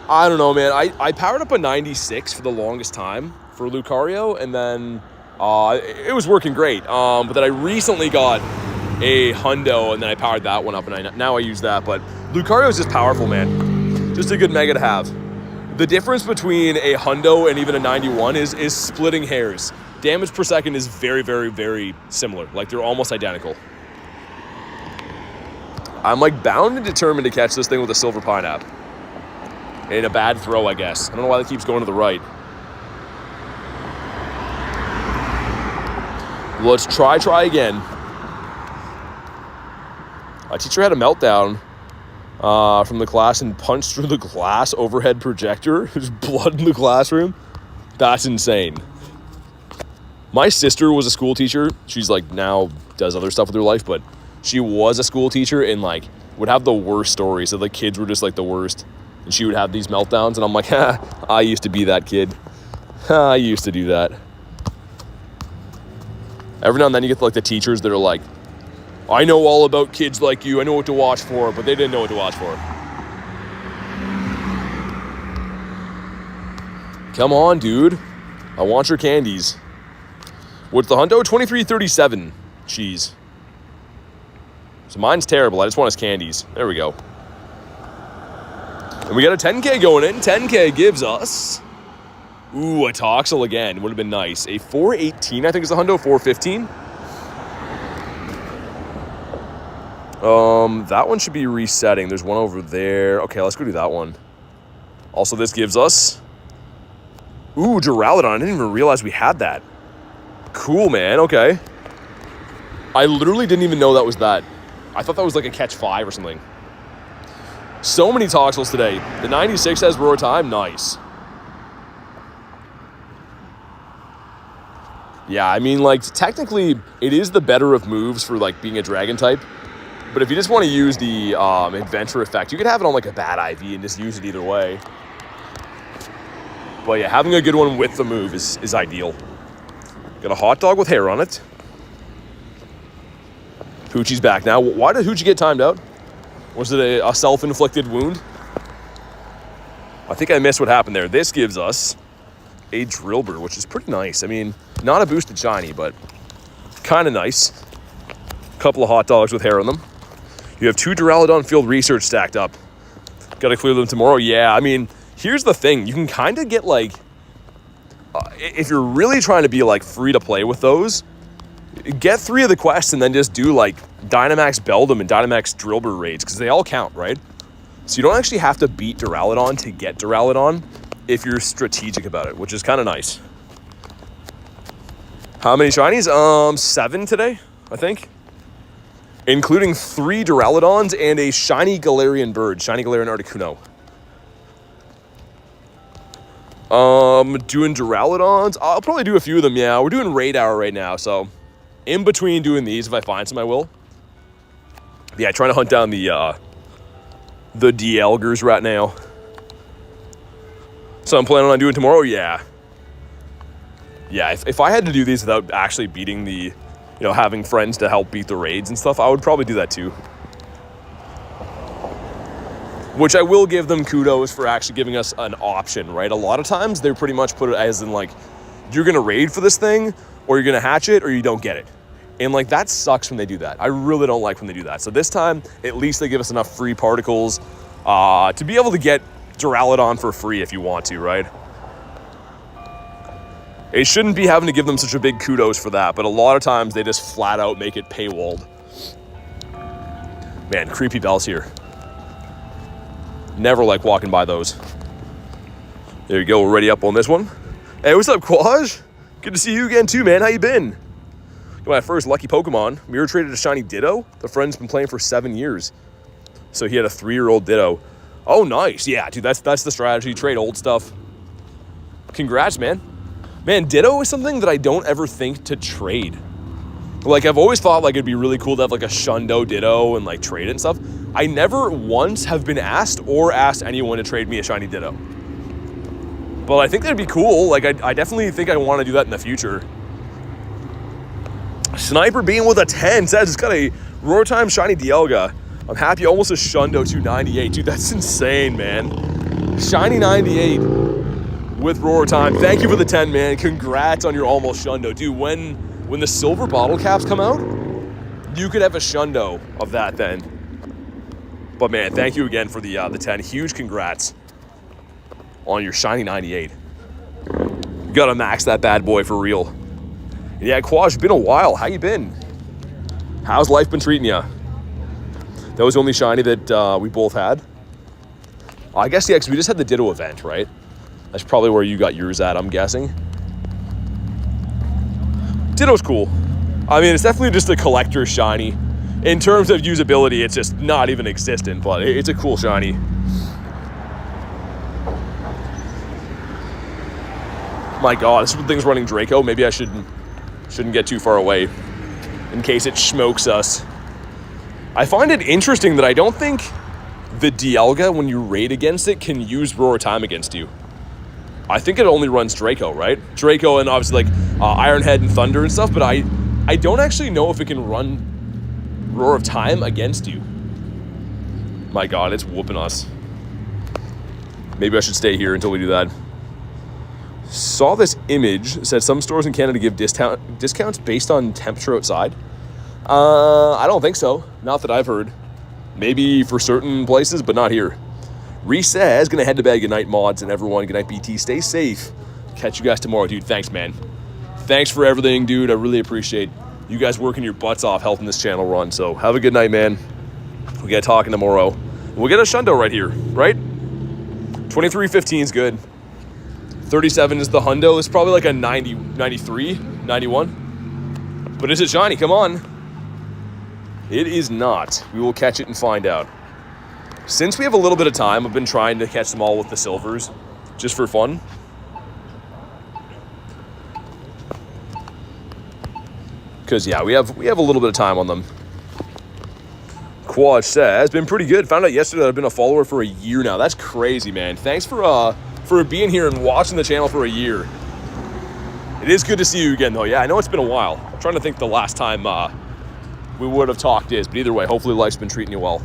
I don't know, man. I powered up a 96 for the longest time for Lucario, and then it was working great. But then I recently got a Hundo, and then I powered that one up, and now I use that. But Lucario is just powerful, man. Just a good Mega to have. The difference between a Hundo and even a 91 is splitting hairs. Damage per second is very, very, very similar. Like, they're almost identical. I'm, like, bound and determined to catch this thing with a Silver Pineapple. In a bad throw, I guess. I don't know why that keeps going to the right. Let's try again. A teacher had a meltdown from the class and punched through the glass overhead projector. There's blood in the classroom. That's insane. My sister was a school teacher. She's like now does other stuff with her life, but she was a school teacher and like would have the worst stories. So the kids were just like the worst. And she would have these meltdowns and I'm like, I used to be that kid. I used to do that. Every now and then you get like the teachers that are like, I know all about kids like you. I know what to watch for, but they didn't know what to watch for. Come on, dude. I want your candies. What's the hundo? 23.37 cheese. So mine's terrible. I just want his candies. There we go. And we got a 10K going in. 10K gives us... Ooh, a Toxel again. Would have been nice. A 418, I think is the hundo. 415. That one should be resetting. There's one over there. Okay, let's go do that one. Also, this gives us... Ooh, Duraludon. I didn't even realize we had that. Cool, man. Okay. I literally didn't even know that was that. I thought that was like a catch 5 or something. So many Toxels today. The 96 has roar time. Nice. Yeah, I mean, like, technically, it is the better of moves for, like, being a dragon type. But if you just want to use the adventure effect, you could have it on, like, a bad IV and just use it either way. But, yeah, having a good one with the move is ideal. Got a hot dog with hair on it. Poochie's back now. Why did Hoochie get timed out? Was it a self-inflicted wound? I think I missed what happened there. This gives us a Drillbur, which is pretty nice. I mean, not a boosted shiny, but kind of nice. Couple of hot dogs with hair on them. You have 2 Duraludon field research stacked up. Got to clear them tomorrow. Yeah, I mean, here's the thing. You can kind of get, like, if you're really trying to be, like, free to play with those, get 3 of the quests and then just do, like, Dynamax Beldum and Dynamax Drillbur raids, because they all count, right? So you don't actually have to beat Duraludon to get Duraludon if you're strategic about it, which is kind of nice. How many shinies? 7 today, I think. Including 3 Duraludons and a shiny Galarian bird, shiny Galarian Articuno. Doing Duraludons. I'll probably do a few of them, yeah. We're doing raid hour right now, so in between doing these, if I find some, I will. Yeah, trying to hunt down the DIALGAs right now. So I'm planning on doing tomorrow, yeah. Yeah, if I had to do these without actually beating the, you know, having friends to help beat the raids and stuff, I would probably do that too. Which I will give them kudos for actually giving us an option, right? A lot of times they pretty much put it as in like, you're gonna raid for this thing, or you're gonna hatch it, or you don't get it. And like, that sucks when they do that. I really don't like when they do that. So this time, at least they give us enough free particles to be able to get Duraludon for free if you want to, right? It shouldn't be having to give them such a big kudos for that, but a lot of times they just flat out make it paywalled. Man, creepy bells here. Never like walking by those. There you go, we're ready up on this one. Hey, what's up, Quaj? Good to see you again too, man. How you been? My first lucky Pokemon. Mirror traded a shiny Ditto. The friend's been playing for 7 years. So he had a 3-year-old Ditto. Oh, nice. Yeah, dude, that's the strategy. Trade old stuff. Congrats, man. Man, Ditto is something that I don't ever think to trade. Like, I've always thought like it'd be really cool to have like a Shundo Ditto and like trade it and stuff. I never once have been asked or asked anyone to trade me a shiny Ditto. But I think that'd be cool. Like, I definitely think I want to do that in the future. Sniper being with a 10 says it's got a Roar Time shiny DIALGA. I'm happy, almost a Shundo 298. Dude, that's insane, man. Shiny 98 with Roar Time. Thank you for the 10, man. Congrats on your almost Shundo. Dude, when the silver bottle caps come out, you could have a Shundo of that then. But man, thank you again for the 10. Huge congrats on your shiny 98. You gotta max that bad boy for real. Yeah, Quaj, been a while. How you been? How's life been treating you? That was the only shiny that we both had. I guess, yeah, because we just had the Ditto event, right? That's probably where you got yours at, I'm guessing. Ditto's cool. I mean, it's definitely just a collector's shiny. In terms of usability, it's just not even existent, but it's a cool shiny. My God, this thing's running Draco. Maybe I shouldn't get too far away in case it smokes us. I find it interesting that I don't think the DIALGA, when you raid against it, can use Roar Time against you. I think it only runs Draco, right? Draco and obviously like Iron Head and Thunder and stuff, but I don't actually know if it can run Roar of Time against you. My God, it's whooping us. Maybe I should stay here until we do that. Saw this image, said some stores in Canada give discounts based on temperature outside. I don't think so. Not that I've heard. Maybe for certain places, but not here. Reese says, gonna head to bed. Good night, mods, and everyone. Good night, BT. Stay safe. Catch you guys tomorrow. Dude, thanks, man. Thanks for everything, dude. I really appreciate you guys working your butts off helping this channel run. So have a good night, man. We get talking tomorrow. We'll get a Shundo right here, right? 23.15 is good. 37 is the hundo. It's probably like a 90, 93, 91. But is it shiny? Come on. It is not. We will catch it and find out. Since we have a little bit of time, I've been trying to catch them all with the silvers, just for fun. Because, yeah, we have a little bit of time on them. Quad says, been pretty good. Found out yesterday that I've been a follower for a year now. That's crazy, man. Thanks for being here and watching the channel for a year. It is good to see you again, though. Yeah, I know it's been a while. I'm trying to think the last time we would have talked is, but either way, hopefully life's been treating you well.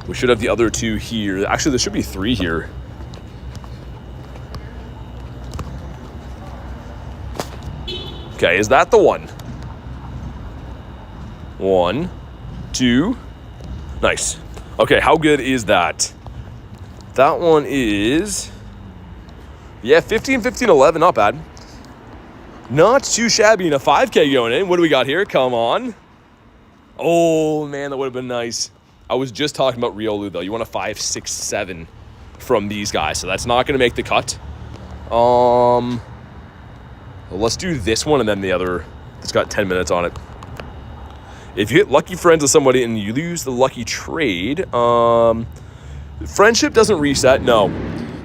We should have the other two here. Actually, there should be 3 here. Okay, is that the one? 1, 2. Nice. Okay, how good is that? That one is... yeah, 15, 15, 11. Not bad. Not too shabby in a 5K going in. What do we got here? Come on. Oh, man, that would have been nice. I was just talking about Riolu, though. You want a 5, 6, 7 from these guys, so that's not going to make the cut. Well, let's do this one and then the other. It's got 10 minutes on it. If you get lucky friends with somebody and you lose the lucky trade, friendship doesn't reset, no.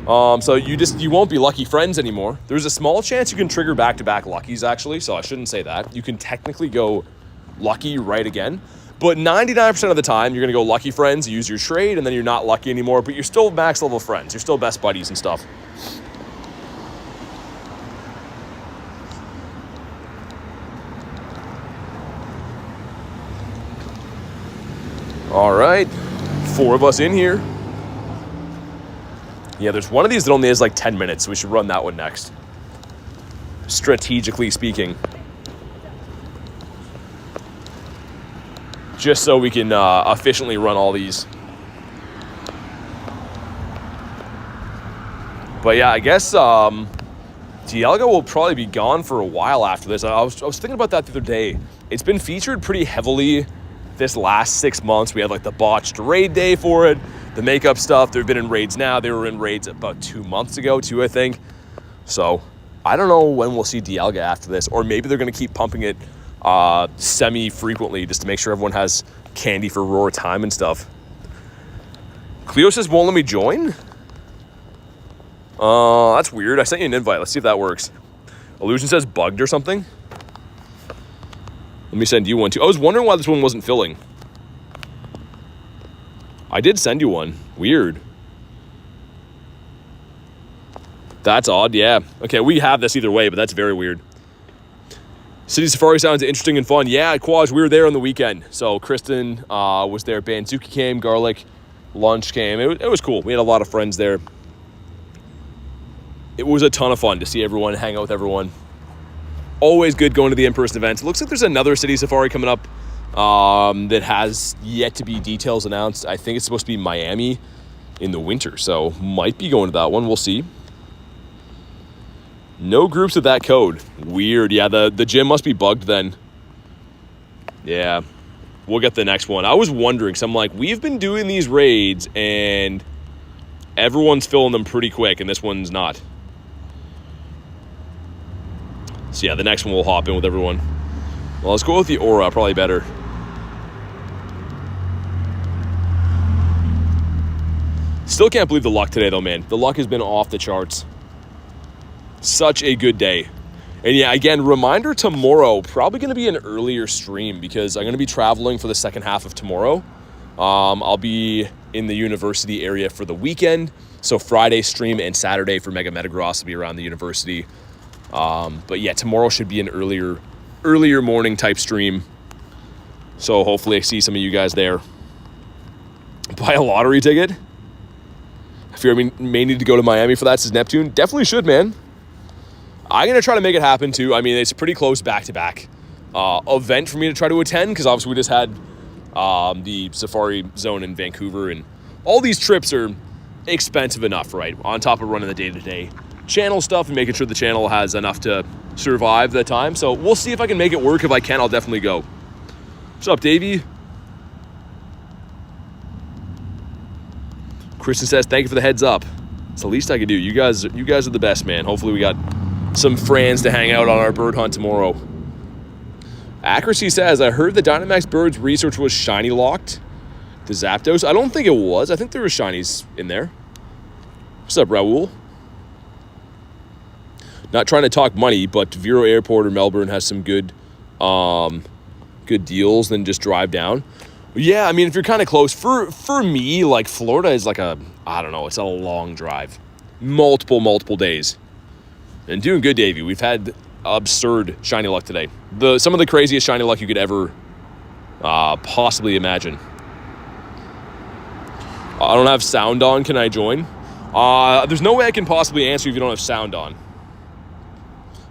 So you won't be lucky friends anymore. There's a small chance you can trigger back-to-back luckies, actually, so I shouldn't say that. You can technically go lucky right again, but 99% of the time, you're going to go lucky friends, use your trade, and then you're not lucky anymore, but you're still max level friends. You're still best buddies and stuff. All right, 4 of us in here. Yeah, there's one of these that only has like 10 minutes, so we should run that one next. Strategically speaking. Just so we can efficiently run all these. But yeah, I guess DIALGA will probably be gone for a while after this. I was thinking about that the other day. It's been featured pretty heavily this last 6 months. We had like the botched raid day for it, the makeup stuff. They've been in raids now. They were in raids about 2 months ago too, I think. So I don't know when we'll see DIALGA after this, or maybe they're going to keep pumping it semi-frequently just to make sure everyone has candy for Roar time and stuff. Cleo says won't let me join? That's weird. I sent you an invite. Let's see if that works. Illusion says bugged or something. Let me send you one too. I was wondering why this one wasn't filling. I did send you one. Weird. That's odd, yeah. Okay, we have this either way, but that's very weird. City Safari sounds interesting and fun. Yeah, Quaj, we were there on the weekend. So Kristen was there. Banzuki came, Garlic, Lunch came. It was cool. We had a lot of friends there. It was a ton of fun to see everyone, hang out with everyone. Always good going to the in-person events. It looks like there's another City Safari coming up that has yet to be details announced. I think it's supposed to be Miami in the winter, so might be going to that one. We'll see. No groups with that code. Weird. Yeah, the gym must be bugged then. Yeah, we'll get the next one. I was wondering, so I'm like, we've been doing these raids and everyone's filling them pretty quick and this one's not. So yeah, the next one we'll hop in with everyone. Well, let's go with the Aura, probably better. Still can't believe the luck today though, man. The luck has been off the charts. Such a good day. And yeah, again, reminder, tomorrow, probably going to be an earlier stream because I'm going to be traveling for the second half of tomorrow. I'll be in the university area for the weekend. So Friday stream and Saturday for Mega Metagross will be around the university. But yeah, tomorrow should be an earlier morning type stream. So hopefully I see some of you guys there. Buy a lottery ticket. I fear I may need to go to Miami for that, says Neptune. Definitely should, man. I'm going to try to make it happen too. I mean, it's a pretty close back-to-back event for me to try to attend because obviously we just had the Safari Zone in Vancouver, and all these trips are expensive enough, right? On top of running the day-to-day channel stuff and making sure the channel has enough to survive that time. So we'll see if I can make it work. If I can, I'll definitely go. What's up, Davey? Kristen says, thank you for the heads up. It's the least I could do. You guys are the best, man. Hopefully we got some friends to hang out on our bird hunt tomorrow. Accuracy says, I heard the Dynamax Birds research was shiny locked. The Zapdos? I don't think it was. I think there were shinies in there. What's up, Raul? Not trying to talk money, but Vero Airport or Melbourne has some good deals, then just drive down. Yeah, I mean, if you're kind of close, for me, like Florida is like I don't know, it's a long drive. Multiple days. And doing good, Davey. We've had absurd shiny luck today. Some of the craziest shiny luck you could ever possibly imagine. I don't have sound on. Can I join? There's no way I can possibly answer if you don't have sound on.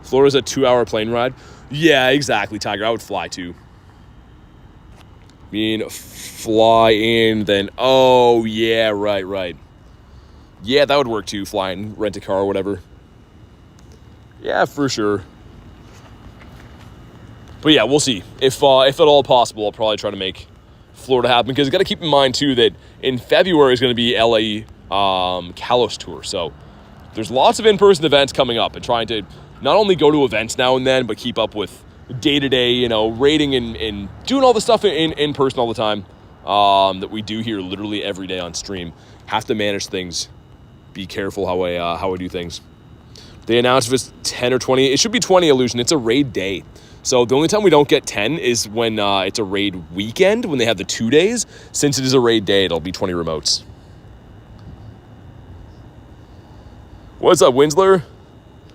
Florida's a 2-hour plane ride. Yeah, exactly, Tiger. I would fly too. I mean, fly in, then... Oh, yeah, right. Yeah, that would work too, fly and rent a car or whatever. Yeah, for sure. But yeah, we'll see. If at all possible, I'll probably try to make Florida happen. Because you got to keep in mind, too, that in February is going to be LA Kalos Tour. So there's lots of in-person events coming up. And trying to not only go to events now and then, but keep up with day-to-day, rating and doing all the stuff in person all the time that we do here literally every day on stream. Have to manage things be careful how I do things. They announced if it's 10 or 20. It should be 20 Illusion. It's a raid day. So the only time we don't get 10 is when it's a raid weekend, when they have the 2 days. Since it is a raid day, it'll be 20 remotes. What's up, Winsler?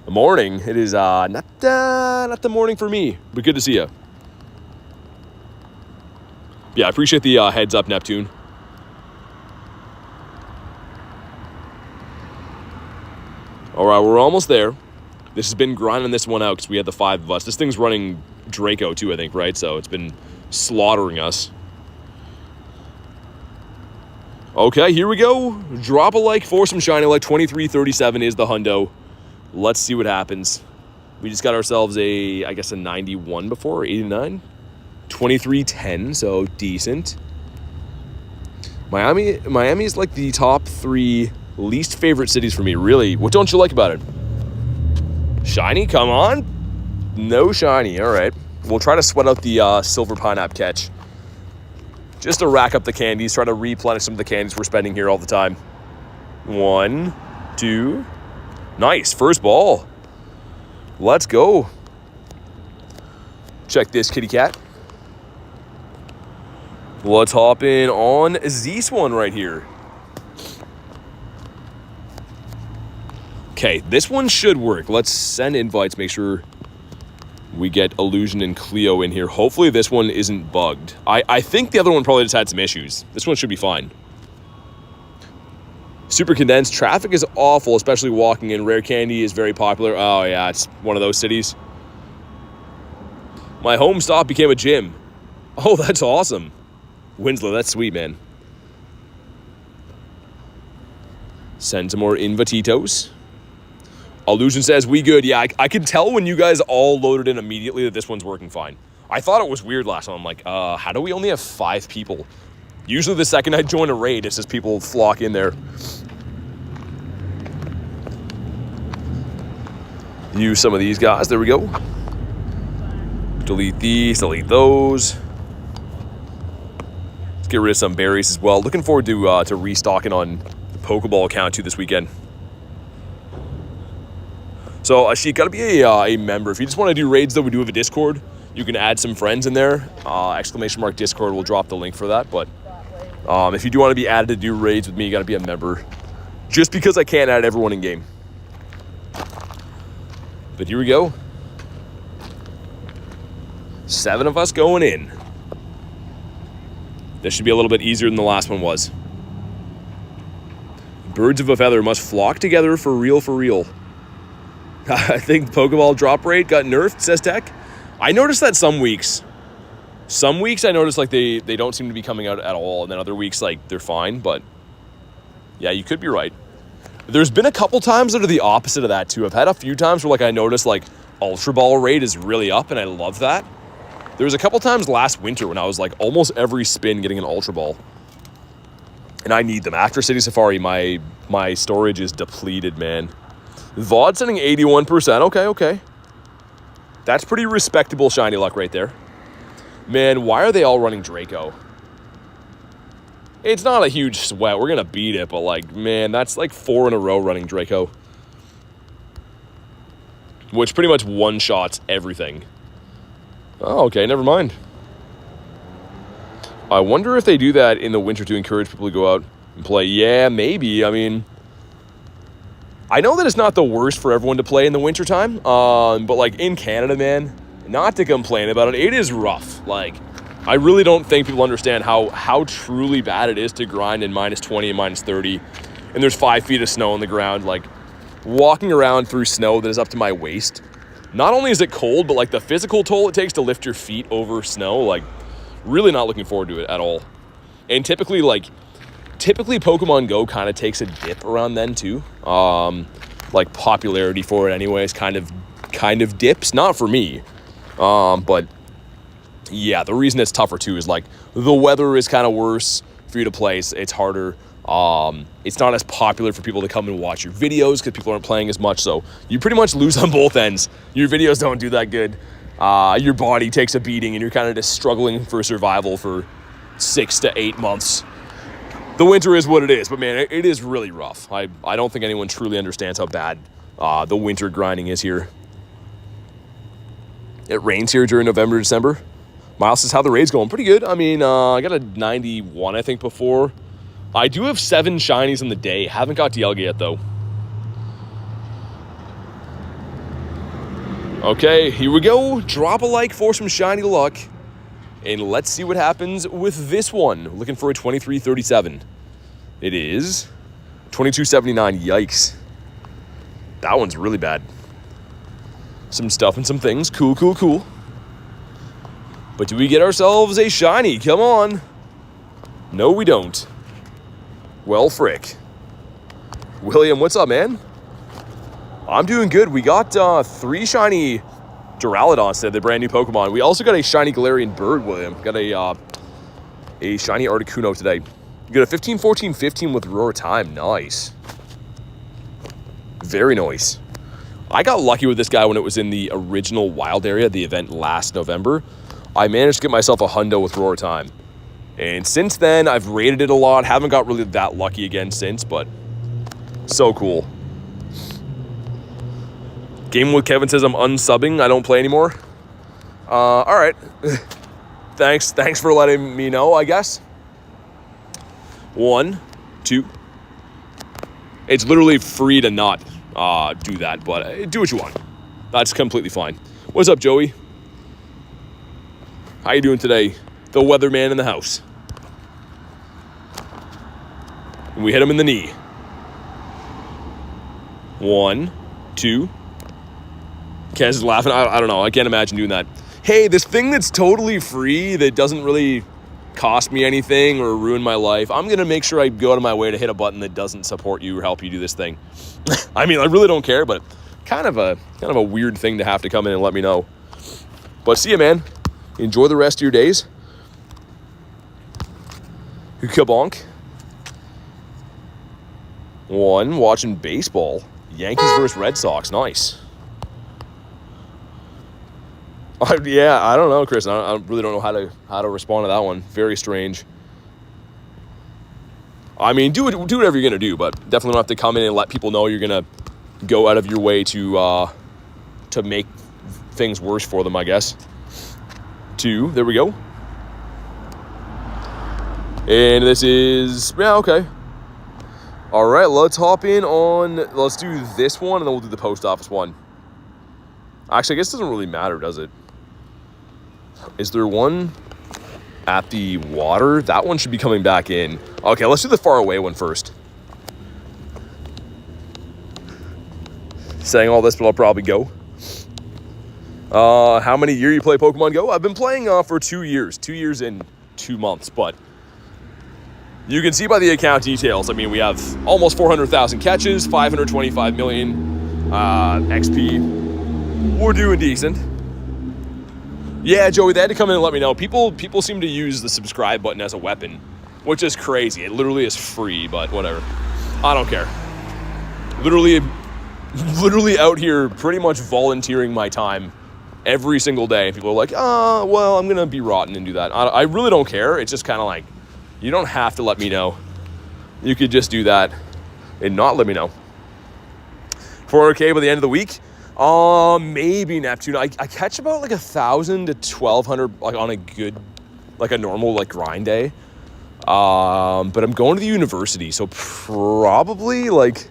The morning. It is not the morning for me, but good to see you. Yeah, I appreciate the heads up, Neptune. All right, we're almost there. This has been grinding this one out because we had the 5 of us. This thing's running Draco too, I think, right? So it's been slaughtering us. Okay, here we go. Drop a like for some shiny luck. 2337 is the hundo. Let's see what happens. We just got ourselves a 91 before, 89. 2310, so decent. Miami is like the top 3 least favorite cities for me, really. What don't you like about it? Shiny, come on. No shiny, all right. We'll try to sweat out the silver pineapple catch. Just to rack up the candies, try to replenish some of the candies we're spending here all the time. 1, 2. Nice, first ball. Let's go. Check this, kitty cat. Let's hop in on Zeus one right here. Okay, this one should work. Let's send invites, make sure we get Illusion and Cleo in here. Hopefully this one isn't bugged. I think the other one probably just had some issues. This one should be fine. Super condensed. Traffic is awful, especially walking in. Rare candy is very popular. Oh yeah, it's one of those cities. My home stop became a gym. Oh, that's awesome. Winslow, that's sweet, man. Send some more invititos. Illusion says, we good. Yeah, I could tell when you guys all loaded in immediately that this one's working fine. I thought it was weird last time. I'm like, how do we only have 5 people? Usually the second I join a raid, it's just people flock in there. Use some of these guys. There we go. Delete these, delete those. Let's get rid of some berries as well. Looking forward to restocking on the Pokeball account too this weekend. So, Ashik, gotta be a member. If you just want to do raids, though, we do have a Discord. You can add some friends in there. ! Discord, we'll drop the link for that. But if you do want to be added to do raids with me, you gotta be a member. Just because I can't add everyone in game. But here we go. 7 of us going in. This should be a little bit easier than the last one was. Birds of a feather must flock together for real, for real. I think the Pokeball drop rate got nerfed, says Tech. I noticed that some weeks I noticed like they don't seem to be coming out at all, and then other weeks like they're fine, but yeah, you could be right. There's been a couple times that are the opposite of that too. I've had a few times where like I noticed like Ultra Ball rate is really up, and I love that. There was a couple times last winter when I was like almost every spin getting an Ultra Ball. And I need them. After City Safari, my storage is depleted, man. VOD sending 81%. Okay. That's pretty respectable shiny luck right there. Man, why are they all running Draco? It's not a huge sweat. We're going to beat it, but like, man, that's like 4 in a row running Draco. Which pretty much one-shots everything. Oh, okay, never mind. I wonder if they do that in the winter to encourage people to go out and play. Yeah, maybe. I mean, I know that it's not the worst for everyone to play in the wintertime, but like in Canada, man, not to complain about it, it is rough. Like, I really don't think people understand how truly bad it is to grind in -20 and -30, and there's 5 feet of snow on the ground. Like, walking around through snow that is up to my waist, not only is it cold, but like the physical toll it takes to lift your feet over snow, like, really not looking forward to it at all. And typically Pokemon GO kind of takes a dip around then too. Like popularity for it anyways kind of dips. Not for me. But yeah, the reason it's tougher too is like the weather is kind of worse for you to play. It's harder. It's not as popular for people to come and watch your videos because people aren't playing as much. So you pretty much lose on both ends. Your videos don't do that good. Your body takes a beating and you're kind of just struggling for survival for 6 to 8 months. the winter is what it is. But, man, it is really rough. I don't think anyone truly understands how bad the winter grinding is here. It rains here during November, December. Miles says, how the raid's going? Pretty good. I mean, I got a 91, I think, before. I do have 7 shinies in the day. Haven't got DIALGA yet, though. Okay, here we go. Drop a like for some shiny luck. And let's see what happens with this one. Looking for a 2337. It is 2279. Yikes. That one's really bad. Some stuff and some things. Cool, cool, cool. But do we get ourselves a shiny? Come on. No, we don't. Well, frick. William, what's up, man? I'm doing good. We got 3 shiny Duraludon today, the brand new Pokemon. We also got a shiny Galarian bird, William. Got a shiny Articuno today. We got a 15, 14, 15 with Roar Time. Nice. Very nice. I got lucky with this guy when it was in the original wild area, the event last November. I managed to get myself a hundo with Roar Time. And since then, I've rated it a lot. Haven't got really that lucky again since, but so cool. Game with Kevin says I'm unsubbing. I don't play anymore. All right. Thanks for letting me know, I guess. 1, 2. It's literally free to not do that, but do what you want. That's completely fine. What's up, Joey? How you doing today? The weatherman in the house. And we hit him in the knee. 1, 2. Kaz is laughing. I don't know. I can't imagine doing that. Hey, this thing that's totally free, that doesn't really cost me anything or ruin my life, I'm going to make sure I go out of my way to hit a button that doesn't support you or help you do this thing. I mean, I really don't care, but kind of a weird thing to have to come in and let me know. But see ya, man. Enjoy the rest of your days. Kabonk. 1, watching baseball. Yankees versus Red Sox. Nice. Yeah, I don't know, Chris. I really don't know how to respond to that one. Very strange. I mean, do whatever you're gonna do, but definitely don't have to come in and let people know you're gonna go out of your way to make things worse for them, I guess. 2, there we go. And this is, yeah, okay. All right, let's hop in on, let's do this one, and then we'll do the post office one. Actually, I guess it doesn't really matter, does it? Is there one at the water? That one should be coming back in. Okay, let's do the far away one first. Saying all this, but I'll probably go. How many years you play Pokemon Go? I've been playing for 2 years. 2 years and 2 months, but you can see by the account details. I mean, we have almost 400,000 catches, 525 million XP. We're doing decent. Yeah, Joey, they had to come in and let me know. People seem to use the subscribe button as a weapon, which is crazy. It literally is free, but whatever. I don't care. Literally out here pretty much volunteering my time every single day. People are like, well, I'm going to be rotten and do that. I really don't care. It's just kind of like, you don't have to let me know. You could just do that and not let me know. 400K by the end of the week. Maybe Neptune. I catch about like 1,000 to 1,200 like on a good, like a normal like grind day. But I'm going to the university, so probably like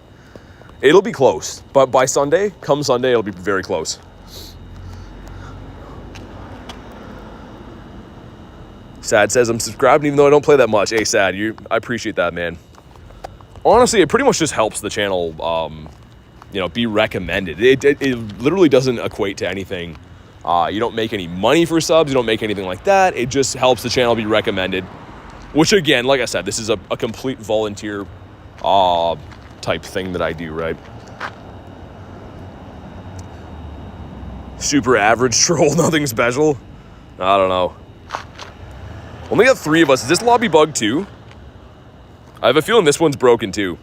it'll be close. But by Sunday, come Sunday, it'll be very close. Sad says I'm subscribed even though I don't play that much. Hey, Sad, I appreciate that, man. Honestly, it pretty much just helps the channel, be recommended. It literally doesn't equate to anything. You don't make any money for subs. You don't make anything like that. It just helps the channel be recommended. Which, again, like I said, this is a complete volunteer type thing that I do, right? Super average troll, nothing special. I don't know. Only got 3 of us. Is this lobby bug too? I have a feeling this one's broken too.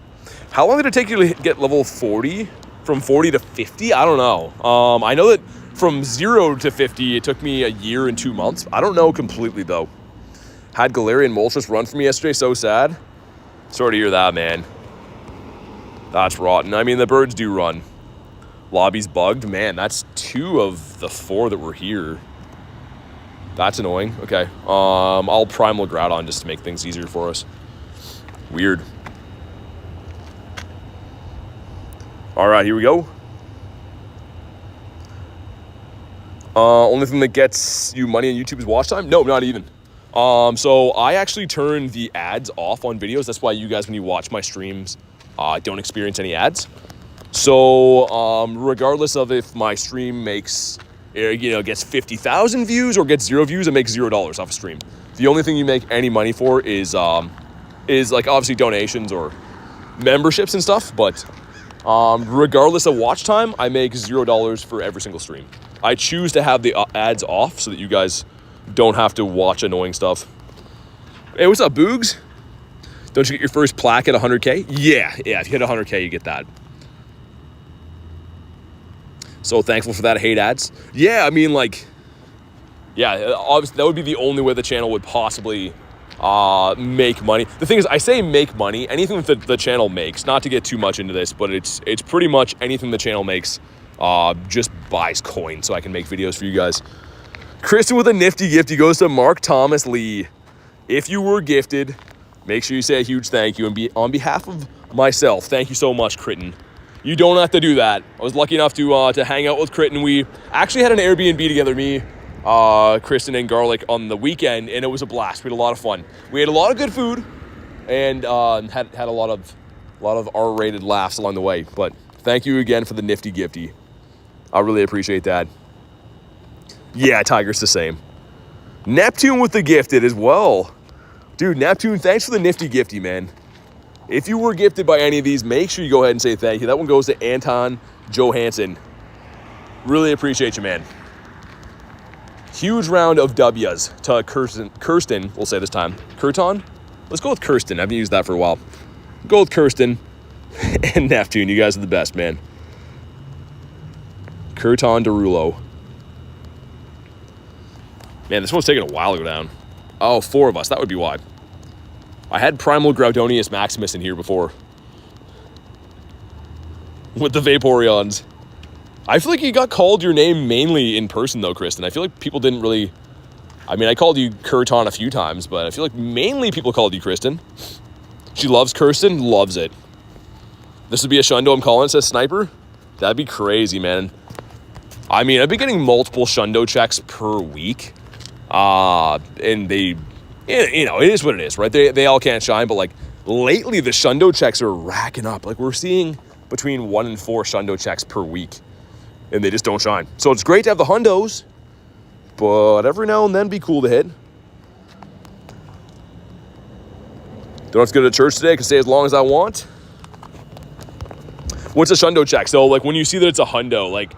How long did it take you to get level 40? From 40 to 50? I don't know. I know that from 0 to 50, it took me a year and 2 months. I don't know completely though. Had Galarian Moltres run for me yesterday, so sad. Sorry to hear that, man. That's rotten. I mean, the birds do run. Lobby's bugged. Man, that's 2 of the 4 that were here. That's annoying. Okay. I'll Primal Groudon just to make things easier for us. Weird. All right, here we go. Only thing that gets you money on YouTube is watch time? No, not even. So I actually turn the ads off on videos. That's why you guys, when you watch my streams, don't experience any ads. So regardless of if my stream makes, gets 50,000 views or gets 0 views, it makes $0 off a stream. The only thing you make any money for is like obviously donations or memberships and stuff. But regardless of watch time, I make $0 for every single stream. I choose to have the ads off so that you guys don't have to watch annoying stuff. Hey, what's up, Boogs? Don't you get your first plaque at 100K? Yeah, if you hit 100K, you get that. So thankful for that. I hate ads. Yeah, I mean, like, yeah, obviously that would be the only way the channel would possibly make money. The thing is, I say make money, anything that the channel makes, not to get too much into this, but it's pretty much anything the channel makes just buys coins so I can make videos for you guys. Kristen with a nifty gift. He goes to Mark Thomas Lee. If you were gifted, make sure you say a huge thank you. And on behalf of myself, thank you so much, Kritten. You don't have to do that. I was lucky enough to hang out with Kritten. We actually had an Airbnb together, me, Kristen, and Garlic on the weekend, and it was a blast. We had a lot of fun. We had a lot of good food and had a lot of R-rated laughs along the way. But thank you again for the nifty gifty. I really appreciate that. Yeah, Tiger's the same. Neptune with the gifted as well. Dude, Neptune, thanks for the nifty gifty, man. If you were gifted by any of these, make sure you go ahead and say thank you. That one goes to Anton Johansson. Really appreciate you, man. Huge round of W's to Kirsten, we'll say this time. Kirton? Let's go with Kirsten. I haven't used that for a while. Go with Kirsten and Neptune. You guys are the best, man. Kirton Derulo. Man, this one's taking a while to go down. Oh, 4 of us. That would be why. I had Primal Groudonius Maximus in here before. With the Vaporeons. I feel like you got called your name mainly in person, though, Kristen. I feel like people didn't really... I mean, I called you Kirton a few times, but I feel like mainly people called you Kristen. She loves Kirsten. Loves it. This would be a Shundo I'm calling. It says Sniper. That'd be crazy, man. I mean, I've been getting multiple Shundo checks per week. And they... it is what it is, right? They all can't shine, but like lately the Shundo checks are racking up. Like we're seeing between 1 and 4 Shundo checks per week, and they just don't shine. So it's great to have the Hundos, but every now and then be cool to hit. Don't have to go to church today. I can stay as long as I want. What's a Shundo check? So like when you see that it's a Hundo, like,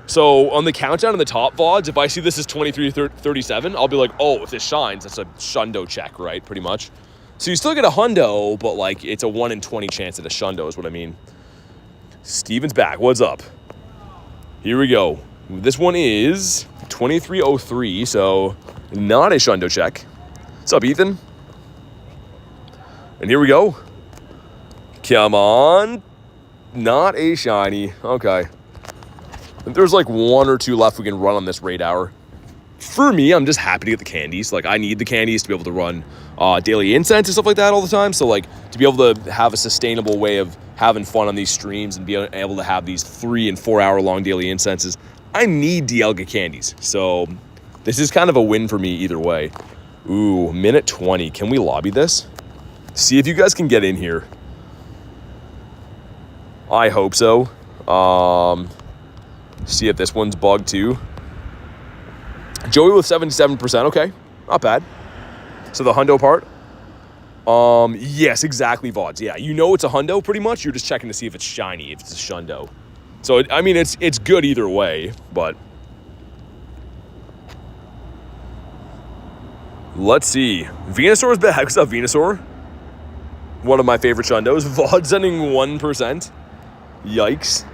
so on the countdown in the top VODs, if I see this is 2337, I'll be like, oh, if this shines, that's a Shundo check, right? Pretty much. So you still get a Hundo, but like it's a 1 in 20 chance at a Shundo is what I mean. Steven's back. What's up? Here we go. This one is 2303, so not a Shundo check. What's up, Ethan? And here we go. Come on. Not a shiny. Okay. There's like 1 or 2 left we can run on this raid hour. For me, I'm just happy to get the candies. Like, I need the candies to be able to run daily incense and stuff like that all the time. So, like, to be able to have a sustainable way of having fun on these streams and be able to have these 3 and 4 hour long daily incenses, I need DIALGA candies. So, this is kind of a win for me either way. Ooh, minute 20. Can we lobby this? See if you guys can get in here. I hope so. See if this one's bugged too. Joey with 77%. Okay, not bad. So the Hundo part. Yes, exactly, VODs. Yeah, you know it's a Hundo pretty much. You're just checking to see if it's shiny, if it's a Shundo. So I mean, it's good either way. But let's see. Venusaur's back. What's up, Venusaur? One of my favorite Shundos. VOD sending 1%. Yikes.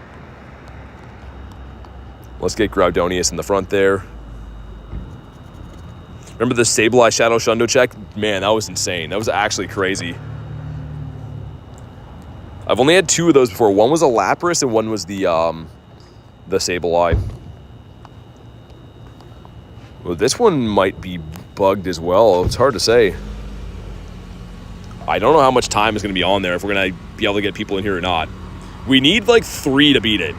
Let's get Groudonius in the front there. Remember the Sableye Shadow Shundo check? Man, that was insane. That was actually crazy. I've only had 2 of those before. One was a Lapras and one was the Sableye. Well, this one might be bugged as well. It's hard to say. I don't know how much time is going to be on there, if we're going to be able to get people in here or not. We need like 3 to beat it.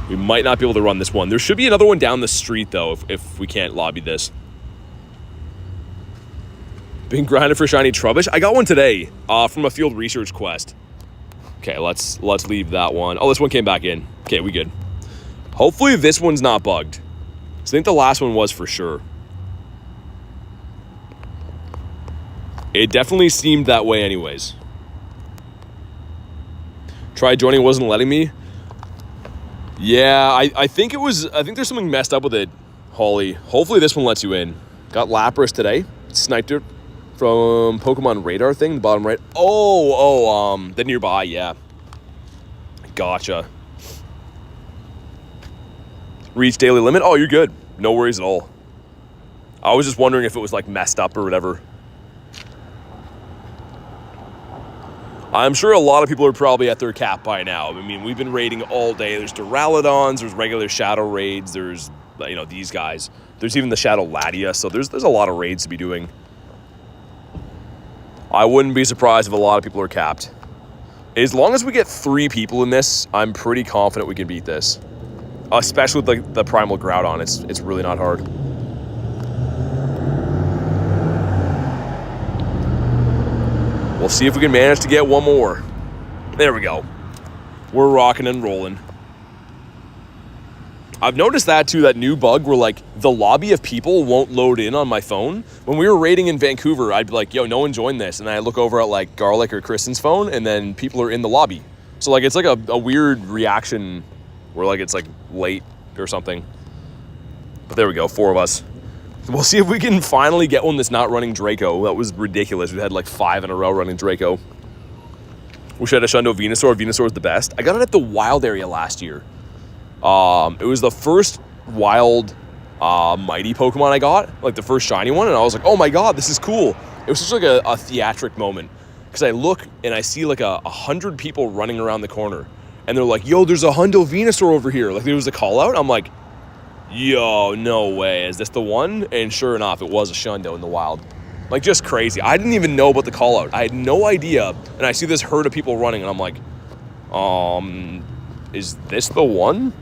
We might not be able to run this one. There should be another one down the street, though, if we can't lobby this. Been grinding for shiny Trubbish. I got one today from a field research quest. Okay, let's leave that one. Oh, this one came back in. Okay, we good. Hopefully this one's not bugged. I think the last one was for sure. It definitely seemed that way anyways. Tried joining, wasn't letting me. Yeah, I think there's something messed up with it, Holly. Hopefully this one lets you in. Got Lapras today. Sniped it from Pokemon Radar thing, the bottom right. The nearby, yeah. Gotcha. Reach daily limit? Oh, you're good. No worries at all. I was just wondering if it was like messed up or whatever. I'm sure a lot of people are probably at their cap by now. I mean, we've been raiding all day. There's Duraludons, there's regular Shadow raids, there's, these guys. There's even the Shadow Latias, so there's a lot of raids to be doing. I wouldn't be surprised if a lot of people are capped. As long as we get 3 people in this, I'm pretty confident we can beat this. Especially with the Primal Groudon, it's really not hard. We'll see if we can manage to get one more. There we go. We're rocking and rolling. I've noticed that too, that new bug where like the lobby of people won't load in on my phone. When we were raiding in Vancouver, I'd be like, yo, no one joined this. And I look over at like Garlic or Kristen's phone and then people are in the lobby. So like it's like a weird reaction where like it's like late or something. But there we go, 4 of us. We'll see if we can finally get one that's not running Draco. That was ridiculous. We had like 5 in a row running Draco. Wish I had a Shundo Venusaur. Venusaur's the best. I got it at the wild area last year. It was the first wild mighty Pokemon I got, like the first shiny one, and I was like, oh my god, this is cool. It was just like a theatric moment. Because I look and I see like 100 people running around the corner. And they're like, yo, there's a Hundo Venusaur over here. Like there was a call out. I'm like, yo, no way. Is this the one? And sure enough, it was a Shundo in the wild. Like just crazy. I didn't even know about the call out. I had no idea. And I see this herd of people running and I'm like, is this the one?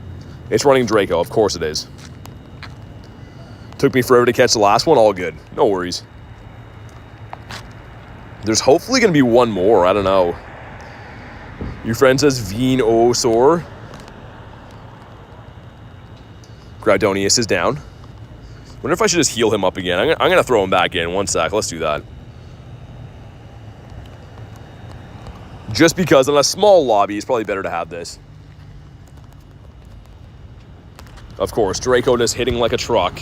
It's running Draco. Of course it is. Took me forever to catch the last one. All good. No worries. There's hopefully going to be one more. I don't know. Your friend says Venusaur. Groudonius is down. Wonder if I should just heal him up again. I'm going to throw him back in. 1 sec. Let's do that. Just because in a small lobby, it's probably better to have this. Of course, Draco just hitting like a truck.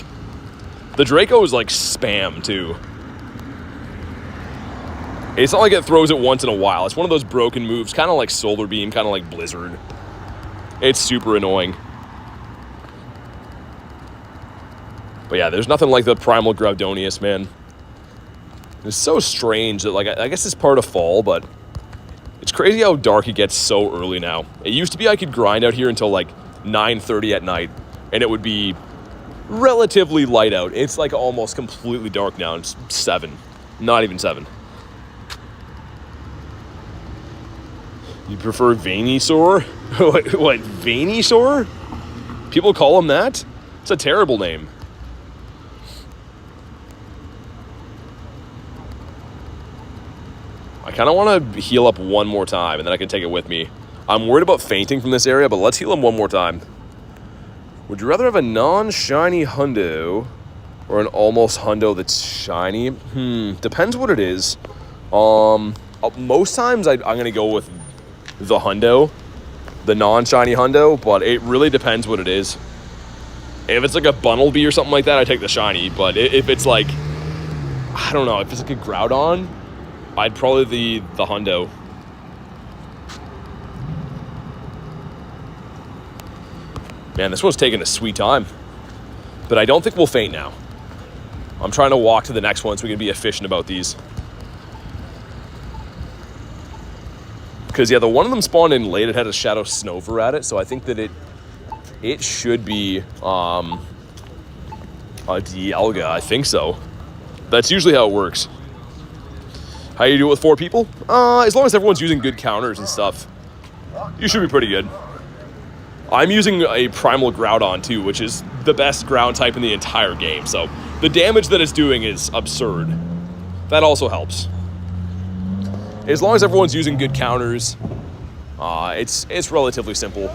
The Draco is like spam, too. It's not like it throws it once in a while. It's one of those broken moves, kind of like Solar Beam, kind of like Blizzard. It's super annoying. But yeah, there's nothing like the Primal Groudonius, man. It's so strange that, like, I guess it's part of fall, but it's crazy how dark it gets so early now. It used to be I could grind out here until like 9:30 at night, and it would be relatively light out. It's like almost completely dark now. It's 7. Not even 7. You prefer Venusaur? What, Venusaur? People call him that? It's a terrible name. I kind of want to heal up one more time, and then I can take it with me. I'm worried about fainting from this area, but let's heal him one more time. Would you rather have a non-shiny Hundo or an almost Hundo that's shiny? Depends what it is. Most times I'm going to go with the Hundo, the non-shiny Hundo, but it really depends what it is. If it's like a Bunnelby or something like that, I take the shiny, but if it's like, I don't know, if it's like a Groudon, I'd probably the Hundo. Man, this one's taking a sweet time, but I don't think we'll faint now. I'm trying to walk to the next one so we can be efficient about these. Because, yeah, the one of them spawned in late. It had a Shadow Snover at it, so I think that it should be a DIALGA. I think so. That's usually how it works. How you do it with 4 people? As long as everyone's using good counters and stuff, you should be pretty good. I'm using a Primal Groudon, too, which is the best ground type in the entire game, so the damage that it's doing is absurd. That also helps. As long as everyone's using good counters, it's relatively simple.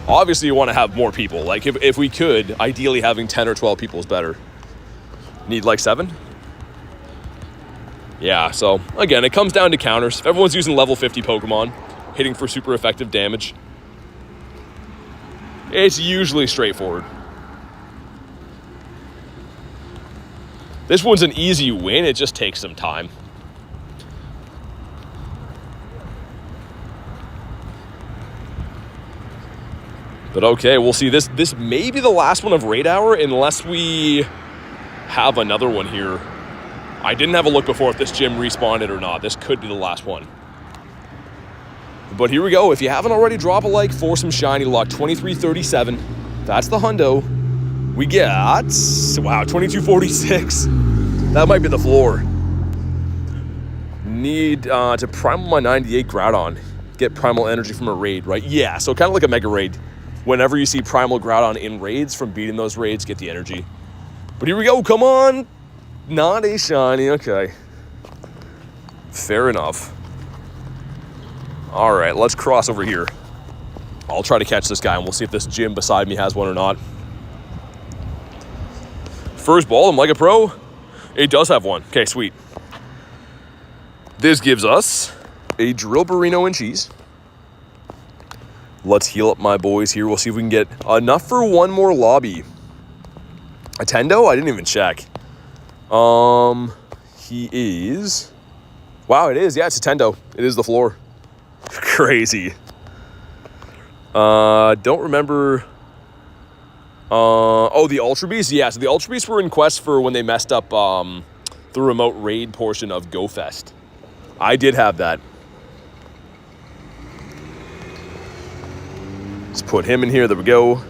Obviously, you want to have more people. Like, if we could, ideally having 10 or 12 people is better. Need, like, 7? Yeah, so, again, it comes down to counters. If everyone's using level 50 Pokemon, hitting for super effective damage, it's usually straightforward. This one's an easy win. It just takes some time. But okay, we'll see. This may be the last one of Raid Hour unless we have another one here. I didn't have a look before if this gym respawned or not. This could be the last one. But here we go. If you haven't already, drop a like for some shiny luck. 2337. That's the hundo. We get, wow, 2246. That might be the floor. Need to primal my 98 Groudon. Get primal energy from a raid, right? Yeah, so kind of like a mega raid. Whenever you see primal Groudon in raids, from beating those raids, get the energy. But here we go. Come on. Not a shiny. Okay. Fair enough. All right, let's cross over here. I'll try to catch this guy, and we'll see if this gym beside me has one or not. First ball, I'm like a pro. It does have one. Okay, sweet. This gives us a Drill Burrino and Cheese. Let's heal up my boys here. We'll see if we can get enough for one more lobby. A Tendo? I didn't even check. He is... Wow, it is. Yeah, it's a Tendo. It is the floor. Crazy. Don't remember... oh, the Ultra Beasts? Yeah, so the Ultra Beasts were in quest for when they messed up the remote raid portion of Go Fest. I did have that. Let's put him in here. There we go.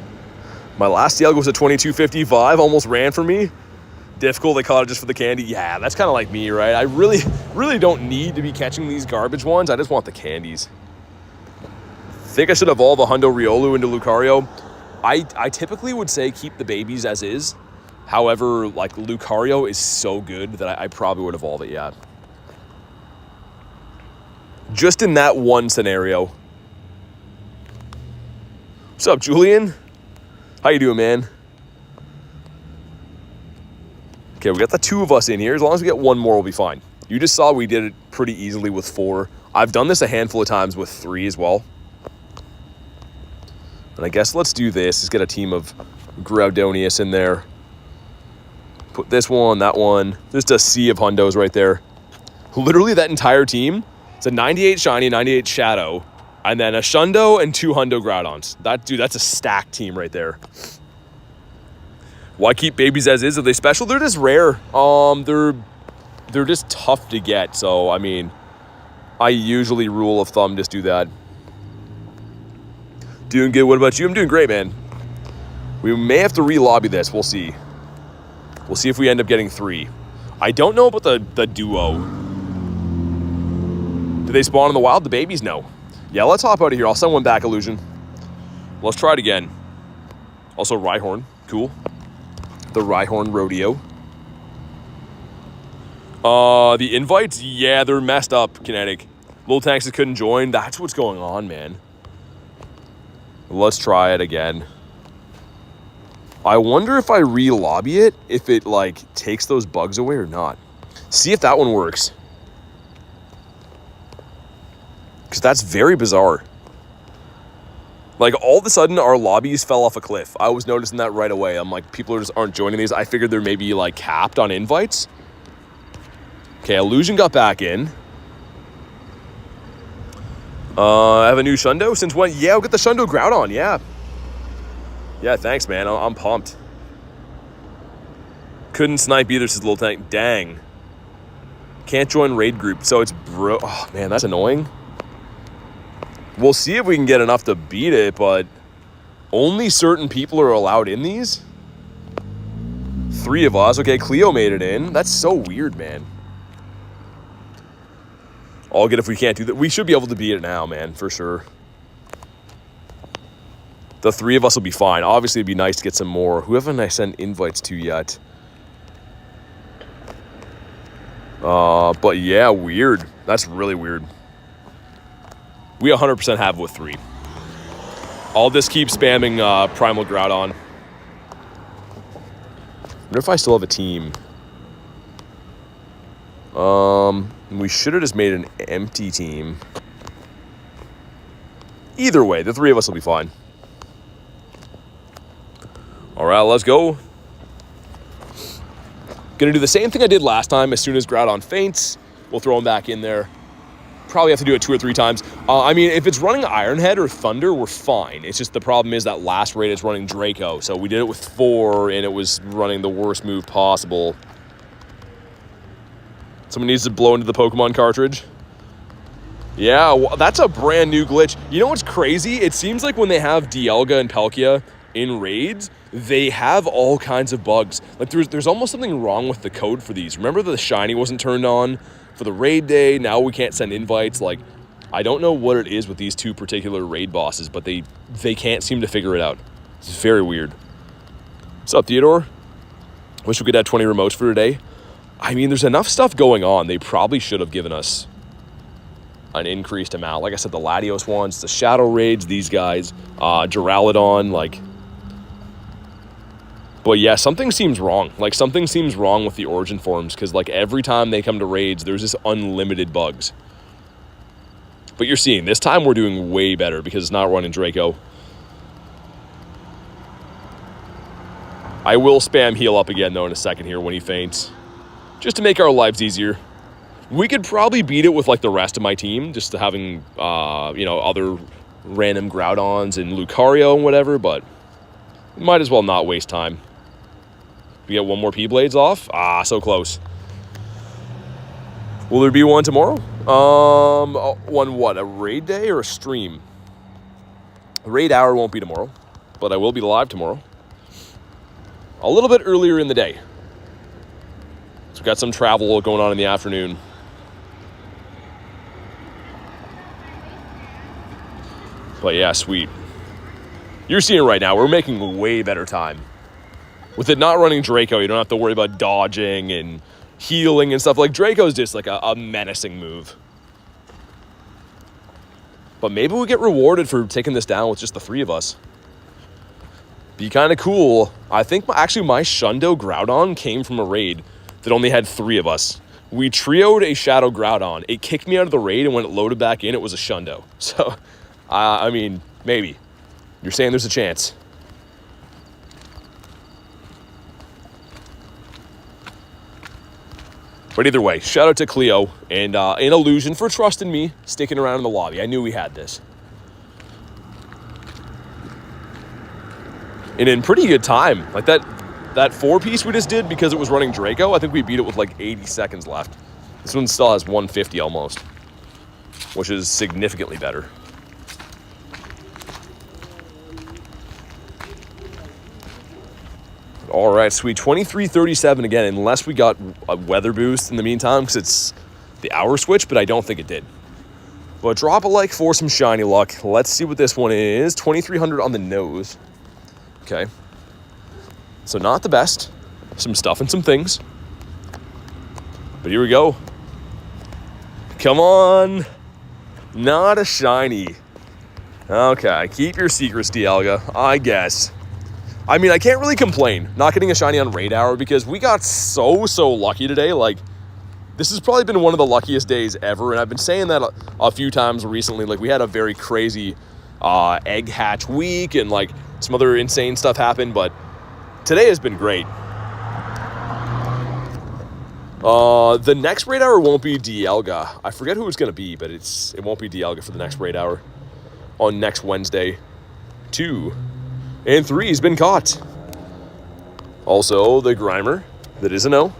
My last DIALGA was a 2255. Almost ran for me. Difficult. They caught it just for the candy. Yeah, that's kind of like me, right? I really don't need to be catching these garbage ones. I just want the candies. Think I should evolve a Hundo Riolu into Lucario. I typically would say keep the babies as is. However, like, Lucario is so good that I probably would evolve it, yeah. Just in that one scenario. What's up, Julian? How you doing, man? Okay, we got the 2 of us in here. As long as we get one more, we'll be fine. You just saw we did it pretty easily with 4. I've done this a handful of times with 3 as well. And I guess let's do this. Let's get a team of Groudonius in there. Put this one, that one. Just a sea of hundos right there. Literally that entire team. It's a 98 shiny, 98 shadow, and then a Shundo and 2 hundo Groudons. That's a stacked team right there. Why keep babies as is? Are they special? They're just rare. They're just tough to get. So, I mean, I usually rule of thumb just do that. Doing good. What about you? I'm doing great, man. We may have to re-lobby this. We'll see. We'll see if we end up getting 3. I don't know about the duo. Do they spawn in the wild? The babies? No. Yeah, let's hop out of here. I'll send one back, Illusion. Let's try it again. Also, Rhyhorn. Cool. The Rhyhorn Rodeo. The invites? Yeah, they're messed up, Kinetic. Little Tanks couldn't join. That's what's going on, man. Let's try it again. I wonder if I re-lobby it, if it, like, takes those bugs away or not. See if that one works. Because that's very bizarre. Like, all of a sudden, our lobbies fell off a cliff. I was noticing that right away. I'm like, people just aren't joining these. I figured they're maybe, like, capped on invites. Okay, Illusion got back in. I have a new Shundo. Since when? Yeah, we'll get the Shundo Groudon, yeah. Yeah, thanks, man. I'm pumped. Couldn't snipe either, says Little Tank. Dang. Can't join raid group, so it's oh man, that's annoying. We'll see if we can get enough to beat it, but only certain people are allowed in these. 3 of us. Okay, Cleo made it in. That's so weird, man. All good if we can't do that. We should be able to beat it now, man, for sure. The 3 of us will be fine. Obviously, it'd be nice to get some more. Who haven't I sent invites to yet? But yeah, weird. That's really weird. We 100% have with 3. I'll just keep spamming Primal Groudon. Wonder if I still have a team. We should have just made an empty team. Either way, the 3 of us will be fine. All right, let's go. Gonna do the same thing I did last time. As soon as Groudon faints, we'll throw him back in there. Probably have to do it 2 or 3 times. I mean, if it's running Iron Head or Thunder, we're fine. It's just the problem is that last raid is running Draco. So we did it with 4, and it was running the worst move possible. Someone needs to blow into the Pokemon cartridge. Yeah, well, that's a brand new glitch. You know what's crazy? It seems like when they have Dialga and Palkia in raids, they have all kinds of bugs. Like there's almost something wrong with the code for these. Remember the shiny wasn't turned on for the raid day? Now we can't send invites. Like, I don't know what it is with these 2 particular raid bosses, but they can't seem to figure it out. It's very weird. What's up, Theodore? Wish we could have 20 remotes for today. I mean, there's enough stuff going on. They probably should have given us an increased amount. Like I said, the Latios ones, the Shadow Raids, these guys, Duraludon, like... But yeah, something seems wrong. Like, something seems wrong with the origin forms, because, like, every time they come to raids, there's just unlimited bugs. But you're seeing, this time we're doing way better, because it's not running Draco. I will spam heal up again, though, in a second here when he faints. Just to make our lives easier. We could probably beat it with, like, the rest of my team, just having, you know, other random Groudons and Lucario and whatever, but we might as well not waste time. We get 1 more P-Blades off. Ah, so close. Will there be one tomorrow? One what? A raid day or a stream? The raid hour won't be tomorrow, but I will be live tomorrow. A little bit earlier in the day. So we've got some travel going on in the afternoon. But yeah, sweet. You're seeing it right now. We're making way better time. With it not running Draco, you don't have to worry about dodging and healing and stuff. Like, Draco's just like a menacing move. But maybe we get rewarded for taking this down with just the 3 of us. Be kind of cool. I think actually my Shundo Groudon came from a raid that only had 3 of us. We trioed a Shadow Groudon. It kicked me out of the raid, and when it loaded back in, it was a Shundo. So, I mean, maybe. You're saying there's a chance. But either way, shout out to Cleo and an Illusion for trusting me, sticking around in the lobby. I knew we had this. And in pretty good time. Like that 4-piece we just did, because it was running Draco, I think we beat it with like 80 seconds left. This one still has 150 almost, which is significantly better. All right, sweet. 23:37 again, unless we got a weather boost in the meantime, because it's the hour switch, but I don't think it did. But drop a like for some shiny luck. Let's see what this one is. 2,300 on the nose. Okay. So not the best. Some stuff and some things. But here we go. Come on. Not a shiny. Okay, keep your secrets, DIALGA, I guess. I mean, I can't really complain not getting a shiny on raid hour, because we got so lucky today. Like, this has probably been one of the luckiest days ever, and I've been saying that a few times recently. Like, we had a very crazy egg hatch week, and like some other insane stuff happened, but today has been great. The next raid hour won't be DIALGA. I forget who it's gonna be, but it won't be DIALGA for the next raid hour on next Wednesday. 2 and 3 has been caught. Also, the Grimer, that is a no.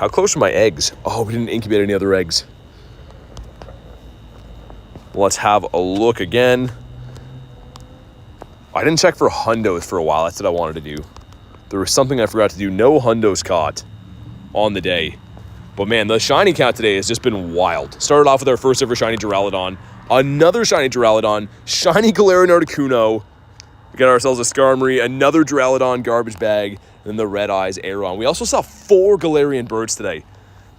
How close are my eggs? Oh, we didn't incubate any other eggs. Let's have a look again. I didn't check for hundos for a while. That's what I wanted to do. There was something I forgot to do. No hundos caught on the day. But man, the shiny count today has just been wild. Started off with our first ever shiny Duraludon. Another shiny Duraludon. Shiny Galarian Articuno. We got ourselves a Skarmory. Another Duraludon garbage bag. And then the Red Eyes Aeron. We also saw 4 Galarian birds today.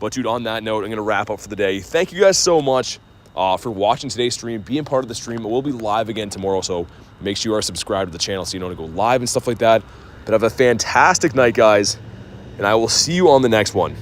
But dude, on that note, I'm going to wrap up for the day. Thank you guys so much for watching today's stream, being part of the stream. We'll be live again tomorrow, so make sure you are subscribed to the channel so you know to go live and stuff like that. But have a fantastic night, guys, and I will see you on the next one.